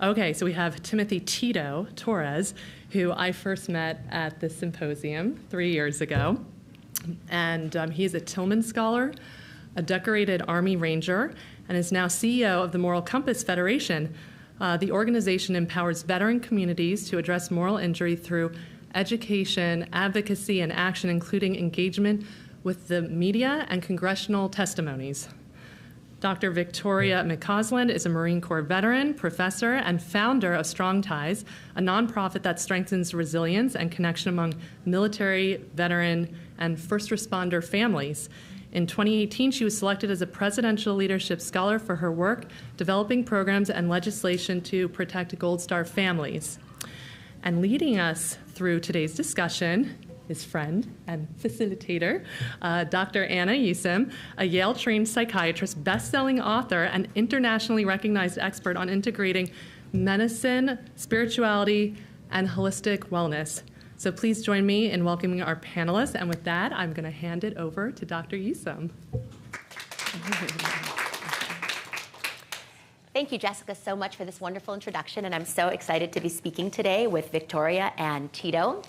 Okay, so we have Timothy Tito Torres, who I first met at the symposium 3 years ago. And he is a Tillman Scholar, a decorated Army Ranger, and is now CEO of the Moral Compass Federation. The organization empowers veteran communities to address moral injury through education, advocacy, and action, including engagement with the media and congressional testimonies. Dr. Victoria McCausland is a Marine Corps veteran, professor, and founder of Strong Ties, a nonprofit that strengthens resilience and connection among military, veteran, and first responder families. In 2018, she was selected as a Presidential Leadership Scholar for her work developing programs and legislation to protect Gold Star families. And leading us through today's discussion, his friend and facilitator, Dr. Anna Yusim, a Yale-trained psychiatrist, best-selling author, and internationally recognized expert on integrating medicine, spirituality, and holistic wellness. So please join me in welcoming our panelists. And with that, I'm going to hand it over to Dr. Yusim. Thank you, Jessica, so much for this wonderful introduction, and I'm so excited to be speaking today with Victoria and Tito.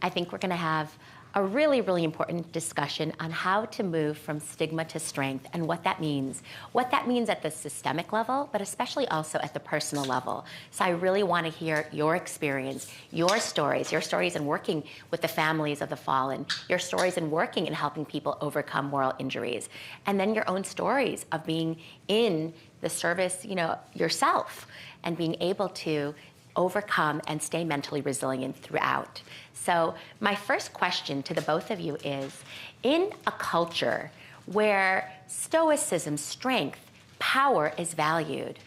I think we're going to have a really, really important discussion on how to move from stigma to strength and what that means at the systemic level, but especially also at the personal level. So I really want to hear your experience, your stories in working with the families of the fallen, your stories in working and helping people overcome moral injuries, and then your own stories of being in the service, yourself, and being able to overcome and stay mentally resilient throughout. So my first question to the both of you is, in a culture where stoicism, strength, power is valued,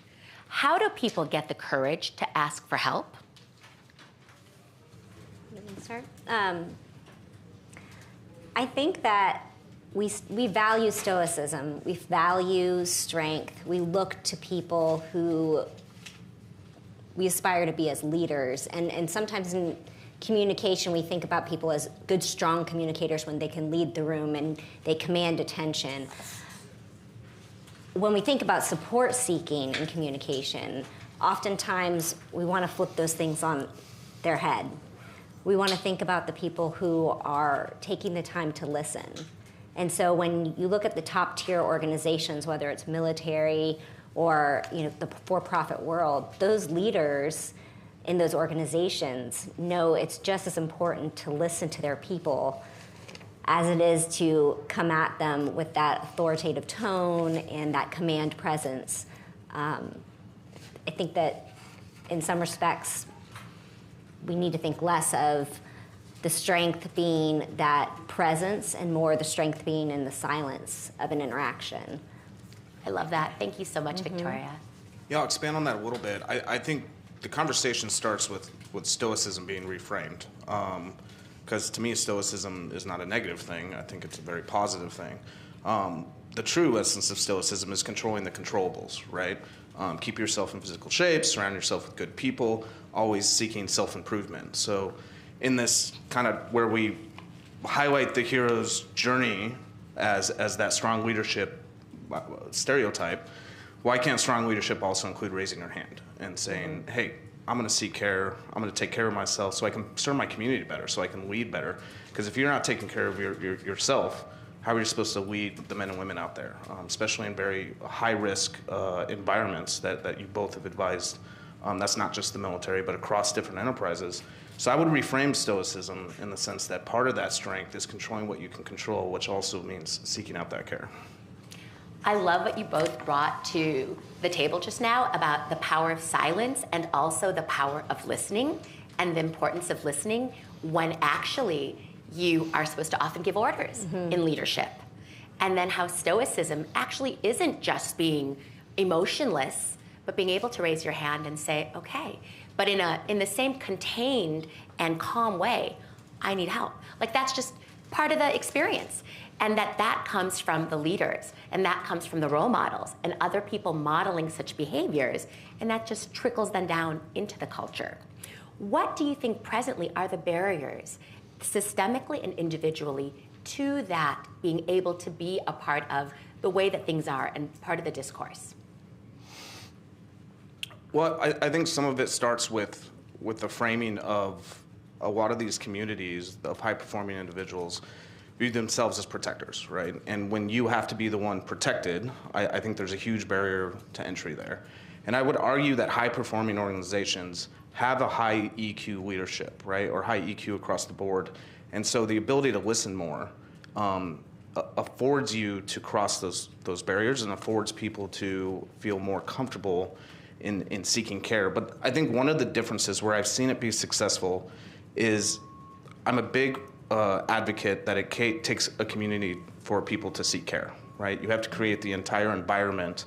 how do people get the courage to ask for help? Let me start. I think that we value stoicism, we value strength, we look to people who we aspire to be as leaders, and sometimes in communication we think about people as good, strong communicators when they can lead the room and they command attention. When we think about support seeking in communication, oftentimes we want to flip those things on their head. We want to think about the people who are taking the time to listen. And so when you look at the top tier organizations, whether it's military or the for-profit world, those leaders in those organizations know it's just as important to listen to their people as it is to come at them with that authoritative tone and that command presence. I think that in some respects, we need to think less of the strength being that presence and more the strength being in the silence of an interaction. I love that. Thank you so much, Victoria. Yeah, I'll expand on that a little bit. I think the conversation starts with stoicism being reframed. Because to me, stoicism is not a negative thing. I think it's a very positive thing. The true essence of stoicism is controlling the controllables, right? Keep yourself in physical shape, surround yourself with good people, always seeking self-improvement. So in this kind of where we highlight the hero's journey as that strong leadership stereotype, why can't strong leadership also include raising your hand and saying, hey, I'm going to seek care, I'm going to take care of myself so I can serve my community better, so I can lead better. Because if you're not taking care of yourself, how are you supposed to lead the men and women out there, especially in very high-risk environments that you both have advised? That's not just the military, but across different enterprises. So I would reframe stoicism in the sense that part of that strength is controlling what you can control, which also means seeking out that care. I love what you both brought to the table just now about the power of silence and also the power of listening and the importance of listening when actually you are supposed to often give orders in leadership. And then how stoicism actually isn't just being emotionless, but being able to raise your hand and say, okay, but in the same contained and calm way, I need help. Like that's just part of the experience. And that comes from the leaders, and that comes from the role models, and other people modeling such behaviors, and that just trickles then down into the culture. What do you think presently are the barriers, systemically and individually, to that being able to be a part of the way that things are and part of the discourse? Well, I think some of it starts with the framing of a lot of these communities of high-performing individuals view themselves as protectors, right? And when you have to be the one protected, I think there's a huge barrier to entry there. And I would argue that high-performing organizations have a high EQ leadership, right? Or high EQ across the board. And so the ability to listen more affords you to cross those barriers and affords people to feel more comfortable in seeking care. But I think one of the differences where I've seen it be successful is I'm a big advocate that it takes a community for people to seek care, right? You have to create the entire environment,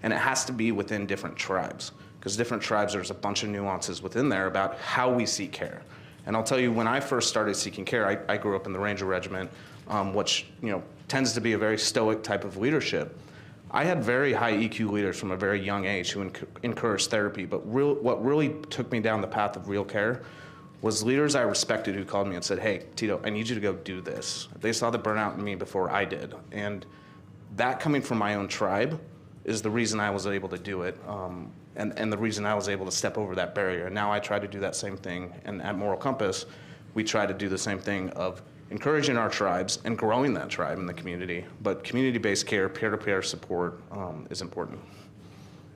and it has to be within different tribes, because different tribes, there's a bunch of nuances within there about how we seek care. And I'll tell you, when I first started seeking care, I grew up in the Ranger Regiment, which tends to be a very stoic type of leadership. I had very high EQ leaders from a very young age who encouraged therapy, but what really took me down the path of real care was leaders I respected who called me and said, hey, Tito, I need you to go do this. They saw the burnout in me before I did. And that coming from my own tribe is the reason I was able to do it, and the reason I was able to step over that barrier. And now I try to do that same thing. And at Moral Compass, we try to do the same thing of encouraging our tribes and growing that tribe in the community. But community-based care, peer-to-peer support is important.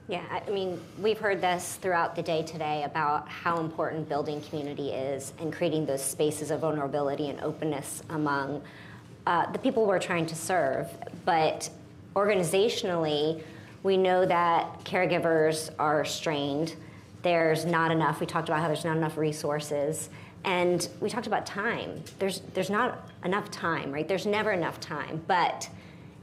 Yeah, I mean, we've heard this throughout the day today about how important building community is and creating those spaces of vulnerability and openness among the people we're trying to serve. But organizationally, we know that caregivers are strained. There's not enough. We talked about how there's not enough resources. And we talked about time. There's not enough time, right? There's never enough time. But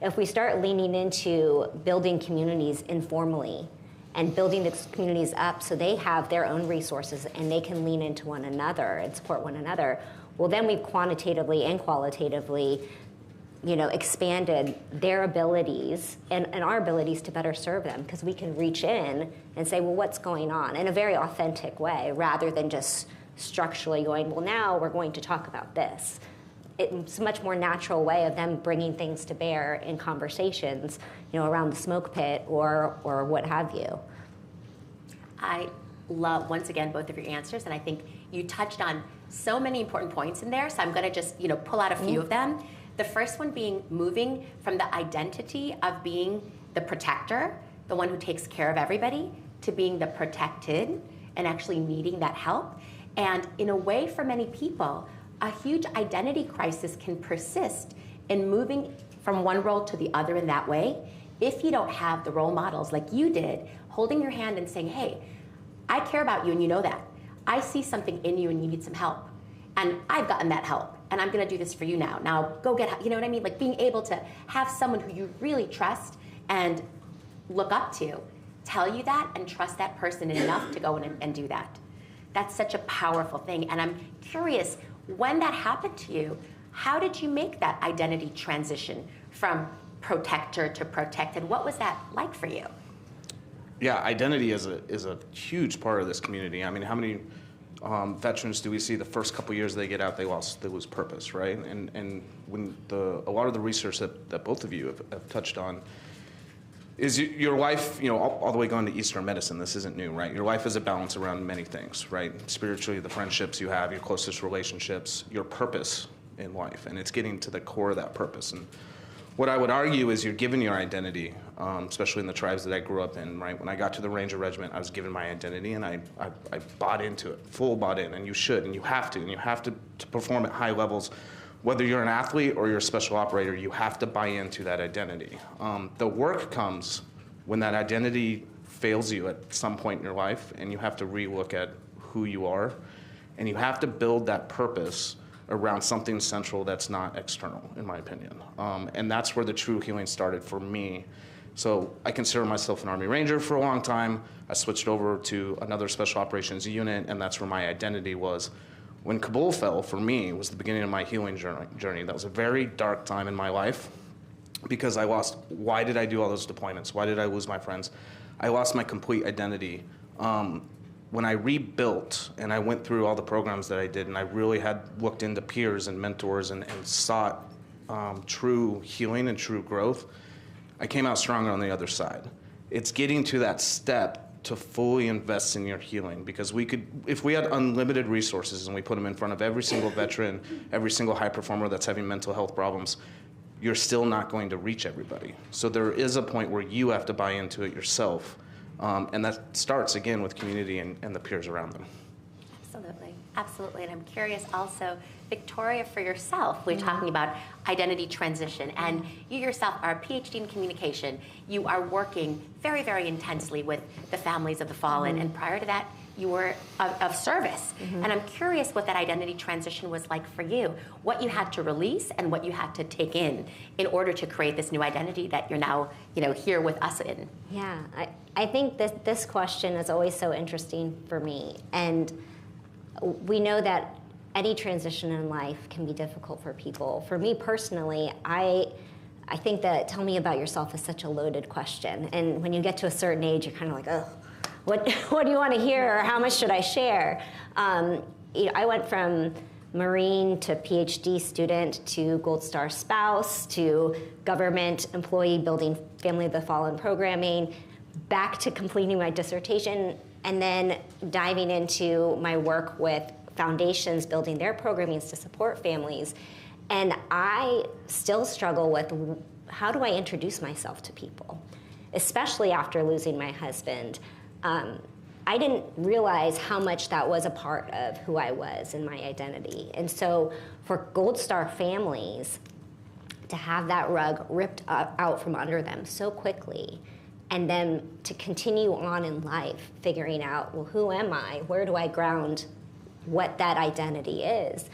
if we start leaning into building communities informally and building these communities up so they have their own resources and they can lean into one another and support one another, well, then we've quantitatively and qualitatively, expanded their abilities and our abilities to better serve them, because we can reach in and say, well, what's going on in a very authentic way rather than just structurally going, well, now we're going to talk about this. It's a much more natural way of them bringing things to bear in conversations, around the smoke pit or what have you. I love, once again, both of your answers, and I think you touched on so many important points in there, so I'm going to just, pull out a few of them. The first one being moving from the identity of being the protector, the one who takes care of everybody, to being the protected and actually needing that help. And in a way, for many people, a huge identity crisis can persist in moving from one role to the other in that way if you don't have the role models like you did, holding your hand and saying, hey, I care about you and you know that. I see something in you and you need some help. And I've gotten that help, and I'm gonna do this for you now. Now go get help, you know what I mean? Like being able to have someone who you really trust and look up to tell you that and trust that person enough to go in and do that. That's such a powerful thing. And I'm curious, when that happened to you, how did you make that identity transition from protector to protected? What was that like for you? Yeah, identity is a huge part of this community. I mean, how many veterans do we see the first couple years they get out, they lose purpose, right? And when a lot of the research that both of you have touched on is your life, all the way going to Eastern medicine, this isn't new, right? Your life is a balance around many things, right? Spiritually, the friendships you have, your closest relationships, your purpose in life, and it's getting to the core of that purpose. And what I would argue is you're given your identity, especially in the tribes that I grew up in, right? When I got to the Ranger Regiment, I was given my identity, and I bought into it, full bought in, and you should, and you have to perform at high levels. Whether you're an athlete or you're a special operator, you have to buy into that identity. The work comes when that identity fails you at some point in your life, and you have to relook at who you are, and you have to build that purpose around something central that's not external, in my opinion. And that's where the true healing started for me. So I consider myself an Army Ranger for a long time. I switched over to another special operations unit, and that's where my identity was. When Kabul fell, for me, was the beginning of my healing journey. That was a very dark time in my life because I lost, why did I do all those deployments? Why did I lose my friends? I lost my complete identity. When I rebuilt and I went through all the programs that I did, and I really had looked into peers and mentors and sought true healing and true growth, I came out stronger on the other side. It's getting to that step to fully invest in your healing, because if we had unlimited resources and we put them in front of every single veteran, every single high performer that's having mental health problems, you're still not going to reach everybody. So there is a point where you have to buy into it yourself. And that starts, again, with community and the peers around them. Absolutely, absolutely. And I'm curious also, Victoria, for yourself, we're talking about identity transition, and you yourself are a PhD in communication. You are working very, very intensely with the families of the fallen, and prior to that, you were of service. And I'm curious what that identity transition was like for you, what you had to release and what you had to take in order to create this new identity that you're now, here with us in. Yeah, I think this question is always so interesting for me. And we know that any transition in life can be difficult for people. For me personally, I think that tell me about yourself is such a loaded question. And when you get to a certain age, you're kind of like, oh, what do you want to hear, or how much should I share? I went from Marine to PhD student to Gold Star spouse to government employee building Family of the Fallen programming, back to completing my dissertation, and then diving into my work with foundations building their programming to support families. And I still struggle with how do I introduce myself to people, especially after losing my husband. I didn't realize how much that was a part of who I was and my identity. And so for Gold Star families to have that rug ripped out from under them so quickly, and then to continue on in life figuring out, well, who am I? Where do I ground what that identity is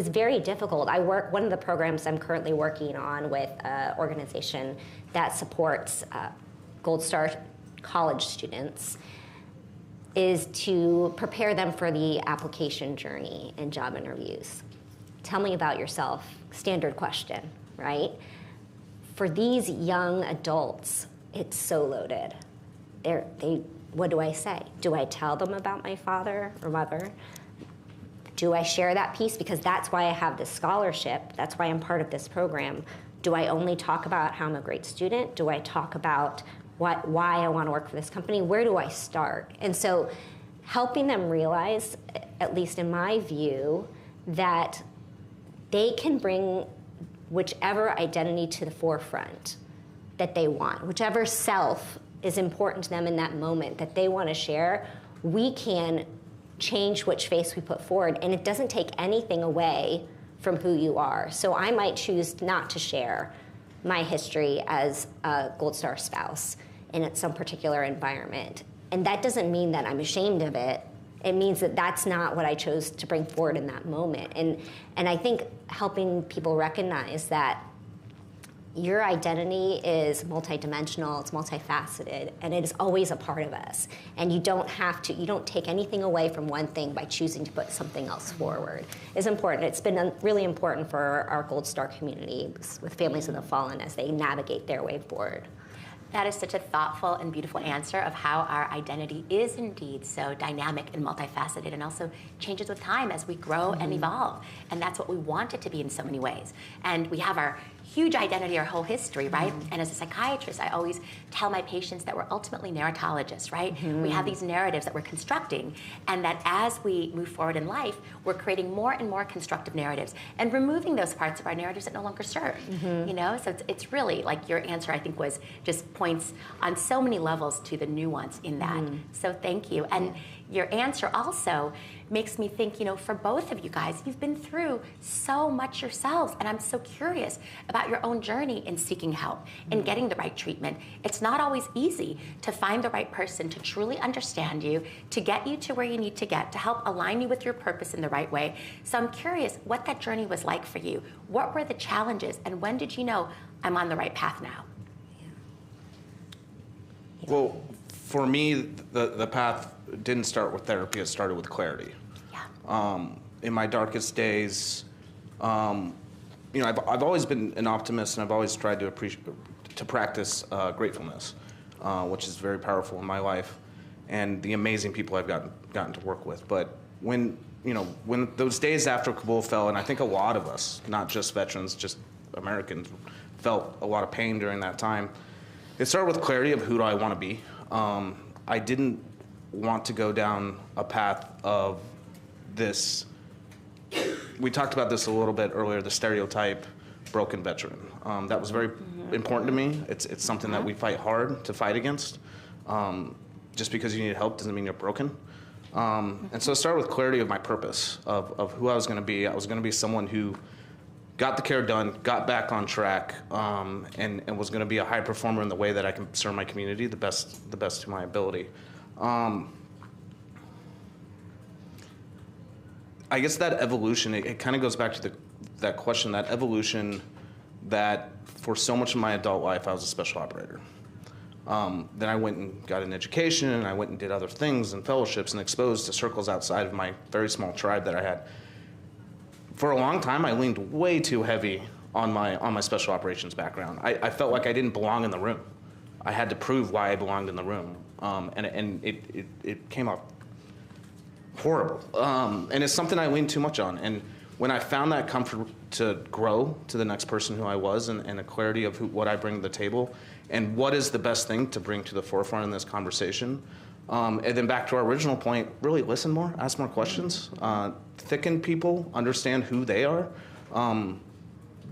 very difficult. One of the programs I'm currently working on with an organization that supports Gold Star college students is to prepare them for the application journey and job interviews. Tell me about yourself, standard question, right? For these young adults, it's so loaded. What do I say? Do I tell them about my father or mother? Do I share that piece? Because that's why I have this scholarship. That's why I'm part of this program. Do I only talk about how I'm a great student? Do I talk about why I want to work for this company? Where do I start? And so helping them realize, at least in my view, that they can bring whichever identity to the forefront that they want, whichever self is important to them in that moment that they want to share, we can change which face we put forward, and it doesn't take anything away from who you are. So I might choose not to share my history as a Gold Star spouse in some particular environment. And that doesn't mean that I'm ashamed of it. It means that that's not what I chose to bring forward in that moment. And I think helping people recognize that your identity is multidimensional, it's multifaceted, and it is always a part of us. And you don't take anything away from one thing by choosing to put something else forward. It's important. It's been really important for our Gold Star community with Families of the Fallen as they navigate their way forward. That is such a thoughtful and beautiful answer of how our identity is indeed so dynamic and multifaceted, and also changes with time as we grow and evolve. And that's what we want it to be in so many ways. And we have our huge identity, our whole history, right? And as a psychiatrist, I always tell my patients that we're ultimately narratologists, right? We have these narratives that we're constructing, and that as we move forward in life, we're creating more and more constructive narratives and removing those parts of our narratives that no longer serve, you know? So it's really, like your answer, I think, was just points on so many levels to the nuance in that. So thank you. And your answer also makes me think, you know, for both of you guys, you've been through so much yourselves, and I'm so curious about your own journey in seeking help and getting the right treatment. It's not always easy to find the right person to truly understand you, to get you to where you need to get, to help align you with your purpose in the right way. So I'm curious what that journey was like for you. What were the challenges, and when did you know I'm on the right path now? Well, for me, the path didn't start with therapy, it started with clarity. In my darkest days, you know, I've always been an optimist, and I've always tried to practice gratefulness, which is very powerful in my life, and the amazing people I've gotten to work with. But when those days after Kabul fell, and I think a lot of us, not just veterans, just Americans, felt a lot of pain during that time, it started with clarity of who do I want to be. I didn't want to go down a path of this, we talked about this a little bit earlier, the stereotype broken veteran. That was very important to me. It's something that we fight hard to fight against. Just because you need help doesn't mean you're broken. And so it started with clarity of my purpose, of who I was going to be. I was going to be someone who got the care done, got back on track, and was going to be a high performer in the way that I can serve my community the best to my ability. I guess that evolution, it kind of goes back to that question, that evolution that for so much of my adult life, I was a special operator. Then I went and got an education, and I went and did other things and fellowships and exposed to circles outside of my very small tribe that I had. For a long time, I leaned way too heavy on my special operations background. I felt like I didn't belong in the room. I had to prove why I belonged in the room, and it came off horrible. And it's something I leaned too much on. And when I found that comfort to grow to the next person who I was, and the clarity of what I bring to the table, and what is the best thing to bring to the forefront in this conversation, and then back to our original point, really listen more, ask more questions, thicken people, understand who they are.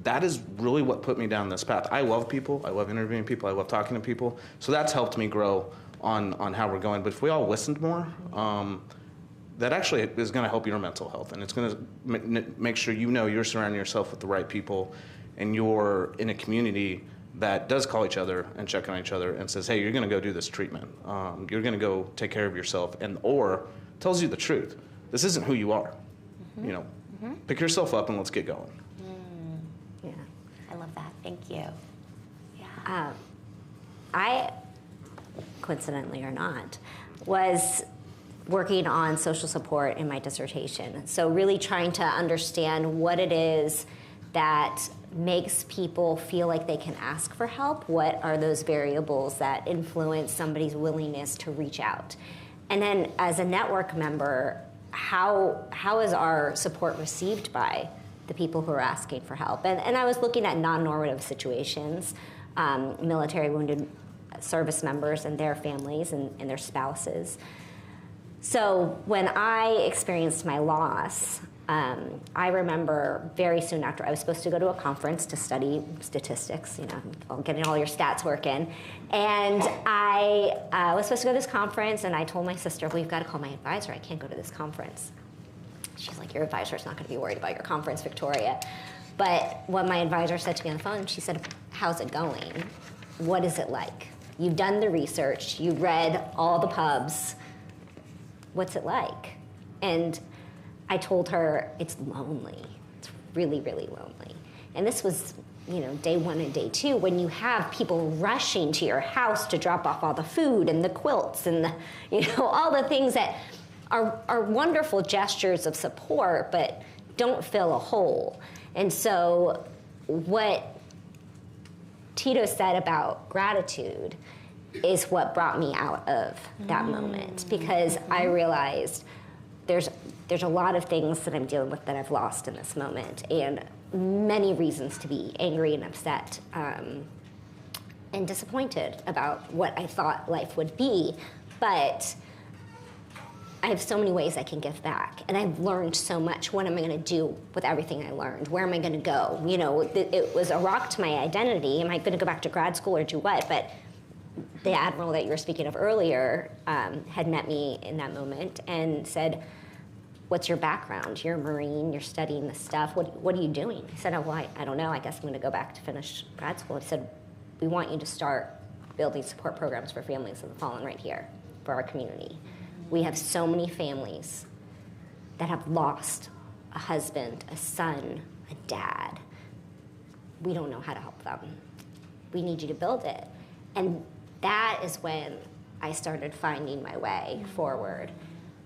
That is really what put me down this path. I love people, I love interviewing people, I love talking to people, so that's helped me grow on how we're going. But if we all listened more, that actually is going to help your mental health, and it's going to make sure you know you're surrounding yourself with the right people, and you're in a community that does call each other and check on each other and says, hey, you're going to go do this treatment. You're going to go take care of yourself, or tells you the truth. This isn't who you are. You know, pick yourself up and let's get going. Yeah, I love that. Thank you. Yeah. I, coincidentally or not, was working on social support in my dissertation. So really trying to understand what it is that makes people feel like they can ask for help. What are those variables that influence somebody's willingness to reach out? And then as a network member, how is our support received by the people who are asking for help? And I was looking at non-normative situations, military wounded service members and their families and their spouses. So when I experienced my loss, I remember very soon after, I was supposed to go to a conference to study statistics, you know, getting all your stats working. And I was supposed to go to this conference, and I told my sister, well, you've got to call my advisor. I can't go to this conference. She's like, your advisor's not going to be worried about your conference, Victoria. But what my advisor said to me on the phone, she said, how's it going? What is it like? You've done the research. You read all the pubs. What's it like? And I told her, it's lonely. It's really, really lonely. And this was, you know, day 1 and day 2, when you have people rushing to your house to drop off all the food and the quilts and the, you know, all the things that are wonderful gestures of support, but don't fill a hole. And so Tito said about gratitude is what brought me out of that moment, because I realized there's a lot of things that I'm dealing with that I've lost in this moment, and many reasons to be angry and upset and disappointed about what I thought life would be. But I have so many ways I can give back, and I've learned so much. What am I going to do with everything I learned? Where am I going to go? You know, it was a rock to my identity. Am I going to go back to grad school or do what? But the admiral that you were speaking of earlier had met me in that moment and said, "What's your background? You're a Marine. You're studying this stuff. What are you doing?" I said, "Oh, well, I don't know. I guess I'm going to go back to finish grad school." He said, "We want you to start building support programs for families of the fallen right here for our community. We have so many families that have lost a husband, a son, a dad. We don't know how to help them. We need you to build it." And that is when I started finding my way forward,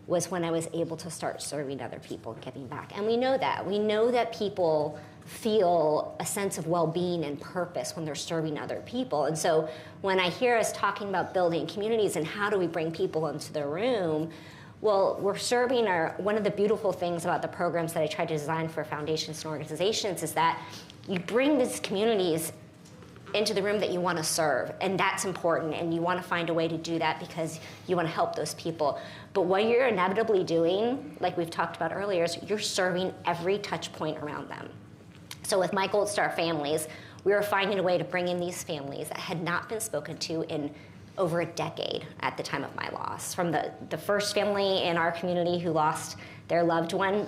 was when I was able to start serving other people and giving back. And we know that. We know that people feel a sense of well-being and purpose when they're serving other people. And so when I hear us talking about building communities and how do we bring people into the room, well, we're serving one of the beautiful things about the programs that I try to design for foundations and organizations is that you bring these communities into the room that you want to serve, and that's important, and you want to find a way to do that because you want to help those people. But what you're inevitably doing, like we've talked about earlier, is you're serving every touch point around them. So with my Gold Star families, we were finding a way to bring in these families that had not been spoken to in over a decade at the time of my loss. From the first family in our community who lost their loved one,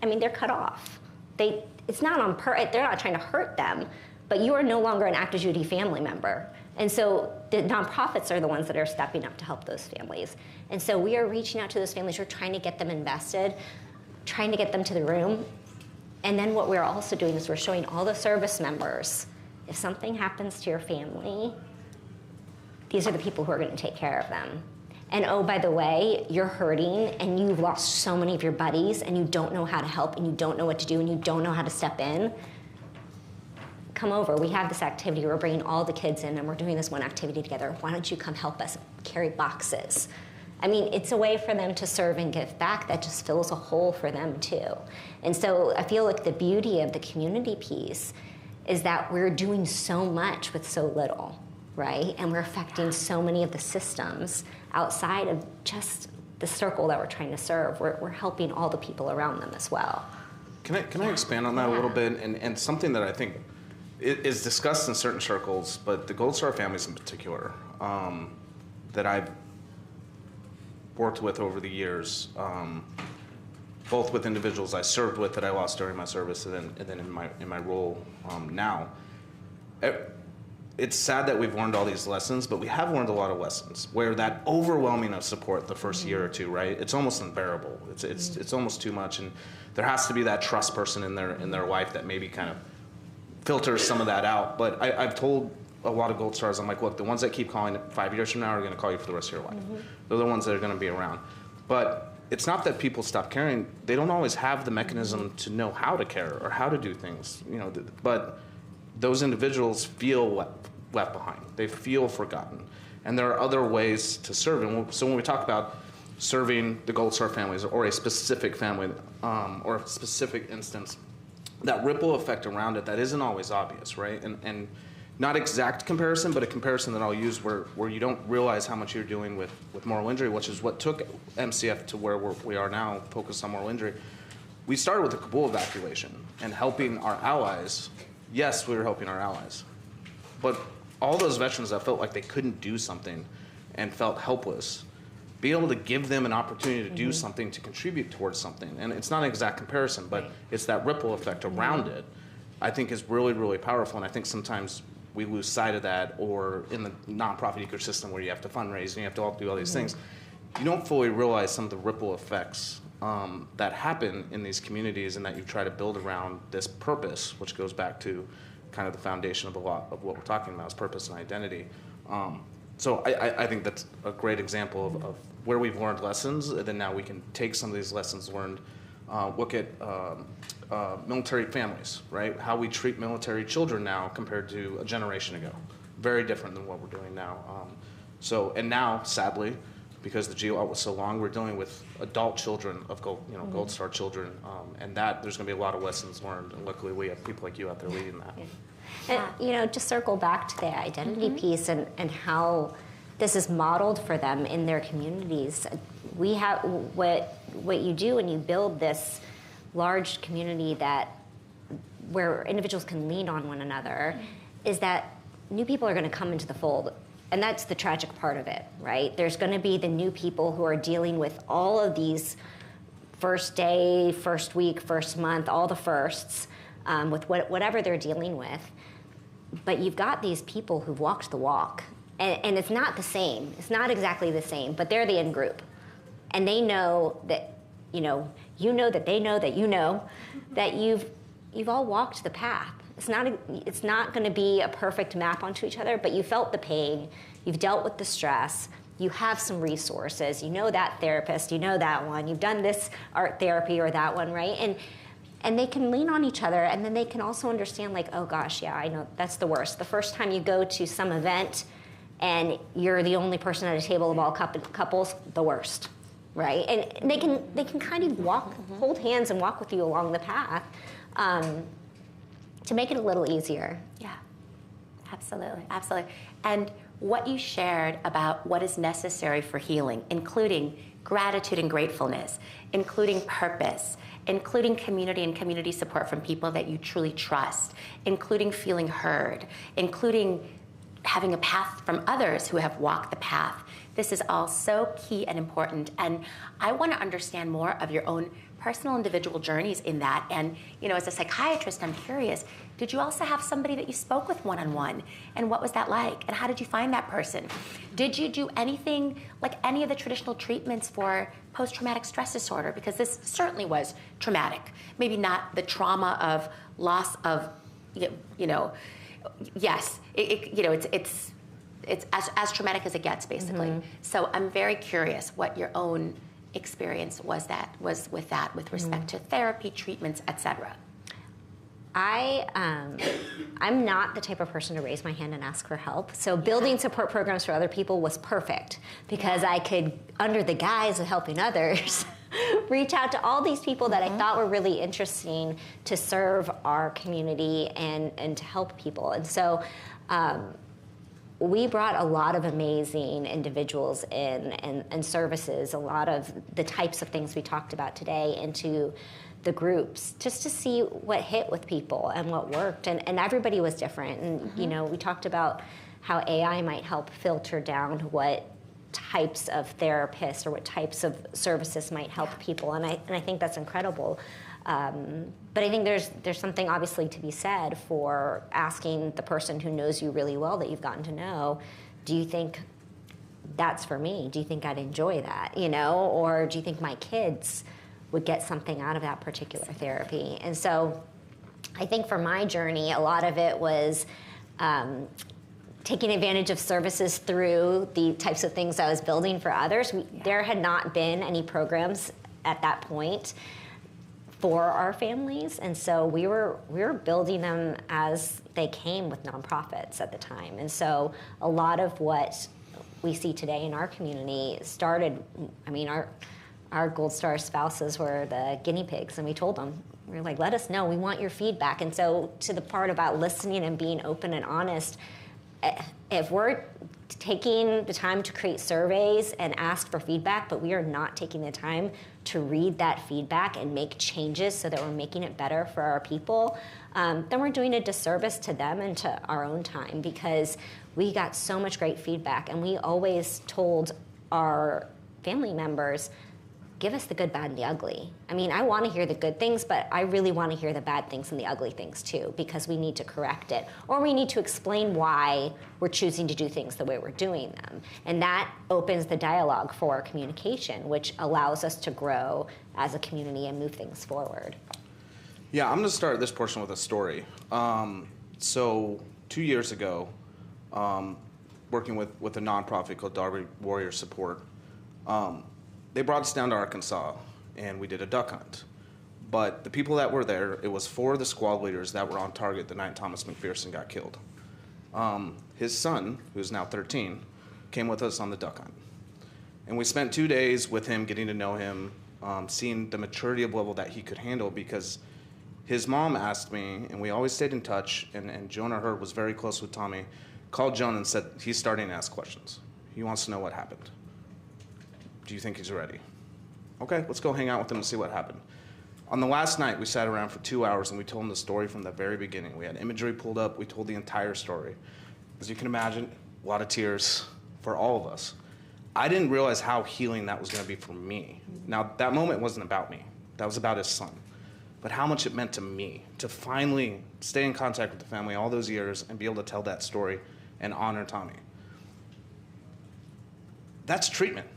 they're cut off. It's not on they're not trying to hurt them, but you are no longer an active duty family member. And so the nonprofits are the ones that are stepping up to help those families. And so we are reaching out to those families. We're trying to get them invested, trying to get them to the room. And then what we're also doing is we're showing all the service members, if something happens to your family, these are the people who are going to take care of them. And oh, by the way, you're hurting and you've lost so many of your buddies and you don't know how to help and you don't know what to do and you don't know how to step in. Come over. We have this activity. We're bringing all the kids in and we're doing this one activity together. Why don't you come help us carry boxes? I mean, it's a way for them to serve and give back that just fills a hole for them too. And so I feel like the beauty of the community piece is that we're doing so much with so little, right? And we're affecting so many of the systems outside of just the circle that we're trying to serve. We're helping all the people around them as well. Can I expand on that a little bit? And something that I think is discussed in certain circles, but the Gold Star families in particular, that I've worked with over the years, both with individuals I served with that I lost during my service, and then in my role now. It's sad that we've learned all these lessons, but we have learned a lot of lessons where that overwhelming of support the first year or two, right? It's almost unbearable. It's almost too much, and there has to be that trust person in their life that maybe kind of filters some of that out. But I've told a lot of Gold Stars, I'm like, look, the ones that keep calling 5 years from now are going to call you for the rest of your life. They're the ones that are going to be around. But it's not that people stop caring. They don't always have the mechanism to know how to care or how to do things, but those individuals feel left behind. They feel forgotten. And there are other ways to serve. And so when we talk about serving the Gold Star families or a specific family or a specific instance, that ripple effect around it, that isn't always obvious, right? And not exact comparison, but a comparison that I'll use where you don't realize how much you're doing with moral injury, which is what took MCF to where we are now, focused on moral injury. We started with the Kabul evacuation and helping our allies. Yes, we were helping our allies. But all those veterans that felt like they couldn't do something and felt helpless, be able to give them an opportunity to do something, to contribute towards something. And it's not an exact comparison, but it's that ripple effect around it, I think is really, really powerful. And I think sometimes we lose sight of that, or in the nonprofit ecosystem where you have to fundraise and you have to do all these things, you don't fully realize some of the ripple effects that happen in these communities and that you try to build around this purpose, which goes back to kind of the foundation of a lot of what we're talking about is purpose and identity. So I think that's a great example of where we've learned lessons, and then now we can take some of these lessons learned look at military families, right? How we treat military children now compared to a generation ago. Very different than what we're doing now. And now, sadly, because the GO was so long, we're dealing with adult children of Gold Star children, and that there's going to be a lot of lessons learned. And luckily, we have people like you out there leading that. And to circle back to the identity piece and how this is modeled for them in their communities. We have what you do when you build this large community where individuals can lean on one another, is that new people are going to come into the fold. And that's the tragic part of it, right? There's going to be the new people who are dealing with all of these first day, first week, first month, all the firsts, with whatever they're dealing with. But you've got these people who've walked the walk. And it's not the same. It's not exactly the same, but they're the in group. And they know that, you know that they know that you know that you've all walked the path. It's not going to be a perfect map onto each other, but you felt the pain, you've dealt with the stress, you have some resources, you know that therapist, you know that one, you've done this art therapy or that one, right? And they can lean on each other, and then they can also understand, like, oh gosh, yeah, I know that's the worst. The first time you go to some event and you're the only person at a table of all couples, the worst, right? And they can kind of hold hands and walk with you along the path. To make it a little easier. Yeah, absolutely, absolutely. And what you shared about what is necessary for healing, including gratitude and gratefulness, including purpose, including community and community support from people that you truly trust, including feeling heard, including having a path from others who have walked the path. This is all so key and important. And I want to understand more of your own personal individual journeys in that. And, as a psychiatrist, I'm curious, did you also have somebody that you spoke with one-on-one? And what was that like? And how did you find that person? Did you do anything like any of the traditional treatments for post-traumatic stress disorder? Because this certainly was traumatic. Maybe not the trauma of loss of, yes, it's as traumatic as it gets, basically. Mm-hmm. So I'm very curious what your own experience was with that with respect to therapy, treatments, etc. I'm not the type of person to raise my hand and ask for help. So building support programs for other people was perfect because I could, under the guise of helping others, reach out to all these people that I thought were really interesting to serve our community and to help people. And so we brought a lot of amazing individuals in and services, a lot of the types of things we talked about today into the groups, just to see what hit with people and what worked. And everybody was different. And, we talked about how AI might help filter down what types of therapists or what types of services might help people. And I think that's incredible. But I think there's something obviously to be said for asking the person who knows you really well that you've gotten to know, do you think that's for me? Do you think I'd enjoy that? Or do you think my kids would get something out of that particular therapy? And so I think for my journey, a lot of it was taking advantage of services through the types of things I was building for others. There had not been any programs at that point for our families, and so we were building them as they came with nonprofits at the time. And so a lot of what we see today in our community started, our Gold Star spouses were the guinea pigs, and we told them, we were like, let us know, we want your feedback. And so to the part about listening and being open and honest, if we're taking the time to create surveys and ask for feedback, but we are not taking the time to read that feedback and make changes so that we're making it better for our people, then we're doing a disservice to them and to our own time, because we got so much great feedback. And we always told our family members, give us the good, bad, and the ugly. I want to hear the good things, but I really want to hear the bad things and the ugly things too, because we need to correct it. Or we need to explain why we're choosing to do things the way we're doing them. And that opens the dialogue for our communication, which allows us to grow as a community and move things forward. Yeah, I'm going to start this portion with a story. So 2 years ago, working with a nonprofit called Darby Warrior Support, they brought us down to Arkansas, and we did a duck hunt. But the people that were there, it was 4 of the squad leaders that were on target the night Thomas McPherson got killed. His son, who's now 13, came with us on the duck hunt. And we spent 2 days with him, getting to know him, seeing the maturity of level that he could handle, because his mom asked me, and we always stayed in touch, and Jonah Hurd was very close with Tommy, called Jonah and said, he's starting to ask questions. He wants to know what happened. Do you think he's ready? Okay, let's go hang out with him and see what happened. On the last night, we sat around for 2 hours and we told him the story from the very beginning. We had imagery pulled up, we told the entire story. As you can imagine, a lot of tears for all of us. I didn't realize how healing that was gonna be for me. Now, that moment wasn't about me. That was about his son. But how much it meant to me to finally stay in contact with the family all those years and be able to tell that story and honor Tommy. That's treatment.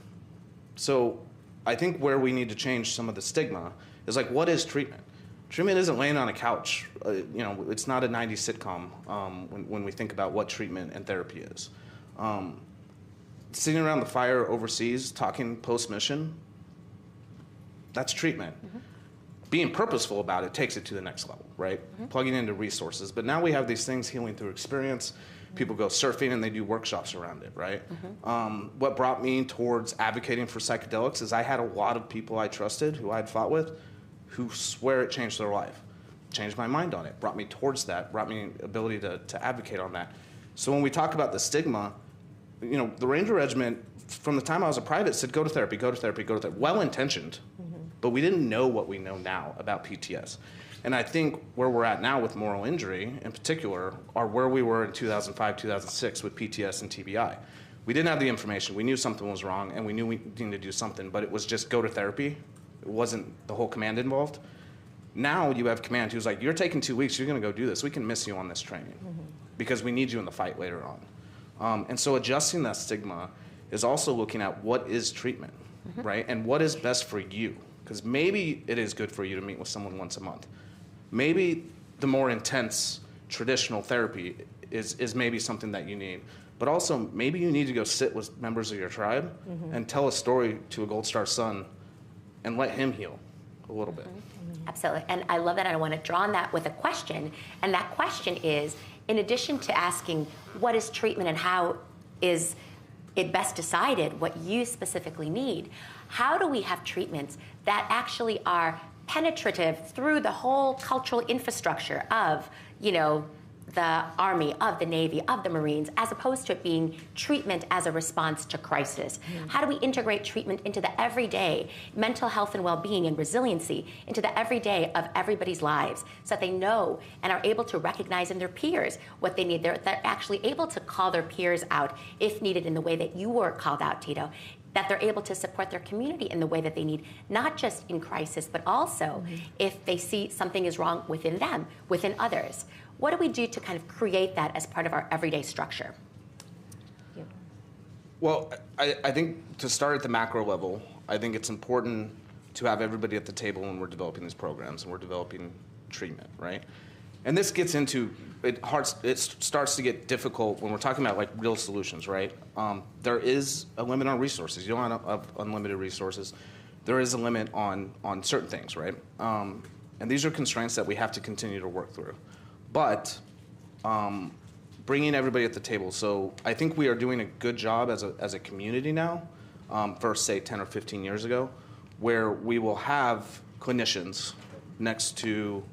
So I think where we need to change some of the stigma is like, what is treatment? Treatment isn't laying on a couch. It's not a 90s sitcom when we think about what treatment and therapy is. Sitting around the fire overseas, talking post-mission, that's treatment. Mm-hmm. Being purposeful about it takes it to the next level, right? Mm-hmm. Plugging into resources. But now we have these things, healing through experience. Mm-hmm. People go surfing and they do workshops around it, right? Mm-hmm. What brought me towards advocating for psychedelics is I had a lot of people I trusted, who I had fought with, who swear it changed their life. Changed my mind on it, brought me towards that, brought me ability to advocate on that. So when we talk about the stigma, the Ranger Regiment, from the time I was a private, said go to therapy, go to therapy, go to therapy. Well-intentioned, but we didn't know what we know now about PTS. And I think where we're at now with moral injury, in particular, are where we were in 2005, 2006 with PTS and TBI. We didn't have the information. We knew something was wrong, and we knew we needed to do something, but it was just go to therapy. It wasn't the whole command involved. Now you have command who's like, you're taking 2 weeks, you're gonna go do this. We can miss you on this training because we need you in the fight later on. And so adjusting that stigma is also looking at what is treatment, right? And what is best for you? Because maybe it is good for you to meet with someone once a month. Maybe the more intense traditional therapy is maybe something that you need. But also, maybe you need to go sit with members of your tribe and tell a story to a Gold Star son and let him heal a little bit. Absolutely, and I love that, and I want to draw on that with a question, and that question is, in addition to asking what is treatment and how is it best decided what you specifically need, how do we have treatments that actually are penetrative through the whole cultural infrastructure of, the Army, of the Navy, of the Marines, as opposed to it being treatment as a response to crisis? How do we integrate treatment into the everyday mental health and well-being and resiliency into the everyday of everybody's lives so that they know and are able to recognize in their peers what they need? They're actually able to call their peers out if needed in the way that you were called out, Tito, that they're able to support their community in the way that they need, not just in crisis, but also if they see something is wrong within them, within others. What do we do to kind of create that as part of our everyday structure? Well, I think to start at the macro level, I think it's important to have everybody at the table when we're developing these programs and we're developing treatment, right? And this gets into, it starts to get difficult when we're talking about like real solutions, right? There is a limit on resources. You don't have unlimited resources. There is a limit on certain things, right? And these are constraints that we have to continue to work through. But bringing everybody at the table. So I think we are doing a good job as a community now, versus say 10 or 15 years ago, where we will have clinicians next to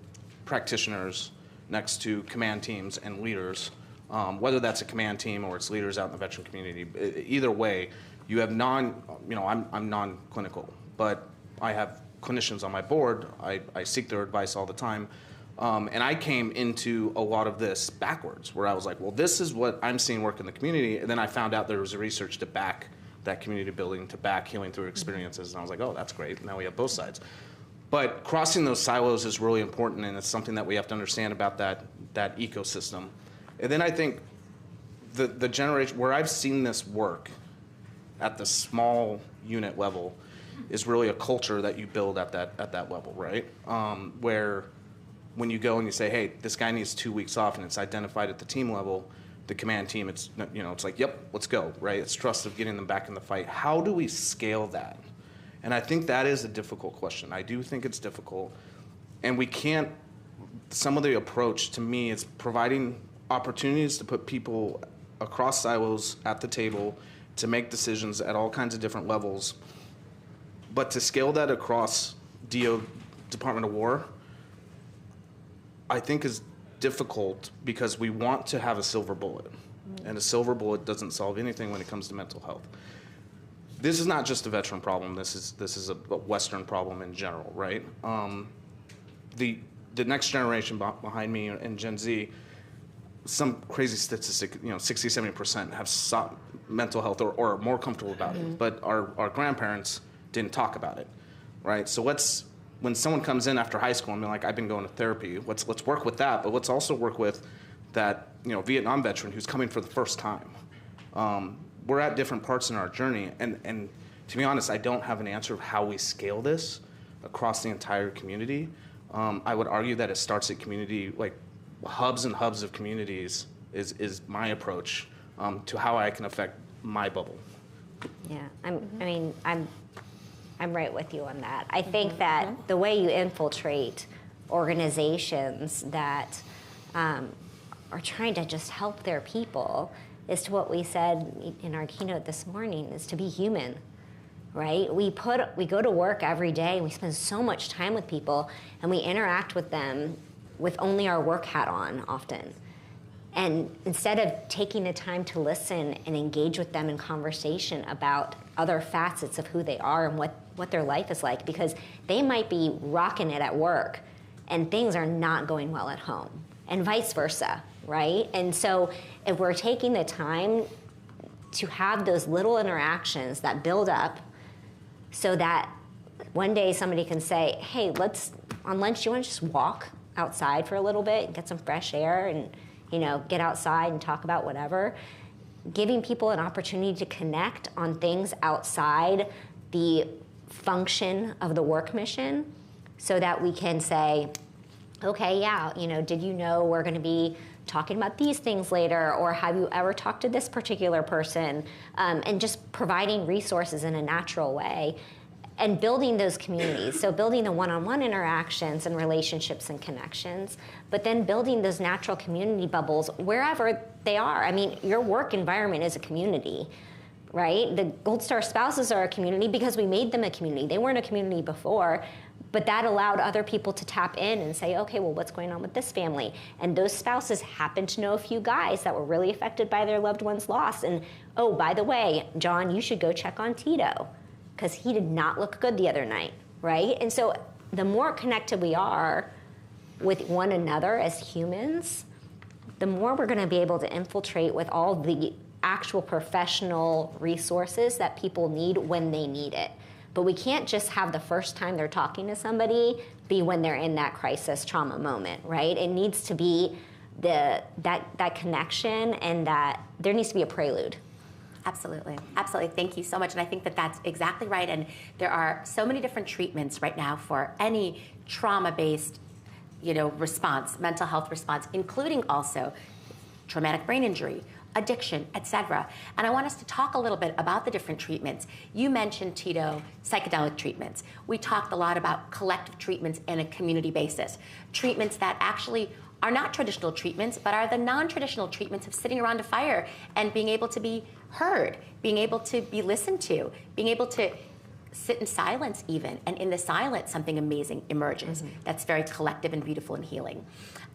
practitioners, next to command teams and leaders, whether that's a command team or it's leaders out in the veteran community. Either way, you have I'm non-clinical, but I have clinicians on my board. I seek their advice all the time. And I came into a lot of this backwards, where I was like, well, this is what I'm seeing work in the community. And then I found out there was research to back that community building, to back healing through experiences. And I was like, oh, that's great. Now we have both sides. But crossing those silos is really important, and it's something that we have to understand about that ecosystem. And then I think the generation, where I've seen this work at the small unit level, is really a culture that you build at that level, right? Where when you go and you say, hey, this guy needs 2 weeks off, and it's identified at the team level, the command team, it's like, yep, let's go, right? It's trust of getting them back in the fight. How do we scale that? And I think that is a difficult question. I do think it's difficult. And we can't, some of the approach to me is providing opportunities to put people across silos at the table to make decisions at all kinds of different levels. But to scale that across Department of War, I think is difficult because we want to have a silver bullet. And a silver bullet doesn't solve anything when it comes to mental health. This is not just a veteran problem. This is a Western problem in general, right? The next generation behind me in Gen Z, some crazy statistic, 60, 70% have sought mental health or are more comfortable about it. But our grandparents didn't talk about it, right? So when someone comes in after high school and they're like, I've been going to therapy, let's work with that, but let's also work with that Vietnam veteran who's coming for the first time. We're at different parts in our journey, and to be honest, I don't have an answer of how we scale this across the entire community. I would argue that it starts at community, like hubs and hubs of communities is my approach to how I can affect my bubble. Yeah, I'm right with you on that. I think that the way you infiltrate organizations that are trying to just help their people is to what we said in our keynote this morning, is to be human, right? We go to work every day and we spend so much time with people and we interact with them with only our work hat on often. And instead of taking the time to listen and engage with them in conversation about other facets of who they are and what their life is like, because they might be rocking it at work and things are not going well at home, and vice versa, right? And so if we're taking the time to have those little interactions that build up so that one day somebody can say, hey, on lunch, do you want to just walk outside for a little bit and get some fresh air and get outside and talk about whatever, giving people an opportunity to connect on things outside the function of the work mission so that we can say, okay, yeah, did you know we're going to be talking about these things later, or have you ever talked to this particular person? And just providing resources in a natural way and building those communities. So building the one-on-one interactions and relationships and connections, but then building those natural community bubbles wherever they are. I mean, your work environment is a community, right? The Gold Star spouses are a community because we made them a community. They weren't a community before, but that allowed other people to tap in and say, okay, well, what's going on with this family? And those spouses happen to know a few guys that were really affected by their loved one's loss. And, oh, by the way, John, you should go check on Tito, because he did not look good the other night, right? And so the more connected we are with one another as humans, the more we're going to be able to infiltrate with all the actual professional resources that people need when they need it. But we can't just have the first time they're talking to somebody be when they're in that crisis trauma moment, right? It needs to be that connection, and that there needs to be a prelude. Absolutely. Absolutely. Thank you so much. And I think that that's exactly right. And there are so many different treatments right now for any trauma-based, response, mental health response, including also traumatic brain injury, addiction, etc. And I want us to talk a little bit about the different treatments. You mentioned, Tito, psychedelic treatments. We talked a lot about collective treatments in a community basis, treatments that actually are not traditional treatments, but are the non-traditional treatments of sitting around a fire and being able to be heard, being able to be listened to, being able to sit in silence even, and in the silence something amazing emerges. That's very collective and beautiful and healing.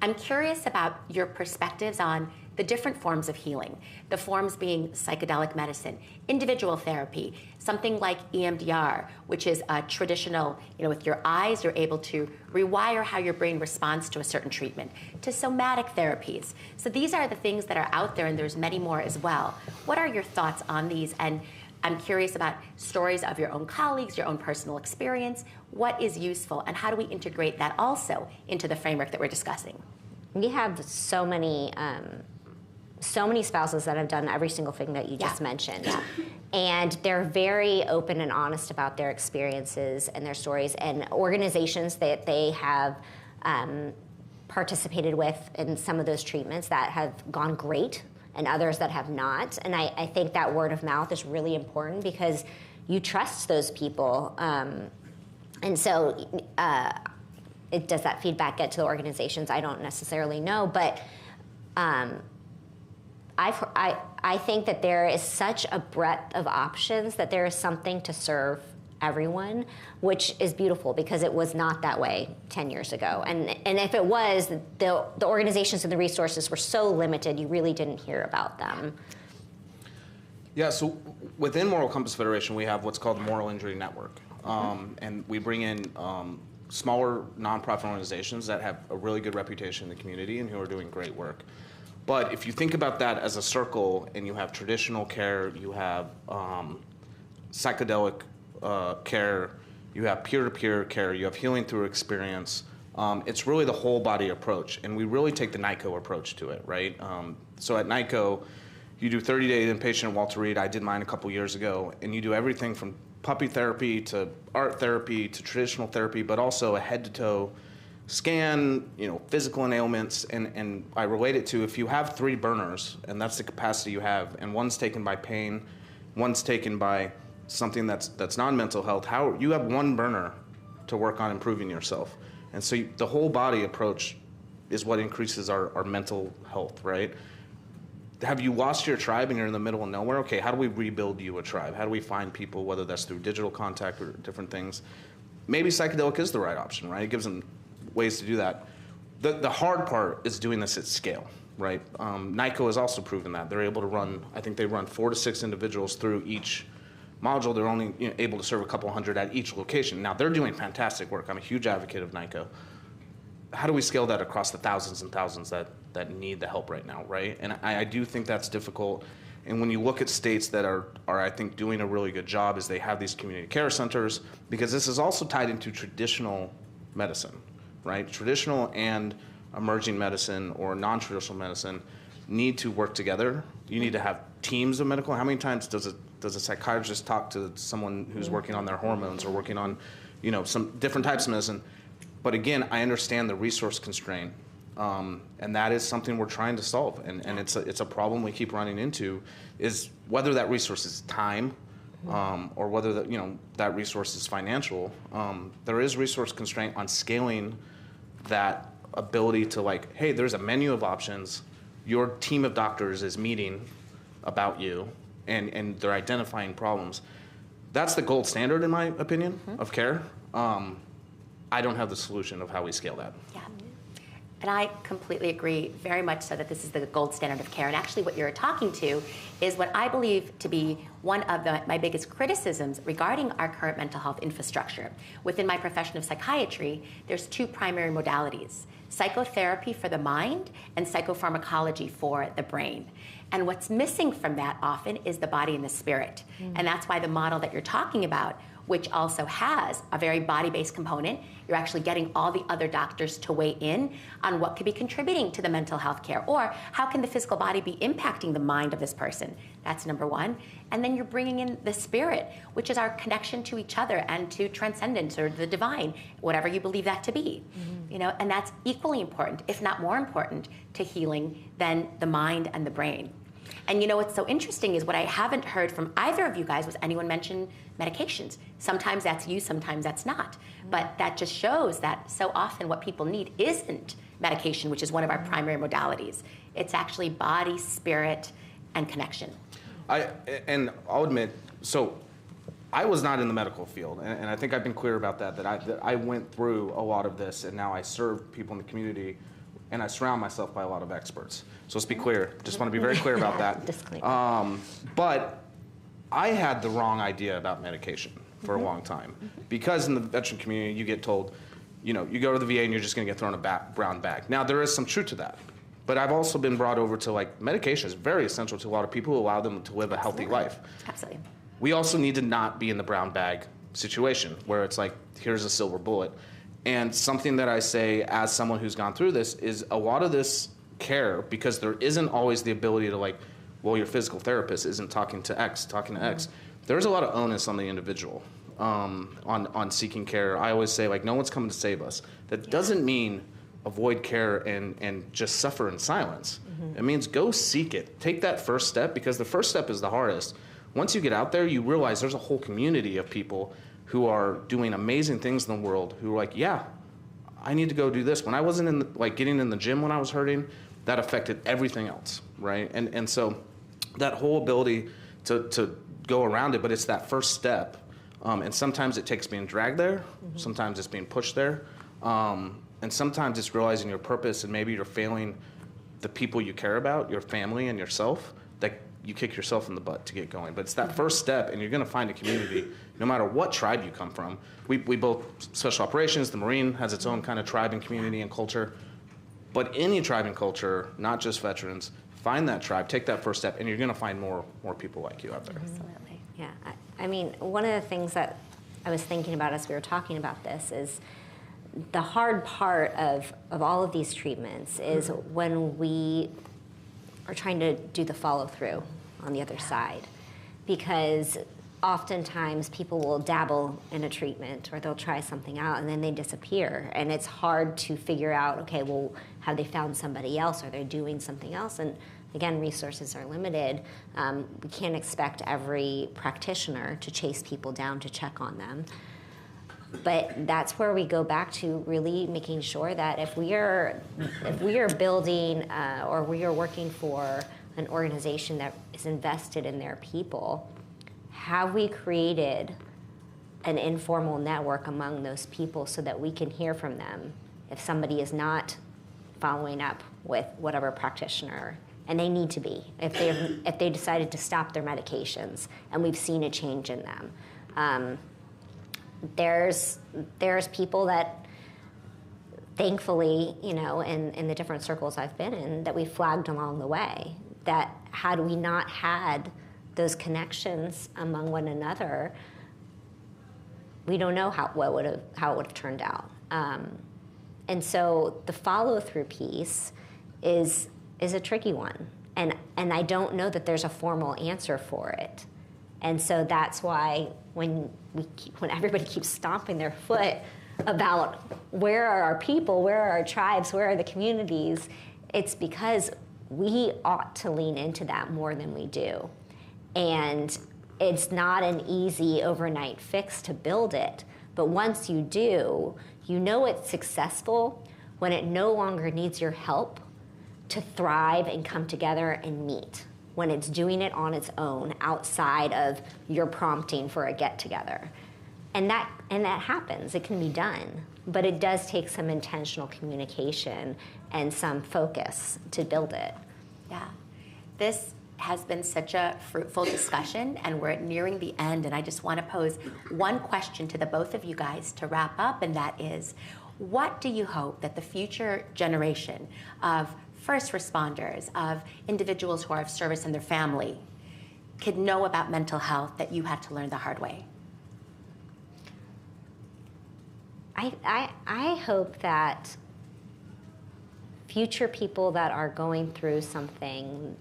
I'm curious about your perspectives on the different forms of healing, the forms being psychedelic medicine, individual therapy, something like EMDR, which is a traditional, with your eyes, you're able to rewire how your brain responds to a certain treatment, to somatic therapies. So these are the things that are out there, and there's many more as well. What are your thoughts on these? And I'm curious about stories of your own colleagues, your own personal experience. What is useful, and how do we integrate that also into the framework that we're discussing? We have so many spouses that have done every single thing that you just mentioned. Yeah. And they're very open and honest about their experiences and their stories, and organizations that they have participated with in some of those treatments that have gone great, and others that have not. And I think that word of mouth is really important because you trust those people. And so does that feedback get to the organizations? I don't necessarily know, but I think that there is such a breadth of options that there is something to serve everyone, which is beautiful because it was not that way 10 years ago. And if it was, the organizations and the resources were so limited, you really didn't hear about them. Yeah, so within Moral Compass Federation, we have what's called the Moral Injury Network. And we bring in smaller nonprofit organizations that have a really good reputation in the community and who are doing great work. But if you think about that as a circle, and you have traditional care, you have psychedelic care, you have peer-to-peer care, you have healing through experience, it's really the whole body approach. And we really take the NICO approach to it, right? So at NICO, you do 30-day inpatient at Walter Reed. I did mine a couple years ago. And you do everything from puppy therapy to art therapy to traditional therapy, but also a head-to-toe scan, physical ailments. And I relate it to if you have 3 burners, and that's the capacity you have, and one's taken by pain, one's taken by something that's non-mental health, how you have 1 burner to work on improving yourself. And so the whole body approach is what increases our mental health, right? Have you lost your tribe and you're in the middle of nowhere? Okay, how do we rebuild you a tribe? How do we find people, whether that's through digital contact or different things? Maybe psychedelic is the right option, right? It gives them ways to do that. The hard part is doing this at scale, right? NICO has also proven that. They're able to run, I think they run 4 to 6 individuals through each module. They're only able to serve a couple hundred at each location. Now, they're doing fantastic work. I'm a huge advocate of NICO. How do we scale that across the thousands and thousands that need the help right now, right? And I do think that's difficult. And when you look at states that are I think, doing a really good job is they have these community care centers, because this is also tied into traditional medicine, right? Traditional and emerging medicine or non-traditional medicine need to work together. You need to have teams of medical. How many times does a psychiatrist talk to someone who's working on their hormones or working on, some different types of medicine? But again, I understand the resource constraint, and that is something we're trying to solve. And it's a problem we keep running into, is whether that resource is time, or whether that resource is financial. There is resource constraint on scaling that ability to hey, there's a menu of options. Your team of doctors is meeting about you, and they're identifying problems. That's the gold standard, in my opinion, of care. I don't have the solution of how we scale that. Yeah. And I completely agree, very much so, that this is the gold standard of care. And actually what you're talking to is what I believe to be one of my biggest criticisms regarding our current mental health infrastructure. Within my profession of psychiatry, there's 2 primary modalities: psychotherapy for the mind and psychopharmacology for the brain. And what's missing from that often is the body and the spirit. And that's why the model that you're talking about, which also has a very body-based component, you're actually getting all the other doctors to weigh in on what could be contributing to the mental health care, or how can the physical body be impacting the mind of this person. That's number 1. And then you're bringing in the spirit, which is our connection to each other and to transcendence or the divine, whatever you believe that to be. And that's equally important, if not more important, to healing than the mind and the brain. And what's so interesting is what I haven't heard from either of you guys was anyone mention medications. Sometimes that's used, sometimes that's not. But that just shows that so often what people need isn't medication, which is one of our primary modalities. It's actually body, spirit, and connection. And I'll admit, so I was not in the medical field, and I think I've been clear about that I went through a lot of this, and now I serve people in the community, and I surround myself by a lot of experts. So let's be clear. Just want to be very clear about that. But I had the wrong idea about medication for a long time. Because in the veteran community, you get told, you go to the VA and you're just going to get thrown a brown bag. Now, there is some truth to that. But I've also been brought over to medication is very essential to a lot of people who allow them to live a healthy life. Absolutely. We also need to not be in the brown bag situation where it's here's a silver bullet. And something that I say as someone who's gone through this is a lot of this care, because there isn't always the ability to your physical therapist isn't talking to X. There's a lot of onus on the individual on seeking care. I always say no one's coming to save us. That doesn't mean avoid care and just suffer in silence. It means go seek it. Take that first step, because the first step is the hardest. Once you get out there, you realize there's a whole community of people who are doing amazing things in the world who are I need to go do this. When I wasn't in like getting in the gym when I was hurting, that affected everything else, right? And so that whole ability to go around it, but it's that first step. And sometimes it takes being dragged there, sometimes it's being pushed there, and sometimes it's realizing your purpose, and maybe you're failing the people you care about, your family and yourself, that you kick yourself in the butt to get going. But it's that first step, and you're gonna find a community, no matter what tribe you come from. We both, Special Operations, the Marine has its own kind of tribe and community and culture, but any tribe and culture, not just veterans, find that tribe, take that first step, and you're gonna find more people like you out there. Absolutely, yeah. I mean, one of the things that I was thinking about as we were talking about this is the hard part of all of these treatments is when we are trying to do the follow through on the other side, because oftentimes people will dabble in a treatment or they'll try something out and then they disappear, and it's hard to figure out, okay, well, have they found somebody else? Are they doing something else? And again, resources are limited. We can't expect every practitioner to chase people down to check on them. But that's where we go back to really making sure that if we are building or we are working for an organization that is invested in their people, have we created an informal network among those people so that we can hear from them if somebody is not following up with whatever practitioner, and they need to be, if they decided to stop their medications and we've seen a change in them. There's people that, thankfully, you know, in the different circles I've been in, that we flagged along the way, that had we not had those connections among one another, we don't know how it would have turned out. And so the follow-through piece is a tricky one, and I don't know that there's a formal answer for it. And so that's why when everybody keeps stomping their foot about where are our people, where are our tribes, where are the communities, it's because we ought to lean into that more than we do. And it's not an easy overnight fix to build it, but once you do, you know it's successful when it no longer needs your help to thrive and come together and meet, when it's doing it on its own outside of your prompting for a get-together. And that happens, it can be done, but it does take some intentional communication and some focus to build it. Yeah, this has been such a fruitful discussion, and we're nearing the end, and I just want to pose one question to the both of you guys to wrap up, and that is, what do you hope that the future generation of first responders, of individuals who are of service and their family, could know about mental health that you had to learn the hard way? I hope that future people that are going through something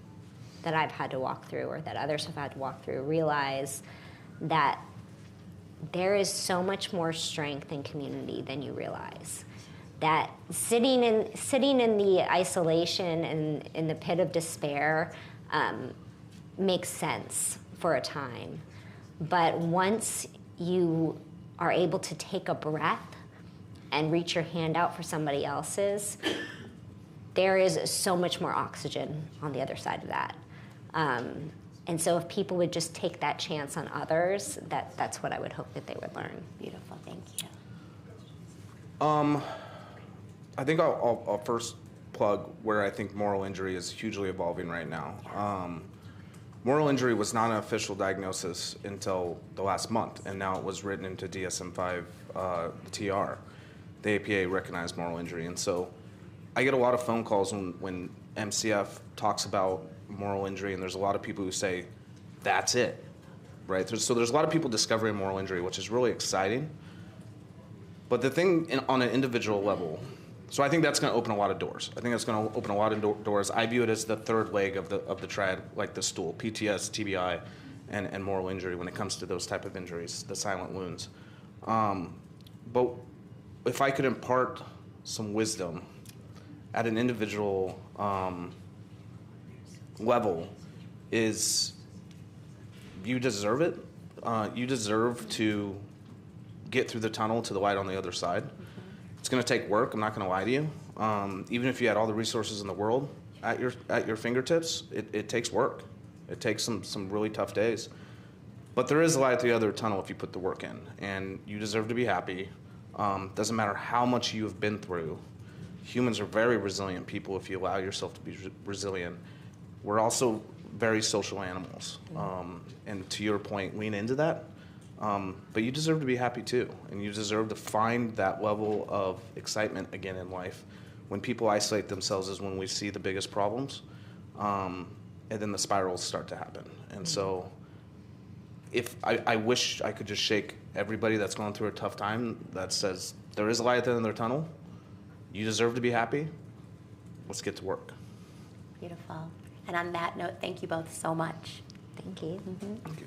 that I've had to walk through or that others have had to walk through realize that there is so much more strength in community than you realize. That sitting in the isolation and in the pit of despair makes sense for a time. But once you are able to take a breath and reach your hand out for somebody else's, there is so much more oxygen on the other side of that. And so if people would just take that chance on others, that's what I would hope that they would learn. Beautiful, thank you. I think I'll first plug where I think moral injury is hugely evolving right now. Moral injury was not an official diagnosis until the last month, and now it was written into DSM-5, TR. The APA recognized moral injury, and so I get a lot of phone calls when MCF talks about moral injury, and there's a lot of people who say, that's it, right? So there's a lot of people discovering moral injury, which is really exciting. But the thing on an individual level, so I think that's going to open a lot of doors. I think that's going to open a lot of doors. I view it as the third leg of the triad, like the stool, PTS, TBI, and moral injury when it comes to those type of injuries, the silent wounds. But if I could impart some wisdom at an individual level, is you deserve it. You deserve to get through the tunnel to the light on the other side. It's going to take work. I'm not going to lie to you. Even if you had all the resources in the world at your fingertips, it takes work. It takes some really tough days. But there is a light at the other tunnel if you put the work in, and you deserve to be happy. Doesn't matter how much you have been through. Humans are very resilient people if you allow yourself to be resilient. We're also very social animals. And to your point, lean into that. But you deserve to be happy too. And you deserve to find that level of excitement again in life. When people isolate themselves is when we see the biggest problems. And then the spirals start to happen. And so if I wish I could just shake everybody that's going through a tough time that says there is a light at the end of their tunnel. You deserve to be happy. Let's get to work. Beautiful. And on that note, thank you both so much. Thank you. Thank you.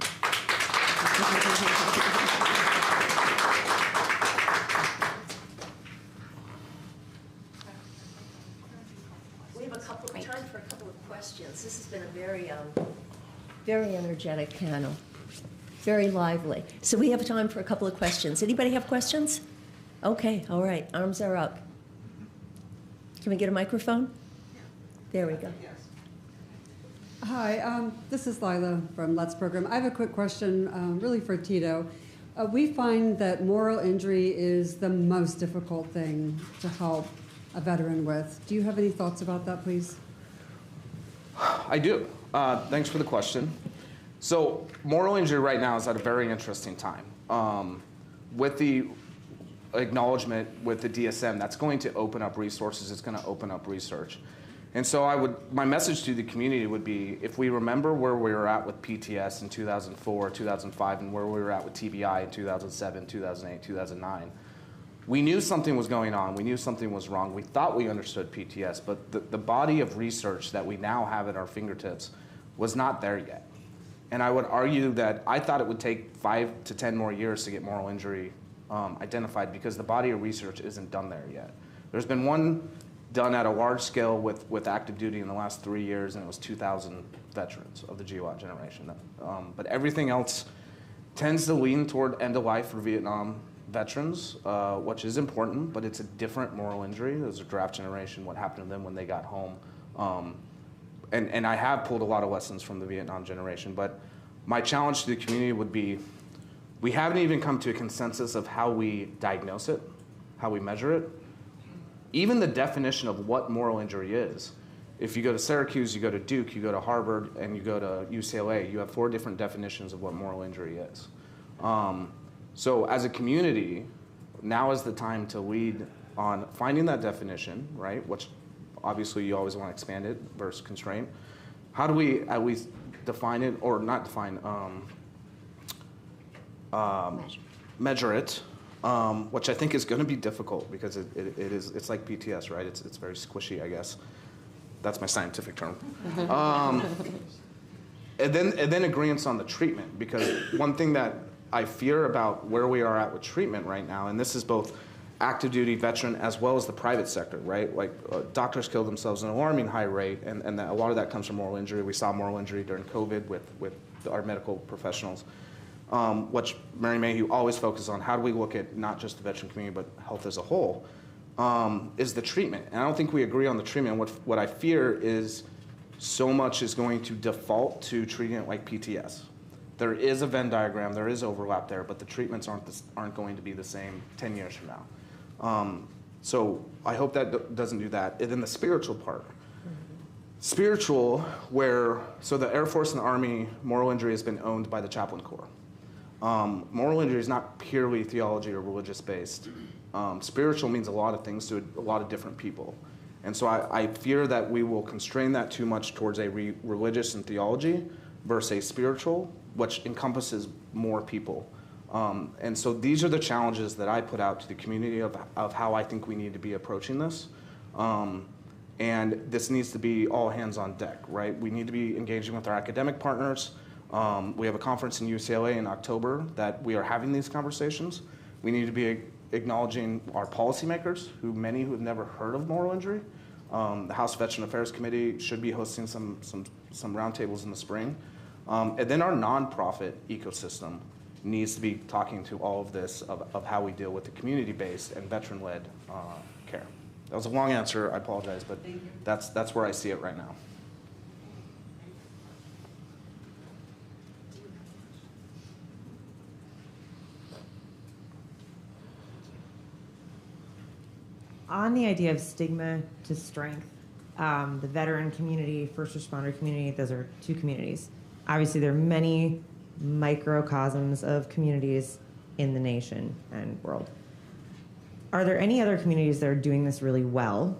We have time for a couple of questions. This has been a very energetic panel, very lively. So we have time for a couple of questions. Anybody have questions? Okay, all right, arms are up. Can we get a microphone? There we go. Hi, this is Lila from Let's Program. I have a quick question, really for Tito. We find that moral injury is the most difficult thing to help a veteran with. Do you have any thoughts about that, please? I do. Thanks for the question. So moral injury right now is at a very interesting time. With the acknowledgement with the DSM, that's going to open up resources, it's going to open up research. And so my message to the community would be, if we remember where we were at with PTS in 2004, 2005, and where we were at with TBI in 2007, 2008, 2009, we knew something was going on, we knew something was wrong, we thought we understood PTS, but the body of research that we now have at our fingertips was not there yet. And I would argue that I thought it would take 5 to 10 more years to get moral injury identified because the body of research isn't done there yet. There's been one done at a large scale with active duty in the last 3 years, and it was 2,000 veterans of the GWAT generation. But everything else tends to lean toward end of life for Vietnam veterans, which is important, but it's a different moral injury. There's a draft generation, what happened to them when they got home. And I have pulled a lot of lessons from the Vietnam generation, but my challenge to the community would be, we haven't even come to a consensus of how we diagnose it, how we measure it. Even the definition of what moral injury is. If you go to Syracuse, you go to Duke, you go to Harvard, and you go to UCLA, you have 4 different definitions of what moral injury is. So as a community, now is the time to lead on finding that definition, right? Which obviously you always want to expand it versus constraint. How do we at least define it, or not define, measure it, which I think is going to be difficult because it's like PTS, right? It's very squishy, I guess. That's my scientific term. And then agreeance on the treatment, because one thing that I fear about where we are at with treatment right now, and this is both active duty veteran as well as the private sector, right? Like doctors kill themselves at an alarming high rate, and a lot of that comes from moral injury. We saw moral injury during COVID with our medical professionals, which Mary Mayhew always focuses on. How do we look at not just the veteran community, but health as a whole, is the treatment. And I don't think we agree on the treatment. What I fear is so much is going to default to treating it like PTS. There is a Venn diagram, there is overlap there, but the treatments aren't going to be the same 10 years from now. So I hope that doesn't do that. And then the spiritual part. Spiritual, so the Air Force and the Army, moral injury has been owned by the Chaplain Corps. Moral injury is not purely theology or religious based. Spiritual means a lot of things to a lot of different people. And so I fear that we will constrain that too much towards a religious and theology versus a spiritual, which encompasses more people. And so these are the challenges that I put out to the community of how I think we need to be approaching this. And this needs to be all hands on deck, right? We need to be engaging with our academic partners. We have a conference in UCLA in October that we are having these conversations. We need to be acknowledging our policymakers, many who have never heard of moral injury. The House Veteran Affairs Committee should be hosting some roundtables in the spring. And then our nonprofit ecosystem needs to be talking to all of this of how we deal with the community-based and veteran-led care. That was a long answer, I apologize, but that's where I see it right now. On the idea of stigma to strength, the veteran community, first responder community, those are two communities. Obviously, there are many microcosms of communities in the nation and world. Are there any other communities that are doing this really well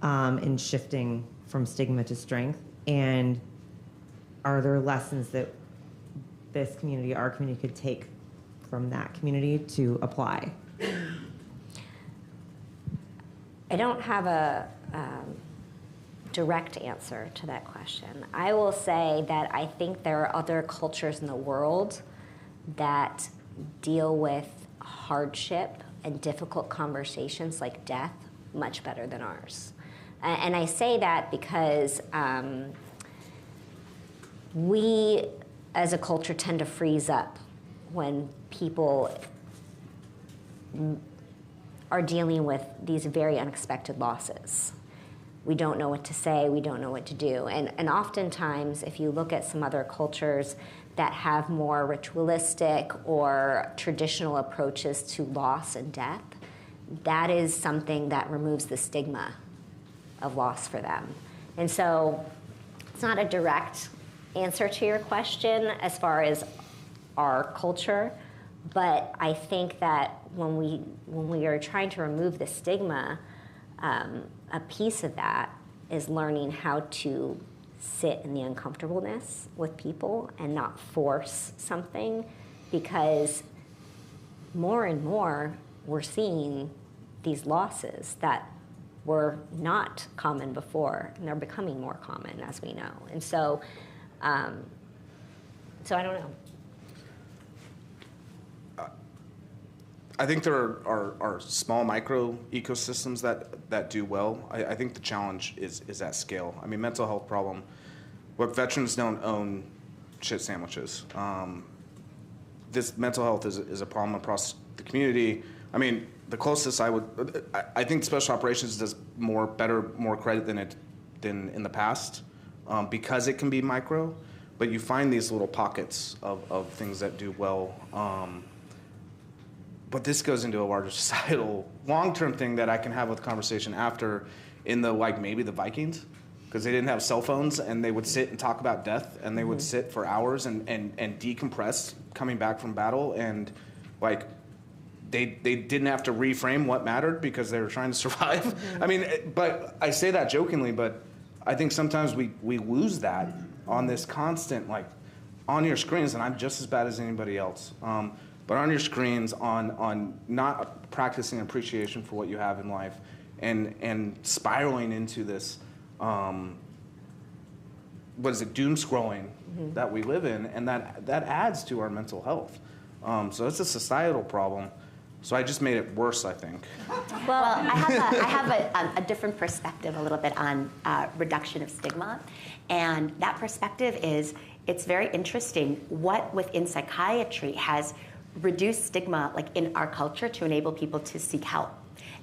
in shifting from stigma to strength? And are there lessons that this community, our community, could take from that community to apply? I don't have a direct answer to that question. I will say that I think there are other cultures in the world that deal with hardship and difficult conversations like death much better than ours. And I say that because we as a culture tend to freeze up when people are dealing with these very unexpected losses. We don't know what to say, we don't know what to do. And oftentimes, if you look at some other cultures that have more ritualistic or traditional approaches to loss and death, that is something that removes the stigma of loss for them. And so it's not a direct answer to your question as far as our culture, but I think that when we are trying to remove the stigma, a piece of that is learning how to sit in the uncomfortableness with people and not force something, because more and more we're seeing these losses that were not common before, and they're becoming more common, as we know. And so, I don't know. I think there are small micro ecosystems that do well. I think the challenge is at scale. I mean, mental health problem. Look, veterans don't own shit sandwiches. This mental health is a problem across the community. I mean, the closest I think special operations does more credit than in the past, because it can be micro. But you find these little pockets of things that do well. But this goes into a larger societal long-term thing that I can have with conversation after, in the maybe the Vikings, because they didn't have cell phones and they would sit and talk about death, and they would sit for hours and decompress coming back from battle, and they didn't have to reframe what mattered because they were trying to survive. I mean, but I say that jokingly, but I think sometimes we lose that on this constant on your screens, and I'm just as bad as anybody else. But on your screens, on not practicing appreciation for what you have in life, and spiraling into this, doom scrolling that we live in, and that adds to our mental health. So it's a societal problem. So I just made it worse, I think. Well, I have a different perspective a little bit on reduction of stigma. And that perspective is, it's very interesting what within psychiatry has reduced stigma in our culture to enable people to seek help.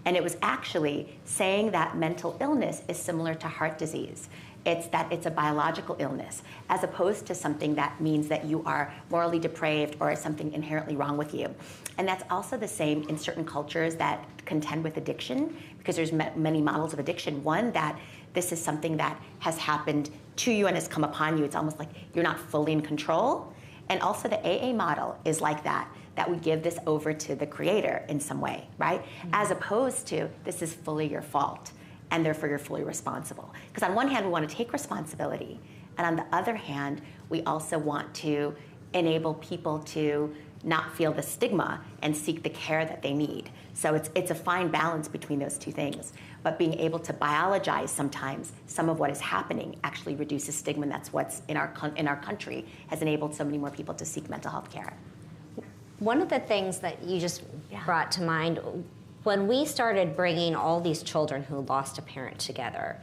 And it was actually saying that mental illness is similar to heart disease. It's that it's a biological illness, as opposed to something that means that you are morally depraved or something inherently wrong with you. And that's also the same in certain cultures that contend with addiction, because there's many models of addiction. One, that this is something that has happened to you and has come upon you. It's almost like you're not fully in control. And also the AA model is like that we give this over to the creator in some way, right? As opposed to, this is fully your fault, and therefore you're fully responsible. Because on one hand, we want to take responsibility, and on the other hand, we also want to enable people to not feel the stigma and seek the care that they need. So it's a fine balance between those two things. But being able to biologize sometimes some of what is happening actually reduces stigma, and that's what's in our country has enabled so many more people to seek mental health care. One of the things that you just brought to mind, when we started bringing all these children who lost a parent together,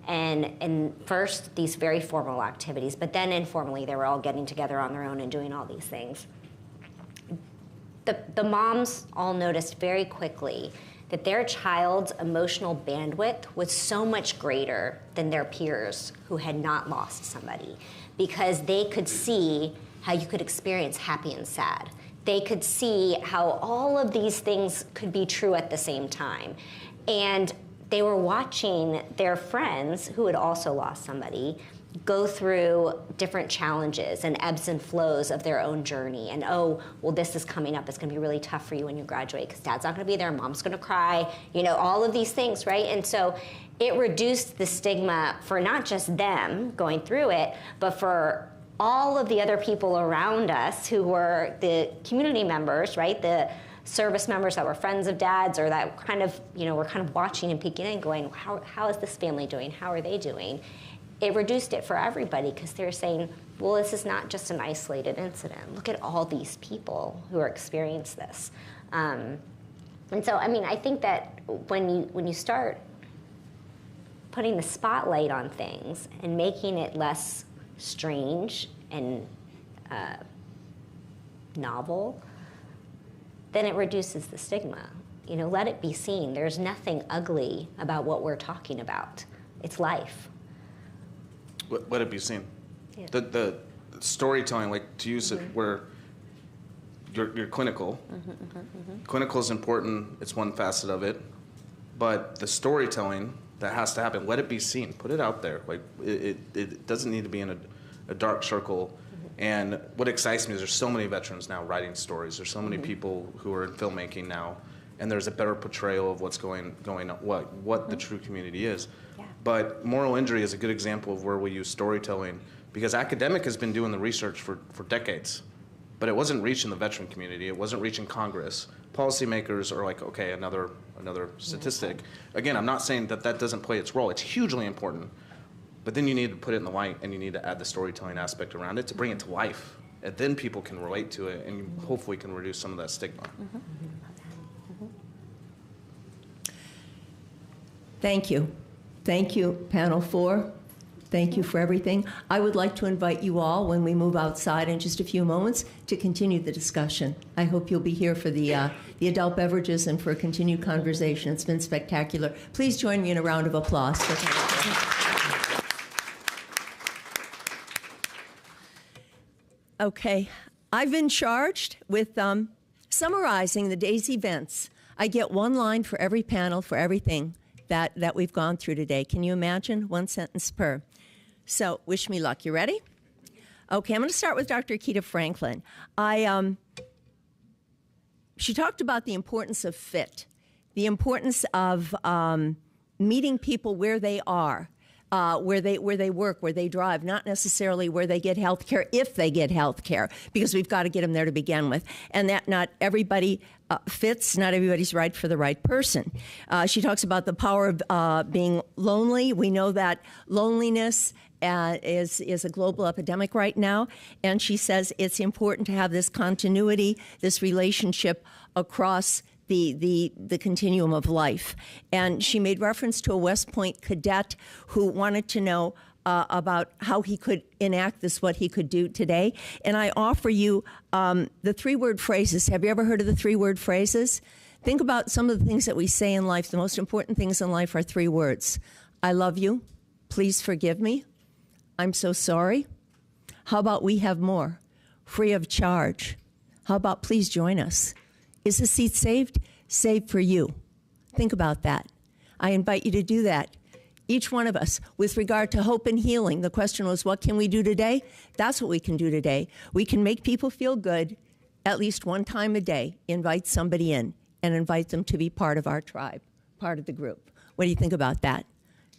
and first these very formal activities, but then informally they were all getting together on their own and doing all these things. the moms all noticed very quickly that their child's emotional bandwidth was so much greater than their peers who had not lost somebody, because they could see how you could experience happy and sad. They could see how all of these things could be true at the same time. And they were watching their friends who had also lost somebody go through different challenges and ebbs and flows of their own journey. And, oh, well, this is coming up. It's going to be really tough for you when you graduate because dad's not going to be there, mom's going to cry, you know, all of these things, right? And so it reduced the stigma for not just them going through it, but for all of the other people around us who were the community members, right? The service members that were friends of dad's, or that kind of, you know, were kind of watching and peeking in, going, how is this family doing? How are they doing? It reduced it for everybody because they're saying, well, this is not just an isolated incident. Look at all these people who are experiencing this. And so, I mean, I think that when you start putting the spotlight on things and making it less strange and novel, then it reduces the stigma. You know, let it be seen. There's nothing ugly about what we're talking about. It's life. Let it be seen. Yeah. The storytelling, like to use it where you're clinical. Clinical is important. It's one facet of it. But the storytelling that has to happen, let it be seen. Put it out there. Like it doesn't need to be in a dark circle. And what excites me is there's so many veterans now writing stories. There's so many people who are in filmmaking now, and there's a better portrayal of what's going on, what the true community is. Yeah. But moral injury is a good example of where we use storytelling, because academic has been doing the research for decades, but it wasn't reaching the veteran community. It wasn't reaching Congress. Policymakers are like, okay, another statistic. Again, I'm not saying that doesn't play its role. It's hugely important. But then you need to put it in the light, and you need to add the storytelling aspect around it to bring it to life. And then people can relate to it, and you hopefully can reduce some of that stigma. Thank you. Thank you, panel 4. Thank you for everything. I would like to invite you all, when we move outside in just a few moments, to continue the discussion. I hope you'll be here for the adult beverages and for a continued conversation. It's been spectacular. Please join me in a round of applause. Okay, I've been charged with summarizing the day's events. I get one line for every panel, for everything that we've gone through today. Can you imagine? One sentence per. So, wish me luck. You ready? Okay, I'm going to start with Dr. Akita Franklin. She talked about the importance of fit, the importance of meeting people where they are. Where they work, where they drive, not necessarily where they get health care, if they get health care, because we've got to get them there to begin with. And that not everybody fits, not everybody's right for the right person. She talks about the power of being lonely. We know that loneliness is a global epidemic right now. And she says it's important to have this continuity, this relationship across the continuum of life. And she made reference to a West Point cadet who wanted to know about how he could enact this, what he could do today. And I offer you the 3-word phrases. Have you ever heard of the 3-word phrases? Think about some of the things that we say in life. The most important things in life are 3 words. I love you. Please forgive me. I'm so sorry. How about we have more? Free of charge. How about please join us? Is the seat saved? Saved for you. Think about that. I invite you to do that. Each one of us, with regard to hope and healing, the question was, what can we do today? That's what we can do today. We can make people feel good at least one time a day. Invite somebody in and invite them to be part of our tribe, part of the group. What do you think about that?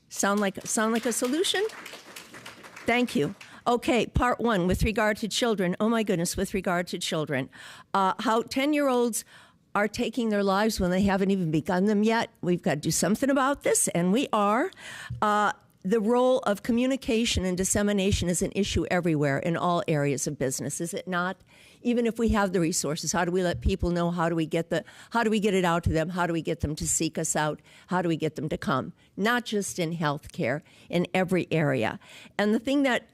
Sound like a solution? Thank you. Okay, part 1, with regard to children. Oh my goodness, with regard to children. How 10-year-olds are taking their lives when they haven't even begun them yet. We've got to do something about this, and we are. The role of communication and dissemination is an issue everywhere in all areas of business, is it not? Even if we have the resources, how do we let people know? How do we get it out to them? How do we get them to seek us out? How do we get them to come? Not just in healthcare, in every area. And the thing that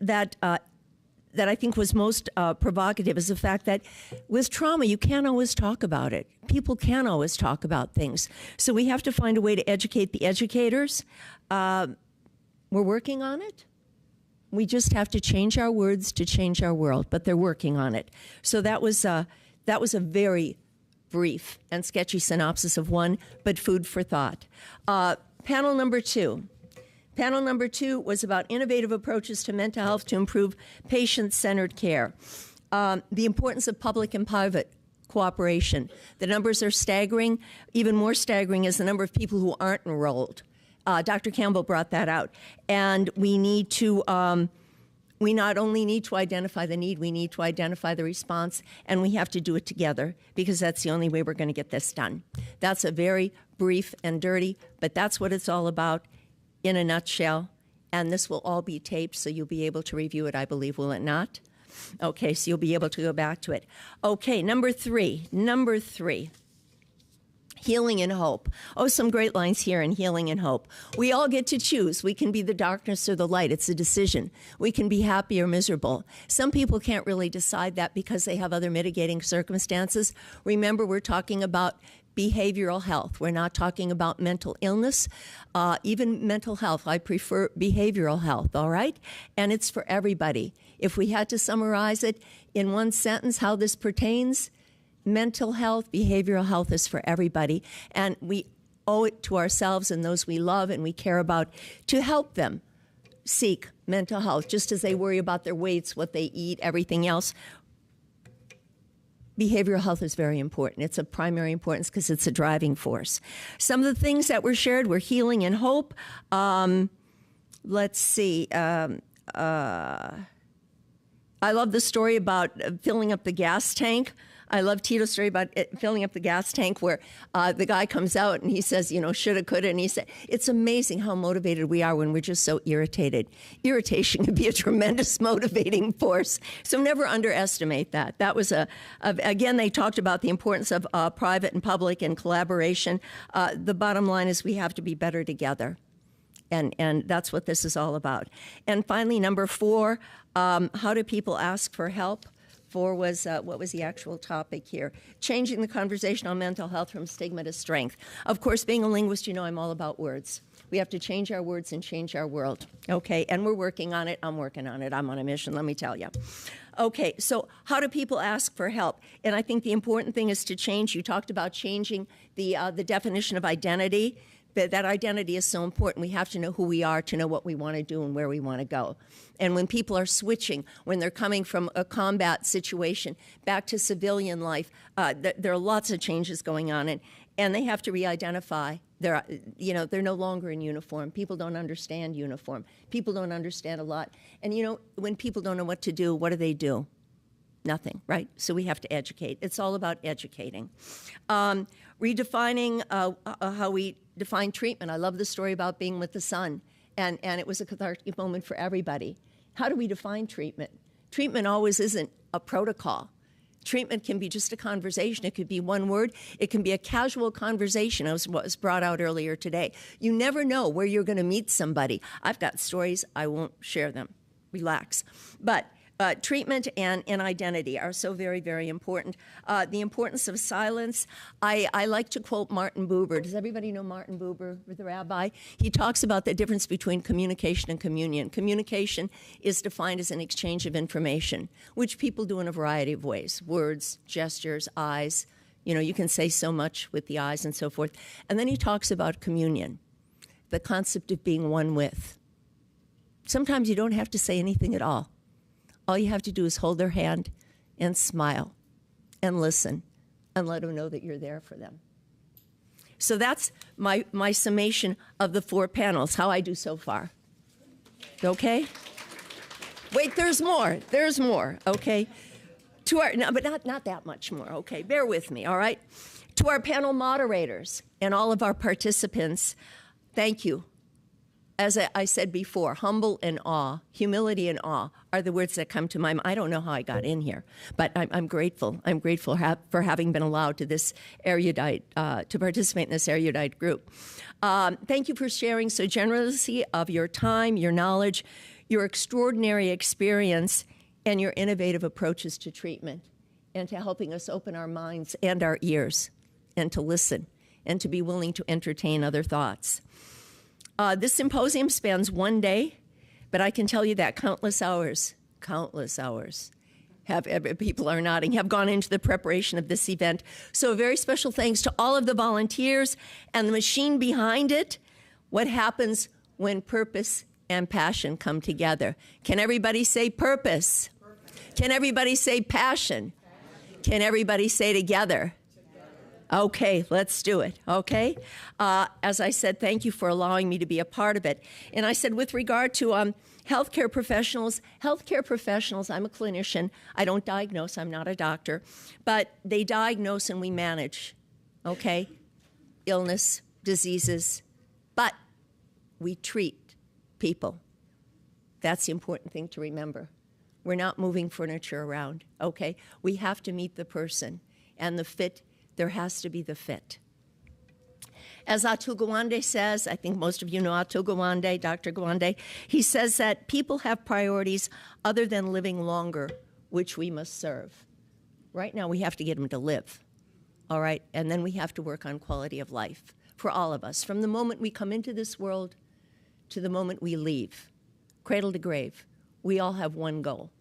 that I think was most provocative is the fact that with trauma, you can't always talk about it. People can't always talk about things. So we have to find a way to educate the educators. We're working on it. We just have to change our words to change our world, but they're working on it. So that was a very brief and sketchy synopsis of one, but food for thought. Panel number two. Panel number two was about innovative approaches to mental health to improve patient-centered care. The importance of public and private cooperation. The numbers are staggering. Even more staggering is the number of people who aren't enrolled. Dr. Campbell brought that out. And we need to, we not only need to identify the need, we need to identify the response, and we have to do it together because that's the only way we're going to get this done. That's a very brief and dirty, but that's what it's all about in a nutshell. And this will all be taped, so you'll be able to review it, I believe, will it not? Okay, so you'll be able to go back to it. Okay, number three. Healing and hope. Oh, some great lines here in Healing and Hope. We all get to choose. We can be the darkness or the light. It's a decision. We can be happy or miserable. Some people can't really decide that because they have other mitigating circumstances. Remember, we're talking about behavioral health. We're not talking about mental illness, even mental health. I prefer behavioral health, all right? And it's for everybody. If we had to summarize it in one sentence, how this pertains, mental health, behavioral health is for everybody, and we owe it to ourselves and those we love and we care about to help them seek mental health, just as they worry about their weights, what they eat, everything else. Behavioral health is very important. It's of primary importance because it's a driving force. Some of the things that were shared were healing and hope. Let's see. I love the story about filling up the gas tank. I love Tito's story about filling up the gas tank where the guy comes out and he says, you know, shoulda, coulda. And he said, it's amazing how motivated we are when we're just so irritated. Irritation can be a tremendous motivating force. So never underestimate that. That was again, they talked about the importance of private and public and collaboration. The bottom line is we have to be better together. And that's what this is all about. And finally, number 4, how do people ask for help? 4 was, what was the actual topic here? Changing the conversation on mental health from stigma to strength. Of course, being a linguist, you know I'm all about words. We have to change our words and change our world. Okay, and we're working on it. I'm working on it. I'm on a mission, let me tell you. Okay, so how do people ask for help? And I think the important thing is to change. You talked about changing the definition of identity. That identity is so important. We have to know who we are to know what we want to do and where we want to go. And when people are switching, when they're coming from a combat situation back to civilian life, there are lots of changes going on, and they have to re-identify. They're no longer in uniform. People don't understand uniform. People don't understand a lot. And when people don't know what to do, what do? Nothing, right? So we have to educate. It's all about educating. Redefining how we define treatment. I love the story about being with the son, and it was a cathartic moment for everybody. How do we define treatment? Treatment always isn't a protocol. Treatment can be just a conversation. It could be one word. It can be a casual conversation, as was brought out earlier today. You never know where you're going to meet somebody. I've got stories. I won't share them. Relax. But treatment and identity are so very, very important. The importance of silence. I like to quote Martin Buber. Does everybody know Martin Buber, the rabbi? He talks about the difference between communication and communion. Communication is defined as an exchange of information, which people do in a variety of ways. Words, gestures, eyes. You can say so much with the eyes and so forth. And then he talks about communion, the concept of being one with. Sometimes you don't have to say anything at all. All you have to do is hold their hand and smile and listen and let them know that you're there for them. So that's my summation of the 4 panels, how I do so far. Okay? Wait, there's more. There's more, okay? But not that much more, okay? Bear with me, all right? To our panel moderators and all of our participants, thank you. As I said before, humble and awe, humility and awe are the words that come to my mind. I don't know how I got in here, but I'm grateful. I'm grateful for having been allowed to to participate in this erudite group. Thank you for sharing so generously of your time, your knowledge, your extraordinary experience and your innovative approaches to treatment and to helping us open our minds and our ears and to listen and to be willing to entertain other thoughts. This symposium spans one day, but I can tell you that countless hours people are nodding, have gone into the preparation of this event. So a very special thanks to all of the volunteers and the machine behind it. What happens when purpose and passion come together? Can everybody say purpose? Can everybody say passion? Can everybody say together? Okay, let's do it, okay? As I said, thank you for allowing me to be a part of it. And I said with regard to healthcare professionals, I'm a clinician. I don't diagnose, I'm not a doctor. But they diagnose and we manage, okay? Illness, diseases, but we treat people. That's the important thing to remember. We're not moving furniture around, okay? We have to meet the person, and the fit, there has to be the fit. As Atul Gawande says, I think most of you know Atul Gawande, Dr. Gawande, he says that people have priorities other than living longer, which we must serve. Right now, we have to get them to live, all right? And then we have to work on quality of life for all of us, from the moment we come into this world to the moment we leave, cradle to grave. We all have one goal,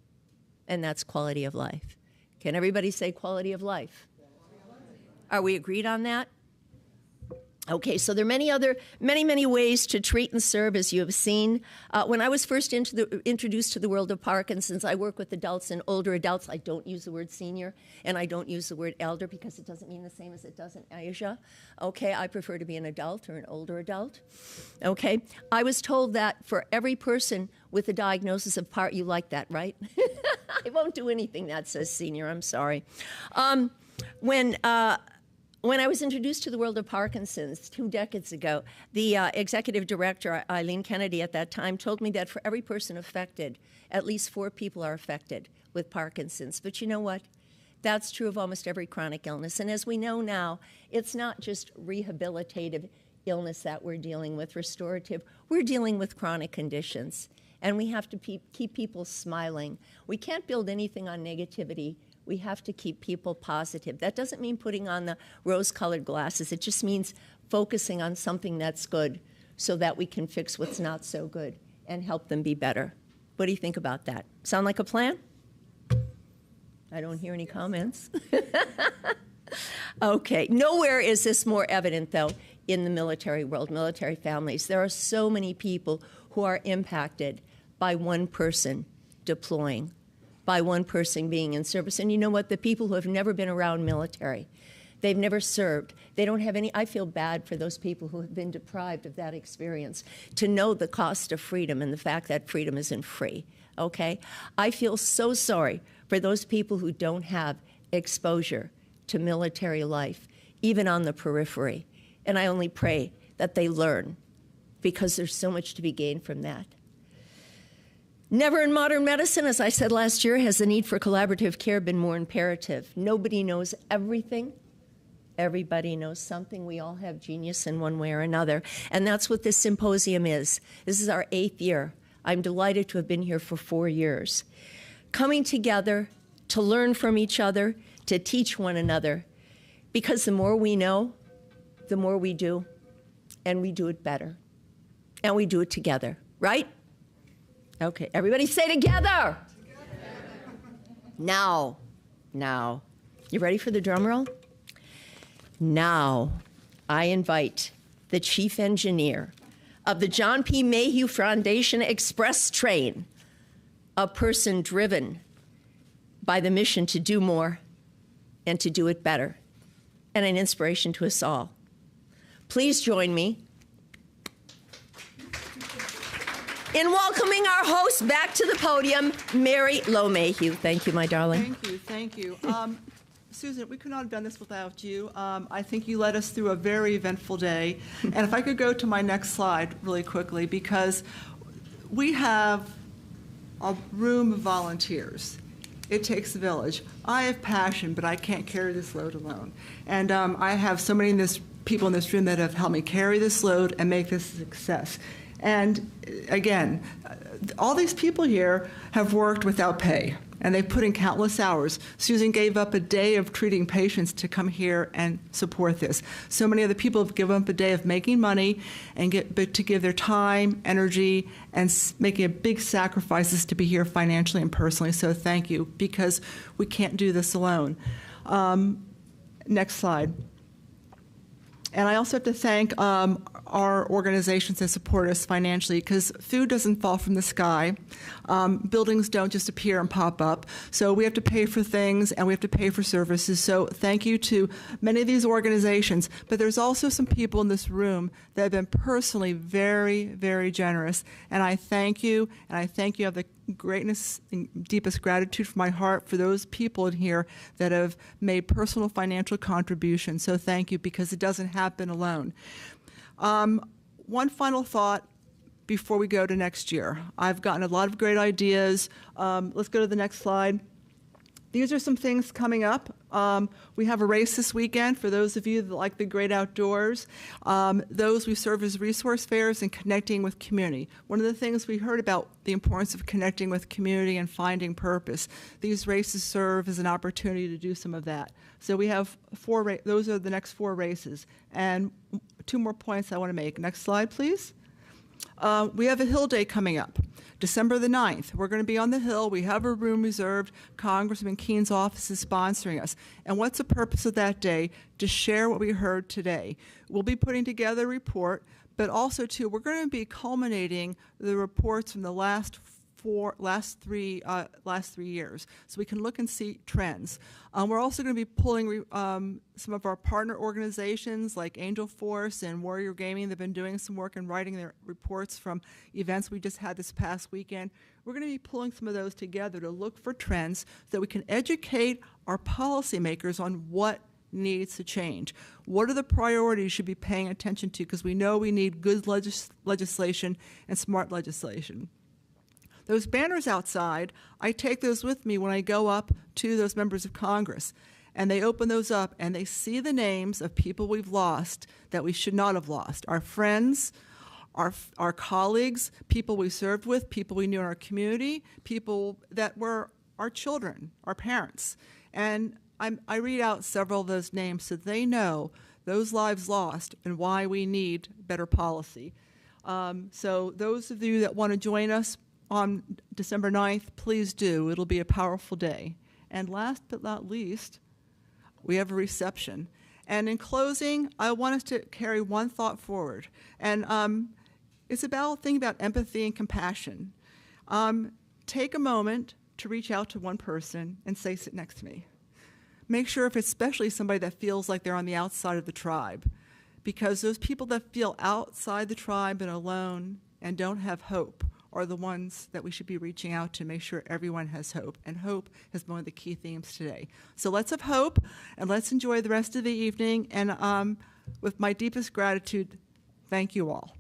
and that's quality of life. Can everybody say quality of life? Are we agreed on that? Okay, so there are many ways to treat and serve, as you have seen. When I was first introduced to the world of Parkinson's, I work with adults and older adults. I don't use the word senior, and I don't use the word elder because it doesn't mean the same as it does in Asia. Okay, I prefer to be an adult or an older adult. Okay, I was told that for every person with a diagnosis of you like that, right? I won't do anything that says senior, I'm sorry. When I was introduced to the world of Parkinson's 2 decades ago, the executive director, Eileen Kennedy at that time, told me that for every person affected, at least 4 people are affected with Parkinson's. But you know what? That's true of almost every chronic illness. And as we know now, it's not just rehabilitative illness that we're dealing with, restorative. We're dealing with chronic conditions. And we have to keep people smiling. We can't build anything on negativity. We have to keep people positive. That doesn't mean putting on the rose-colored glasses. It just means focusing on something that's good so that we can fix what's not so good and help them be better. What do you think about that? Sound like a plan? I don't hear any comments. Okay. Nowhere is this more evident, though, in the military world, military families. There are so many people who are impacted by one person deploying, by one person being in service. And you know what? The people who have never been around military, they've never served, they don't have any, I feel bad for those people who have been deprived of that experience, to know the cost of freedom and the fact that freedom isn't free, okay? I feel so sorry for those people who don't have exposure to military life, even on the periphery. And I only pray that they learn, because there's so much to be gained from that. Never in modern medicine, as I said last year, has the need for collaborative care been more imperative. Nobody knows everything. Everybody knows something. We all have genius in one way or another. And that's what this symposium is. This is our 8th year. I'm delighted to have been here for 4 years. Coming together to learn from each other, to teach one another. Because the more we know, the more we do, and we do it better. And we do it together, right? Okay, everybody say together. Now. You ready for the drum roll? Now, I invite the chief engineer of the John P. Mayhew Foundation Express Train, a person driven by the mission to do more and to do it better, and an inspiration to us all. Please join me in welcoming our host back to the podium, Mary Lo Mayhew. Thank you, my darling. Thank you. Susan, we could not have done this without you. I think you led us through a very eventful day. And if I could go to my next slide really quickly, because we have a room of volunteers. It takes a village. I have passion, but I can't carry this load alone. And I have so many people in this room that have helped me carry this load and make this a success. And again, all these people here have worked without pay. and they put in countless hours. Susan gave up a day of treating patients to come here and support this. So many other people have given up a day of making money and to give their time, energy, and making big sacrifices to be here financially and personally. So thank you, because we can't do this alone. Next slide. And I also have to thank our organizations that support us financially, because food doesn't fall from the sky. Buildings don't just appear and pop up. So we have to pay for things and we have to pay for services. So thank you to many of these organizations. But there's also some people in this room that have been personally very, very generous. And I thank you, and I thank you. I have the greatness and deepest gratitude from my heart for those people in here that have made personal financial contributions. So thank you, because it doesn't happen alone. One final thought before we go to next year. I've gotten a lot of great ideas. Let's go to the next slide. These are some things coming up. We have a race this weekend for those of you that like the great outdoors. Those we serve as resource fairs and connecting with community. One of the things we heard about the importance of connecting with community and finding purpose. These races serve as an opportunity to do some of that. So we have those are the next 4 races. And 2 more points I want to make. Next slide, please. We have a Hill Day coming up, December the 9th. We're going to be on the Hill. We have a room reserved. Congressman Keene's office is sponsoring us. And what's the purpose of that day? To share what we heard today. We'll be putting together a report, but also, too, we're going to be culminating the reports from the last 3 years, so we can look and see trends. We're also going to be pulling some of our partner organizations like Angel Force and Warrior Gaming. They've been doing some work and writing their reports from events we just had this past weekend. We're going to be pulling some of those together to look for trends so that we can educate our policymakers on what needs to change. What are the priorities you should be paying attention to? Because we know we need good legislation and smart legislation. Those banners outside, I take those with me when I go up to those members of Congress. And they open those up and they see the names of people we've lost that we should not have lost. Our friends, our colleagues, people we served with, people we knew in our community, people that were our children, our parents. And I read out several of those names so they know those lives lost and why we need better policy. So those of you that want to join us on December 9th, please do. It'll be a powerful day. And last but not least, we have a reception. And in closing, I want us to carry one thought forward. And it's about thinking about empathy and compassion. Take a moment to reach out to one person and say, sit next to me. Make sure if it's especially somebody that feels like they're on the outside of the tribe, because those people that feel outside the tribe and alone and don't have hope are the ones that we should be reaching out to make sure everyone has hope. And hope is one of the key themes today. So let's have hope, and let's enjoy the rest of the evening. And with my deepest gratitude, thank you all.